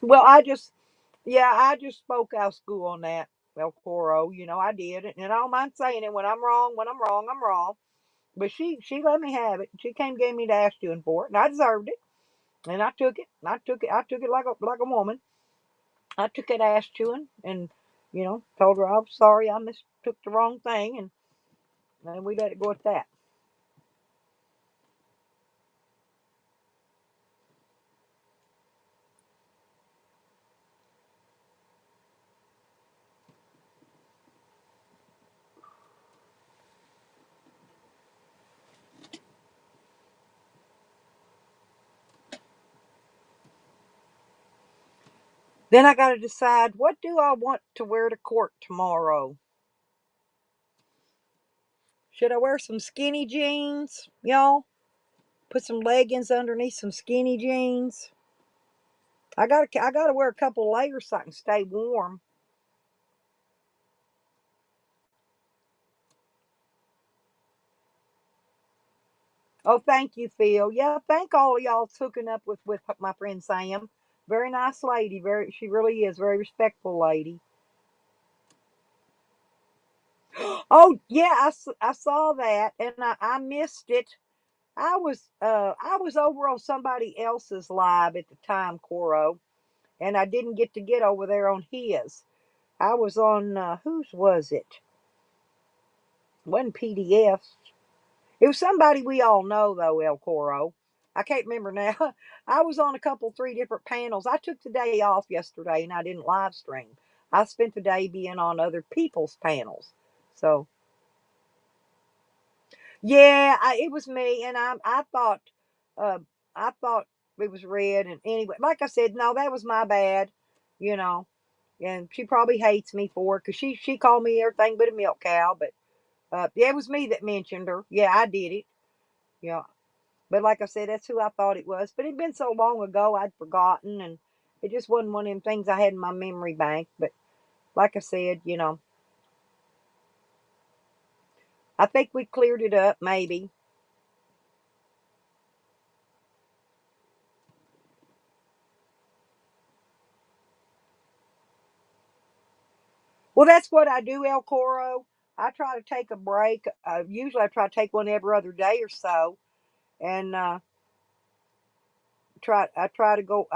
Well, I just spoke out of school on that, El Coro. You know, I did it, and I don't mind saying it. When I'm wrong, I'm wrong. But she let me have it. She came and gave me the ass chewing for it, and I deserved it. And I took it. I took it like a woman. I took it ass chewing, and told her I was sorry I mistook the wrong thing, and then we let it go at that. Then I got to decide what do I want to wear to court tomorrow. Should I wear some skinny jeans, y'all? Put some leggings underneath some skinny jeans. I gotta wear a couple layers so I can stay warm. Oh, thank you, Phil. Yeah, thank all of y'all hooking up with my friend Sam. Very nice lady. She really is very respectful lady. Oh yeah, I saw that and I missed it. I was over on somebody else's live at the time, Coro, and I didn't get over there on his. I was on whose was it? It wasn't PDF. It was somebody we all know though, El Coro. I can't remember now. I was on a couple, three different panels. I took the day off yesterday and I didn't live stream. I spent the day being on other people's panels. So yeah, it was me, and uh, I thought it was red. And anyway, like I said, no, that was my bad, you know. And she probably hates me for it because she called me everything but a milk cow. But yeah, it was me that mentioned her. Yeah, I did it. Yeah, but like I said, that's who I thought it was. But it'd been so long ago, I'd forgotten, and it just wasn't one of them things I had in my memory bank. But like I said, I think we cleared it up, maybe. Well, that's what I do, El Coro. I try to take a break. Usually, I try to take one every other day or so, and I try to go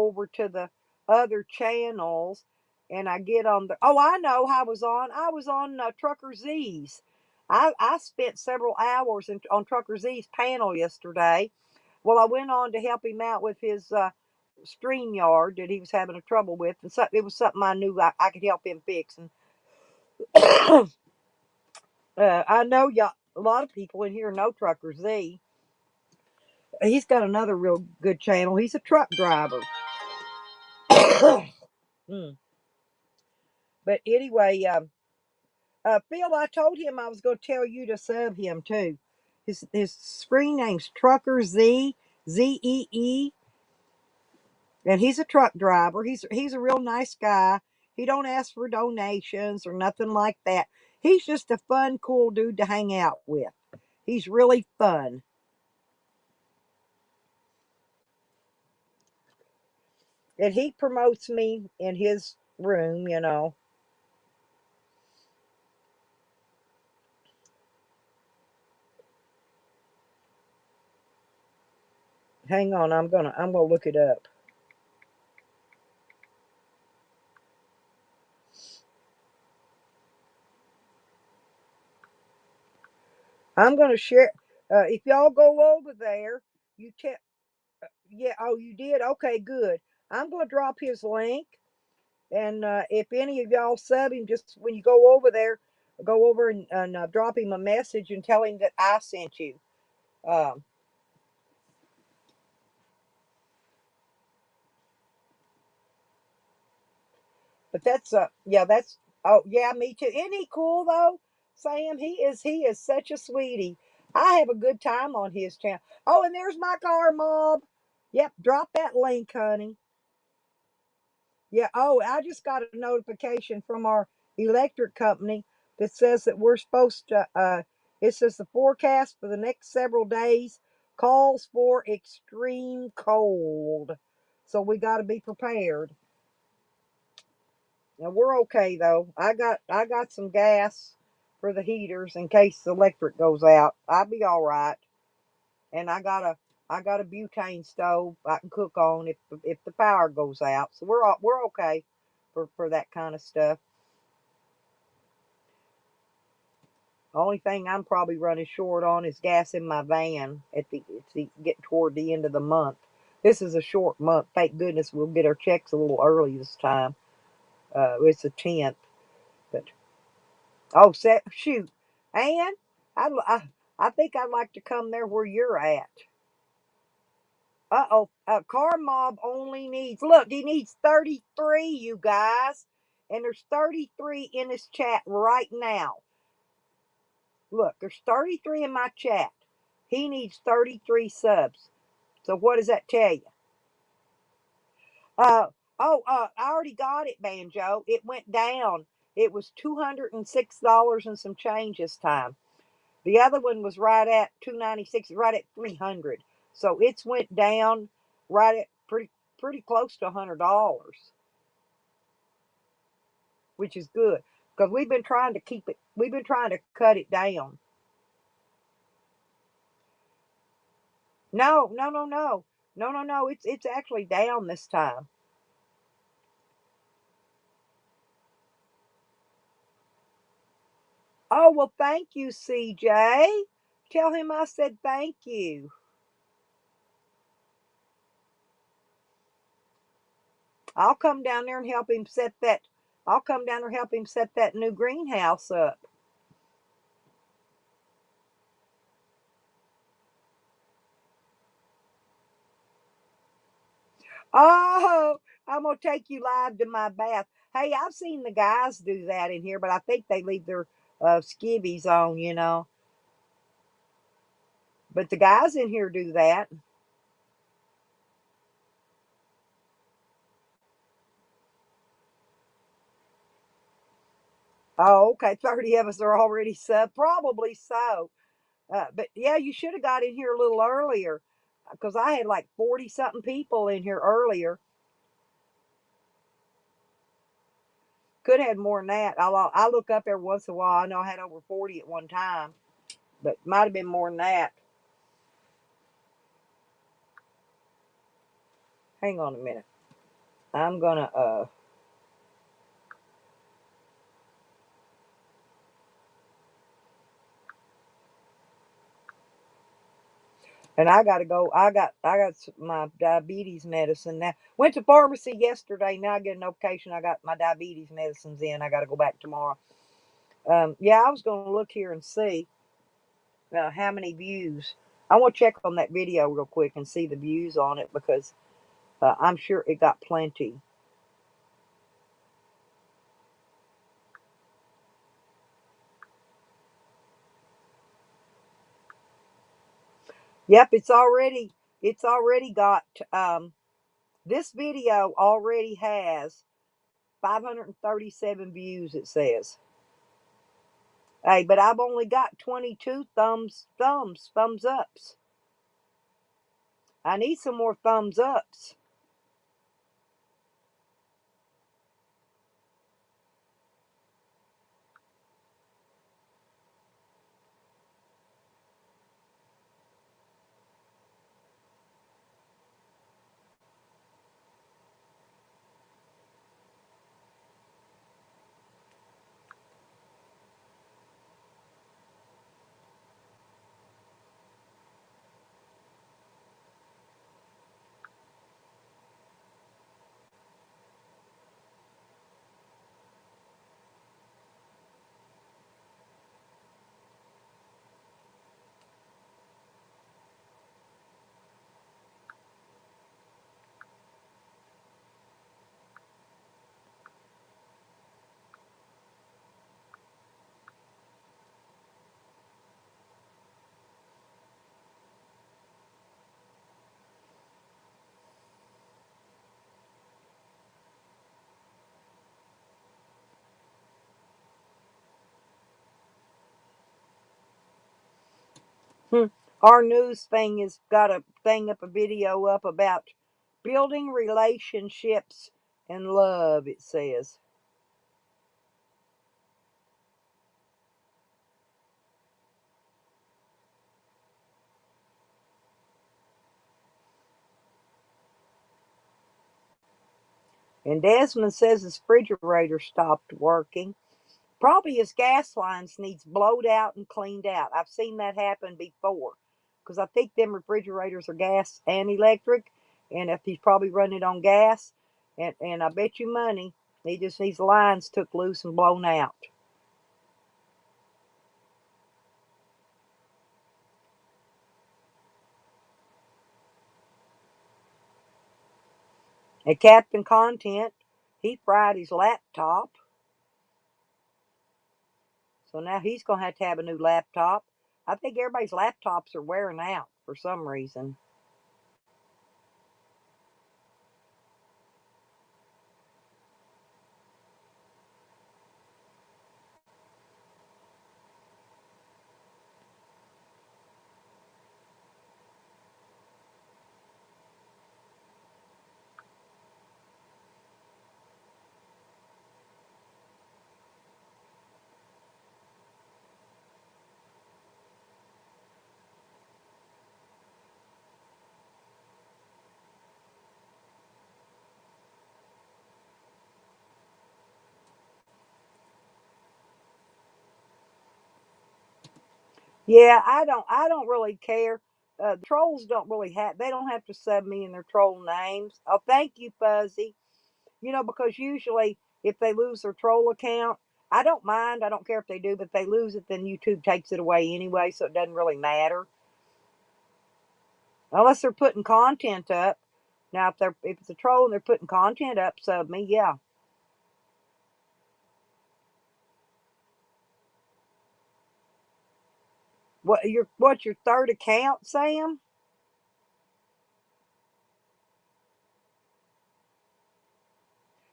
over to the other channels, and I get on the. Oh, I know. I was on Trucker Z's. I spent several hours on Trucker Z's panel yesterday. Well, I went on to help him out with his StreamYard that he was having a trouble with, and so it was something I knew I could help him fix. And I know y'all, a lot of people in here know Trucker Z. He's got another real good channel. He's a truck driver. Mm. But anyway, Phil, I told him I was going to tell you to sub him too. His screen name's Trucker Z, Zee, and he's a truck driver. He's a real nice guy. He don't ask for donations or nothing like that. He's just a fun, cool dude to hang out with. He's really fun. And he promotes me in his room. Hang on, I'm gonna look it up. I'm gonna share. If y'all go over there, you tell. Yeah. Oh, you did. Okay, good. I'm gonna drop his link, and if any of y'all sub him, just when you go over there, go over and drop him a message and tell him that I sent you. Um, but that's yeah, that's oh yeah, me too. Isn't he cool though, Sam? He is such a sweetie. I have a good time on his channel. Oh, and there's my car mob. Yep, drop that link, honey. Yeah. Oh, I just got a notification from our electric company that says that we're supposed to. It says the forecast for the next several days calls for extreme cold, so we got to be prepared. Now we're okay though. I got some gas for the heaters in case the electric goes out. I'll be all right. And I got a butane stove I can cook on if the power goes out. So we're okay for that kind of stuff. The only thing I'm probably running short on is gas in my van getting toward the end of the month. This is a short month. Thank goodness we'll get our checks a little early this time. It's the 10th, but oh, shoot, and I think I'd like to come there where you're at. Uh-oh, car mob only needs, look, he needs 33, you guys, and there's 33 in this chat right now. Look, there's 33 in my chat. He needs 33 subs. So what does that tell you? Uh I already got it, Banjo. It went down. It was $206 and some change this time. The other one was right at 296, right at 300. So it's went down right at pretty close to $100, which is good because we've been trying to keep it. We've been trying to cut it down. No, no, no, no, no, no, no. It's actually down this time. Oh well, thank you, CJ. Tell him I said thank you. I'll come down there and help him set that. I'll come down there and help him set that new greenhouse up. Oh, I'm gonna take you live to my bath. Hey, I've seen the guys do that in here, but I think they leave their skivvies on, you know. But the guys in here do that. Oh, okay. 30 of us are already sub. Probably so. But yeah, you should have got in here a little earlier because I had like 40 something people in here earlier. Could have had more than that. I look up every once in a while. I know I had over 40 at one time, but might have been more than that. Hang on a minute. I'm gonna and I gotta go. I got my diabetes medicine now. Went to pharmacy yesterday. Now I get a notification I got my diabetes medicines in. I gotta go back tomorrow. Yeah, I was gonna look here and see how many views. I want to check on that video real quick and see the views on it because I'm sure it got plenty. Yep, it's already got this video already has 537 views, it says. Hey, but I've only got 22 thumbs ups. I need some more thumbs ups. Hmm. Our news thing has got a thing up, a video up about building relationships and love, it says. And Desmond says his refrigerator stopped working. Probably his gas lines needs blowed out and cleaned out. I've seen that happen before. Because I think them refrigerators are gas and electric. And if he's probably running it on gas, and I bet you money, he just needs the lines took loose and blown out. And Captain Content, he fried his laptop. So now he's going to have a new laptop. I think everybody's laptops are wearing out for some reason. Yeah, I don't really care. The trolls don't really have. They don't have to sub me in their troll names. Oh, thank you, Fuzzy. Because usually if they lose their troll account, I don't mind. I don't care if they do, but if they lose it, then YouTube takes it away anyway, so it doesn't really matter. Unless they're putting content up. Now, if it's a troll and they're putting content up, sub me, yeah. What's your third account, Sam?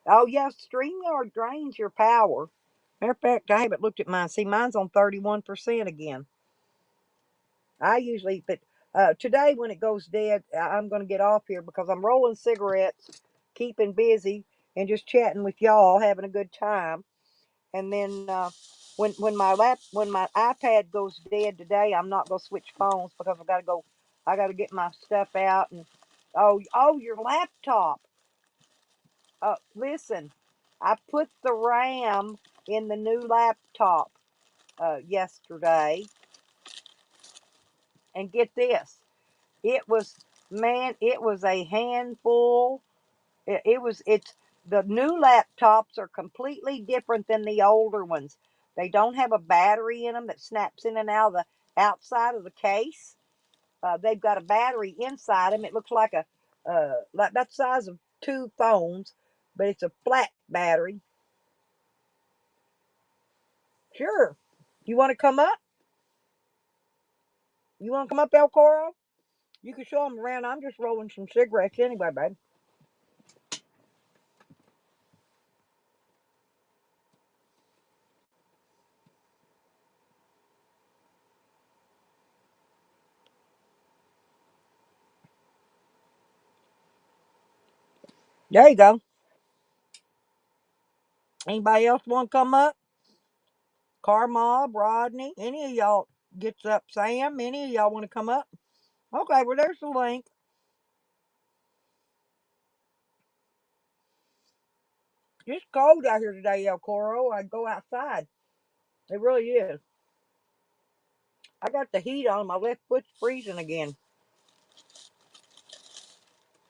Oh yeah, StreamYard drains your power. Matter of fact, I haven't looked at mine. See, mine's on 31% again. I usually, but today when it goes dead, I'm going to get off here because I'm rolling cigarettes, keeping busy, and just chatting with y'all, having a good time. And then when my iPad goes dead today, I'm not going to switch phones because I got to go. I got to get my stuff out and your laptop. Listen, I put the RAM in the new laptop yesterday, and get this, it was it was a handful. It's the new laptops are completely different than the older ones. They don't have a battery in them that snaps in and out of the outside of the case. They've got a battery inside them. It looks like like that size of two phones, but it's a flat battery. Sure. You want to come up? You want to come up, El Coro? You can show them around. I'm just rolling some cigarettes anyway, babe. There you go. Anybody else want to come up? Carmob, Rodney, any of y'all gets up. Sam, any of y'all want to come up? Okay, well, there's the link. It's cold out here today, El Coro. I'd go outside. It really is. I got the heat on. My left foot's freezing again.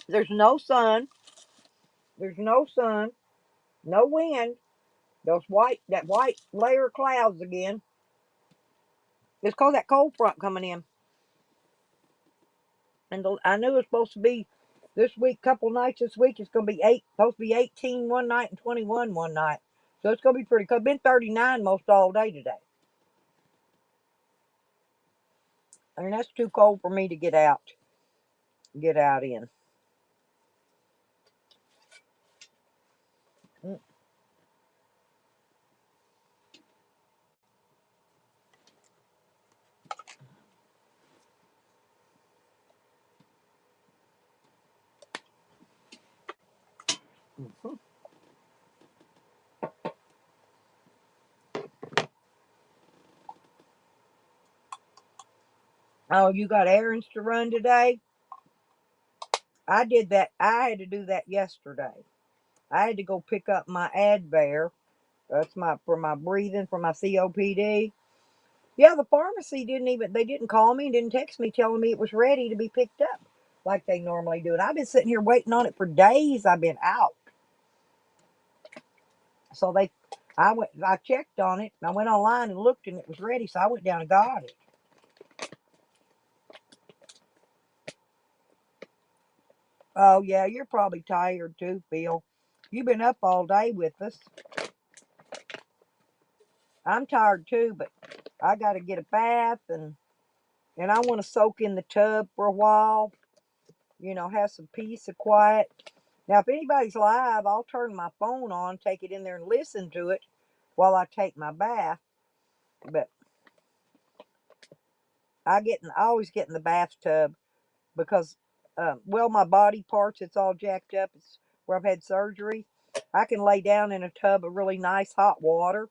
There's no sun. There's no sun. No wind. That white layer of clouds again. It's called that cold front coming in. And I knew it was supposed to be this week, couple nights this week. It's going to be supposed to be 18 one night and 21 one night. So it's going to be pretty cold. It's been 39 most all day today. I mean, that's too cold for me to get out in. Oh, you got errands to run today? I did that. I had to do that yesterday. I had to go pick up my Advair. That's for my breathing, for my COPD. Yeah, the pharmacy they didn't call me and didn't text me telling me it was ready to be picked up like they normally do. And I've been sitting here waiting on it for days. I've been out. So I checked on it and I went online and looked and it was ready. So I went down and got it. Oh yeah, you're probably tired too, Phil. You've been up all day with us. I'm tired too, but I got to get a bath and I want to soak in the tub for a while. Have some peace and quiet. Now, if anybody's live, I'll turn my phone on, take it in there and listen to it while I take my bath. But I always get in the bathtub because, my body parts, it's all jacked up. It's where I've had surgery. I can lay down in a tub of really nice hot water,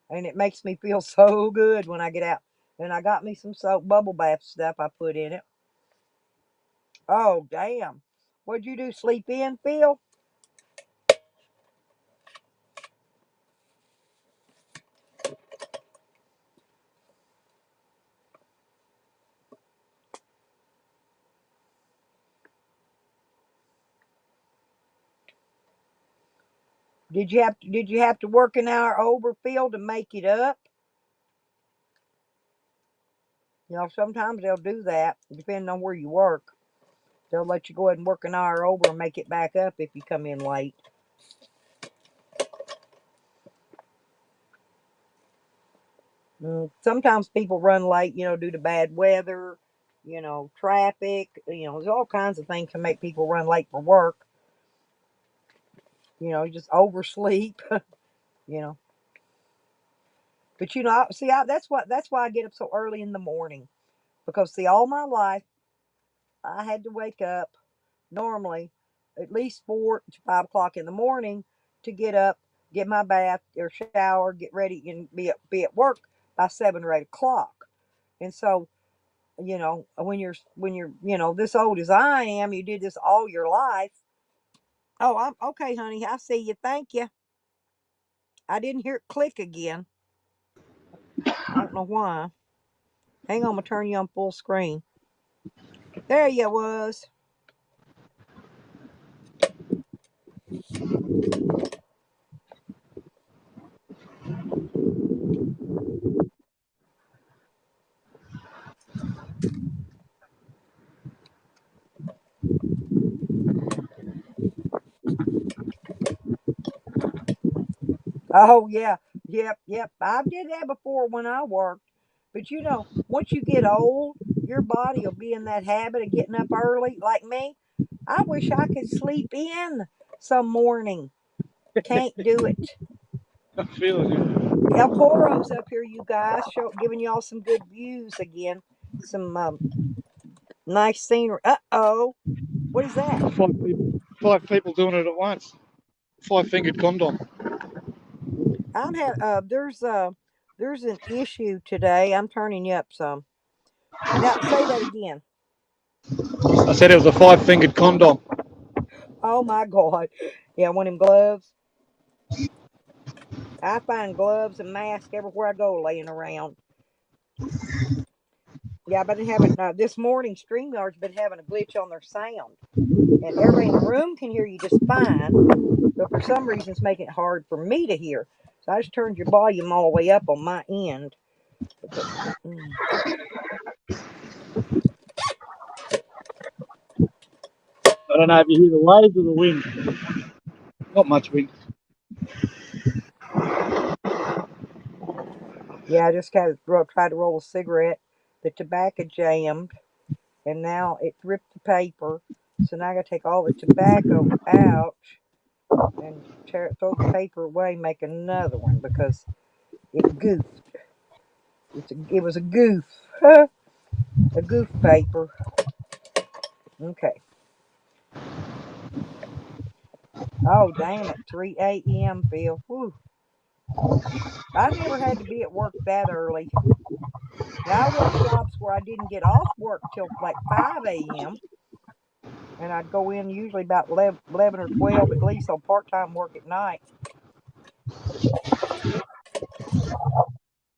and it makes me feel so good when I get out. And I got me some soap bubble bath stuff I put in it. Oh, damn. What'd you do? Sleep in, Phil? Did you have to work an hour over, Phil, to make it up? You know, sometimes they'll do that, depending on where you work. They'll let you go ahead and work an hour over and make it back up if you come in late. Sometimes people run late, you know, due to bad weather, you know, traffic. You know, there's all kinds of things can make people run late for work. You know, you just oversleep. You know, but you know, that's why I get up so early in the morning, because see, all my life I had to wake up normally at least 4 to 5 o'clock in the morning to get up, get my bath or shower, get ready, and be at work by 7 or 8 o'clock. And so, you know, when you're you know this old as I am, you did this all your life. Oh, I'm okay, honey. I see you. Thank you. I didn't hear it click again. I don't know why. Hang on, I'm gonna turn you on full screen. There you was. Oh yeah, yep. I did that before when I worked. But you know, once you get old, your body will be in that habit of getting up early. Like me, I wish I could sleep in some morning. Can't do it. I feel it. El Poro's up here, you guys, giving y'all some good views again. Some nice scenery. Uh-oh. What is that? Five people doing it at once. Five-fingered condom. There's an issue today. I'm turning you up some. Now say that again. I said it was a five-fingered condom. Oh my God. Yeah, one of them gloves. I find gloves and masks everywhere I go laying around. Yeah, I've been having this morning. StreamYard's been having a glitch on their sound, and everybody in the room can hear you just fine, but for some reason it's making it hard for me to hear. So I just turned your volume all the way up on my end. Because, I don't know if you hear the waves or the wind. Not much wind. yeah, I just kind of tried to roll a cigarette. The tobacco jammed, and now it ripped the paper. So now I got to take all the tobacco out and throw the paper away, make another one because it goofed. It was a goof, a goof paper. Okay. Oh damn it, 3 a.m. Phil. Whew. I never had to be at work that early. Now I worked jobs where I didn't get off work till like 5 a.m. and I'd go in usually about 11 or 12 at least on part-time work at night.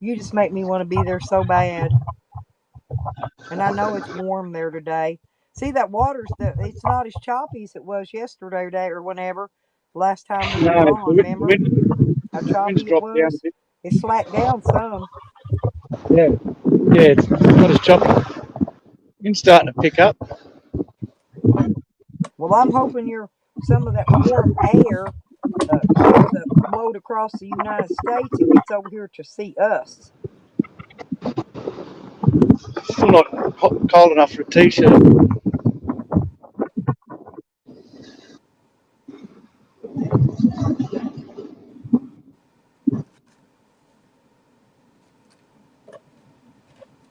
You just make me want to be there so bad. And I know it's warm there today. See, that it's not as choppy as it was yesterday or whenever. Last time we No, were on, remember the how wind's choppy it dropped down a was? bit. It slacked down some. Yeah, it's not as choppy. Wind's starting to pick up. Well, I'm hoping some of that warm air gets blowed across the United States and gets over here to see us. Still not cold enough for a t-shirt.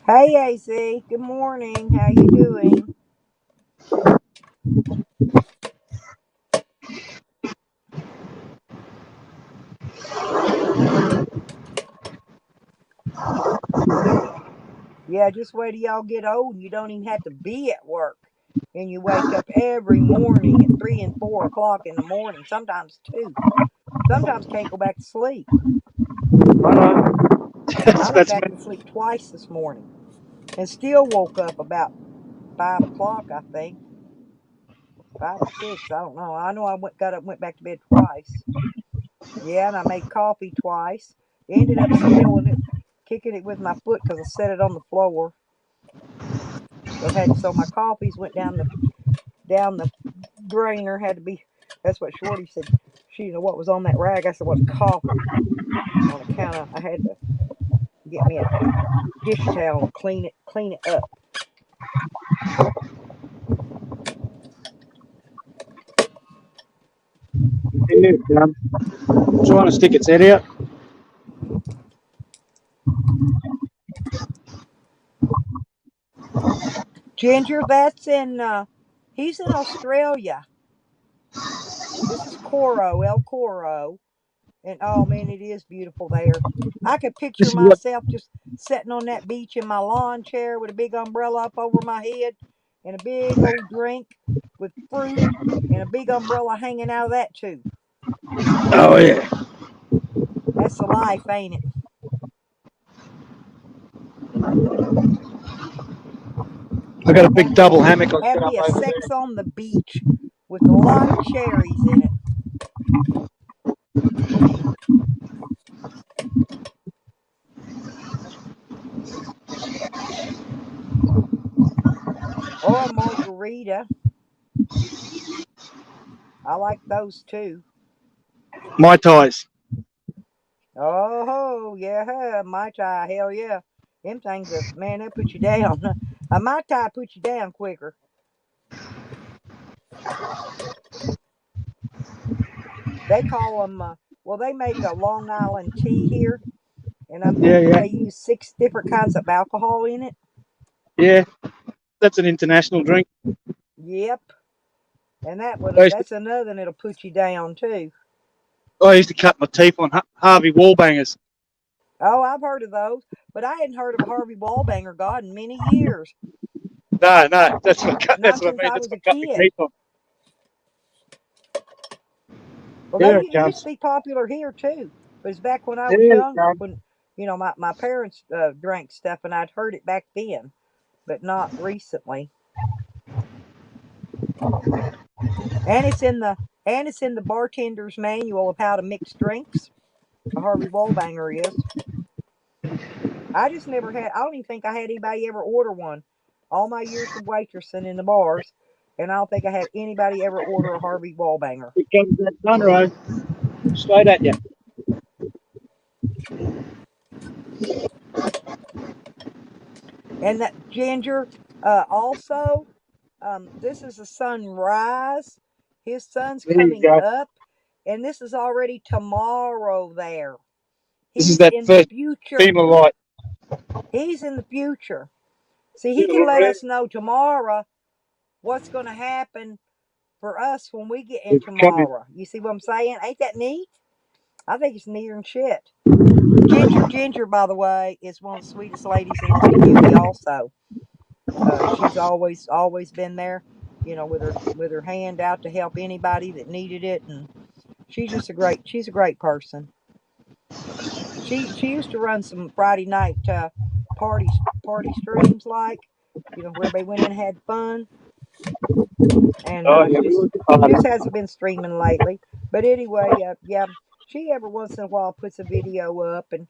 Hey, AC. Good morning. How you doing? Yeah, just wait till y'all get old and you don't even have to be at work. And you wake up every morning at 3 and 4 o'clock in the morning, sometimes 2. Sometimes can't go back to sleep. I went That's back me. to sleep twice this morning and still woke up about 5 o'clock, I think. 5 or 6, I don't know. I know I went back to bed twice. Yeah, and I made coffee twice. Ended up spilling it, kicking it with my foot because I set it on the floor. So my coffees went down the drainer. Had to be. That's what Shorty said. She didn't know what was on that rag. I said, "What's coffee?" On account of I had to get me a dish towel and clean it up. Yeah, trying to stick its head out. Ginger, that's in. He's in Australia. This is Coro, El Coro, and oh man, it is beautiful there. I could picture This is what myself just sitting on that beach in my lawn chair with a big umbrella up over my head and a big old drink with fruit and a big umbrella hanging out of that too. oh yeah. That's the life, ain't it? I got a Have big me a double hammock I have set up me a over sex there. on the beach with a lot of cherries in it. Or a margarita. I like those too. Mai Tais. Oh yeah, Mai Tai, hell yeah. Them things, man, they put you down. A Mai Tai put you down quicker. They call them, well, they make a Long Island tea here, and I'm Yeah, thinking yeah, they use 6 different kinds of alcohol in it. yeah. That's an international drink. Yep, and I used to, that's another that'll put you down too. I used to cut my teeth on Harvey Wallbangers. Oh, I've heard of those, but I hadn't heard of a Harvey Wallbanger God in many years. No, no, that's what Not I since mean. I That's was a what cut my kid. teeth on. Well, they Here it used to comes. be popular here too, but it's back when I was Here it young, comes. when my parents drank stuff, and I'd heard it back then, but not recently. And it's in the bartender's manual of how to mix drinks. A Harvey Wallbanger is. I just never had. I don't even think I had anybody ever order one. All my years of waitressing in the bars, and I don't think I had anybody ever order a Harvey Wallbanger. Here comes that sunrise. Straight at you. And that ginger, also, this is a sunrise. His sun's There you coming go. up, and this is already tomorrow there. This is He's that in the first future. beam of light. He's in the future. See, See he the can little let red? us know tomorrow what's going to happen for us when we get in It's coming. tomorrow. You see what I'm saying? Ain't that neat? I think it's neater than shit. Ginger, by the way, is one of the sweetest ladies in this community. Also, she's always been there, with her hand out to help anybody that needed it, and she's a great person. She used to run some Friday night party streams, like, where everybody went in and had fun, and Oh, yeah, we were she party. just hasn't been streaming lately. But anyway, yeah, she every once in a while puts a video up, and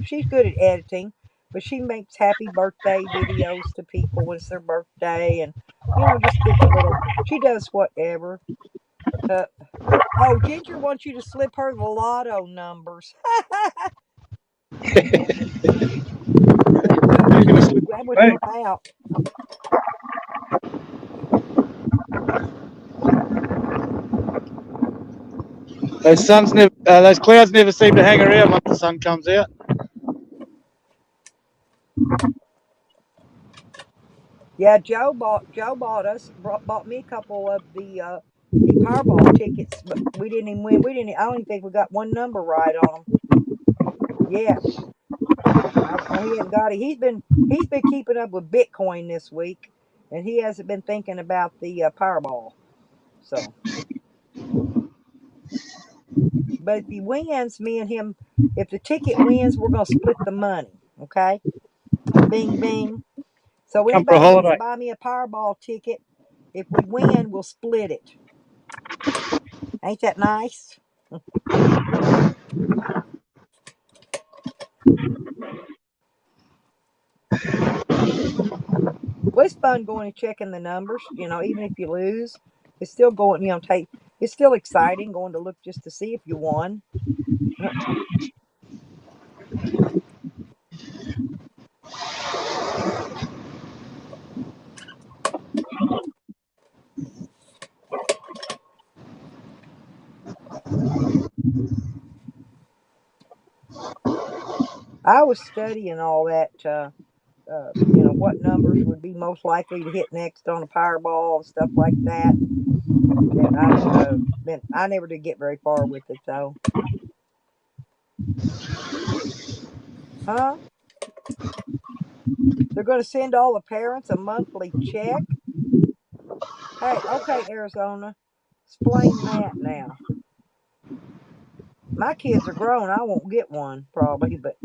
she's good at editing, but she makes happy birthday videos to people when it's their birthday, and just different little. She does whatever. Uh, oh, Ginger wants you to slip her the lotto numbers. Who's going to slip That would me? help out. Those clouds never seem to hang around once the sun comes out. Yeah, bought me a couple of the Powerball tickets, but we didn't even win. I don't even think we got one number right on them yet. No, he hasn't got it. He's been keeping up with Bitcoin this week, and he hasn't been thinking about the Powerball. So, but if he wins, me and him, if the ticket wins, we're gonna split the money. Okay, bing bing. So Come for a anybody wants to holiday. buy me a Powerball ticket, if we win, we'll split it. Ain't that nice? Well, it's fun going and checking the numbers. Even if you lose, it's still going. It's still exciting going to look just to see if you won. I was studying all that. What numbers would be most likely to hit next on a Powerball and stuff like that. And I never did get very far with it though. Huh? They're going to send all the parents a monthly check. Hey, okay, Arizona, explain that now. My kids are grown. I won't get one probably, but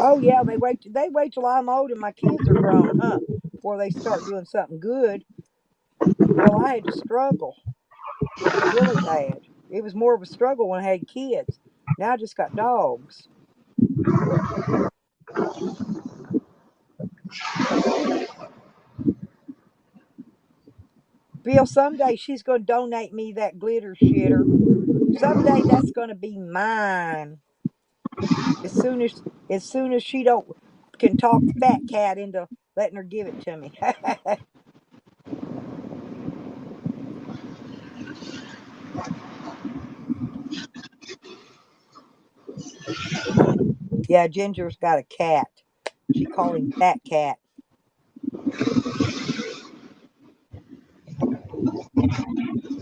oh yeah, they wait till I'm old and my kids are grown, huh? Before they start doing something good. Hell, I had to struggle. I really had. It was more of a struggle when I had kids. Now I just got dogs. Bill, someday she's going to donate me that glitter shitter. Someday that's going to be mine. As soon as she can talk Fat Cat into letting her give it to me. Yeah, Ginger's got a cat. She called him Fat Cat.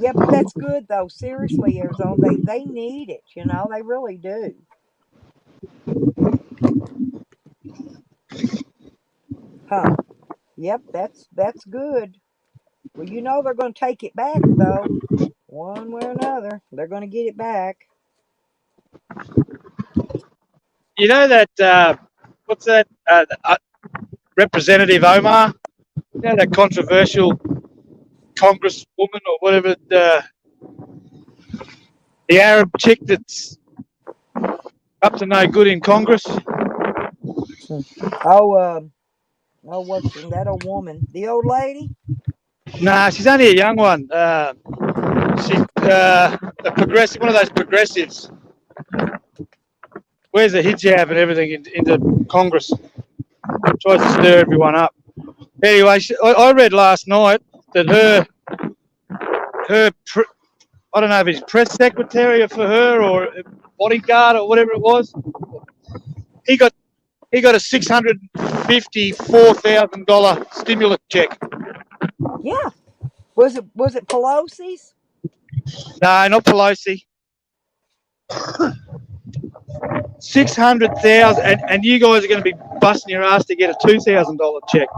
Yeah, but that's good though. Seriously, Arizona, they need it. They really do. Huh? Yep, that's good. Well, they're going to take it back though. One way or another, they're going to get it back. You know that what's that? Representative Omar. You know that controversial congresswoman or whatever, the Arab chick that's up to no good in Congress. Oh, what's that old woman? The old lady? Nah, she's only a young one. She's a progressive, one of those progressives. Wears a hijab and everything into Congress. Tries to stir everyone up. Anyway, I read last night that her I don't know if he's press secretary for her or bodyguard or whatever it was. He got a $654,000 stimulus check. Yeah. Was it Pelosi's? No, not Pelosi. 600,000, and you guys are going to be busting your ass to get a $2,000 check.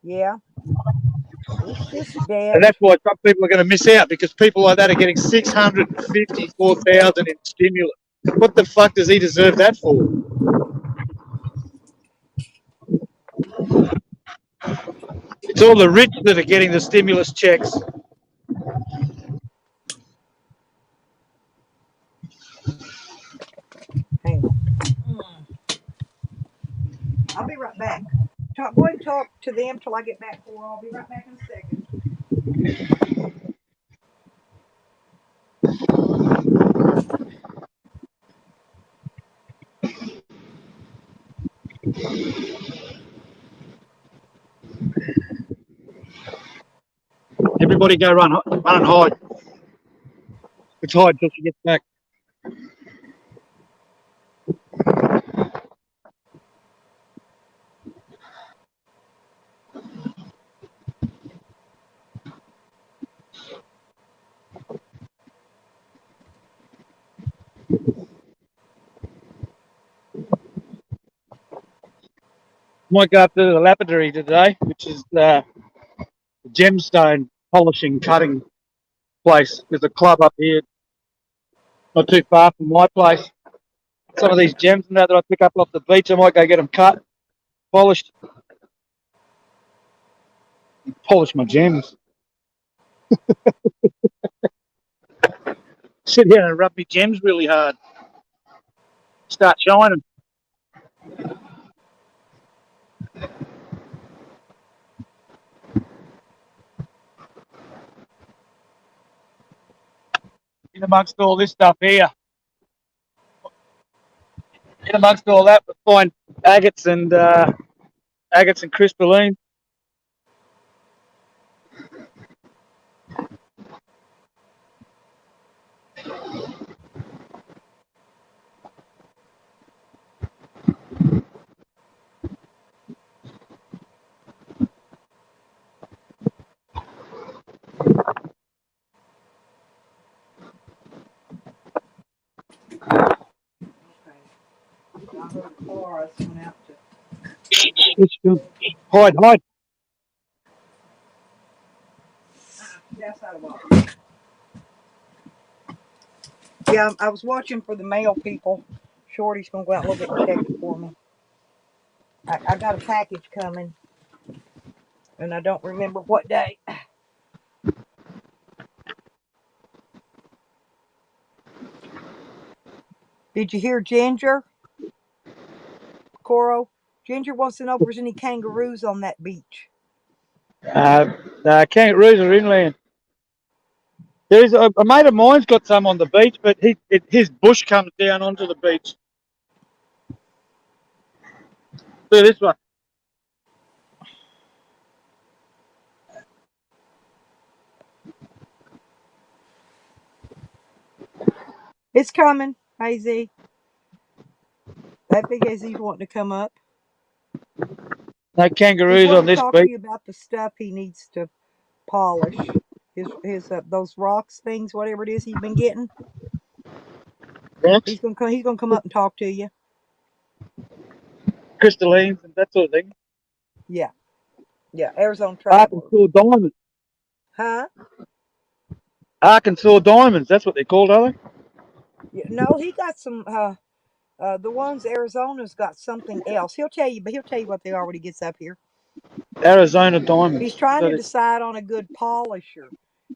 Yeah. It's just bad. And that's why some people are going to miss out, because people like that are getting 654,000 in stimulus. What the fuck does he deserve that for? It's all the rich that are getting the stimulus checks. Hang on. I'll be right back. Go ahead and talk to them till I get back for. I'll be right back in a second. Everybody go run and hide. Let's hide till she gets back. Might go up to the lapidary today, which is the gemstone polishing cutting place. There's a club up here not too far from my place. Some of these gems and that I pick up off the beach, I might go get them cut, polished. Polish my gems. Sit here and rub my gems really hard. Start shining. In amongst all this stuff here, in amongst all that, we find agates and crystalline. I heard Clara went out to. Hide. Yes, I was. Yeah, I was watching for the mail people. Shorty's gonna go out a little bit and check it for me. I got a package coming, and I don't remember what day. Did you hear Ginger? Coro? Ginger wants to know if there's any kangaroos on that beach. Kangaroos are inland. There's a mate of mine's got some on the beach, but his bush comes down onto the beach. Look at this one. It's coming, AZ. That big AZ's wanting to come up. No He's kangaroos wanting on to this talk to beach. you about the stuff he needs to polish. His those rocks things, whatever it is he's been getting. Rocks, He's gonna come up and talk to you. crystallines, and that sort of thing. Yeah, Arizona Traveler. Arkansas diamonds. Huh? Arkansas diamonds. That's what they're called, are they? Yeah, no, he got some. The ones Arizona's got something else. He'll tell you, but he'll tell you what they are when he gets up here. Arizona diamonds. He's trying to decide on a good polisher.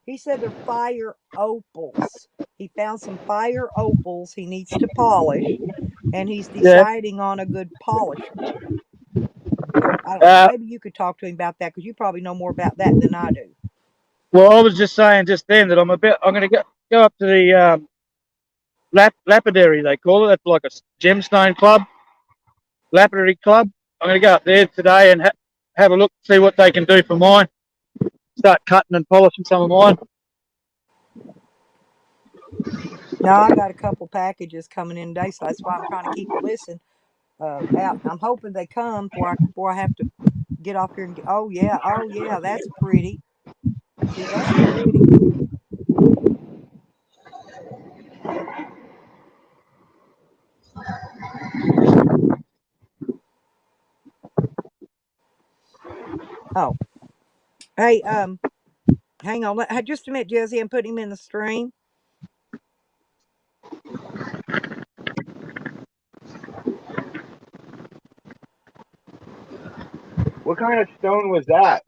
He said they're fire opals. He found some fire opals he needs to polish, and he's deciding on a good polisher. So I don't know. Maybe you could talk to him about that because you probably know more about that than I do. Well, I was just saying just then that I'm going to go up to the lapidary, they call it. That's like a gemstone club, lapidary club. I'm going to go up there today and have a look, see what they can do for mine. Start cutting and polishing some of mine. Now I got a couple packages coming in today, so that's why I'm trying to keep the listen out. I'm hoping they come before I have to get off here and get. Oh yeah, that's pretty. See, that's pretty. Oh, hey, hang on, just a minute, Jesse. I'm putting him in the stream. What kind of stone was that?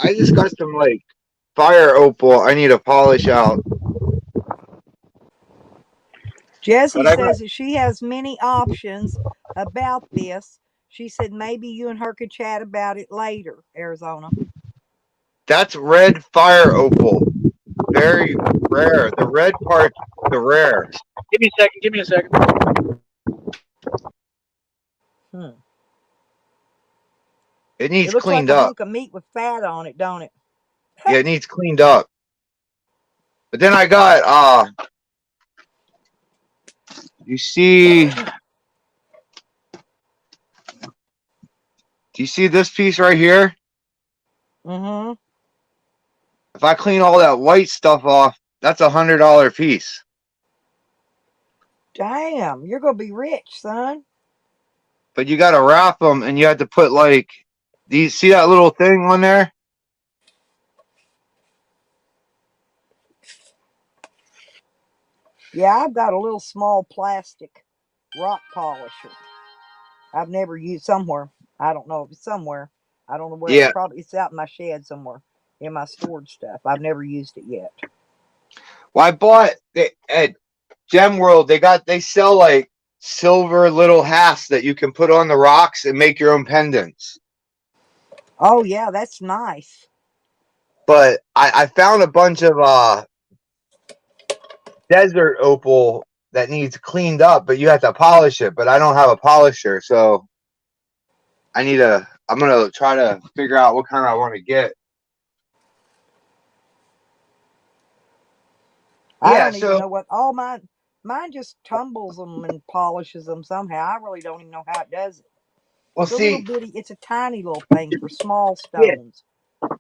I just got some like fire opal I need to polish out. Jessie says that she has many options about this. She said maybe you and her could chat about it later, Arizona. That's red fire opal. Very rare. The red part's the rare. Give me a second. It needs It looks cleaned like a up. hunk of meat with fat on it, don't it? Yeah, it needs cleaned up. But then I got you see, do you see this piece right here? Mm-hmm. If I clean all that white stuff off, that's $100 piece. Damn, you're gonna be rich, son. But you got to wrap them, and you have to put like Do you see that little thing on there? Yeah, I've got a little small plastic rock polisher. I've never used somewhere. I don't know if it's somewhere. I don't know where. Yeah. It's out in my shed somewhere in my storage stuff. I've never used it yet. Well, I bought at Gem World. They sell like silver little hafts that you can put on the rocks and make your own pendants. Oh yeah, that's nice. But I found a bunch of desert opal that needs cleaned up, but you have to polish it. But I don't have a polisher, so I'm gonna try to figure out what kind I want to get. I Yeah, don't even so know what all mine just tumbles them and polishes them somehow. I really don't even know how it does it. we'll It's a little see. bitty. It's a tiny little thing for small Yeah, stones.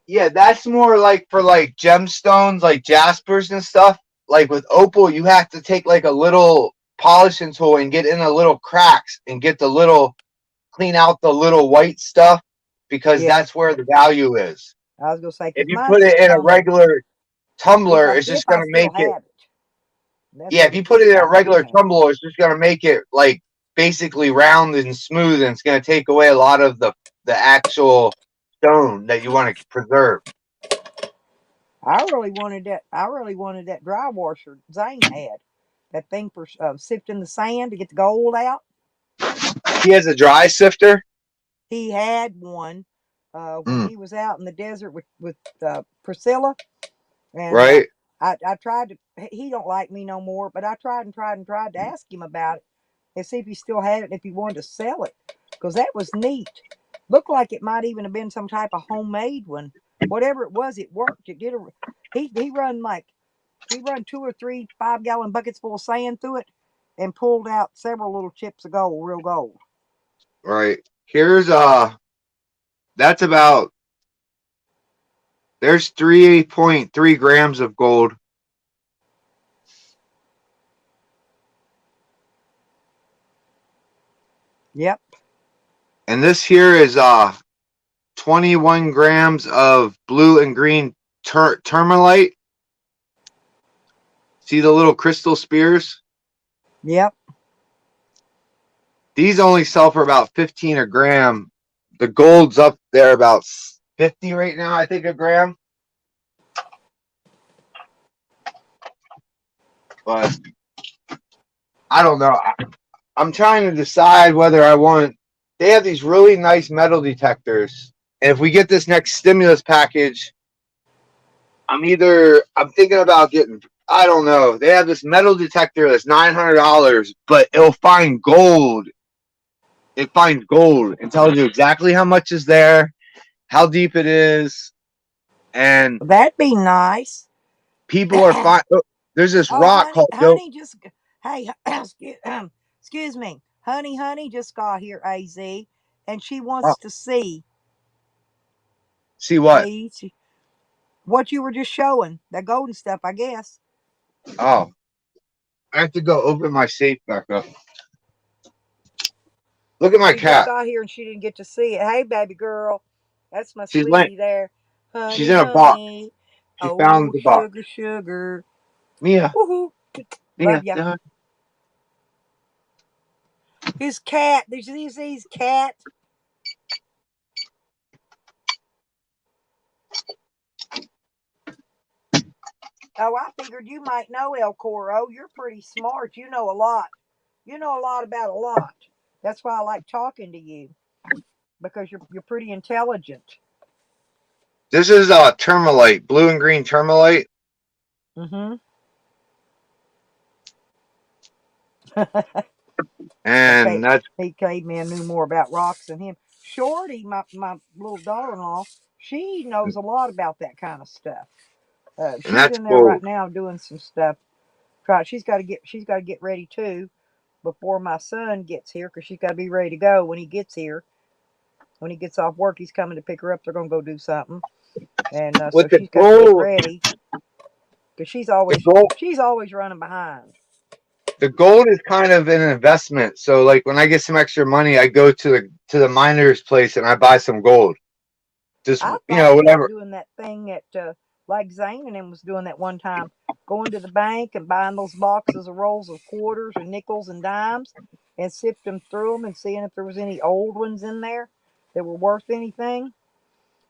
yeah, that's more like for like gemstones, like jaspers and stuff. Like with opal, you have to take like a little polishing tool and get in the little cracks and get the little clean out the little white stuff because Yeah, that's where the value is. I was gonna say If because you mine put just it in a tumbled. regular tumbler, it's If just I gonna still make it. have it, that's Yeah, what if you it put it is. in a I still regular have it. tumbler, it's just gonna make it like basically round and smooth, and it's gonna take away a lot of the actual stone that you want to preserve. I really wanted that. I really wanted that dry washer Zane had. That thing for sifting the sand to get the gold out. He has a dry sifter, He had one when Mm, he was out in the desert with Priscilla, and right? I tried to. He don't like me no more, but I tried to ask him about it and see if he still had it and if he wanted to sell it, because that was neat. Looked like it might even have been some type of homemade one. Whatever it was, it worked. It did a. He run 2 or 3 5-gallon buckets full of sand through it, and pulled out several little chips of gold, real gold. Right. Here's that's about there's 3.3 grams of gold. Yep. And this here is 21 grams of blue and green tourmaline. See the little crystal spears? Yep. These only sell for about 15 a gram. The gold's up there about 50 right now, I think, a gram. But I don't know. I'm trying to decide whether I want. They have these really nice metal detectors, and if we get this next stimulus package, I'm thinking about getting. I don't know. They have this metal detector that's $900, but it'll find gold. It finds gold and tells you exactly how much is there, how deep it is, and That'd be nice. people are fine. There's this Oh, rock called honey, just hey, excuse me, honey, just got here, Az, and she wants to see see what? what you were just showing, that golden stuff, I guess. Oh, I have to go open my safe back up. Look at my She just cat. got here and she didn't get to see it. Hey, baby girl, that's my She's sweetie there. Honey, She's in a box. honey. She Oh, found the box. sugar. Mia, Woohoo. Mia. Love ya. His cat. Did you see his cat? Oh, I figured you might know, El Coro. You're pretty smart. You know a lot. You know a lot about a lot. That's why I like talking to you, because you're pretty intelligent. This is tourmaline, blue and green tourmaline. Mm-hmm. And that's Caveman knew more about rocks than him. Shorty, my little daughter-in-law, she knows a lot about that kind of stuff. She's in there right gold. now doing some stuff. She's got to get ready too before my son gets here, because she's got to be ready to go when he gets here. When he gets off work, he's coming to pick her up. They're gonna go do something, and so With the she's got to get gold, ready, because she's always running behind. the gold is kind of an investment. So like when I get some extra money, I go to the miner's place and I buy some gold. Just, I you thought know, about whatever. doing that thing at like Zane and them was doing that one time, going to the bank and buying those boxes of rolls of quarters and nickels and dimes, and sifting through them and seeing if there was any old ones in there that were worth anything,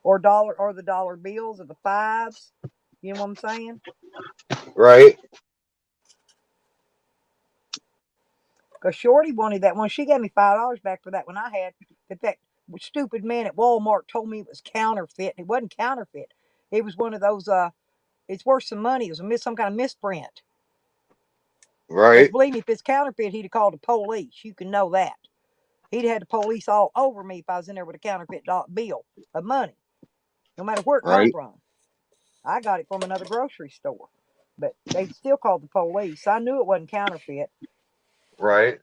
or the dollar bills or the fives. You know what I'm saying? Right. Because Shorty wanted that one. She gave me $5 back for that one I had. That stupid man at Walmart told me it was counterfeit. It wasn't counterfeit. It was one of those. It's worth some money. It was some kind of misprint. Because Right. believe me, if it's counterfeit, he'd have called the police. You can know that. He'd have had the police all over me if I was in there with a counterfeit bill of money, no matter where it come Right. from. I got it from another grocery store, but they still called the police. I knew it wasn't counterfeit. Right.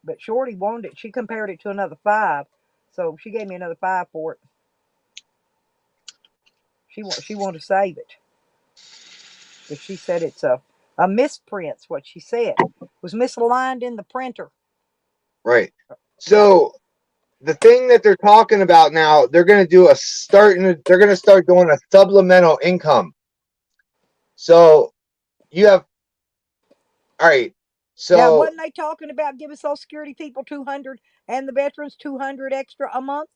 But Shorty wanted it. She compared it to another 5, so she gave me another 5 for it. She wanted to save it, but she said it's a misprint's what she said. It was misaligned in the printer. Right. Yeah. So the thing that they're talking about now, they're going to do they're going to start doing a supplemental income. So you have, all right. Yeah, So wasn't they talking about giving Social Security people 200 and the veterans 200 extra a month?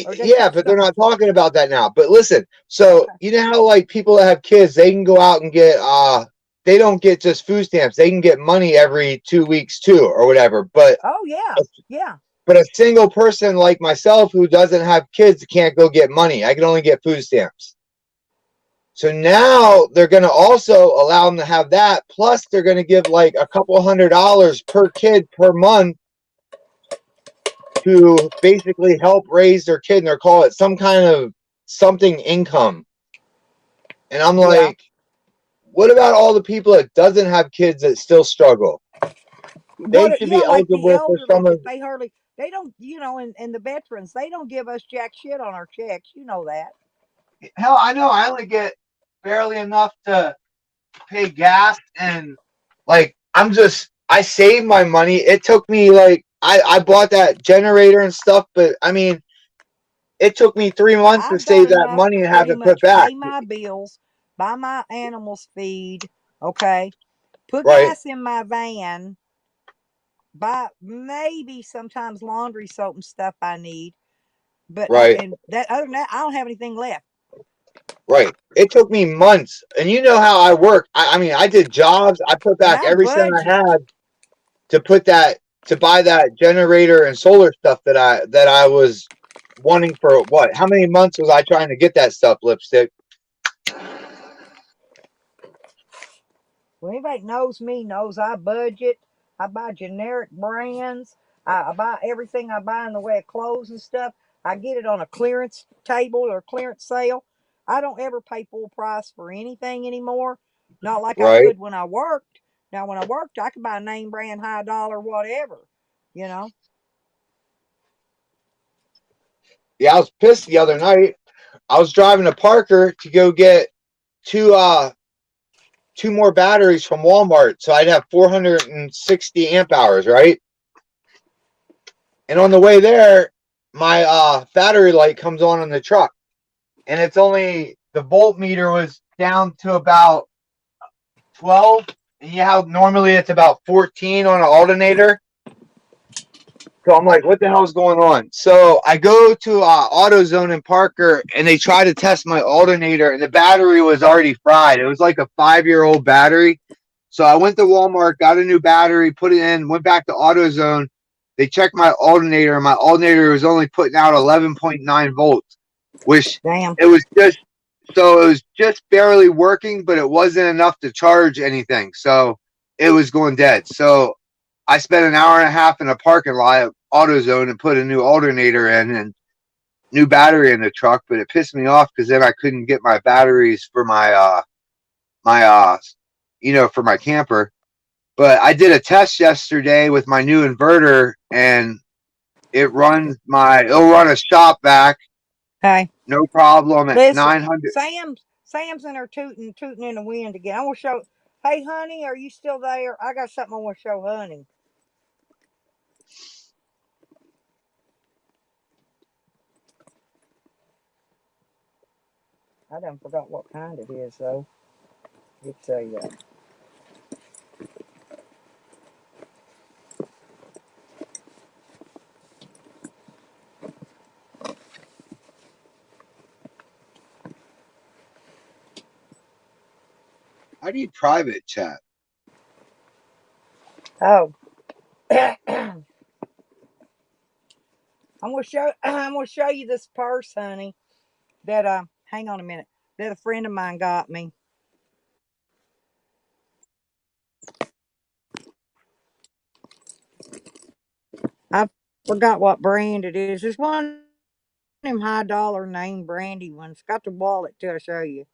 Or they yeah, but they're not talking about that now. But listen, so Okay. you know how like people that have kids, they can go out and get they don't get just food stamps. They can get money every 2 weeks too or whatever. But Oh yeah, yeah. but a single person like myself who doesn't have kids can't go get money. I can only get food stamps. So now they're going to also allow them to have that. Plus, they're going to give like a couple $100 per kid per month to basically help raise their kid. And they're calling it some kind of something income. And I'm like, what about all the people that doesn't have kids that still struggle? They should be Like the eligible for elderly some of. that they don't, and the veterans, they don't give us jack shit on our checks. You know that. Hell, I know. I only get barely enough to pay gas, and like I saved my money. It took me like I bought that generator and stuff, but I mean, it took me 3 months to I've got save that enough money to and have pretty it put much back. pay my bills, buy my animals feed, okay, put Right. gas in my van, buy maybe sometimes laundry soap and stuff I need. But Right. and that other than that, I don't have anything left. Right. It took me months, and you know how I work. I mean, I did jobs. I put And back I every cent I budget. had to buy that generator and solar stuff that I was wanting for what? How many months was I trying to get that stuff, Lipstick? Well, anybody knows me knows I budget. I buy generic brands. I buy everything I buy in the way of clothes and stuff. I get it on a clearance table or clearance sale. I don't ever pay full price for anything anymore. Not like I Right. could when I worked. Now, when I worked, I could buy name brand, high dollar, whatever. You know. Yeah, I was pissed the other night. I was driving to Parker to go get two more batteries from Walmart, so I'd have 460 amp hours, right? And on the way there, my battery light comes on in the truck, and it's only the voltmeter was down to about 12. And you know how normally it's about 14 on an alternator. So I'm like, what the hell is going on? So I go to AutoZone in Parker, and they try to test my alternator, and the battery was already fried. It was like a 5-year-old battery. So I went to Walmart, got a new battery, put it in, went back to AutoZone. They checked my alternator, and my alternator was only putting out 11.9 volts, which Damn. it was just barely working, but it wasn't enough to charge anything. So it was going dead. So I spent an hour and a half in a parking lot at AutoZone and put a new alternator in and new battery in the truck, but it pissed me off because then I couldn't get my batteries for my for my camper. But I did a test yesterday with my new inverter, and it'll run a shop vac, Hey, no problem at listen, 900. Sam's in her tooting in the wind again. I want to show. Hey, honey, are you still there? I got something I want to show honey. I done forgot what kind it is though. It's a How do you private chat? oh. I'm gonna show you this purse, honey. That hang on a minute. That a friend of mine got me. I forgot what brand it is. It's one of them high dollar name brandy ones. Got the wallet too. I'll show you.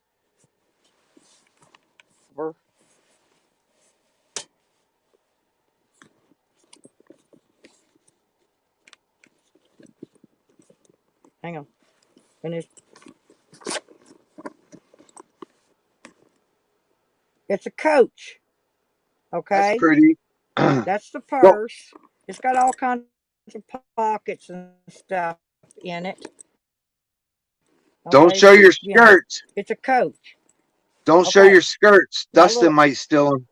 Hang on. And it's a Coach. That's Okay. pretty. That's the Don't purse. It's got all kinds of pockets and stuff in it. don't Okay. show your You know, skirts. it's a Coach. Don't show Okay. your skirts. Now Dustin look. might steal them.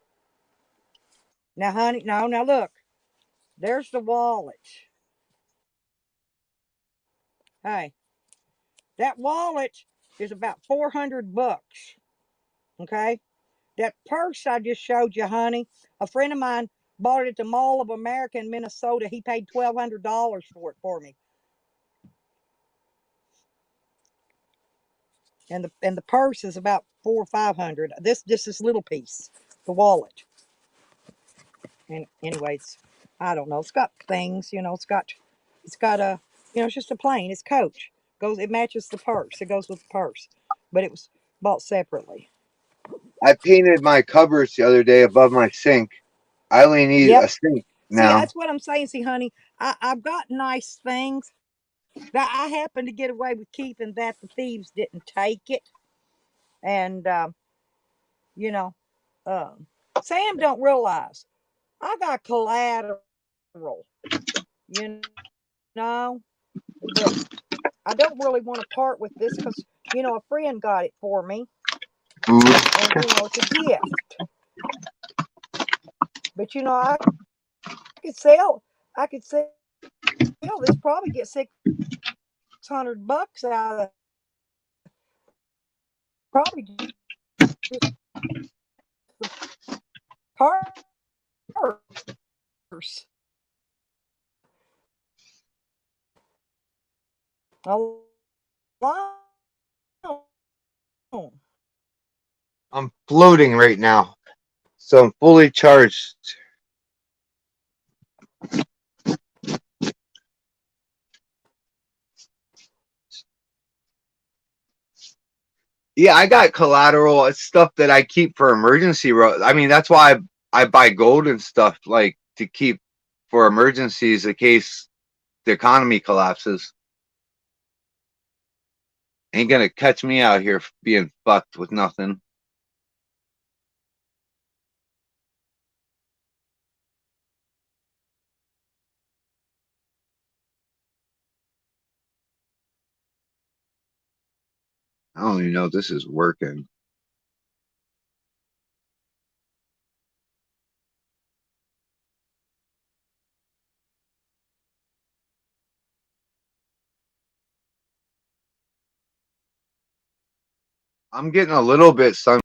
Now, honey. No. Now look. There's the wallet. Hey, that wallet is about $400. Okay. That purse I just showed you, honey. A friend of mine bought it at the Mall of America in Minnesota. He paid $1,200 for it for me. And the purse is about $400 or $500. This little piece, the wallet. And anyways, I don't know. It's got things, it's got a, it's just a plain. It's Coach. It matches the purse. It goes with the purse, but it was bought separately. I painted my cupboards the other day above my sink. I only need Yep. a sink See, now. that's what I'm saying. See, honey, I've got nice things that I happened to get away with keeping that the thieves didn't take it. And, you know, Sam don't realize I got collateral, you know, but I don't really want to part with this because, a friend got it for me Food. and, it's a gift. But, I could sell this, probably get $600 out of it. Probably just the purse. Alone. I'm floating right now, so I'm fully charged. Yeah, I got collateral. It's stuff that I keep for emergency. I mean, that's why I buy gold and stuff, like to keep for emergencies in case the economy collapses. Ain't gonna catch me out here being fucked with nothing. I don't even know if this is working. I'm getting a little bit sun.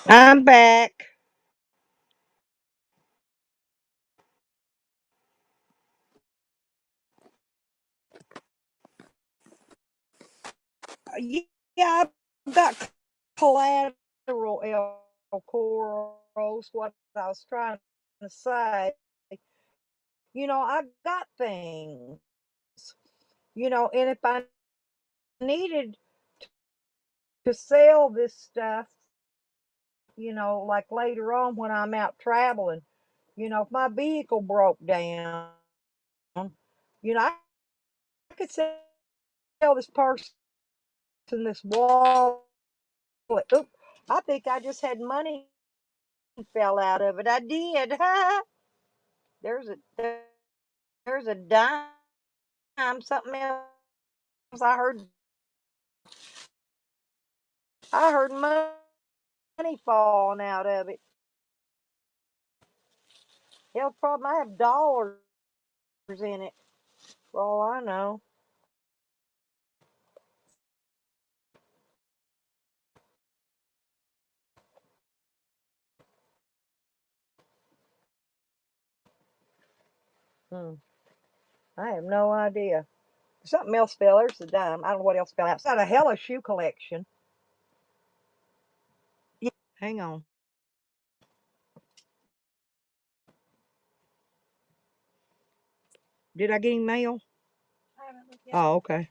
I'm back. Yeah, I've got collateral, El Coros. What I was trying to say, I got things, and if I needed to sell this stuff, like later on when I'm out traveling, if my vehicle broke down, I could sell this purse and this wallet. Oop, I think I just had money fell out of it. I did. there's a dime something else I heard money falling out of it. Hell, probably might have dollars in it, for all I know. Hmm. I have no idea. Something else fell. There's the dime. I don't know what else fell out. It's not a hella shoe collection. Yeah, hang on. Did I get any mail? I haven't looked yet. Oh, okay.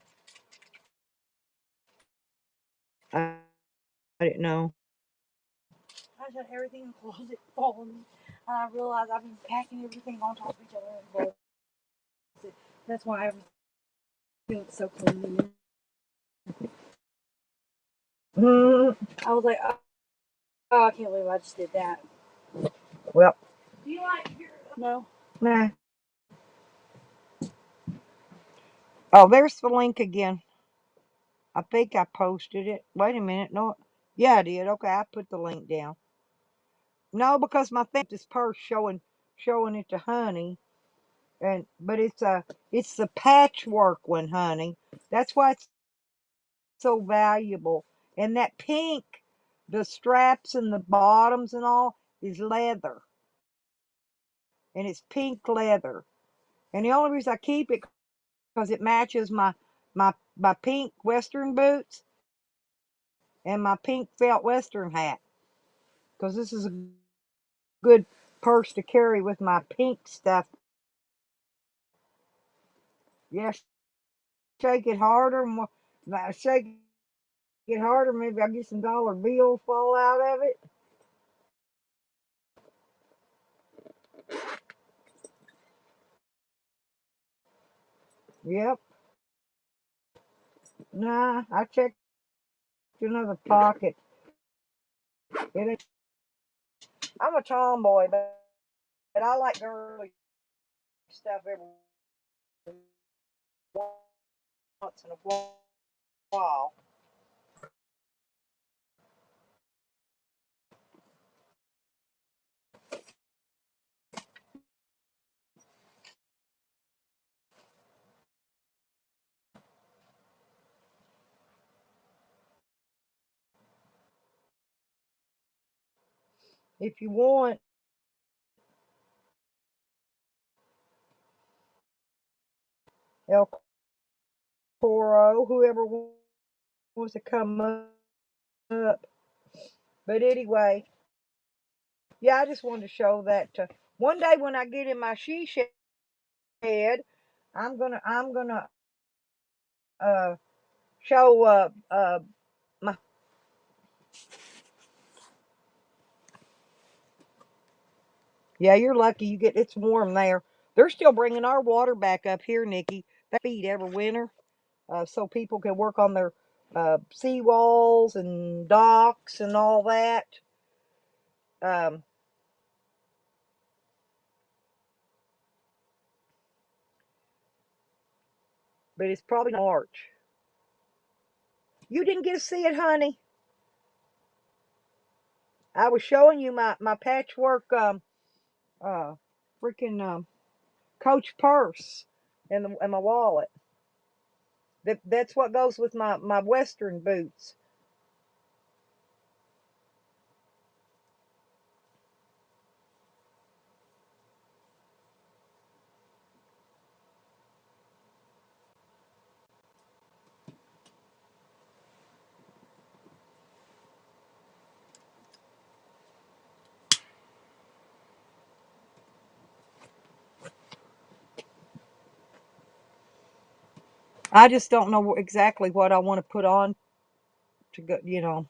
I didn't know. I just had everything in the closet falling. And I realized I've been packing everything on top of each other in the closet. That's why everything feels so clean in there. I was like, oh, I can't believe I just did that. Well, Do you like your... No. nah. Oh, there's the link again. I think I posted it. Wait a minute. No. Yeah, I did. Okay, I put the link down. No, because my thing this purse showing it to Honey, but it's the patchwork one, Honey. That's why it's so valuable. And that pink, the straps and the bottoms and all is leather, and it's pink leather. And the only reason I keep it because it matches my pink Western boots and my pink felt Western hat. Because this is a good purse to carry with my pink stuff. Yes, shake it harder. Shake it harder. Maybe I'll get some dollar bills fall out of it. Yep. Nah, I checked another pocket. I'm a tomboy, but I like girly stuff every once in a while. If you want, El Coro, whoever wants to come up. But anyway, yeah, I just wanted to show that. One day when I get in my she shed, I'm gonna uh show my. Yeah, you're lucky you get it's warm there. They're still bringing our water back up here, Nikki. They feed every winter, so people can work on their seawalls and docks and all that. Um, but it's probably March. You didn't get to see it, honey. I was showing you my patchwork uh freaking Coach purse and my wallet. That's what goes with my Western boots. I just don't know exactly what I want to put on to go,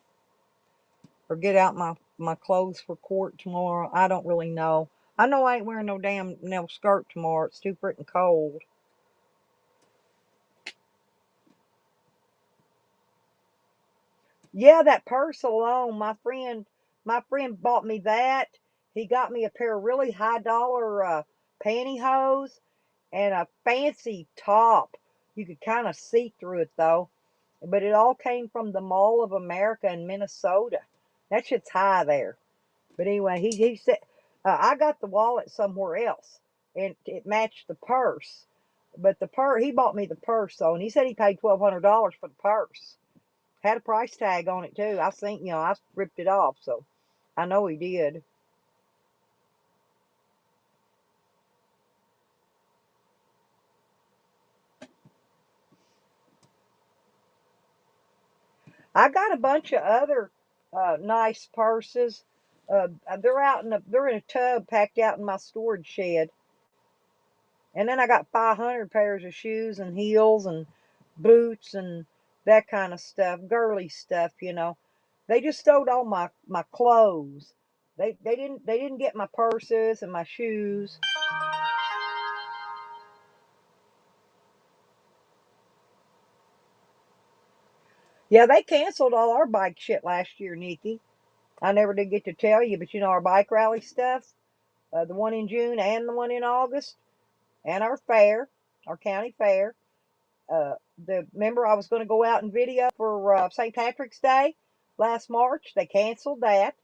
or get out my clothes for court tomorrow. I don't really know. I know I ain't wearing no damn no skirt tomorrow. It's too freaking cold. Yeah, that purse alone, my friend bought me that. He got me a pair of really high dollar pantyhose and a fancy top You could kind of see through it though. But it all came from the Mall of America in Minnesota. That shit's high there. But anyway, he said, I got the wallet somewhere else, and it matched the purse. But he bought me the purse though, and he said he paid $1,200 for the purse. Had a price tag on it too. I think, I ripped it off, so I know he did. I got a bunch of other nice purses. They're in a tub packed out in my storage shed. And then I got 500 pairs of shoes and heels and boots and that kind of stuff, girly stuff. They just stole all my clothes. They didn't get my purses and my shoes. Yeah, they canceled all our bike shit last year, Nikki. I never did get to tell you, but our bike rally stuff, the one in June and the one in August, and our fair, our county fair. Remember I was going to go out and video for St. Patrick's Day last March. They canceled that.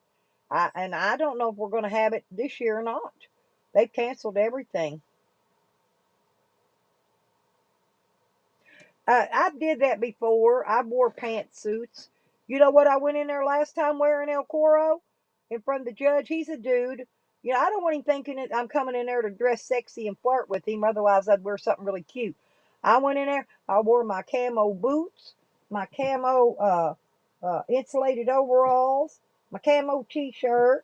And I don't know if we're going to have it this year or not. They've canceled everything. I did that before. I wore pantsuits. You know what I went in there last time wearing, El Coro? In front of the judge. He's a dude. I don't want him thinking that I'm coming in there to dress sexy and flirt with him. Otherwise, I'd wear something really cute. I went in there. I wore my camo boots, my camo insulated overalls, my camo t-shirt,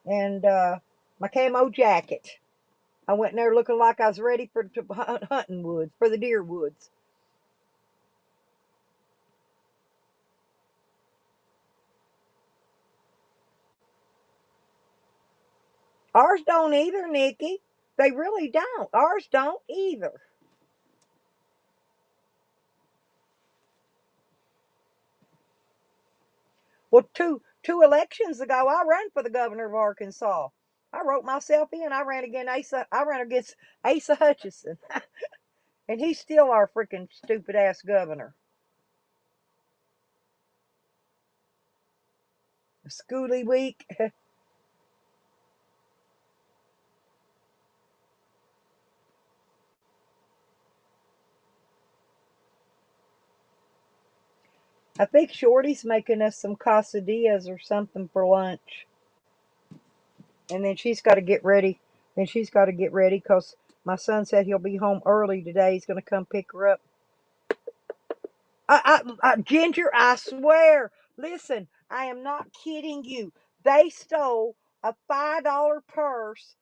and my camo jacket. I went in there looking like I was ready for hunting woods, for the deer woods. Ours don't either, Nikki. They really don't. Ours don't either. Well, two elections ago, I ran for the governor of Arkansas. I wrote myself in. I ran against Asa Hutchinson, and he's still our freaking stupid ass governor. Schooly week. I think Shorty's making us some quesadillas or something for lunch. And then she's got to get ready. Because my son said he'll be home early today. He's going to come pick her up. Ginger, I swear. Listen, I am not kidding you. They stole a $5 purse,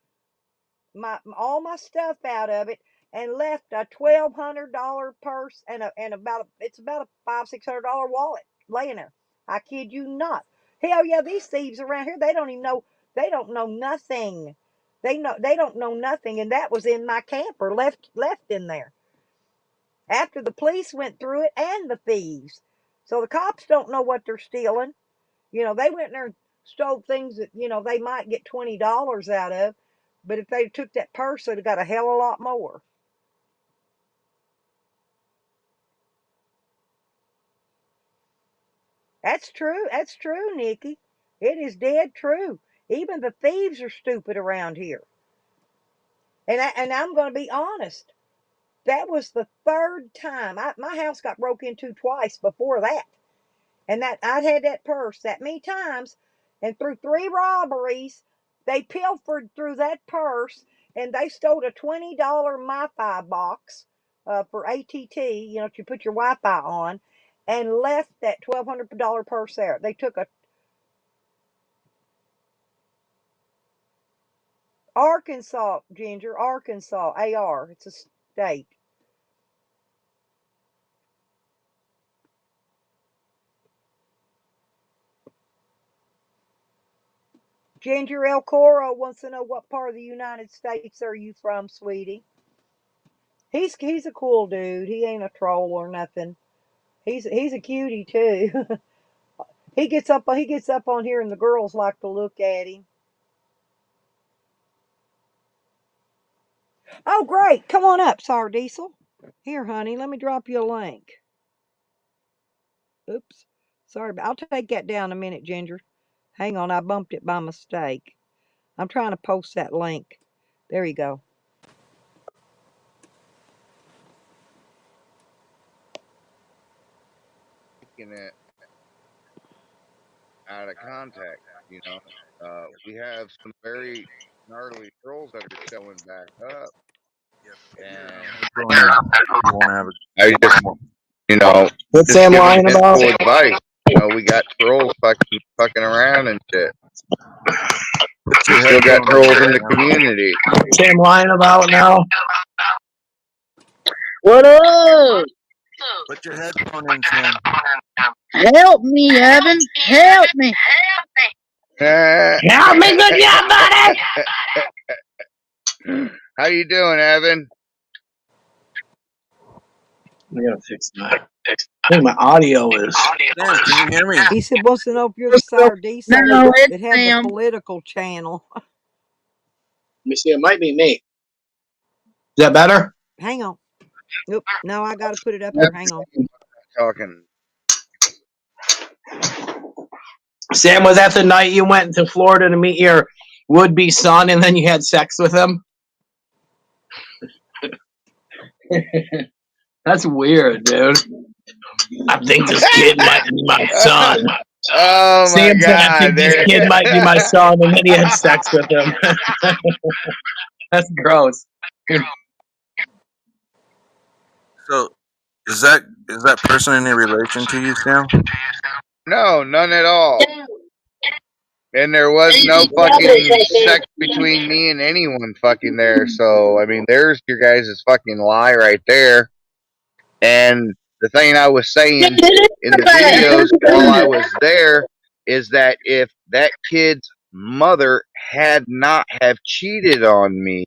all my stuff out of it, and left a $1,200 purse and it's about a $500-$600 wallet laying there. I kid you not. Hell yeah, these thieves around here, they don't even know. They don't know nothing. They don't know nothing, and that was in my camper, left in there. After the police went through it and the thieves. So the cops don't know what they're stealing. They went in there and stole things that, they might get $20 out of. But if they took that purse, they'd have got a hell of a lot more. That's true. That's true, Nikki. It is dead true. Even the thieves are stupid around here. And I'm going to be honest. That was the third time. My house got broke into twice before that. And that I'd had that purse that many times. And through 3 robberies, they pilfered through that purse and they stole a $20 MiFi box for ATT, to put your Wi-Fi on, and left that $1,200 purse there. They took a Arkansas, Ginger, Arkansas, AR. It's a state. Ginger El Coro wants to know what part of the United States are you from, sweetie? He's a cool dude. He ain't a troll or nothing. He's a cutie too. He gets up on here and the girls like to look at him. Oh great, come on up, Sar Diesel. Here, honey, let me drop you a link. Oops. Sorry, but I'll take that down a minute, Ginger. Hang on, I bumped it by mistake. I'm trying to post that link. There you go. Taking it out of context, you know. We have some very gnarly trolls that are showing back up, and I just, you know, What's just Sam giving lying about? full advice. You know, we got trolls fucking around and shit. We still got trolls in the community. Sam lying about now? What up? Put your headphone in, Sam. Help me, Evan. Help me. Help me, good job, buddy. How you doing, Evan? I gotta fix my. I think my audio is. Sam, can you hear me? He said wants to know if you're the Sardisa No, it's that had the Sam. political channel. Let me see. It might be me. Is that better? Hang on. Nope. No, I got to put it up here. Hang on. Talking. Sam, was that the night you went to Florida to meet your would-be son, and then you had sex with him? That's weird, dude. I think this kid might be my son. Oh my Sam said, I think God! this kid might be my son, and then he had sex with him. That's gross. So, is that person any relation to you, Sam? No, none at all. And there was no fucking sex between me and anyone fucking there. So, I mean, there's your guys' fucking lie right there. And the thing I was saying in the videos while I was there is that if that kid's mother had not have cheated on me,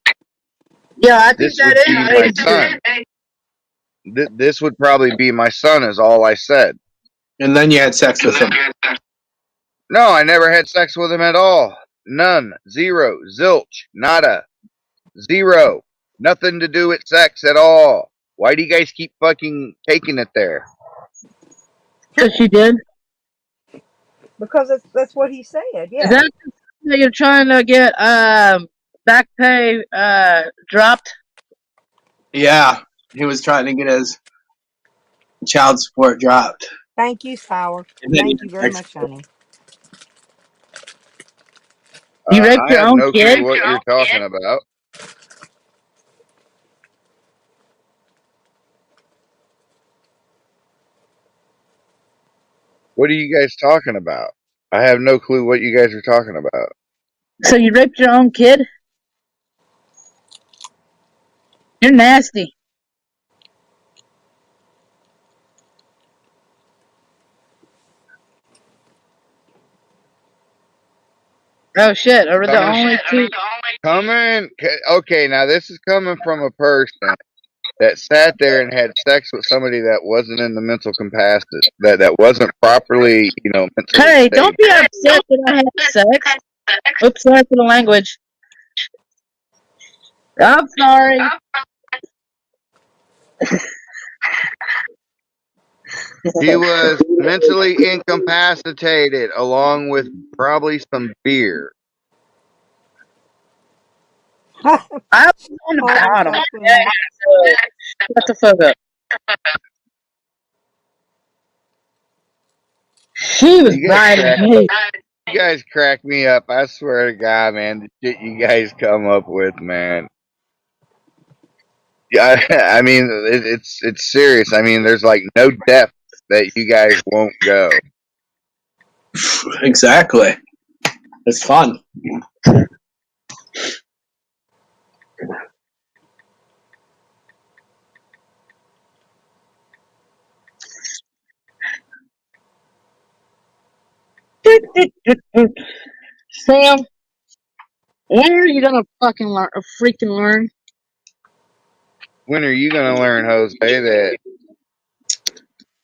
Yeah, I think this that would be my is. son. This would probably be my son, is all I said. And then you had sex with him. No, I never had sex with him at all. None. Zero. Zilch. Nada. Zero. Nothing to do with sex at all. Why do you guys keep fucking taking it there? Because she did. Because that's what he said. Yeah. Is that you're trying to get back pay dropped? Yeah, he was trying to get his child support dropped. Thank you, Sour. And then Thank he you had very sex much, honey. You raped I your have own no kid? clue what you're talking about. What are you guys talking about? I have no clue what you guys are talking about. So you raped your own kid? You're nasty. Oh shit, are we the only two? Okay, now this is coming from a person that sat there and had sex with somebody that wasn't in the mental capacity, that wasn't properly, you know, mentally Hey, stable. don't be upset that I had sex. Oops, sorry for the language. I'm sorry. He was mentally incapacitated, along with probably some beer. I was on the bottom. Yeah, shut the fuck up. She was biting me. You guys crack me up. I swear to God, man, the shit you guys come up with, man. Yeah, I mean, it's serious. I mean, there's like no depth that you guys won't go. Exactly. It's fun. Sam, when are you gonna fucking learn? When are you gonna learn, Jose, that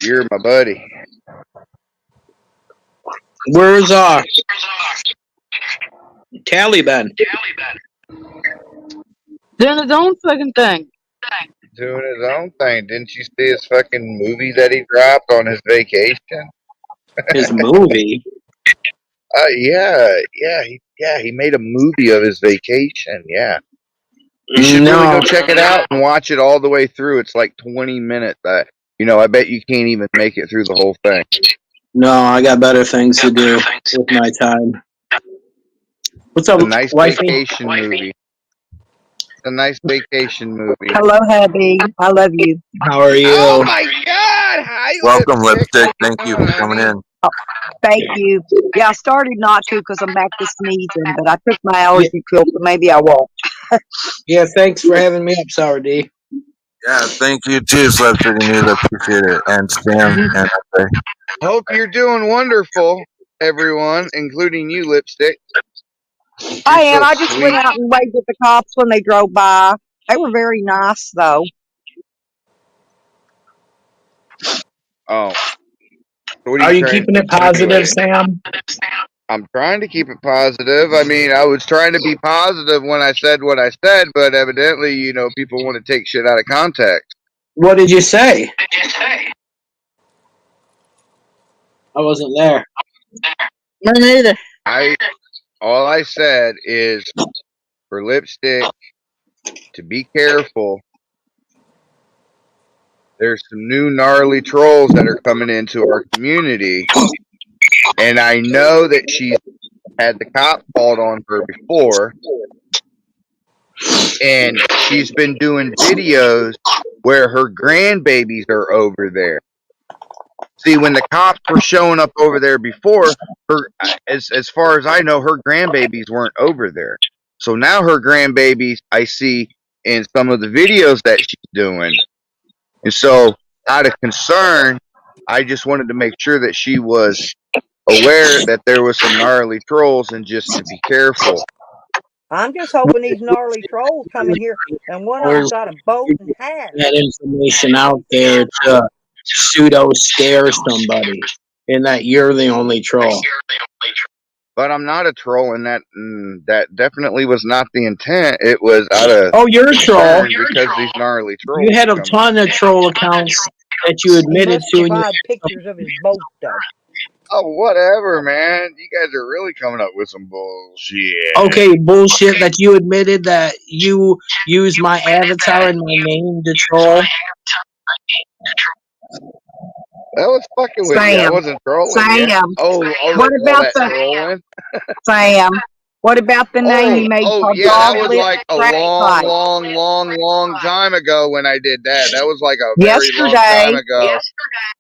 you're my buddy? Where's Taliban? Doing his own fucking thing. doing his own thing. Didn't you see his fucking movie that he dropped on his vacation? His movie. He made a movie of his vacation. Yeah, you should really go check it out and watch it all the way through. It's like 20 minutes. I bet you can't even make it through the whole thing. No, I got better things to do with my time. What's up, A nice wifey? vacation movie. A nice vacation movie. Hello, hubby. I love you. How are you? Oh my God! Hi, Welcome, Lipstick. Thank you for coming in. Thank you. Yeah, I started not to because I'm back to sneezing, but I took my allergy pill, so maybe I won't. Yeah, thanks for having me up, Sour D. Yeah, thank you too, Slipstick News. I appreciate it. And Sam and Hope you're doing wonderful, everyone, including you, Lipstick. I am. so I just sweet. went out and waved at the cops when they drove by. They were very nice, though. Oh. So what Are you trying keeping to it positive, insinuate? Sam? I'm trying to keep it positive. I mean, I was trying to be positive when I said what I said, but evidently, people want to take shit out of context. What did you say? I wasn't there. Me neither. All I said is for Lipstick to be careful. There's some new gnarly trolls that are coming into our community, and I know that she's had the cop called on her before, and she's been doing videos where her grandbabies are over there. See, when the cops were showing up over there before, as far as I know, her grandbabies weren't over there. So now her grandbabies I see in some of the videos that she's doing. And so, out of concern, I just wanted to make sure that she was aware that there was some gnarly trolls and just to be careful. I'm just hoping these gnarly trolls come in here and one of them's got a boat and hat. That information out there to pseudo scare somebody, and that you're the only troll. But I'm not a troll, and that definitely was not the intent. It was out of you're a troll because these gnarly trolls. You had a ton of troll accounts that you admitted to. Provide pictures of his boat, though. Oh, whatever, man. You guys are really coming up with some bullshit. Okay, bullshit that you admitted that you use my avatar and my name to troll. That was fucking with you. I wasn't trolling you. What about trolling? Sam? What about the name you made called that Dog was Lip like a Crack Pipe? long time ago when I did that. That was like a very long time ago.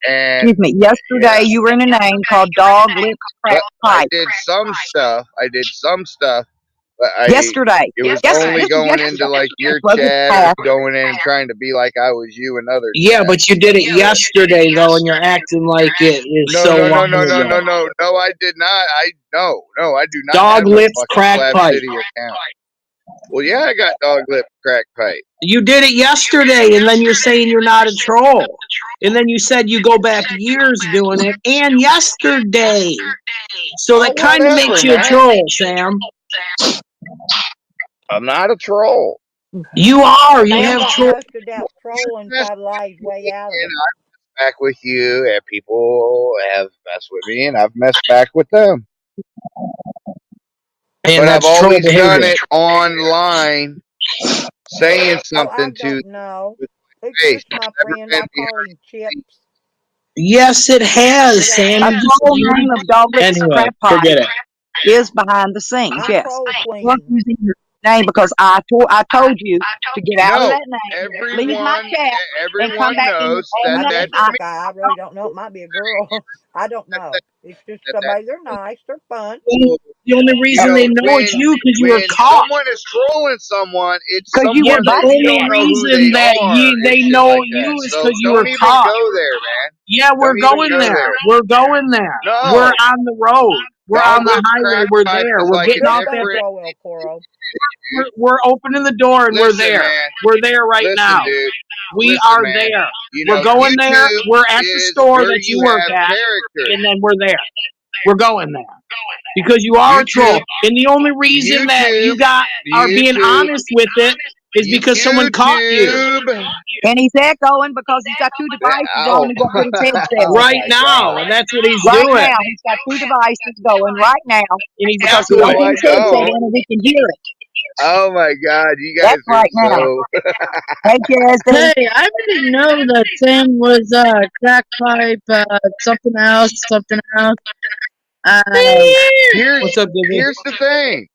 And Excuse me. Yesterday you were in a name called Dog Lip Crack I Pipe. did some stuff. But Yesterday. It was Yesterday. only going Yesterday. into like your Wasn't chat past. or going in and trying to be like I was you and others. Yeah, but you did it yesterday though, and you're acting like it is No, so no, long no, ago. no, I did not. No, I do not. Dog have a Lips fucking Crack Slap Pipe. City account. Well, yeah, I got Dog Lip Crack Pipe. You did it yesterday, and then you're saying you're not a troll. And then you said you go back years doing it, and yesterday. So that kind of makes you a troll, Sam. I'm not a troll. You are. You Sam have got troll. busted out trolling, tried to lie his way out of it. And I've messed back with you, and people have messed with me, and I've messed back with them. And but that's I've always troll done behavior. it online, saying something to. No, it's Hey, just my friend. I call him Chips. Yes, it has, Sam. The whole name of Dog Lips Anyway, Crap Pipe forget it. is behind the scenes. I'm Yes, troll I'm not using your name because I told you to get out of that name, leave my chat, and come back and own that that. that's I really don't know. It might be a girl. I don't know. It's just somebody. They're nice. They're fun. The only reason they know it's you because you were when caught. someone is trolling someone, it's 'Cause someone you were that the you don't know who reason they that are. they and know shit like you that. is So because you don't were even caught. go there, man. Yeah, we're Don't even going go there. there. We're going there. No. We're on the road. We're Dog on the Lip highway. Crack We're Pipe there. is We're like getting a off that. different- Don't throw El Coro. We're opening the door and we're Listen, there. man. We're there right Listen, now. dude. We Listen, are man. there. You We're know, going there. YouTube We're at the is store where that you you work have at, character. and then we're there. We're going there because you are a troll. YouTube- And the only reason that you are being YouTube- honest with it is because someone caught you. YouTube. And he's echoing because he's got two devices Ow. on. He won't get his headset Oh on. Right my now, god. and that's what he's Right doing. now, he's got two devices going right now And he's because got he won't No, get I his headset don't. in and we can hear it. Oh my god, you guys That's are right now. so. Hey, Jesse. Hey, I didn't know that Sam was crack pipe, something else. Here's What's up, Dizzy? here's the thing.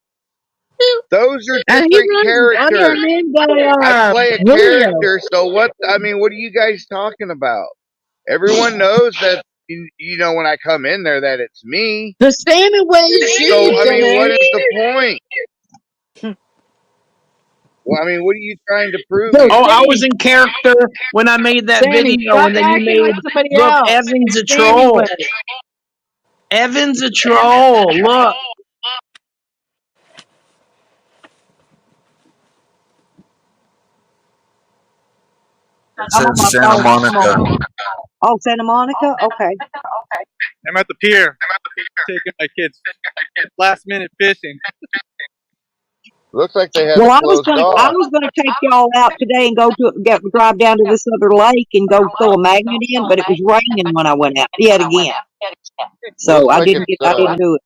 Those are And he different runs under a characters. name by I play a Julio. character, so what? I mean, what are you guys talking about? Everyone knows that you know when I come in there that it's me. The Sammy Wayne So I mean, what is the point? Well, I mean, what are you trying to prove? Yo, Here? Oh, I Sammy, was in character when I made that Sammy, video, stop and then you acting like made somebody look. else. Evan's a Sammy troll. Way. Evan's a troll. Look. It I'm says on my Santa phone. Monica. Oh, Santa Monica? Okay. I'm at the pier taking my kids last minute fishing. Looks like they have Well, it I closed was off. gonna take y'all out today and drive down to this other lake and go throw a magnet in, but it was raining when I went out yet again. So Looks I like didn't it's do it.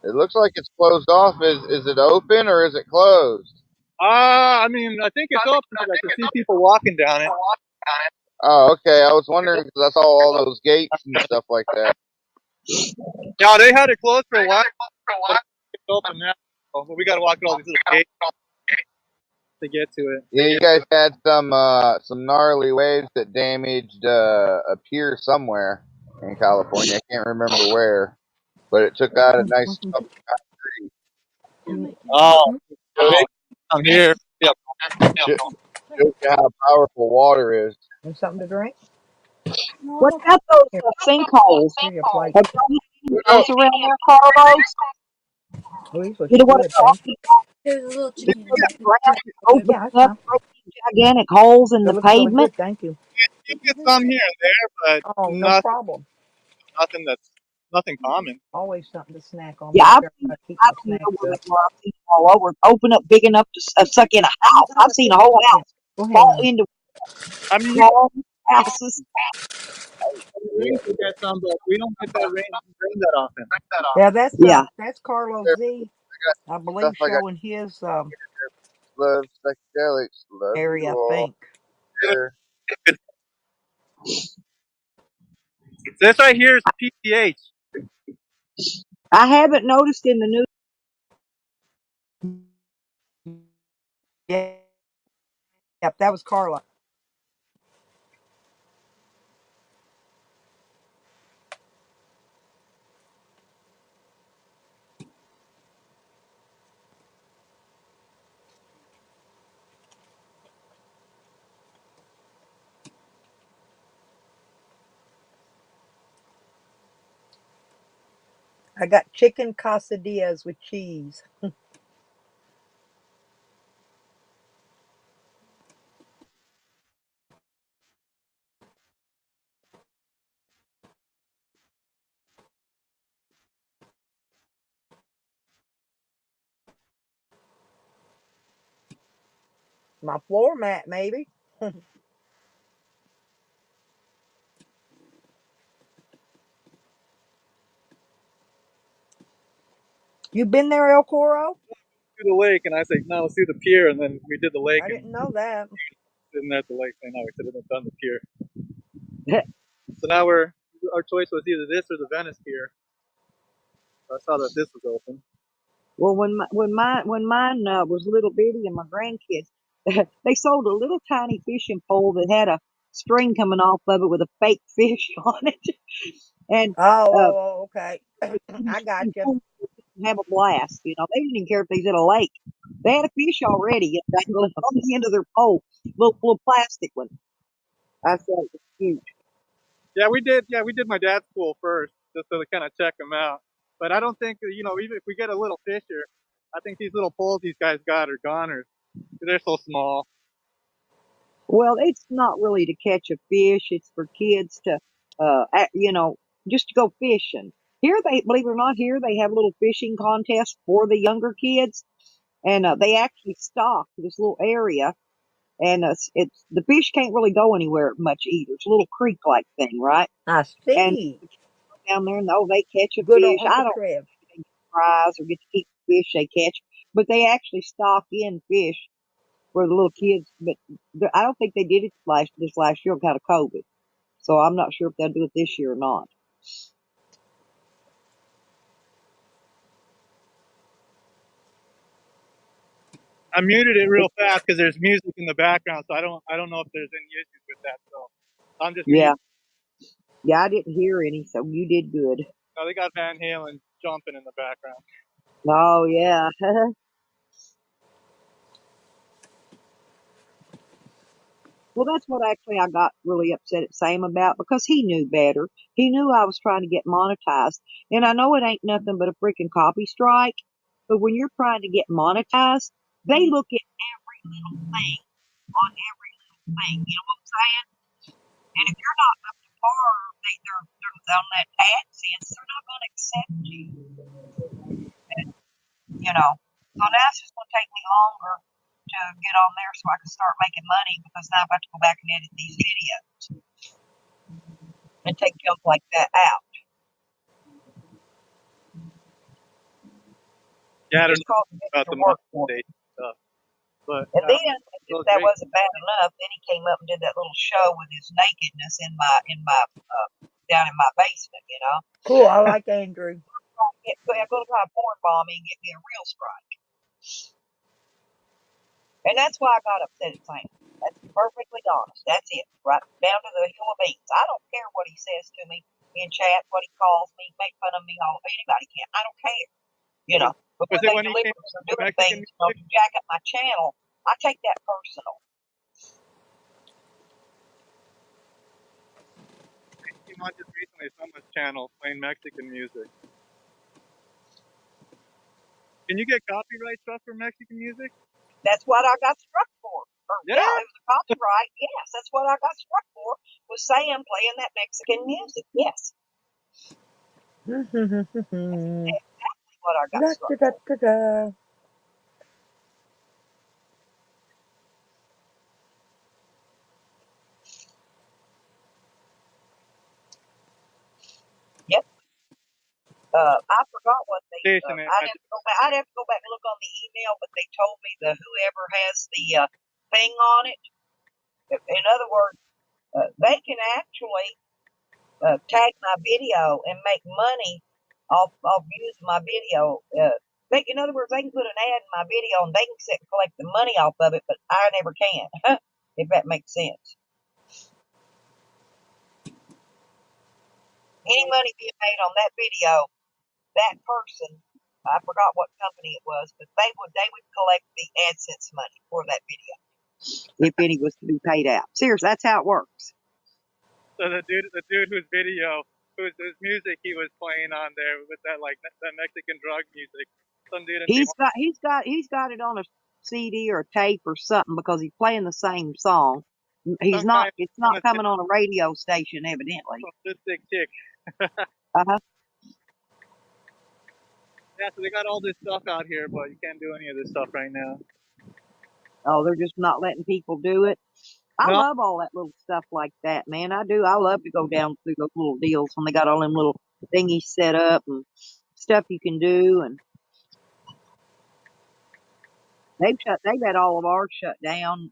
it looks like it's closed off. Is it open or is it closed? I mean, I think it's open because I can see people walking down it. Oh, okay. I was wondering because I saw all those gates and stuff like that. Yeah, they had it closed for a while. But it's open now. So we got to walk through all these little gates to get to it. Yeah, you guys had some gnarly waves that damaged a pier somewhere in California. I can't remember where, but it took out a nice chunk of concrete. Oh, I'm here. Yep. Shows you how powerful water is. And something to drink? No, What it's okay. about those sinkholes? Oh, Have you seen those around there, Carlos? These look There's a little chicken in there. opening up gigantic holes in the pavement. Thank you. You get some here and there, but Oh, no problem. nothing common. Always something to snack on. Yeah, Make sure I keep I've my seen snacks where up. I've seen all over. Open up big enough to suck in a house. I've seen a whole house Go ahead. fall Hon. into I mean, small houses. we can get some, but we don't get that rain that often. Yeah, that's Yeah. that's Carlos Z. I believe Stuff I got showing his love psychedelics. Love area. you I all. think. There. This right here is PTH. I haven't noticed in the news. Yeah. Yep, that was Carlos. I got chicken quesadillas with cheese. My floor mat, maybe. You been there, El Coro? Through the lake, and I said, no, let's do the pier, and then we did the lake, I and didn't know that. sitting there at the lake, saying, no, we should have done the pier. So now our choice was either this or the Venice pier. So I saw that this was open. Well, when mine was little bitty and my grandkids, they sold a little tiny fishing pole that had a string coming off of it with a fake fish on it, and Okay. I got you. have a blast. You know, they didn't even care if they was in a lake. They had a fish already dangling on the end of their pole, little plastic one. I thought it was cute. Yeah, we did my dad's pool first, just to kind of check them out. But I don't think, even if we get a little fish here, I think these little poles these guys got are goners. They're so small. Well, it's not really to catch a fish. It's for kids to, just to go fishing. Here believe it or not, here they have little fishing contests for the younger kids. and they actually stock this little area, and it's the fish can't really go anywhere much either. It's a little creek like thing, right? I And see. down there, and they catch a Good old fish. I Uncle don't Trev. get fries or get to keep the fish they catch, but they actually stock in fish for the little kids. But I don't think they did it this last year because of COVID. So I'm not sure if they'll do it this year or not. I muted it real fast because there's music in the background, so I don't know if there's any issues with that. So I'm just Yeah, muting. yeah, I didn't hear any, so you did good. No, they got Van Halen jumping in the background. Oh yeah. Well, that's what actually I got really upset at Sam about because he knew better. He knew I was trying to get monetized. And I know it ain't nothing but a freaking copy strike, but when you're trying to get monetized, they look at every little thing on every little thing. You know what I'm saying? And if you're not up to par, they're on that AdSense, they're not going to accept you. And, you know, so now it's just going to take me longer to get on there so I can start making money because now I've got to go back and edit these videos and take junk like that out. Yeah, I don't Just know cause about extra the work for me. monetization stuff, but And then if those that great. wasn't bad enough, then he came up and did that little show with his nakedness in my down in my basement, you know. Cool. I like Andrew. I'm gonna try porn bombing and get me a real strike. And that's why I got upset at Sam. That's perfectly honest. That's it. Right down to the hill of beans. I don't care what he says to me in chat, what he calls me, make fun of me, all anybody can. I don't care. You know. But Was when it they when he came deliberately are to doing Mexican things, to jack up my channel, I take that personal. came on just recently? Someone's channel playing Mexican music. Can you get copyright stuff for Mexican music? That's what I got struck for. Yeah. Yeah, it was a copyright. Yes, that's what I got struck for. Was Sam playing that Mexican music? Yes, exactly what I got Da, struck da, for. da, da. Yep. I forgot what they. Jason, I'd have to go back and look on the email, but they told me that whoever has the thing on it. In other words, they can actually tag my video and make money off views of my video. In other words, they can put an ad in my video and they can sit and collect the money off of it, but I never can. If that makes sense. Any money being made on that video, that person, I forgot what company it was, but they would collect the AdSense money for that video if any was to be paid out. Seriously, that's how it works. So the dude whose music he was playing on there with that that Mexican drug music. Some dude. He's got it on a CD or a tape or something because he's playing the same song. It's not coming on a radio station evidently. Sick chick. Uh-huh. Yeah, so they got all this stuff out here, but you can't do any of this stuff right now. Oh, they're just not letting people do it. I No. love all that little stuff like that, man. I do. I love to go down through those little deals when they got all them little thingies set up and stuff you can do. And they've had all of ours shut down.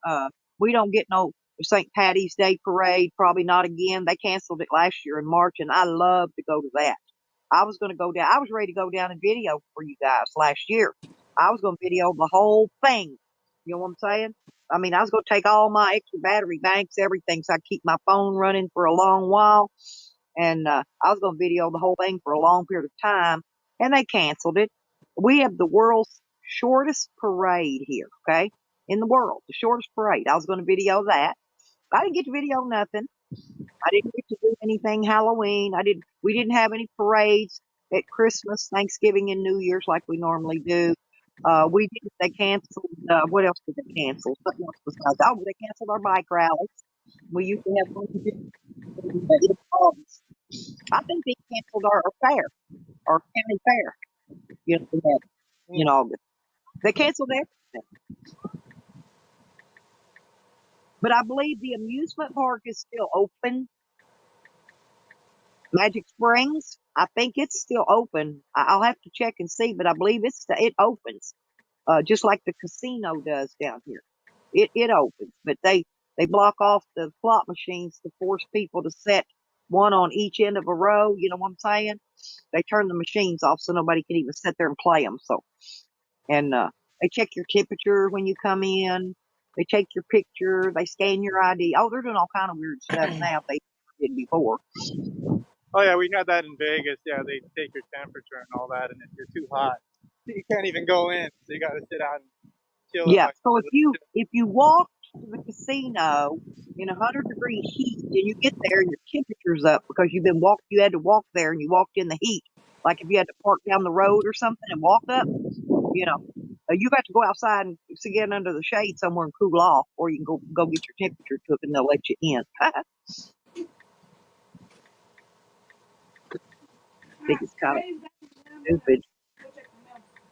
We don't get no St. Patty's Day parade. Probably not again. They canceled it last year in March, and I love to go to that. I was going to go down. I was ready to go down and video for you guys last year. I was going to video the whole thing. You know what I'm saying? I mean, I was going to take all my extra battery banks, everything, so I keep my phone running for a long while. And I was going to video the whole thing for a long period of time, and they canceled it. We have the world's shortest parade here, okay? In the world, the shortest parade. I was going to video that. I didn't get to video nothing. I didn't get to do anything Halloween. We didn't have any parades at Christmas, Thanksgiving, and New Year's like we normally do. They canceled, what else did they cancel? Something else besides, they canceled our bike rallies. We used to have one in August. I think they canceled our fair, our county fair. You know, we had in August. They canceled everything. But I believe the amusement park is still open. Magic Springs, I think it's still open. I'll have to check and see, but I believe it opens, just like the casino does down here. It opens, but they block off the slot machines to force people to set one on each end of a row. You know what I'm saying? They turn the machines off so nobody can even sit there and play them. So, and they check your temperature when you come in. They take your picture. They scan your ID. Oh, they're doing all kind of weird stuff now they did before. Oh yeah, we had that in Vegas. Yeah, they take your temperature and all that, and if you're too hot, you can't even go in. So you got to sit out and chill in Yeah. like. So if you walk to the casino in 100-degree heat and you get there and your temperature's up because you had to walk there and you walked in the heat. Like if you had to park down the road or something and walk up, you got to go outside and get under the shade somewhere and cool off, or you can go get your temperature took and they'll let you in. I think it's kind of stupid,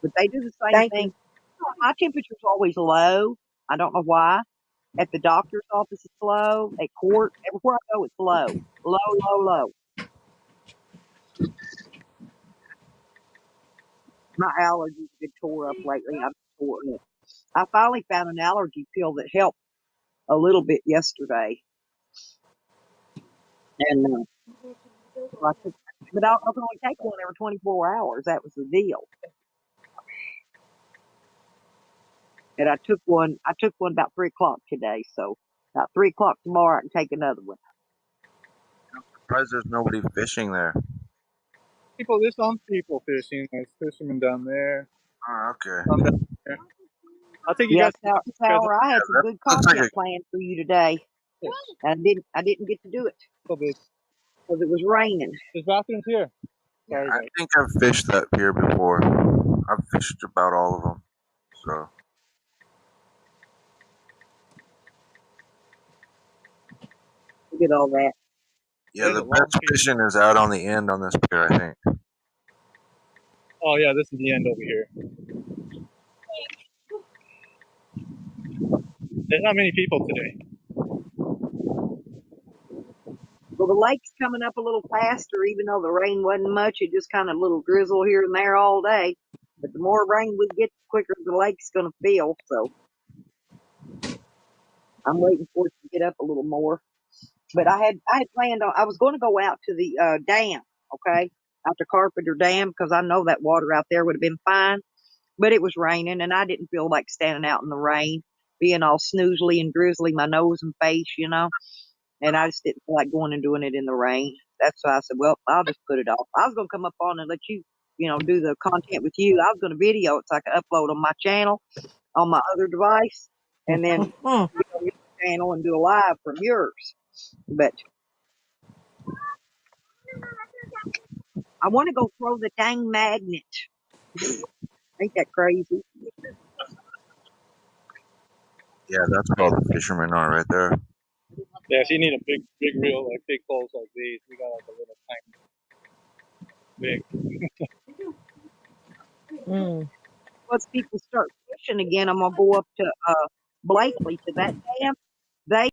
but they do the same Thank thing. you. My temperature's always low. I don't know why. At the doctor's office, it's low. At court, everywhere I go, it's low. Low, low, low. My allergies have been tore up lately. I've been torn up. I finally found an allergy pill that helped a little bit yesterday. And I took, but I can only take one every 24 hours. That was the deal. And I took one about 3 o'clock today. So about 3 o'clock tomorrow, I can take another one. Surprised there's nobody fishing there. There's some people fishing. There's fishermen down there. Oh, okay. Some down there. I think you Yeah, guys. Sour, I had some good Looks like content planned for you today. And I didn't get to do it because it was raining. There's bathrooms here. Sorry, I guys. think I've fished that pier before. I've fished about all of them. So Look at all that. yeah, There's the a long best pier. fishing is out on the end on this pier, I think. Oh yeah, this is the end over here. There's not many people today. Well, the lake's coming up a little faster, even though the rain wasn't much. It just kind of little drizzle here and there all day. But the more rain we get, the quicker the lake's going to fill. So I'm waiting for it to get up a little more. But I had planned on, I was going to go out to the dam, okay, out to Carpenter Dam, because I know that water out there would have been fine. But it was raining, and I didn't feel like standing out in the rain, being all snoozely and drizzly, my nose and face. And I just didn't feel like going and doing it in the rain. That's why I said, well, I'll just put it off. I was going to come up on and let you, do the content with you. I was going to video it so I could upload on my channel, on my other device, and then get on your channel and do a live from yours. But I want to go throw the dang magnet. Ain't that crazy? Yeah, that's where all the fishermen are right there. Yeah, so you need a big reel, like big poles like these. We got like a little tiny, big. Once people start fishing again, I'm gonna go up to Blakely to that dam. They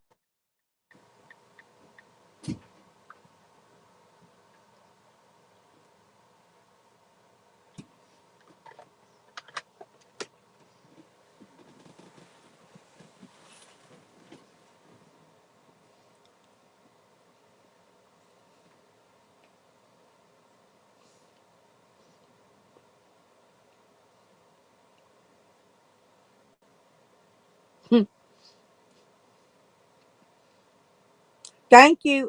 Thank you,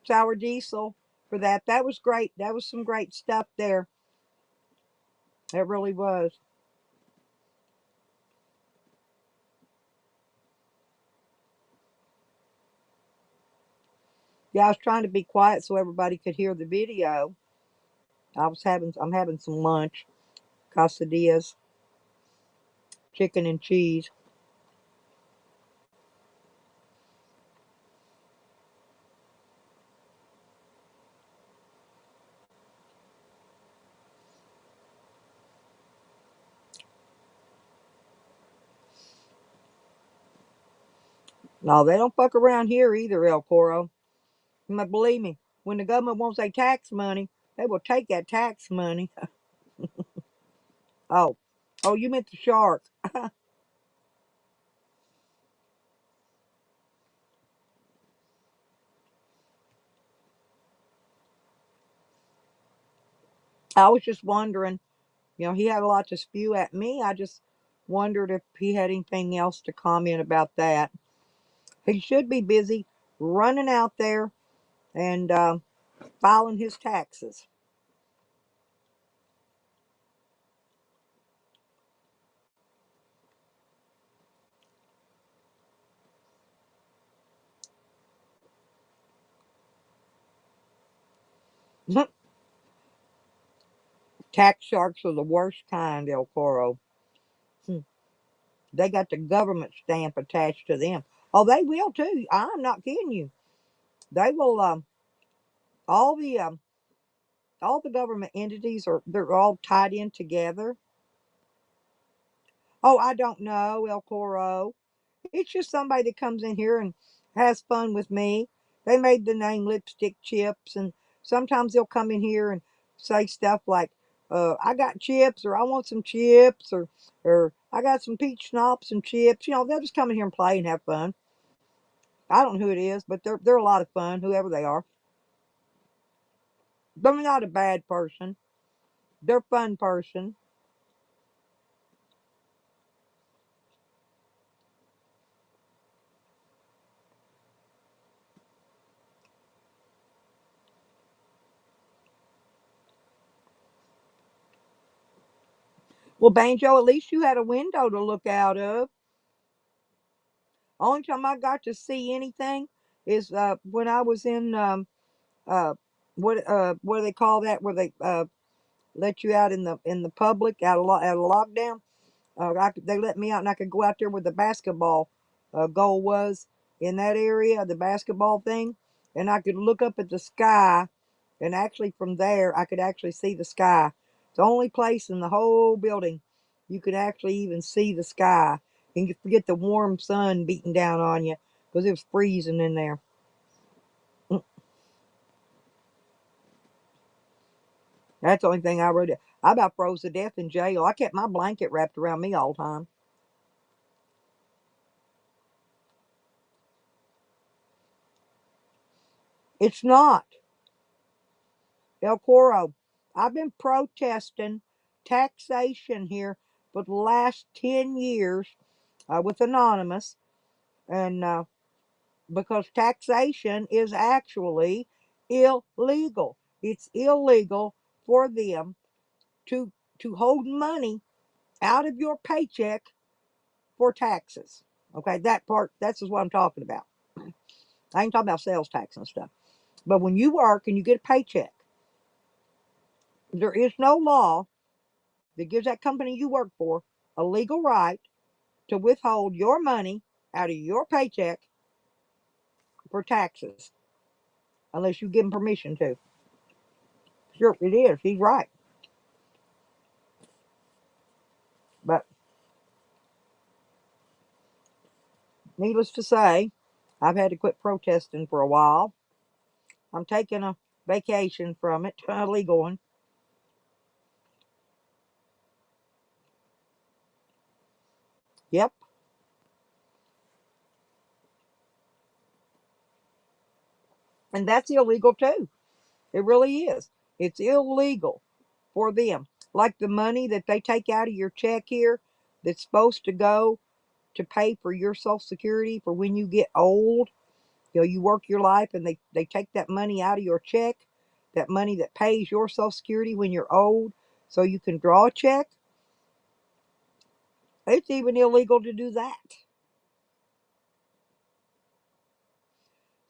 Sour Diesel, for that. That was great. That was some great stuff there. It really was. Yeah, I was trying to be quiet so everybody could hear the video. I'm having some lunch, quesadillas, chicken and cheese. No, they don't fuck around here either, El Coro. But believe me, when the government wants their tax money, they will take that tax money. Oh, oh, you meant the shark. I was just wondering, he had a lot to spew at me. I just wondered if he had anything else to comment about that. He should be busy running out there and filing his taxes. Tax sharks are the worst kind, El Coro. Hmm. They got the government stamp attached to them. Oh, they will too. I'm not kidding you. They will. All the all the government entities they're all tied in together. Oh, I don't know, El Coro. It's just somebody that comes in here and has fun with me. They made the name Lipstick Chips, and sometimes they'll come in here and say stuff like, I got chips, or I want some chips, or I got some peach schnapps and chips. They'll just come in here and play and have fun. I don't know who it is, but they're a lot of fun, whoever they are. They're not a bad person. They're a fun person. Well, Banjo, at least you had a window to look out of. Only time I got to see anything is when I was in uh what do they call that, where they let you out in the public out of lockdown. They let me out and I could go out there where the basketball goal was in that area, the basketball thing, and I could look up at the sky, and actually from there I could actually see the sky. It's the only place in the whole building you could actually even see the sky. And you forget the warm sun beating down on you because it was freezing in there. That's the only thing I wrote. I about froze to death in jail. I kept my blanket wrapped around me all the time. It's not. El Coro, I've been protesting taxation here for the last 10 years with Anonymous, and because taxation is actually illegal. It's illegal for them to hold money out of your paycheck for taxes. Okay, that part, that's just what I'm talking about. I ain't talking about sales tax and stuff. But when you work and you get a paycheck, there is no law that gives that company you work for a legal right to withhold your money out of your paycheck for taxes unless you give them permission to. Sure, it is. He's right. But needless to say, I've had to quit protesting for a while. I'm taking a vacation from it, a legal one. Yep. And that's illegal too. It really is. It's illegal for them. Like the money that they take out of your check here that's supposed to go to pay for your Social Security for when you get old. You work your life and they take that money out of your check, that money that pays your Social Security when you're old, so you can draw a check. It's even illegal to do that.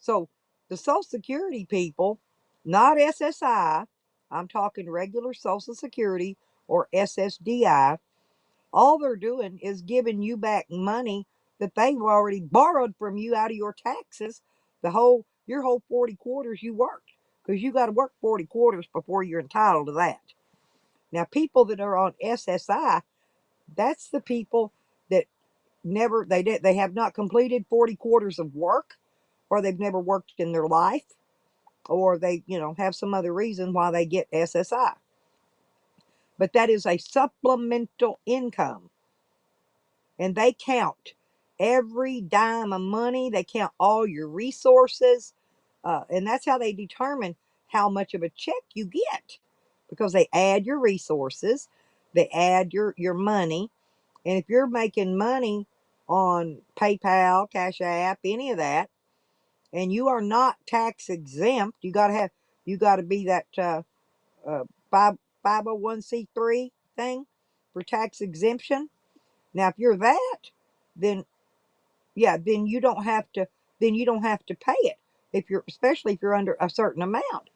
So the Social Security people, not SSI, I'm talking regular Social Security or SSDI, all they're doing is giving you back money that they've already borrowed from you out of your taxes, your whole 40 quarters you worked. Because you got to work 40 quarters before you're entitled to that. Now, people that are on SSI, that's the people that they have not completed 40 quarters of work, or they've never worked in their life, or they, have some other reason why they get SSI. But that is a supplemental income, and they count every dime of money. They count all your resources, and that's how they determine how much of a check you get, because they add your resources, they add your money, and if you're making money on PayPal, Cash App, any of that, and you are not tax exempt, you got to be that 501c3 thing for tax exemption. Now, if you're that, then yeah, then you don't have to pay it, especially if you're under a certain amount.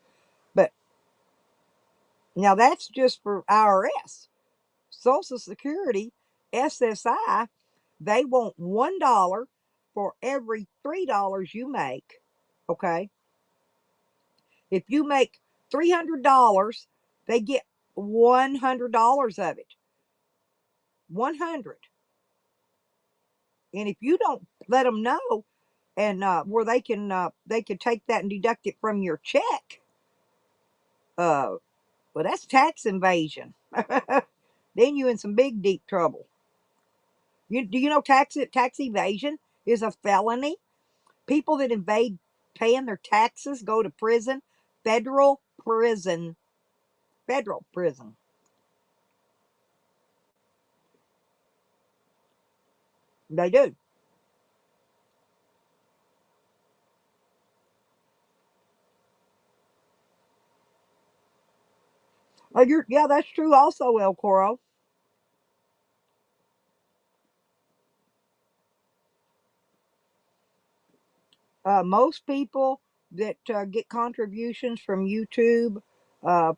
But now that's just for IRS. Social Security, SSI, they want $1 for every $3 you make. Okay, if you make $300, they get $100 of it. 100. And if you don't let them know, and where they can take that and deduct it from your check, well, that's tax invasion. Then you in some big deep trouble. Do you know tax evasion is a felony? People that evade paying their taxes go to prison, federal prison, federal prison. They do. Oh, yeah, that's true. Also, El Coro. Most people that get contributions from YouTube,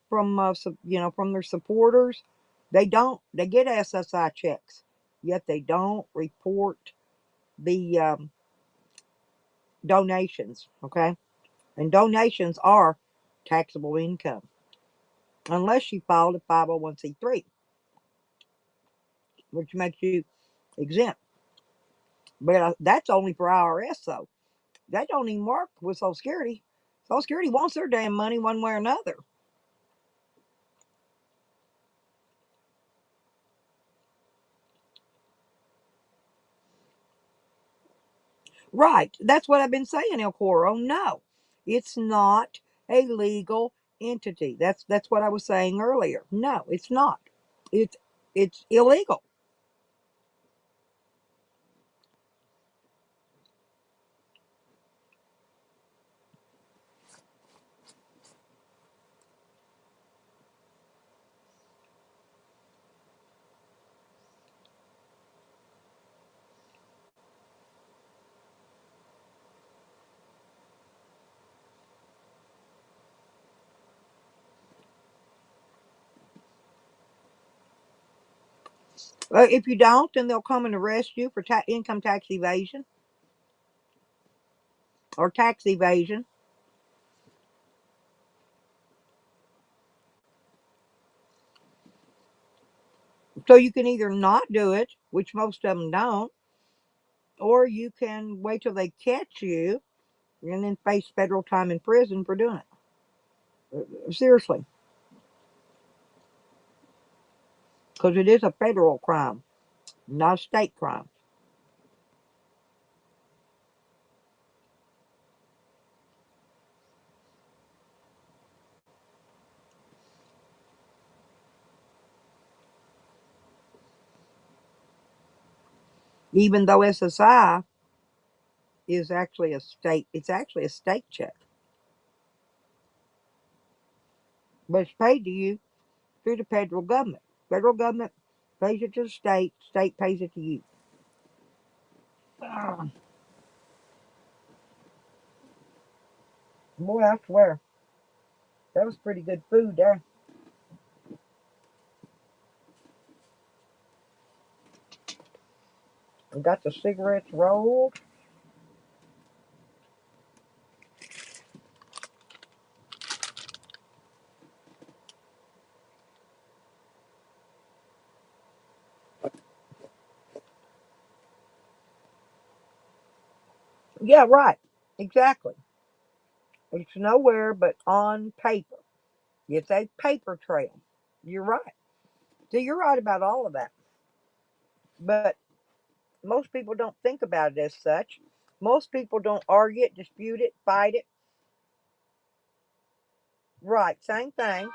from their supporters, they get SSI checks, yet they don't report the donations. Okay, and donations are taxable income unless you filed a 501c3, which makes you exempt. But that's only for IRS, though. That don't even work with Social Security. Social Security wants their damn money one way or another. Right. That's what I've been saying, El Coro. No, it's not a legal entity. That's what I was saying earlier. No, it's not. It's it's illegal. If you don't, then they'll come and arrest you for income tax evasion or tax evasion. So you can either not do it, which most of them don't, or you can wait till they catch you and then face federal time in prison for doing it. Seriously, because it is a federal crime, not a state crime. Even though SSI is actually it's actually a state check, but it's paid to you through the federal government. Federal government pays it to the state, state pays it to you. Ah, boy, I swear, that was pretty good food there. We got the cigarettes rolled. Yeah, right. Exactly. It's nowhere but on paper. It's a paper trail. You're right. So you're right about all of that. But most people don't think about it as such. Most people don't argue it, dispute it, fight it. Right, same thing.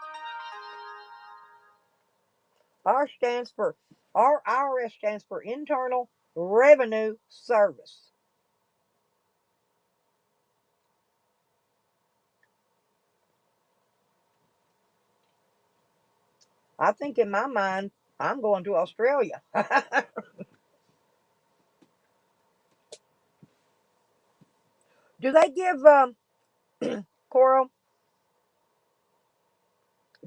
R stands for our IRS stands for Internal Revenue Service. I think in my mind, I'm going to Australia. Do they give Coral?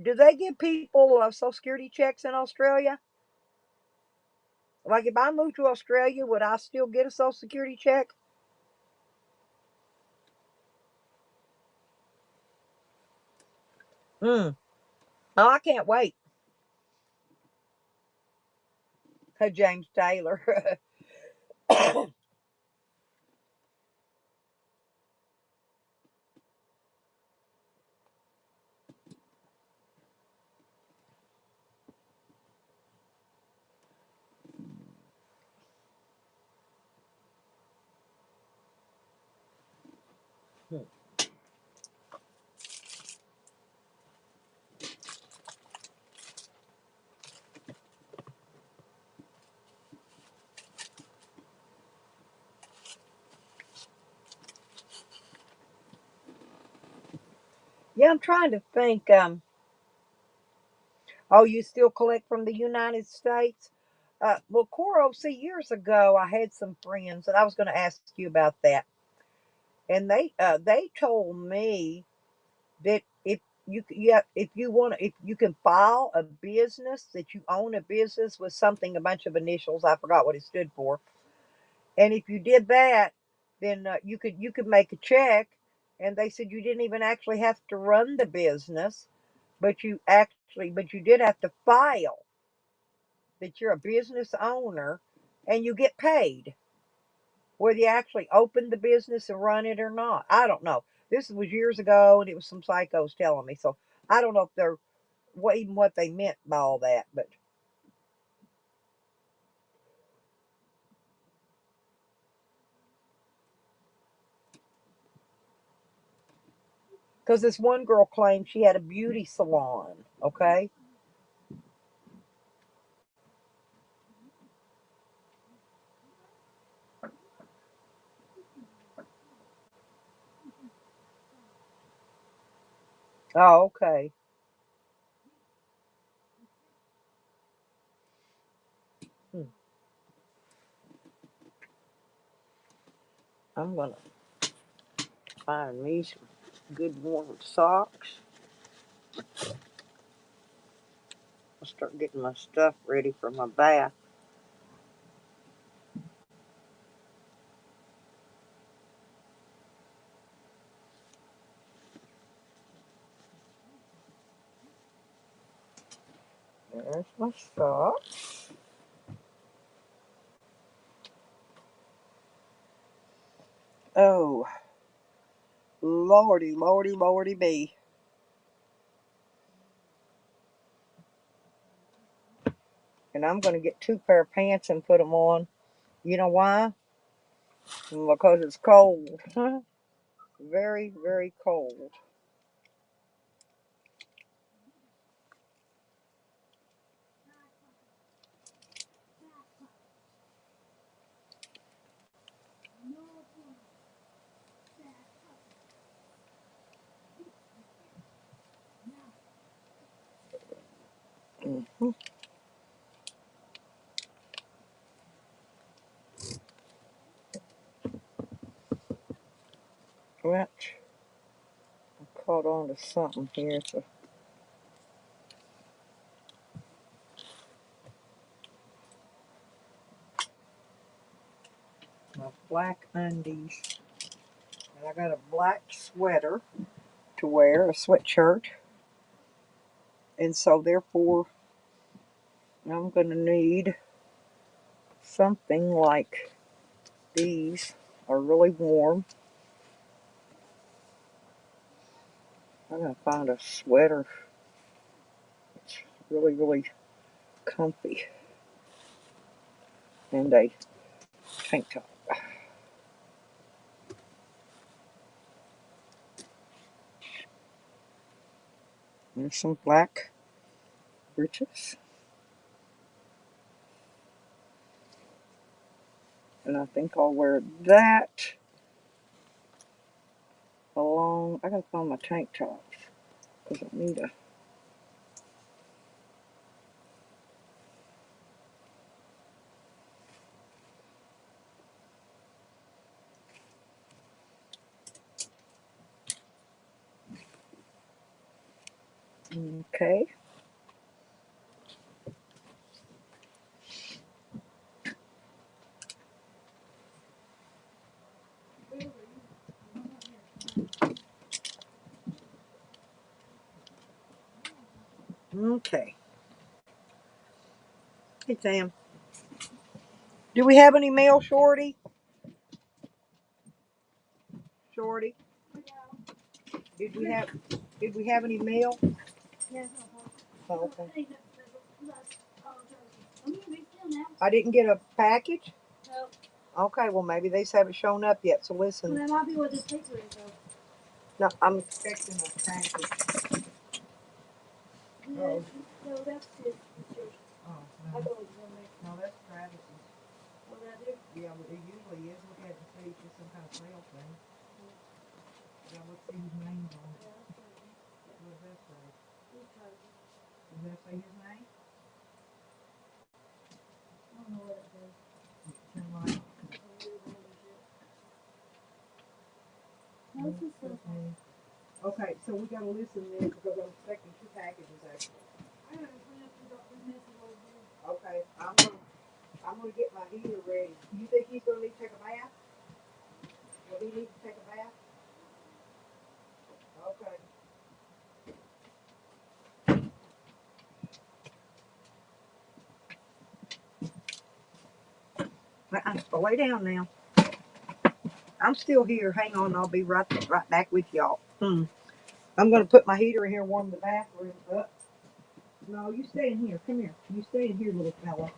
Do they give people Social Security checks in Australia? Like if I moved to Australia, would I still get a Social Security check? Hmm. Oh, I can't wait. James Taylor. Yeah, I'm trying to think. Oh, you still collect from the United States? Well, Coro, see, years ago, I had some friends, and I was going to ask you about that, and they told me that if you want if you can file a business that you own a business with something a bunch of initials, I forgot what it stood for, and if you did that, then you could make a check, and they said you didn't even actually have to run the business, but you did have to file that you're a business owner, and you get paid whether you actually opened the business and run it or not. I don't know. This was years ago, and it was some psychos telling me. So I don't know if they're even what they meant by all that, but because this one girl claimed she had a beauty salon. Okay. Oh, okay. Hmm. I'm gonna find me some good warm socks. I'll start getting my stuff ready for my bath. There's my socks. Oh, lordy, lordy, lordy be. And I'm going to get two pair of pants and put them on. You know why? Because it's cold. Very, very cold. Hmm. Well, I caught on to something here. So my black undies. And I got a black sweater to wear, a sweatshirt. And so therefore, I'm going to need something like these. are really warm. I'm gonna find a sweater. It's really, really comfy. And a tank top. And some black breeches. And I think I'll wear that along. I gotta find my tank tops because I need a. Okay. Okay. Hey Sam, do we have any mail, Shorty? Shorty, did we have? Did we have any mail? Oh, okay. I didn't get a package. Okay, well maybe they just haven't shown up yet. So listen. Well, that might be what this paper is, though. No, I'm expecting a package. No, that's it. Oh, I no. go with one there. No, that's Travis's. What did I do? Yeah, but it usually is. Look at it and see it's just some kind of mail thing. Yeah, let's see his name's on it. What does that say? Does that say his name? I don't know what it says. Turn right. No, this is still fine. Okay, so we gotta listen then because I'm expecting two packages actually. I gotta clean up the messes over here. Okay, I'm gonna get my heater ready. You think he's gonna need to take a bath? Will he need to take a bath? Okay. Lay down now. I'm still here. Hang on, I'll be right back with y'all. I'm gonna put my heater in here, warm the bathroom up. No, you stay in here. Come here. You stay in here, little fella.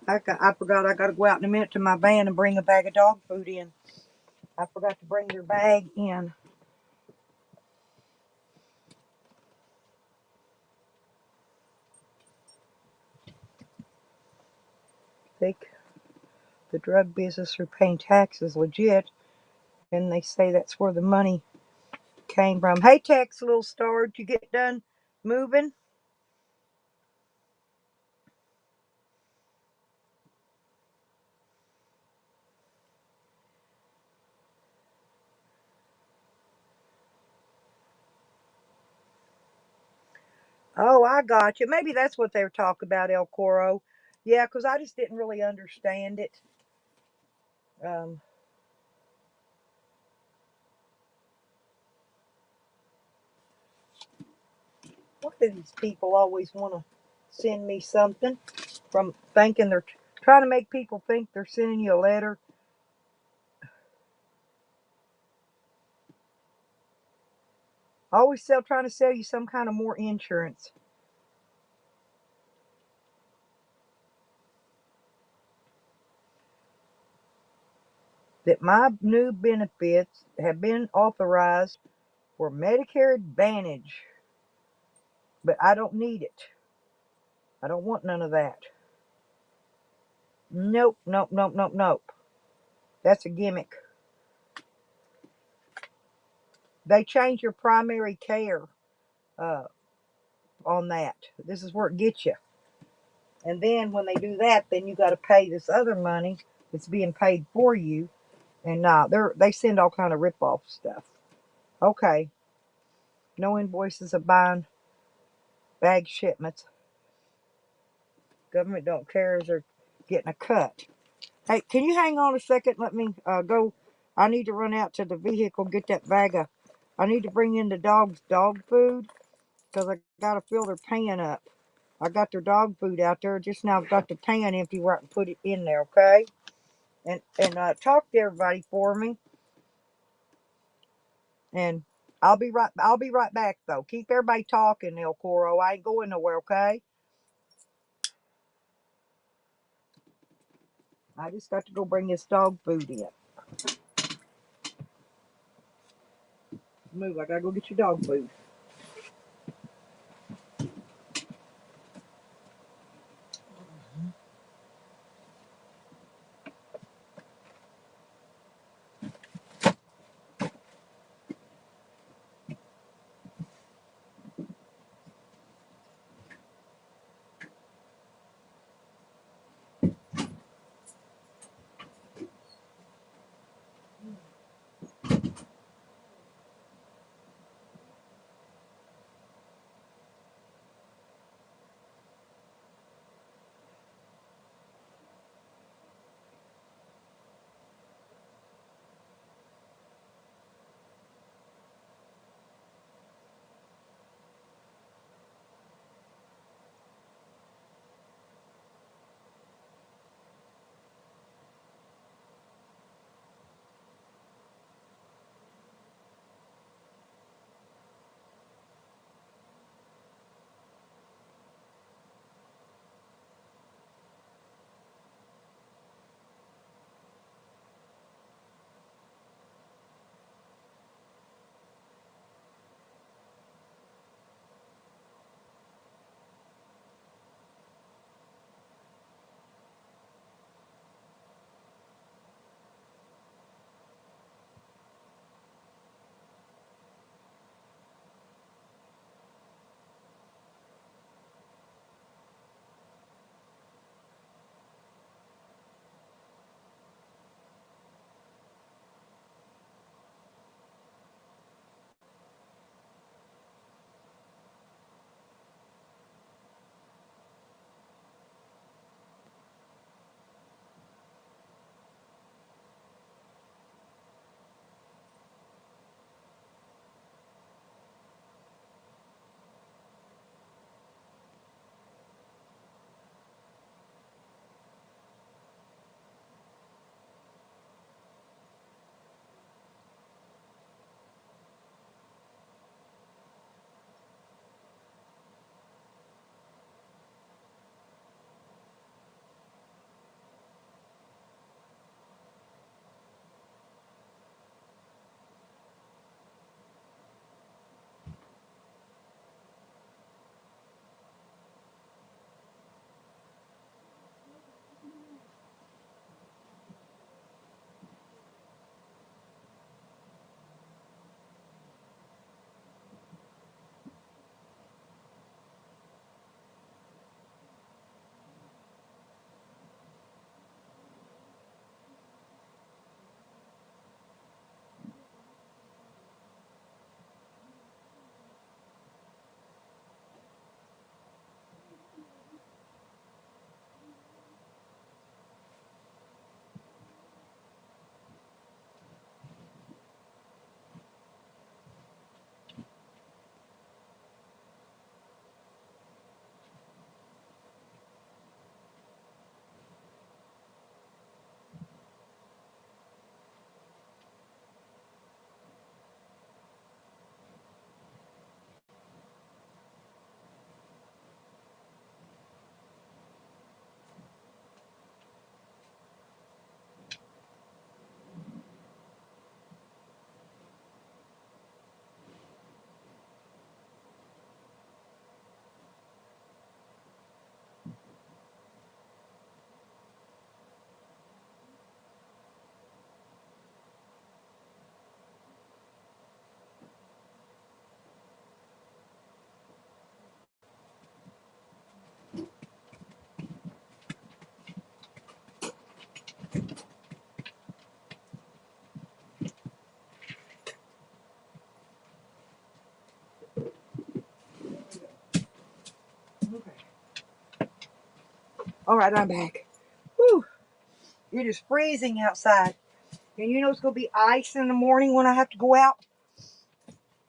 I forgot I gotta go out in a minute to my van and bring a bag of dog food in. I forgot to bring your bag in. Take the drug business through paying taxes legit, and they say that's where the money came from. Hey, Tex, little star, did you get done moving? Oh, I got you. Maybe that's what they were talking about, El Coro. Yeah, because I just didn't really understand it. Um, what do these people always want to send me something from thinking they're trying to make people think they're sending you a letter? Always trying to sell you some kind of more insurance. That my new benefits have been authorized for Medicare Advantage, but I don't need it. I don't want none of that. Nope, nope, nope, nope, nope. That's a gimmick. They change your primary care uh, on that. This is where it gets you. And then when they do that, then you got to pay this other money that's being paid for you. And they send all kind of rip-off stuff. Okay, no invoices of buying bag shipments. Government don't care as they're getting a cut. Hey, can you hang on a second? Let me go. I need to run out to the vehicle, get that bag of. I need to bring in the dog's dog food because I got to fill their pan up. I got their dog food out there. Just now I've got the pan empty where I can put it in there, okay? And talk to everybody for me. And I'll be right back though. Keep everybody talking, El Coro. I ain't going nowhere, okay? I just got to go bring this dog food in. Move, I gotta go get your dog food. All right, I'm back. Whew. It is freezing outside. And you know it's going to be ice in the morning when I have to go out?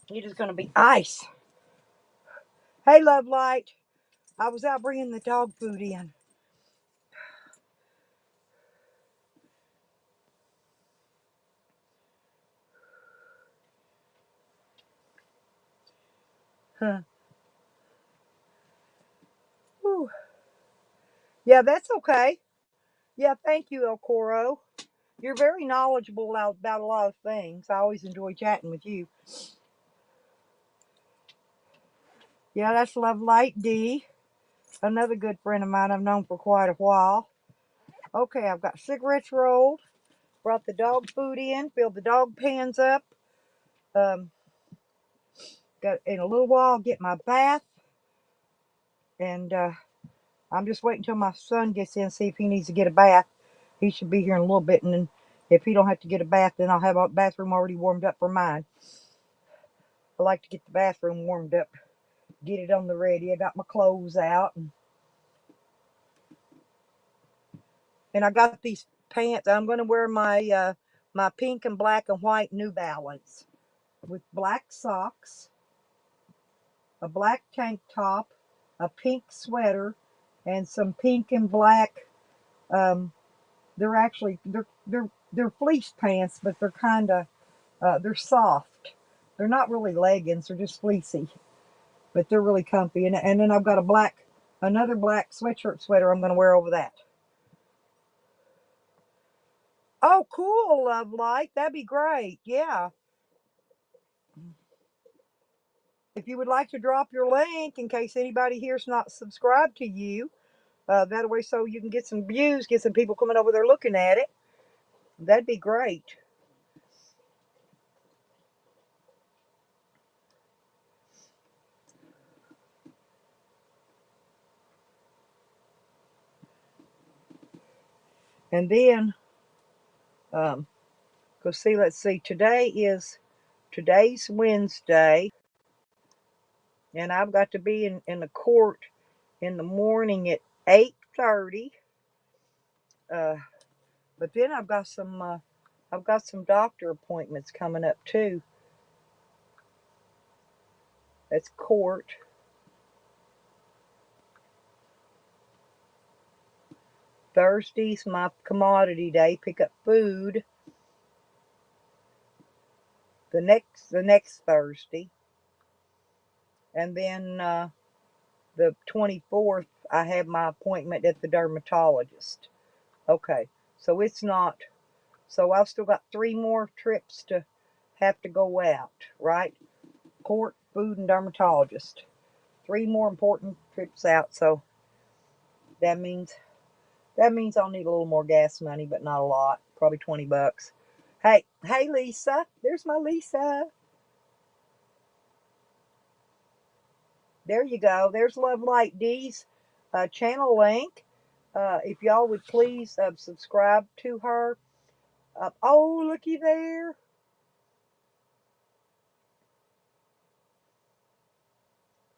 It is going to be ice. Hey, Love Light. I was out bringing the dog food in. Huh. Whew. Yeah, that's okay. Yeah, thank you, El Coro. You're very knowledgeable about a lot of things. I always enjoy chatting with you. Yeah, that's Love Light D. Another good friend of mine I've known for quite a while. Okay, I've got cigarettes rolled. Brought the dog food in. Filled the dog pans up. Got in a little while, get my bath. And I'm just waiting until my son gets in, see if he needs to get a bath. He should be here in a little bit, and then if he don't have to get a bath, then I'll have a bathroom already warmed up for mine. I like to get the bathroom warmed up, get it on the ready. I got my clothes out, and I got these pants. I'm going to wear my my pink and black and white New Balance with black socks, a black tank top, a pink sweater, and some pink and black. They're actually they're fleece pants, but they're kind of they're soft. They're not really leggings. They're just fleecy, but they're really comfy. And then I've got another black sweater I'm going to wear over that. Oh, cool, Love Light. That'd be great. Yeah. If you would like to drop your link in case anybody here's not subscribed to you, that way so you can get some views, get some people coming over there looking at it. That'd be great. And then, let's see, today's Wednesday, and I've got to be in the court in the morning at 8:30. But then I've got some doctor appointments coming up too. That's court. Thursday's my commodity day. Pick up food. The next Thursday, and then the 24th I have my appointment at the dermatologist. Okay, so it's not. So I've still got 3 more trips to have to go out, right? Court, food, and dermatologist. 3 more important trips out. So that means I'll need a little more gas money, but not a lot. Probably $20. Hey, Lisa. There's my Lisa. There you go. There's Love Light D's channel link. If y'all would please subscribe to her. Oh, looky there.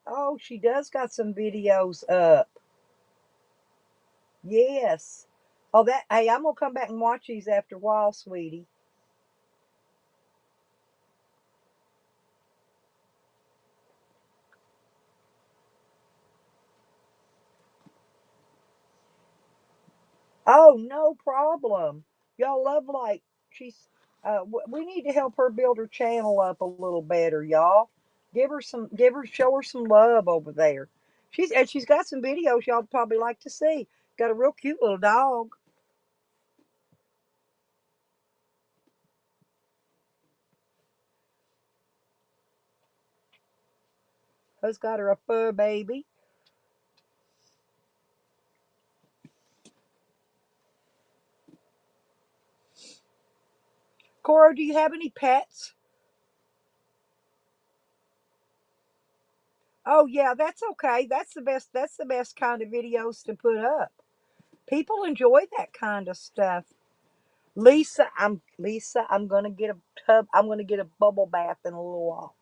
Oh, she does got some videos up. Yes. Oh, hey, I'm going to come back and watch these after a while, sweetie. Oh, no problem. Y'all Love Light. We need to help her build her channel up a little better, y'all. Show her some love over there. She's got some videos y'all probably like to see. Got a real cute little dog. Who's got her a fur baby? Cora, do you have any pets? Oh yeah, that's okay. That's the best kind of videos to put up. People enjoy that kind of stuff. Lisa, I'm gonna get a tub. I'm gonna get a bubble bath in a little while.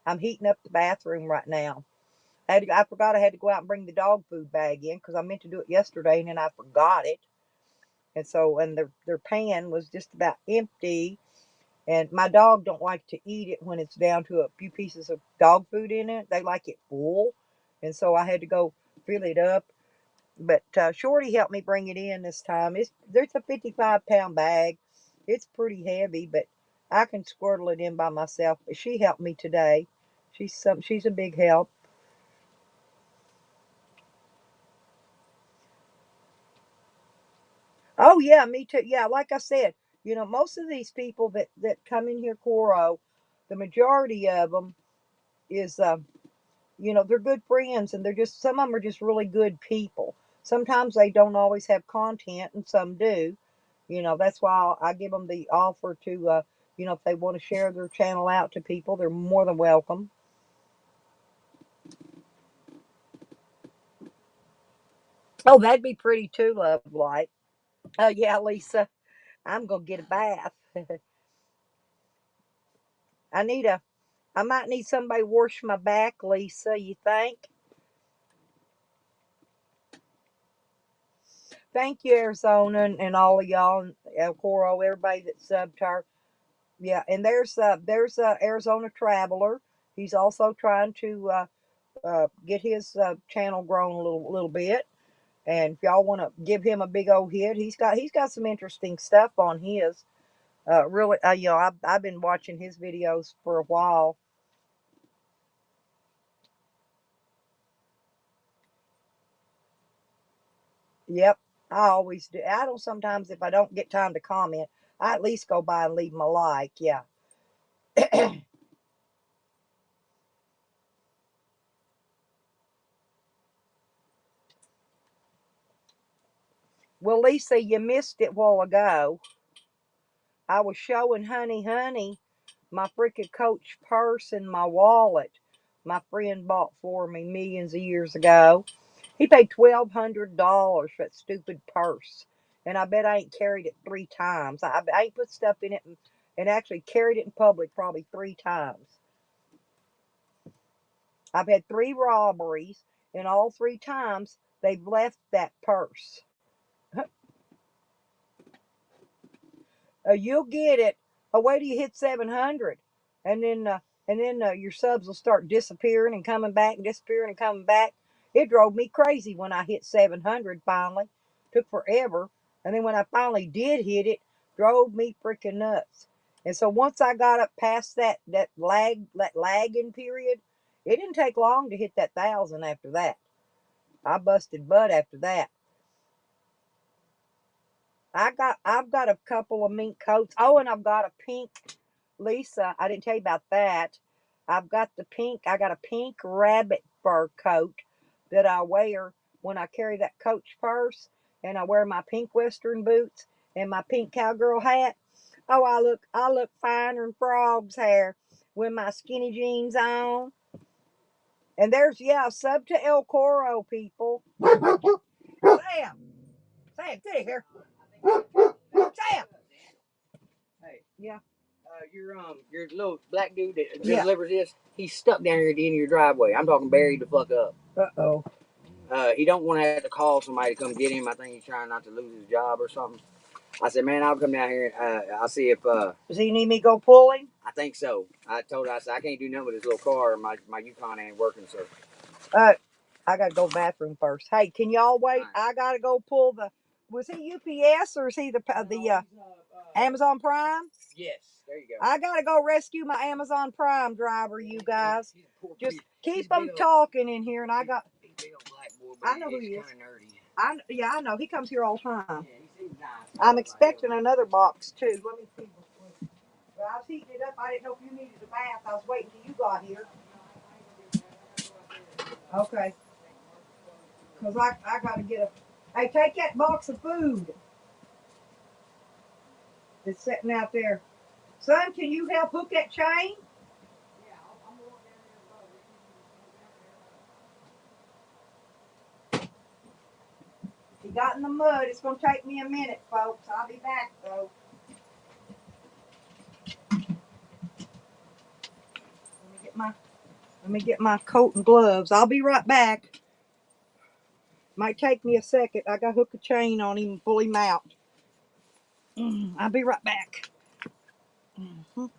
I'm heating up the bathroom right now. I forgot I had to go out and bring the dog food bag in because I meant to do it yesterday and then I forgot it. And so, and their pan was just about empty. And my dog don't like to eat it when it's down to a few pieces of dog food in it. They like it full. And so I had to go fill it up. But Shorty helped me bring it in this time. There's a 55-pound bag. It's pretty heavy, but I can squirtle it in by myself. But she helped me today. She's a big help. Oh yeah, me too. Yeah, like I said, most of these people that come in here, Coro, the majority of them is they're good friends, and they're just some of them are just really good people. Sometimes they don't always have content, and some do. That's why I give them the offer to, if they want to share their channel out to people, they're more than welcome. Oh, that'd be pretty too, Love Light. Oh yeah, Lisa, I'm gonna get a bath. I might need somebody to wash my back, Lisa. You think? Thank you, Arizona, and all of y'all, and El Coro, everybody that subbed her. Yeah, and there's Arizona Traveler. He's also trying to get his channel grown a little bit. And if y'all want to give him a big old hit, he's got some interesting stuff on his. Really, I've been watching his videos for a while. Yep, I always do. I don't sometimes if I don't get time to comment, I at least go by and leave my like. Yeah. Well, Lisa, you missed it a while ago. I was showing Honey my freaking Coach purse and my wallet my friend bought for me millions of years ago. He paid $1,200 for that stupid purse. And I bet I ain't carried it 3 times. I ain't put stuff in it and actually carried it in public probably 3 times. I've had 3 robberies, and all 3 times they've left that purse. You'll get it. Wait till you hit 700, and then your subs will start disappearing and coming back and disappearing and coming back. It drove me crazy when I hit 700 finally. Took forever, and then when I finally did hit it, drove me freaking nuts. And so once I got up past that lagging period, it didn't take long to hit that 1,000 after that. I busted butt after that. I've got a couple of mink coats. Oh, and I've got a pink, Lisa, I didn't tell you about that. I got a pink rabbit fur coat that I wear when I carry that Coach purse, and I wear my pink Western boots and my pink cowgirl hat. Oh, I look finer than frog's hair with my skinny jeans on. And there's sub to El Coro, people. Sam, get here. Sam. Hey, Yeah. your little black dude that Yeah. delivers this, he's stuck down here at the end of your driveway. I'm talking buried the fuck up. Uh-oh. He don't want to have to call somebody to come get him. I think he's trying not to lose his job or something. I said, man, I'll come down here. I'll see if. Does he need me to go pull him? I think so. I told her, I said, I can't do nothing with this little car. My Yukon ain't working, so. I gotta go to the bathroom first. Hey, can y'all wait? I gotta go pull the. Was he UPS or is he the Amazon Prime? Yes, there you go. I gotta go rescue my Amazon Prime driver, you guys. Just keep them talking in here, and I got. I know who he is. I know. He comes here all the time. I'm expecting another box too. Let me see. Well, I was heating it up. I didn't know if you needed a bath. I was waiting till you got here. Okay. Because I got to get a. Hey, take that box of food that's sitting out there. Son, can you help hook that chain? He got in the mud. It's going to take me a minute, folks. I'll be back, though. Let me get my Let me get my coat and gloves. I'll be right back. Might take me a second. I got to hook a chain on him and pull him out. I'll be right back. Mhm.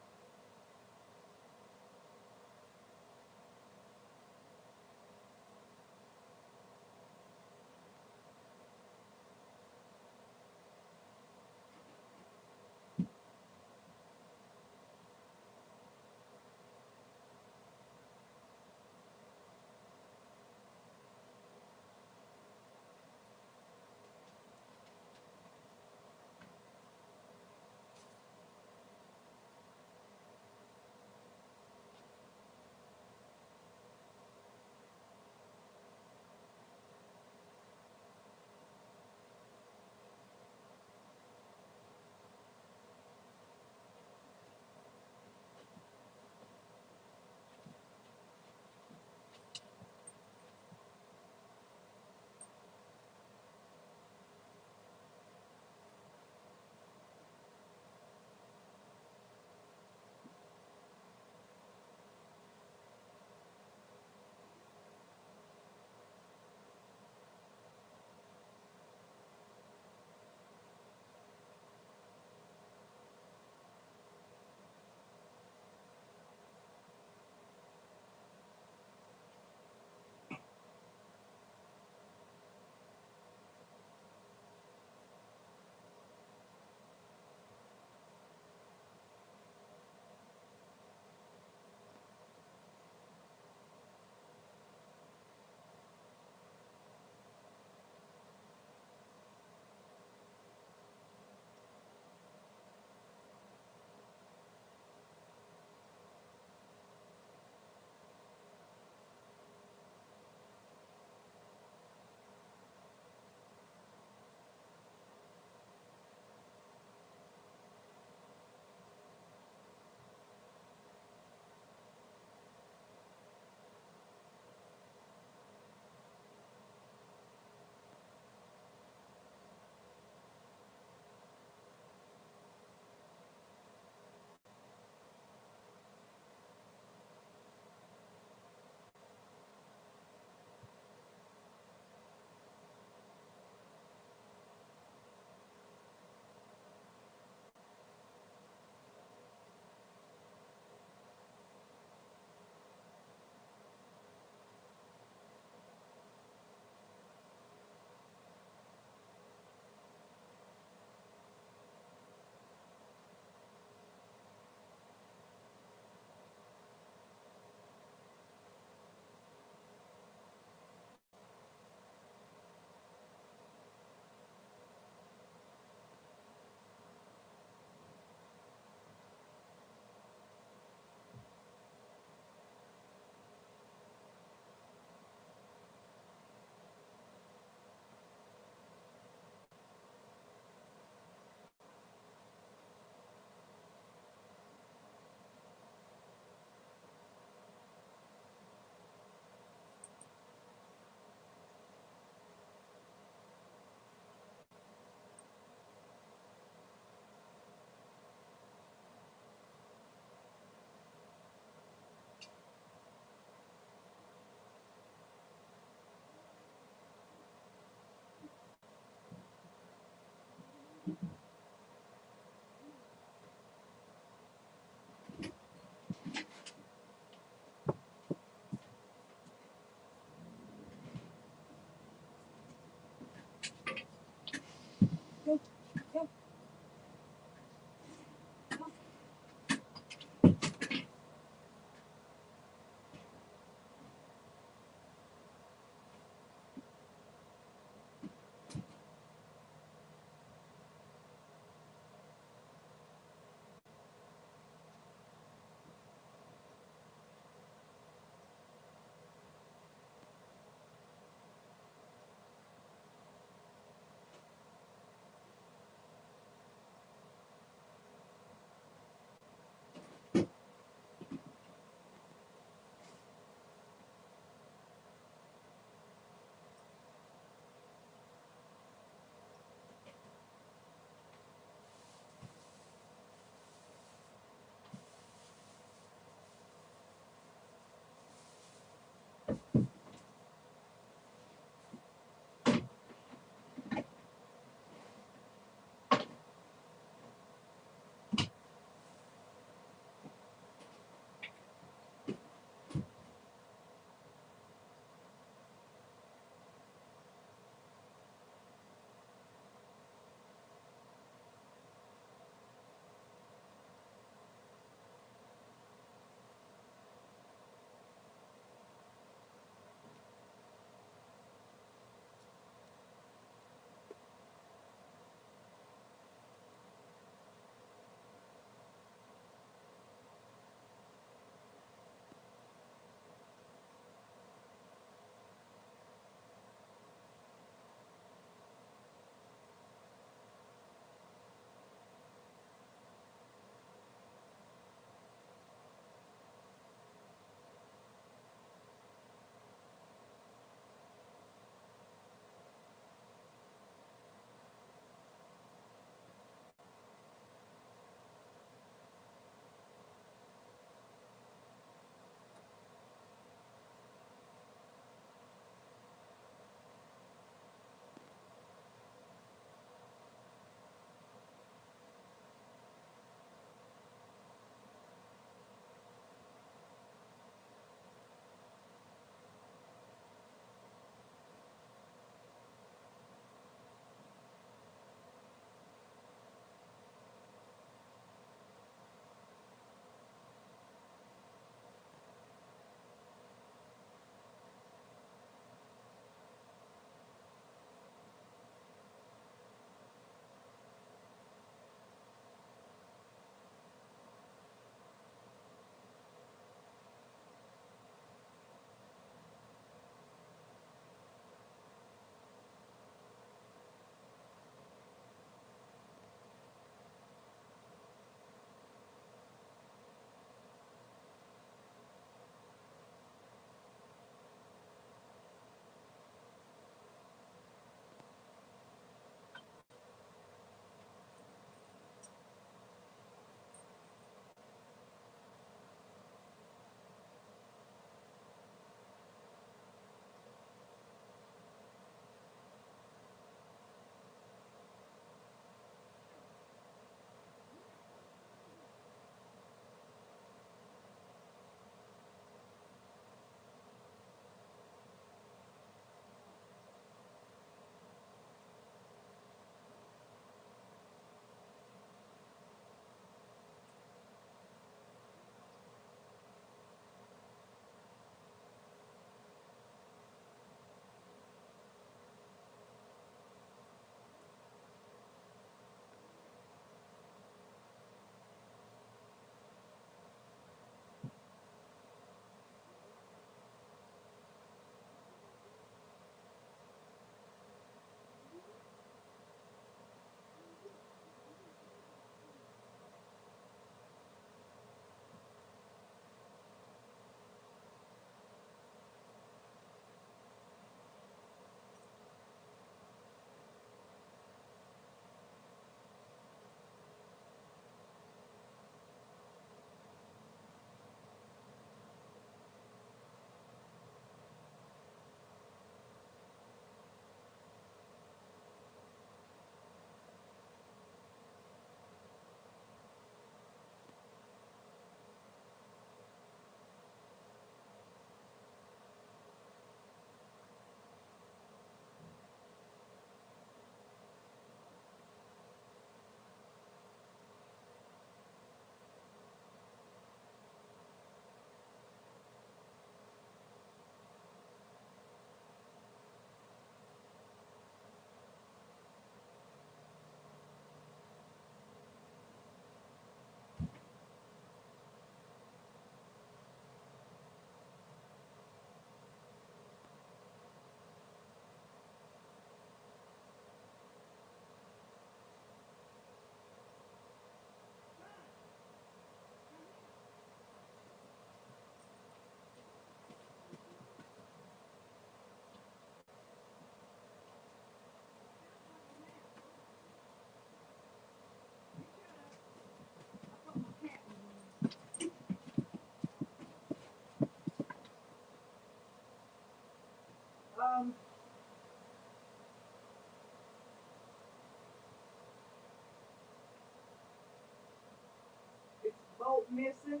It's bolt missing.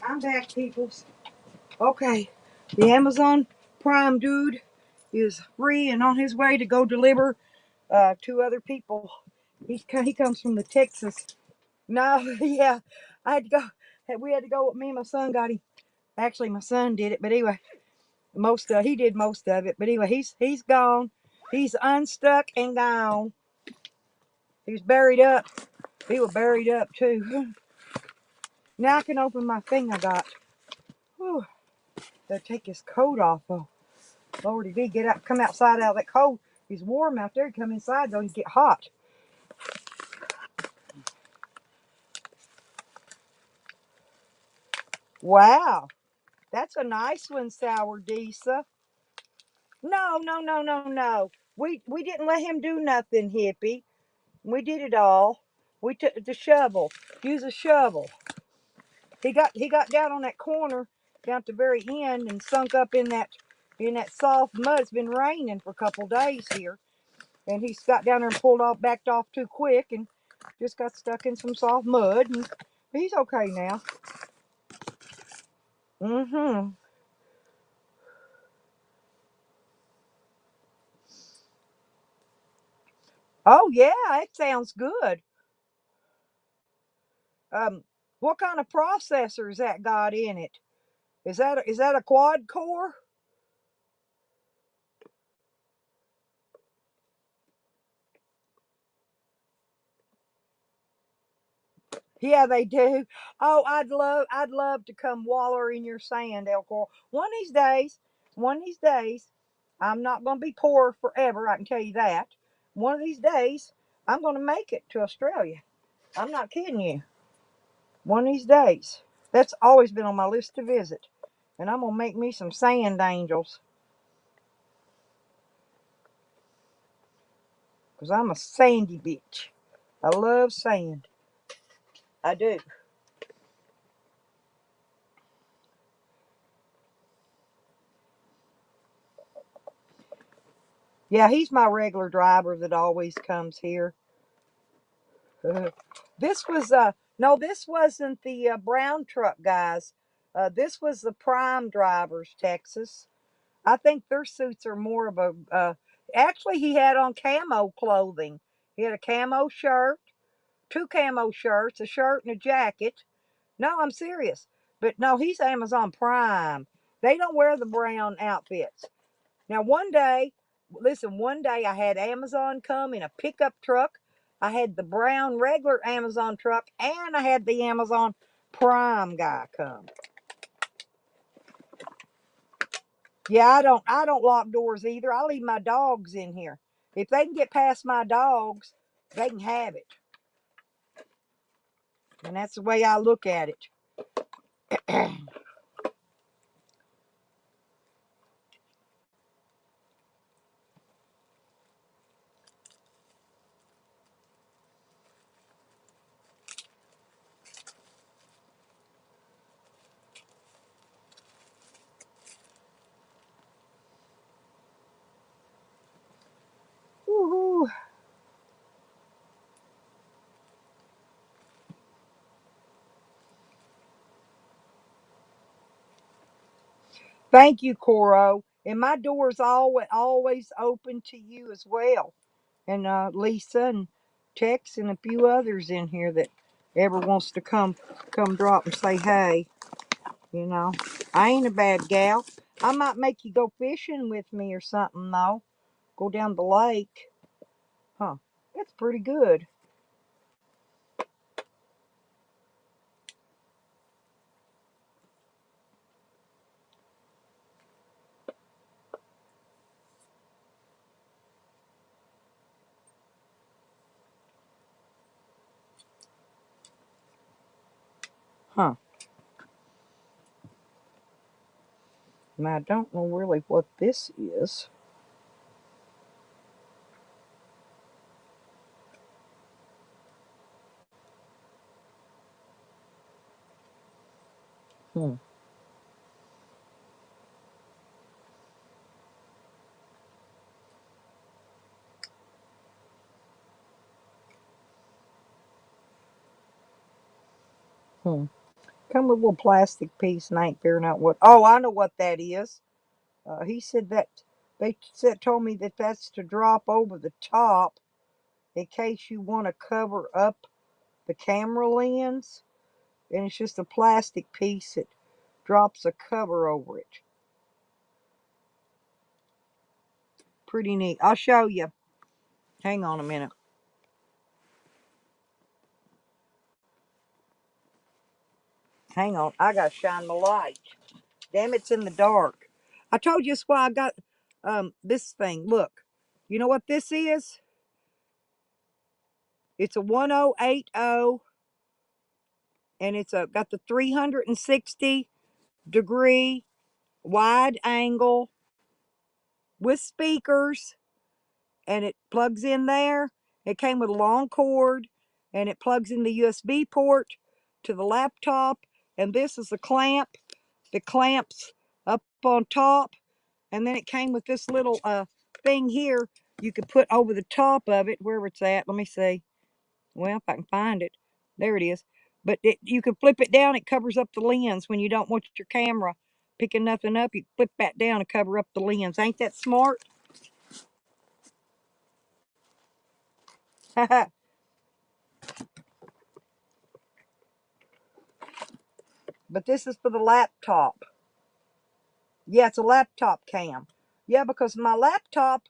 I'm back, peoples. Okay, the Amazon Prime dude is free and on his way to go deliver to other people. He comes from the Texas. No, yeah, I had to go. We had to go. Me and my son got him. Actually, my son did it, but anyway, he did most of it. But anyway, he's gone. He's unstuck and gone. He's buried up. He was buried up too. Now I can open my thing I got. Whew. Gotta take his coat off. Oh, Lordy B, get out, come outside out of that cold. It's warm out there. Come inside though, you get hot. Wow, that's a nice one, Sour Disa. No, no, no, no, no. We didn't let him do nothing, hippie. We did it all. We took the shovel. Use a shovel. He got down on that corner down at the very end and sunk up in that soft mud. It's been raining for a couple days here. And he got down there and pulled off, backed off too quick and just got stuck in some soft mud. And he's okay now. Mm-hmm. Oh yeah, it sounds good. What kind of processors that got in it? Is that a quad core? Yeah, they do. Oh, I'd love to come waller in your sand, Elcor. One of these days, I'm not gonna be poor forever, I can tell you that. One of these days, I'm gonna make it to Australia. I'm not kidding you. One of these days. That's always been on my list to visit. And I'm gonna make me some sand angels. Because I'm a sandy bitch. I love sand. I do. Yeah, he's my regular driver that always comes here. This was no, this wasn't the brown truck guys. This was the prime drivers, Texas. I think their suits are more of a actually he had on camo clothing. He had a camo shirt, two camo shirts, a shirt and a jacket. No, I'm serious. But no, he's Amazon Prime. They don't wear the brown outfits. Now, one day I had Amazon come in a pickup truck. I had the brown regular Amazon truck and I had the Amazon Prime guy come. Yeah, I don't lock doors either. I leave my dogs in here. If they can get past my dogs, they can have it. And that's the way I look at it. Woo-hoo. Thank you, Coro. And my door's always open to you as well. And Lisa and Tex and a few others in here that ever wants to come drop and say hey. You know, I ain't a bad gal. I might make you go fishing with me or something though. Go down the lake. Huh? That's pretty good. Huh? Now I don't know really what this is. Hmm. Hmm. Come with a little plastic piece and I ain't figuring out what. Oh, I know what that is. He said that told me that that's to drop over the top in case you want to cover up the camera lens. And it's just a plastic piece that drops a cover over it. Pretty neat. I'll show you. Hang on a minute. Hang on. I gotta shine the light. Damn, it's in the dark. I told you that's why I got this thing. Look. You know what this is? It's a 1080 and it's got the 360 degree wide angle with speakers, and it plugs in there. It came with a long cord and it plugs in the USB port to the laptop, and this is the clamp that clamps up on top, and then it came with this little thing here you could put over the top of it, wherever it's at. Let me see. Well, if I can find it. There it is. But you can flip it down. It covers up the lens when you don't want your camera picking nothing up. You flip that down and cover up the lens. Ain't that smart? But this is for the laptop. Yeah, it's a laptop cam. Yeah, because my laptop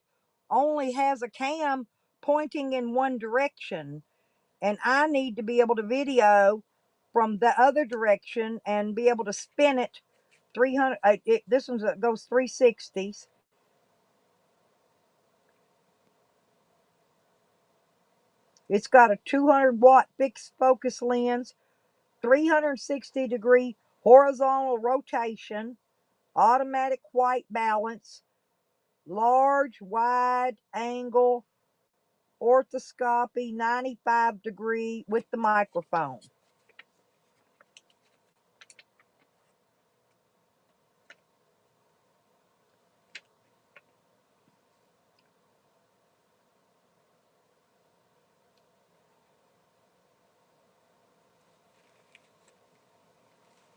only has a cam pointing in one direction, and I need to be able to video from the other direction and be able to spin it 300. This one goes 360s. It's got a 200-watt fixed focus lens, 360 degree horizontal rotation, automatic white balance, large wide angle orthoscopy, 95 degree with the microphone.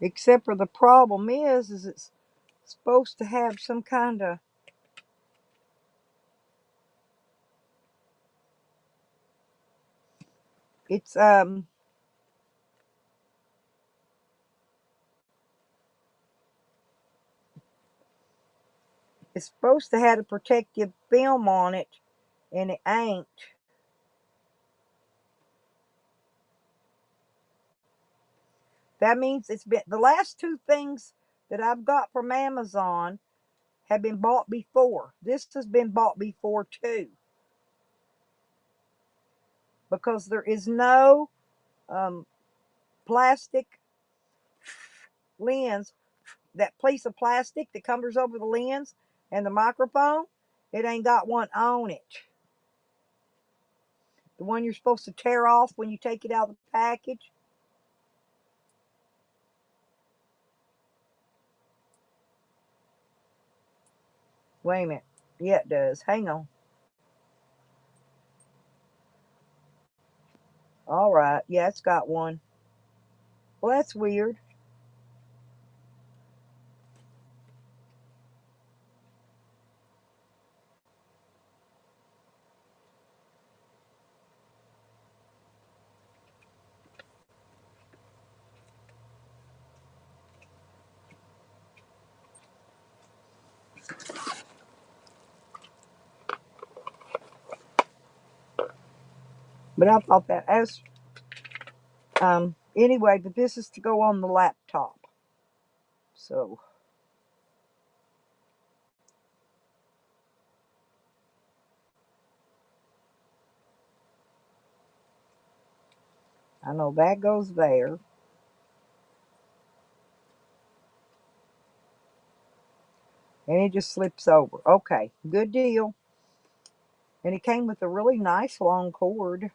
Except for the problem is it's supposed to have some kind of, it's supposed to have a protective film on it, and it ain't. That means it's been, the last two things that I've got from Amazon have been bought before. This has been bought before too, because there is no plastic lens. That piece of plastic that covers over the lens and the microphone, it ain't got one on it. The one you're supposed to tear off when you take it out of the package. Wait a minute. Yeah, it does. Hang on. All right. Yeah, it's got one. Well, that's weird. But I thought that as anyway, but this is to go on the laptop. So I know that goes there. And it just slips over. Okay, good deal. And it came with a really nice long cord.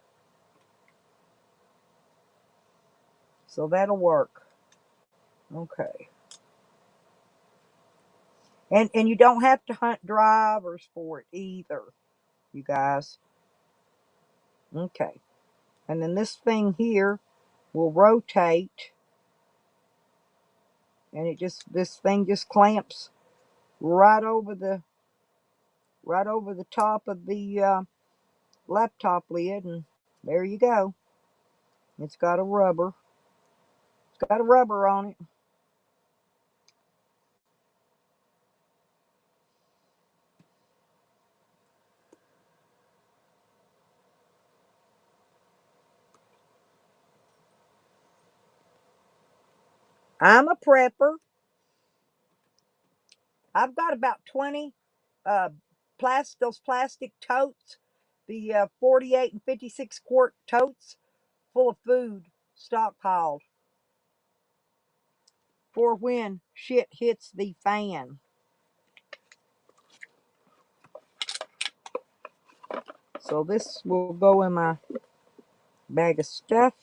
So that'll work. Okay. And you don't have to hunt drivers for it either, you guys. Okay. And then this thing here will rotate and this thing just clamps right over the top of the laptop lid, and there you go. It's got a rubber. It's got a rubber on it. I'm a prepper. I've got about 20 uh those plastic totes, the 48 and 56 quart totes full of food stockpiled for when shit hits the fan. So this will go in my bag of stuff.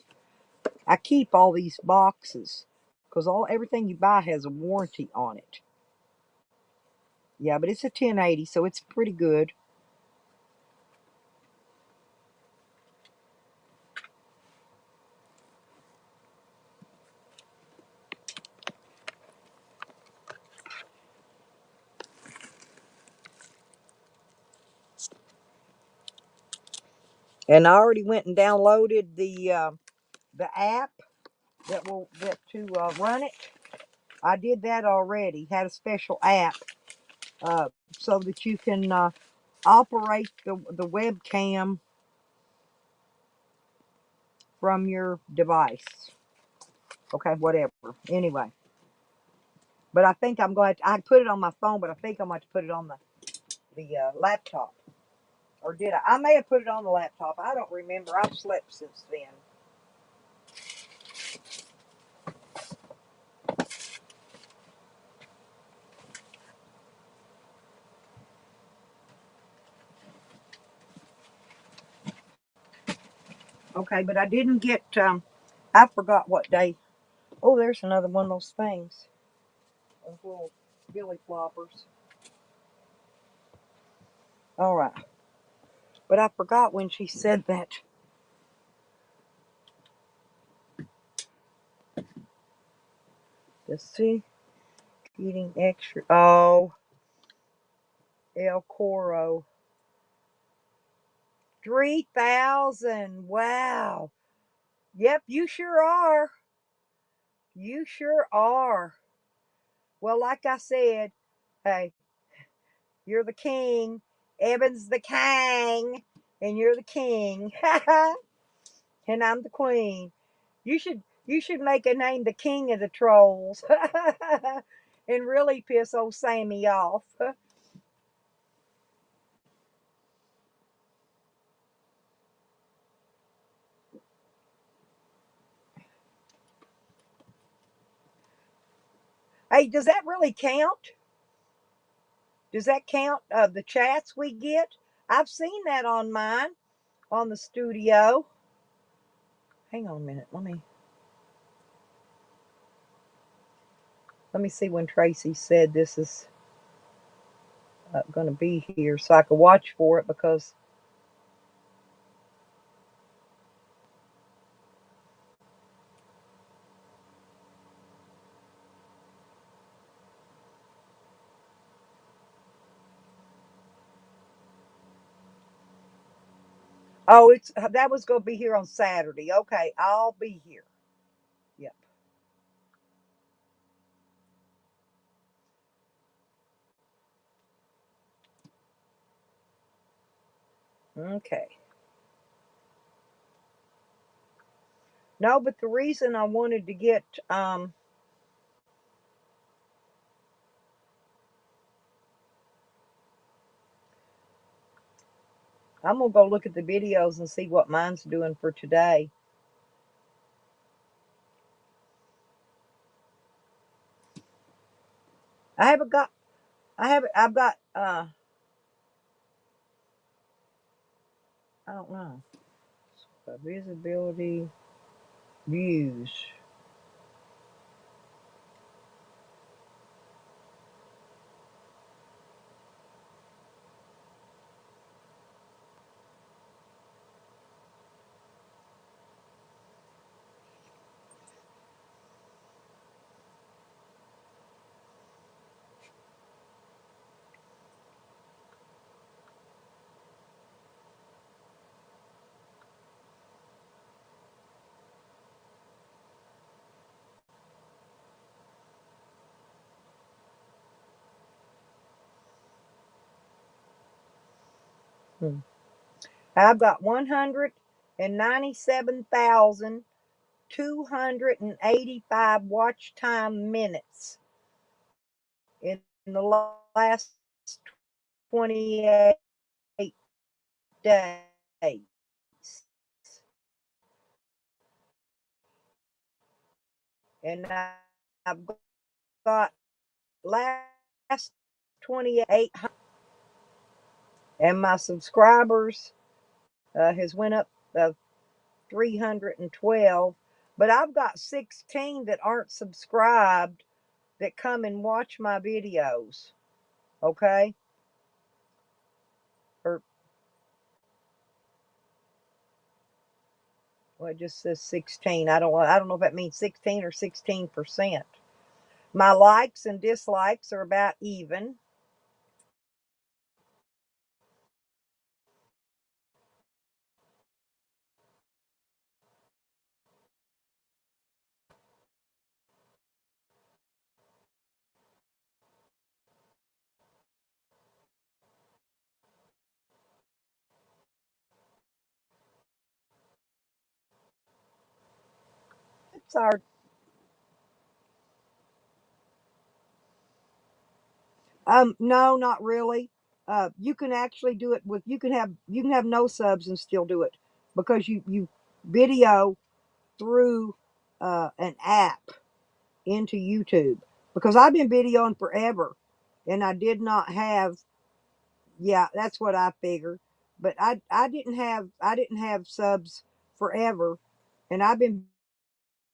I keep all these boxes because everything you buy has a warranty on it. Yeah, but it's a 1080, so it's pretty good. And I already went and downloaded the app that to run it. I did that already. Had a special app uh, so that you can operate the webcam from your device. Okay, whatever. Anyway, but I think I'm going to. I put it on my phone, but I think I'm going to put it on the laptop. Or did I? I may have put it on the laptop. I don't remember. I've slept since then. Okay, but I didn't get. I forgot what day. Oh, there's another one of those things. Those little billy floppers. All right, but I forgot when she said that. Let's see. Eating extra. Oh, El Coro. 3,000. Wow. Yep, you sure are. You sure are. Well, like I said, hey, you're the king. Evan's the king, and you're the king. And I'm the queen. You should make a name the king of the trolls. And really piss old Sammy off. Hey, does that really count? Does that count the chats we get? I've seen that on mine, on the studio. Hang on a minute. Let me see when Tracy said this is going to be here so I can watch for it because oh, that was going to be here on Saturday. Okay, I'll be here. Yep. Okay. No, but the reason I wanted to get I'm gonna go look at the videos and see what mine's doing for today. I haven't got I've got I don't know. Visibility views. I've got 197,285 watch time minutes in the last 28 days. And I've got last 28, and my subscribers has went up 312, but I've got 16 that aren't subscribed that come and watch my videos. Okay? Or well, it just says 16. I don't know if that means 16 or 16%. My likes and dislikes are about even. It's our no, not really. You can actually do it with you can have no subs and still do it because you video through an app into YouTube, because I've been videoing forever and I did not have, yeah, that's what I figured. But I didn't have subs forever, and I've been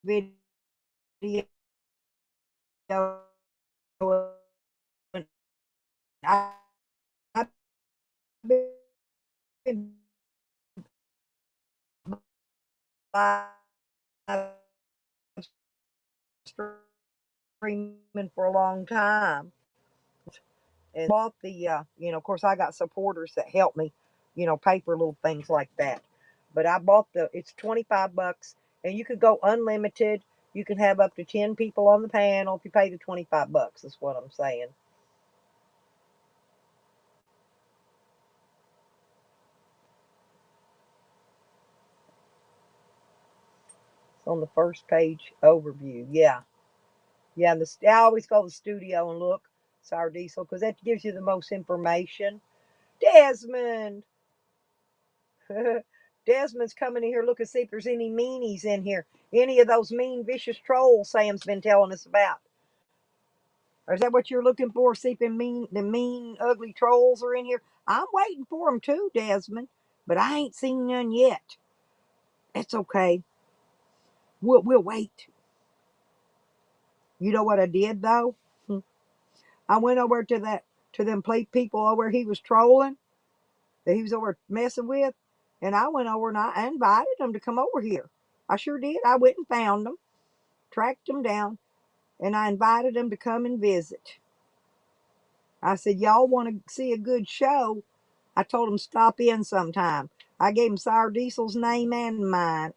videoing. I, I've been live streaming for a long time, and bought the of course I got supporters that help me, pay for little things like that. But I bought it's $25, and you could go unlimited. You can have up to 10 people on the panel if you pay the $25. Is what I'm saying. It's on the first page overview. Yeah, yeah. I always go to the studio and look Sour Diesel because that gives you the most information. Desmond. Desmond's coming in here looking to see if there's any meanies in here. Any of those mean, vicious trolls Sam's been telling us about. Or is that what you're looking for? See if the mean, ugly trolls are in here? I'm waiting for them too, Desmond. But I ain't seen none yet. It's okay. We'll wait. You know what I did though? I went over to them people over where he was trolling, that he was over messing with, and I went over and I invited them to come over here. I sure did. I went and found them, tracked them down, and I invited them to come and visit. I said, y'all want to see a good show? I told them stop in sometime. I gave them Sour Diesel's name and mine.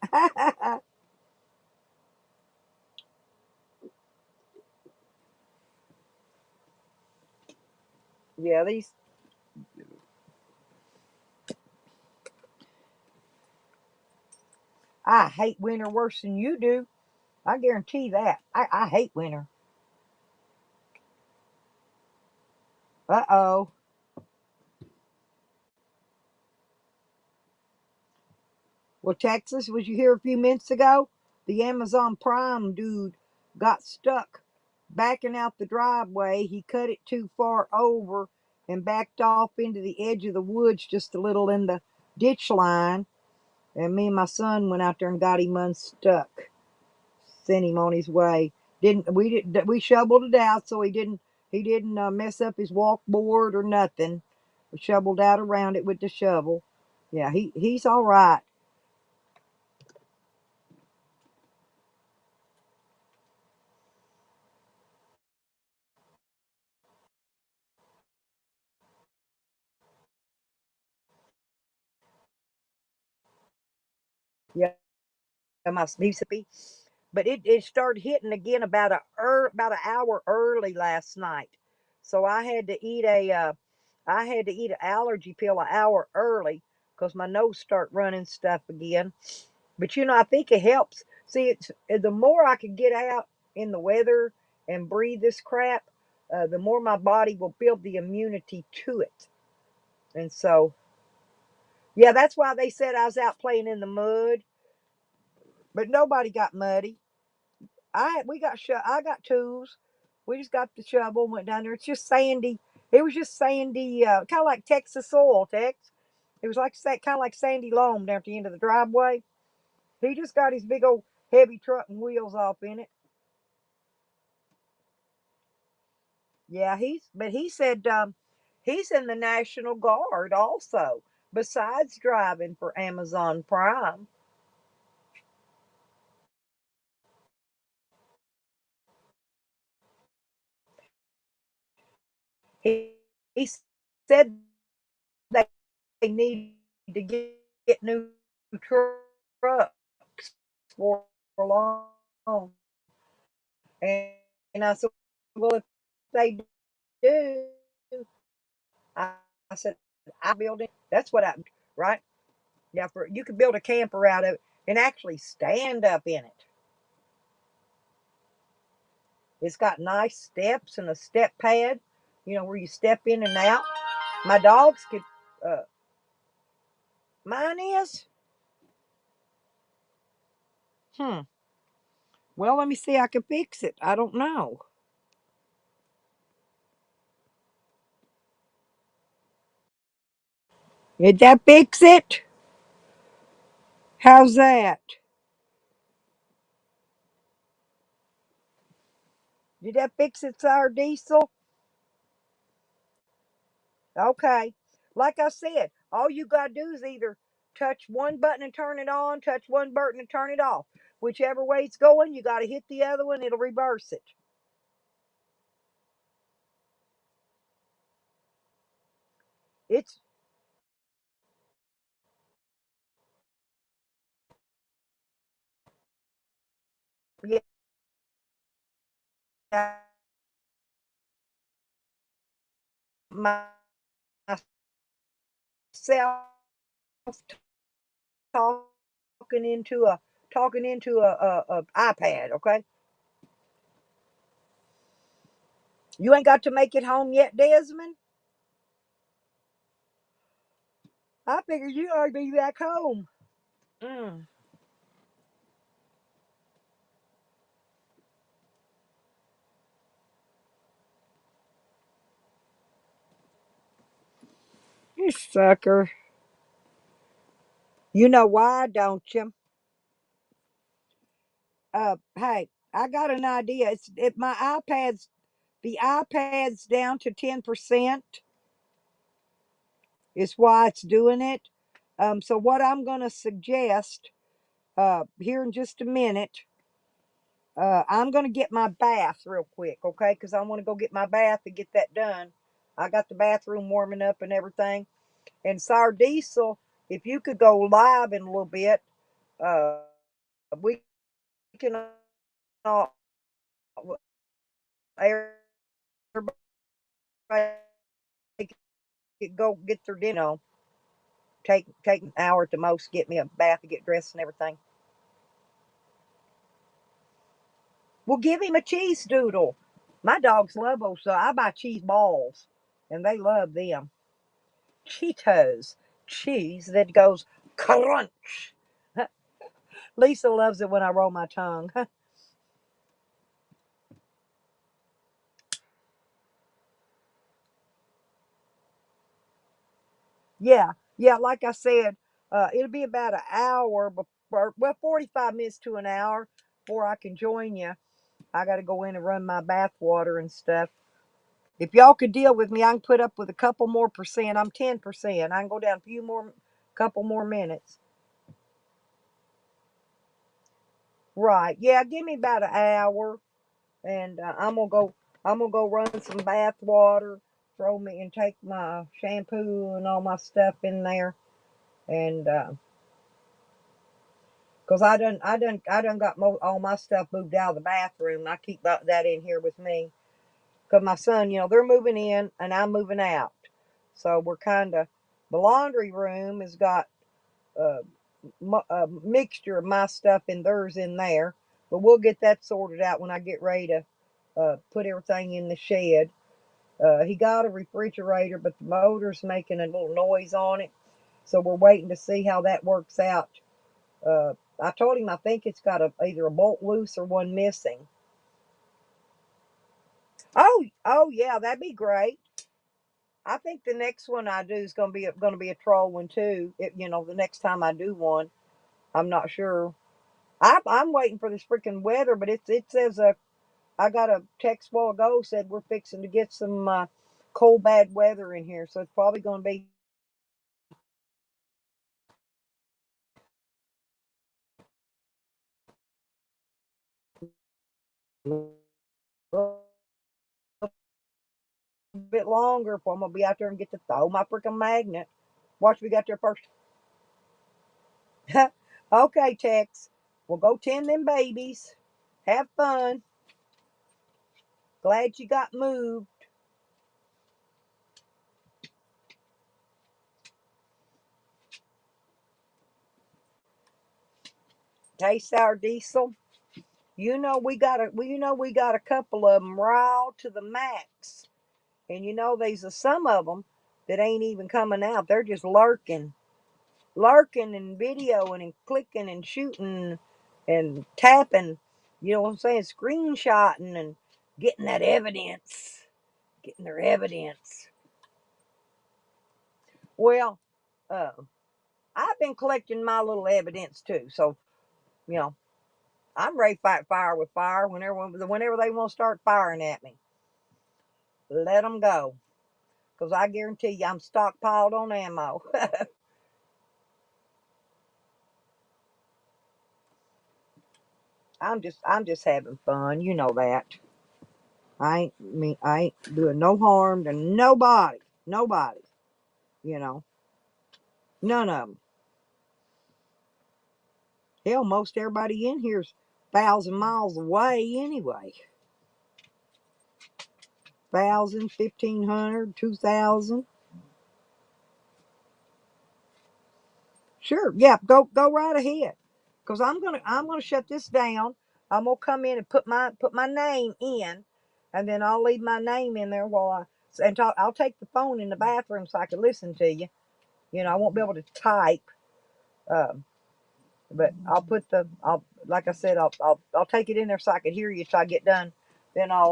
Yeah, I hate winter worse than you do. I guarantee that. I hate winter. Uh-oh. Well, Texas, was you here a few minutes ago? The Amazon Prime dude got stuck backing out the driveway. He cut it too far over and backed off into the edge of the woods just a little in the ditch line. And me and my son went out there and got him unstuck. Sent him on his way. We shoveled it out so he didn't mess up his walk board or nothing. We shoveled out around it with the shovel. Yeah, he's all right. Yeah, Mississippi. But it started hitting again about an hour early last night. So I had to eat I had to eat an allergy pill an hour early because my nose start running stuff again. But I think it helps. See, it's the more I can get out in the weather and breathe this crap, the more my body will build the immunity to it. And so, yeah, that's why they said I was out playing in the mud, but nobody got muddy. I got tools. We just got the shovel and went down there. It's just sandy. It was just sandy, kind of like Texas soil, Tex. It was like kind of like sandy loam down at the end of the driveway. He just got his big old heavy truck and wheels off in it. Yeah, but he said he's in the National Guard also, besides driving for Amazon Prime. He said they need to get new trucks for long. And I said, well, if they do, I said, I build it. That's what right? Yeah, you could build a camper out of it and actually stand up in it. It's got nice steps and a step pad, where you step in and out. My dogs could, mine is, well, let me see. I can fix it. I don't know. Did that fix it? How's that? Did that fix it, Sour Diesel? Okay. Like I said, all you got to do is either touch one button and turn it on, touch one button and turn it off. Whichever way it's going, you got to hit the other one, it'll reverse it. It's, yeah, myself talking into a iPad, okay? You ain't got to make it home yet, Desmond? I figured you ought to be back home. Mm. You sucker. You know why, don't you? Hey, I got an idea. The iPad's down to 10%. Is why it's doing it. So what I'm going to suggest here in just a minute, I'm going to get my bath real quick, okay? Because I want to go get my bath and get that done. I got the bathroom warming up and everything. And Sour Diesel, if you could go live in a little bit, uh, we can all, everybody could go get their dinner. Take an hour at the most, get me a bath and get dressed and everything. Well, give him a cheese doodle. My dogs love those, so I buy cheese balls, and they love them. Cheetos, cheese that goes crunch. Lisa loves it when I roll my tongue. Yeah, like I said, it'll be about an hour before, well, 45 minutes to an hour before I can join you. I got to go in and run my bath water and stuff. If y'all could deal with me, I can put up with a couple more percent. I'm 10%. I can go down couple more minutes. Right. Yeah, give me about an hour, and I'm gonna go run some bath water, throw me and take my shampoo and all my stuff in there, and cause I done got all my stuff moved out of the bathroom. I keep that in here with me, cause my son, they're moving in and I'm moving out. So we're kind of, the laundry room has got a mixture of my stuff and theirs in there. But we'll get that sorted out when I get ready to put everything in the shed. He got a refrigerator, but the motor's making a little noise on it. So we're waiting to see how that works out. I told him I think it's got either a bolt loose or one missing. Oh yeah, that'd be great. I think the next one I do is gonna be a troll one too. The next time I do one, I'm not sure. I'm waiting for this freaking weather, but it says I got a text a while ago said we're fixing to get some cold bad weather in here, so it's probably gonna be a bit longer before I'm gonna be out there and get to throw my freaking magnet. Watch, we got there first. Okay, Tex. We'll go tend them babies. Have fun. Glad you got moved. Hey, Sour Diesel. We got a couple of them riled to the max, and there's some of them that ain't even coming out. They're just lurking and videoing and clicking and shooting and tapping. You know what I'm saying? Screenshotting and getting that evidence, getting their evidence. Well, uh, I've been collecting my little evidence too, so you know I'm ready to fight fire with fire whenever they want to start firing at me. Let them go, because I guarantee you I'm stockpiled on ammo. I'm just having fun, you know that. I ain't doing no harm to nobody, you know, none of them. Hell, most everybody in here's 1,000 miles away anyway. 1,000, 1,500, 2,000. Sure, yeah, go right ahead. Cause I'm gonna shut this down. I'm gonna come in and put my name in, and then I'll leave my name in there I'll take the phone in the bathroom so I can listen to you. I won't be able to type, um, but I'll like I said I'll take it in there so I can hear you till I get done. Then I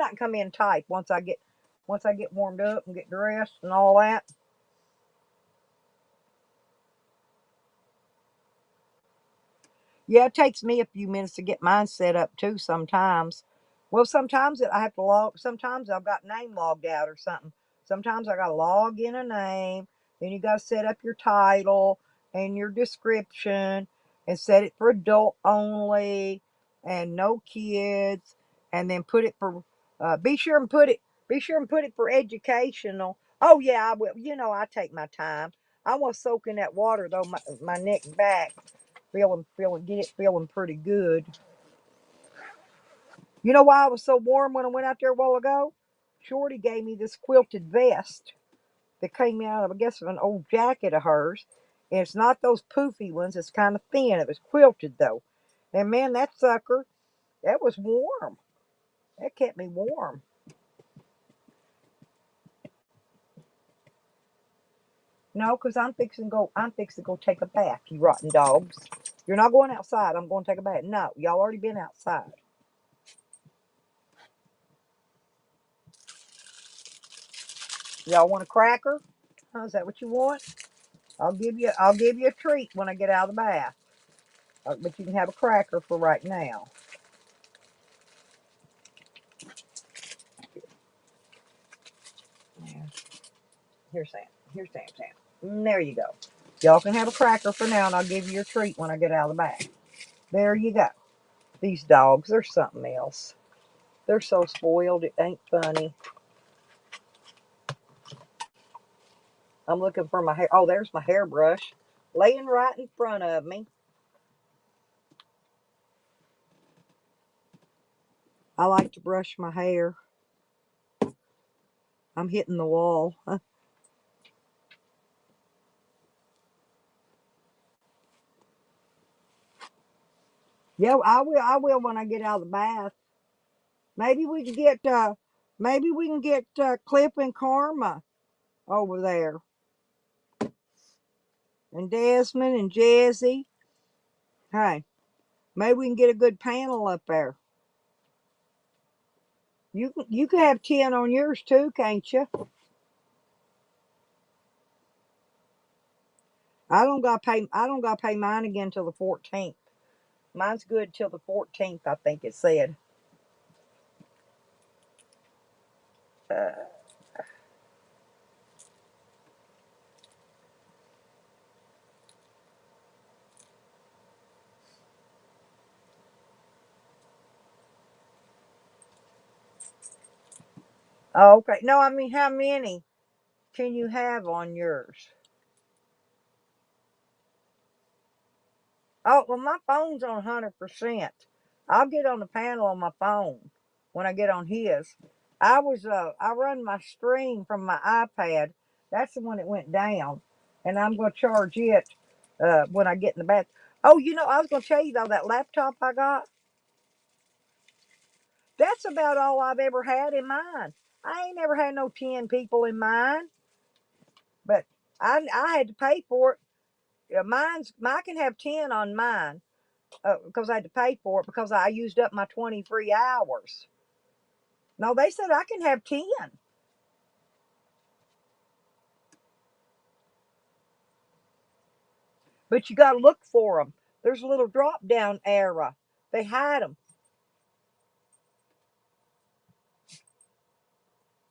can come in and type once I get warmed up and get dressed and all that. Yeah, it takes me a few minutes to get mine set up too sometimes. Well, sometimes I have to sometimes I've got name logged out or something. Sometimes I got to log in a name, then you got to set up your title and your description and set it for adult only and no kids, and then put it for be sure and put it for educational. Oh yeah, I will. I take my time. I was soaking that water though, my neck back feeling pretty good. You know why I was so warm when I went out there a while ago? Shorty gave me this quilted vest that came out of, I guess, of an old jacket of hers. And it's not those poofy ones, it's kind of thin. It was quilted though. And man, that was warm. That kept me warm. No, because I'm fixing to go take a bath, you rotten dogs. You're not going outside. I'm going to take a bath. No, y'all already been outside. Y'all want a cracker? Huh, is that what you want? I'll give you a treat when I get out of the bath. But you can have a cracker for right now. Yeah. Here's Sam. Here's Sam. There you go. Y'all can have a cracker for now, and I'll give you your treat when I get out of the bath. There you go. These dogs, they're something else. They're so spoiled, it ain't funny. I'm looking for my hair. Oh, there's my hairbrush, laying right in front of me. I like to brush my hair. I'm hitting the wall. Yeah, I will. I will when I get out of the bath. Maybe we can get. Maybe we can get Clip and Karma over there, and Desmond and Jesse. Hey, maybe we can get a good panel up there. You can have 10 on yours too, can't you? I don't gotta pay mine again till the 14th. Mine's good till the 14th, I think it said. Oh, okay. No, I mean, how many can you have on yours? Oh, well, my phone's on 100%. I'll get on the panel on my phone when I get on his. I run my stream from my iPad. That's the one that went down, and I'm going to charge it when I get in the bath. Oh, I was going to tell you though, that laptop I got, that's about all I've ever had in mine. I ain't never had no 10 people in mine, but I had to pay for it. I can have 10 on mine because I had to pay for it because I used up my 20 free hours. No, they said I can have 10. But you got to look for them. There's a little drop down arrow. They hide them.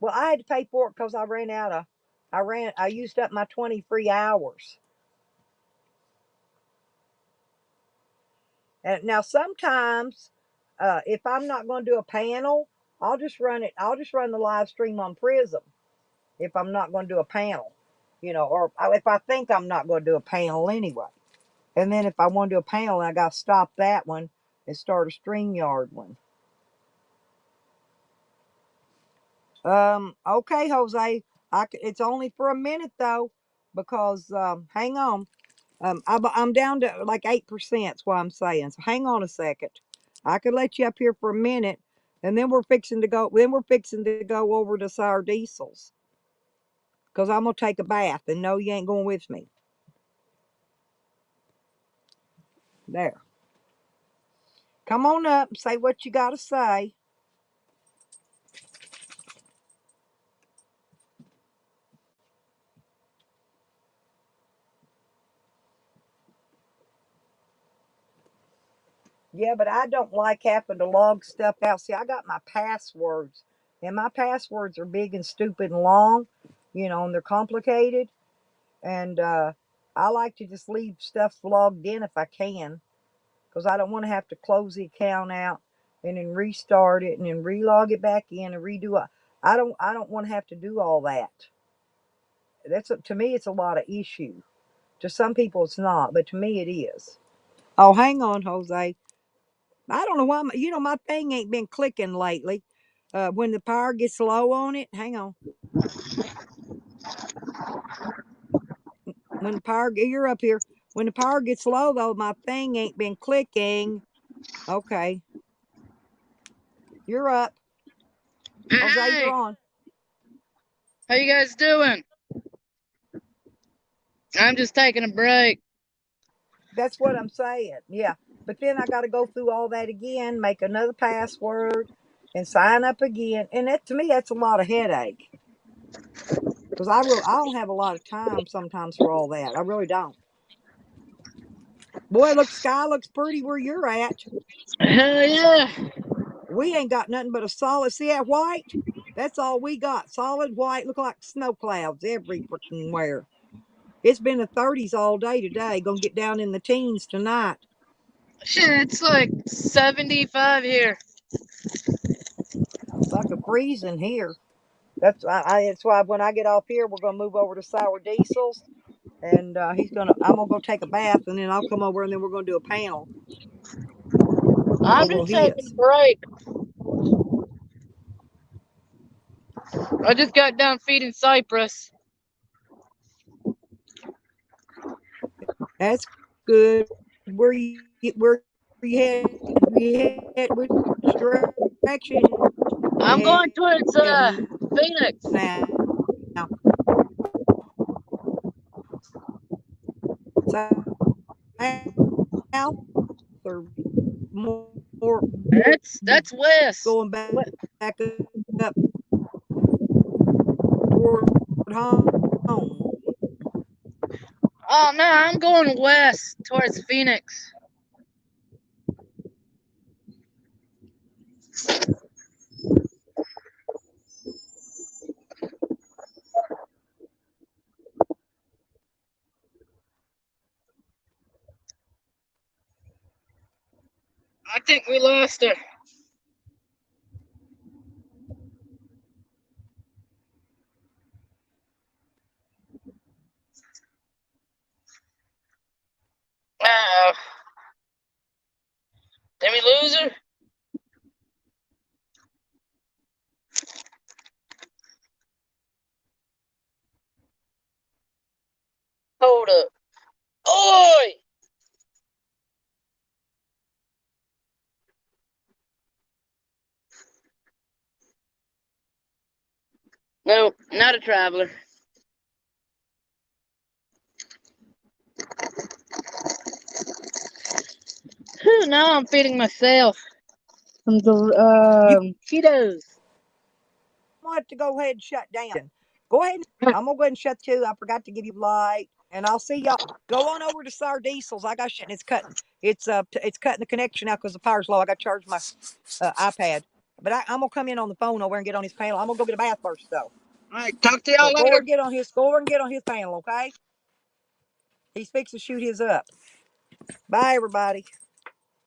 Well, I had to pay for it because I used up my 20 free hours. And now sometimes, if I'm not going to do a panel, I'll just run the live stream on Prism. If I'm not going to do a panel, or if I think I'm not going to do a panel anyway. And then if I want to do a panel, I got to stop that one and start a StreamYard one. Okay, Jose. It's only for a minute though, because hang on. I'm down to like 8%. That's what I'm saying. So hang on a second. I could let you up here for a minute, and then we're fixing to go. Then we're fixing to go over to Sour Diesels, because I'm gonna take a bath, and no, you ain't going with me. There. Come on up and say what you got to say. Yeah, but I don't like having to log stuff out. See, I got my passwords, and my passwords are big and stupid and long, and they're complicated. And I like to just leave stuff logged in if I can, because I don't want to have to close the account out and then restart it and then relog it back in and redo it. I don't want to have to do all that. To me, it's a lot of issue. To some people, it's not, but to me, it is. Oh, hang on, Jose. I don't know why. My thing ain't been clicking lately. When the power gets low on it, hang on. When the power, you're up here. When the power gets low, though, my thing ain't been clicking. Okay. You're up. Jose, you're on. How you guys doing? I'm just taking a break. That's what I'm saying. Yeah. But then I got to go through all that again, make another password, and sign up again. And to me, that's a lot of headache. Because I don't have a lot of time sometimes for all that. I really don't. Boy, sky looks pretty where you're at. Hell yeah. We ain't got nothing but a solid, see that white? That's all we got. Solid white, look like snow clouds every freaking where. It's been the 30s all day today. Gonna get down in the teens tonight. Shit, it's like 75 here. It's like a freezing here. That's why when I get off here, we're gonna move over to Sour Diesels, and I'm gonna go take a bath, and then I'll come over, and then we're gonna do a panel. I'm just taking a break. I just got done feeding Cypress. That's good. Where we head which direction I'm you going towards heading Phoenix. now? South or more That's west. going back up toward home? Oh no, I'm going west towards Phoenix. I think we lost her. Uh-oh. Did we lose her? Hold up. Oi! No, not a traveler. Whew, now I'm feeding myself some Cheetos. I'm gonna have to go ahead and shut down. Go ahead. I'm gonna go ahead and shut you. I forgot to give you light, and I'll see y'all. Go on over to Sar Diesels. I got shit, and it's cutting. It's cutting the connection out because the power's low. I got to charge my iPad, but I'm gonna come in on the phone over and get on his panel. I'm gonna go get a bath first, though. All right, talk to y'all So go over later. and get on his. Go over and get on his panel, okay? He's fixing to shoot his up. Bye, everybody.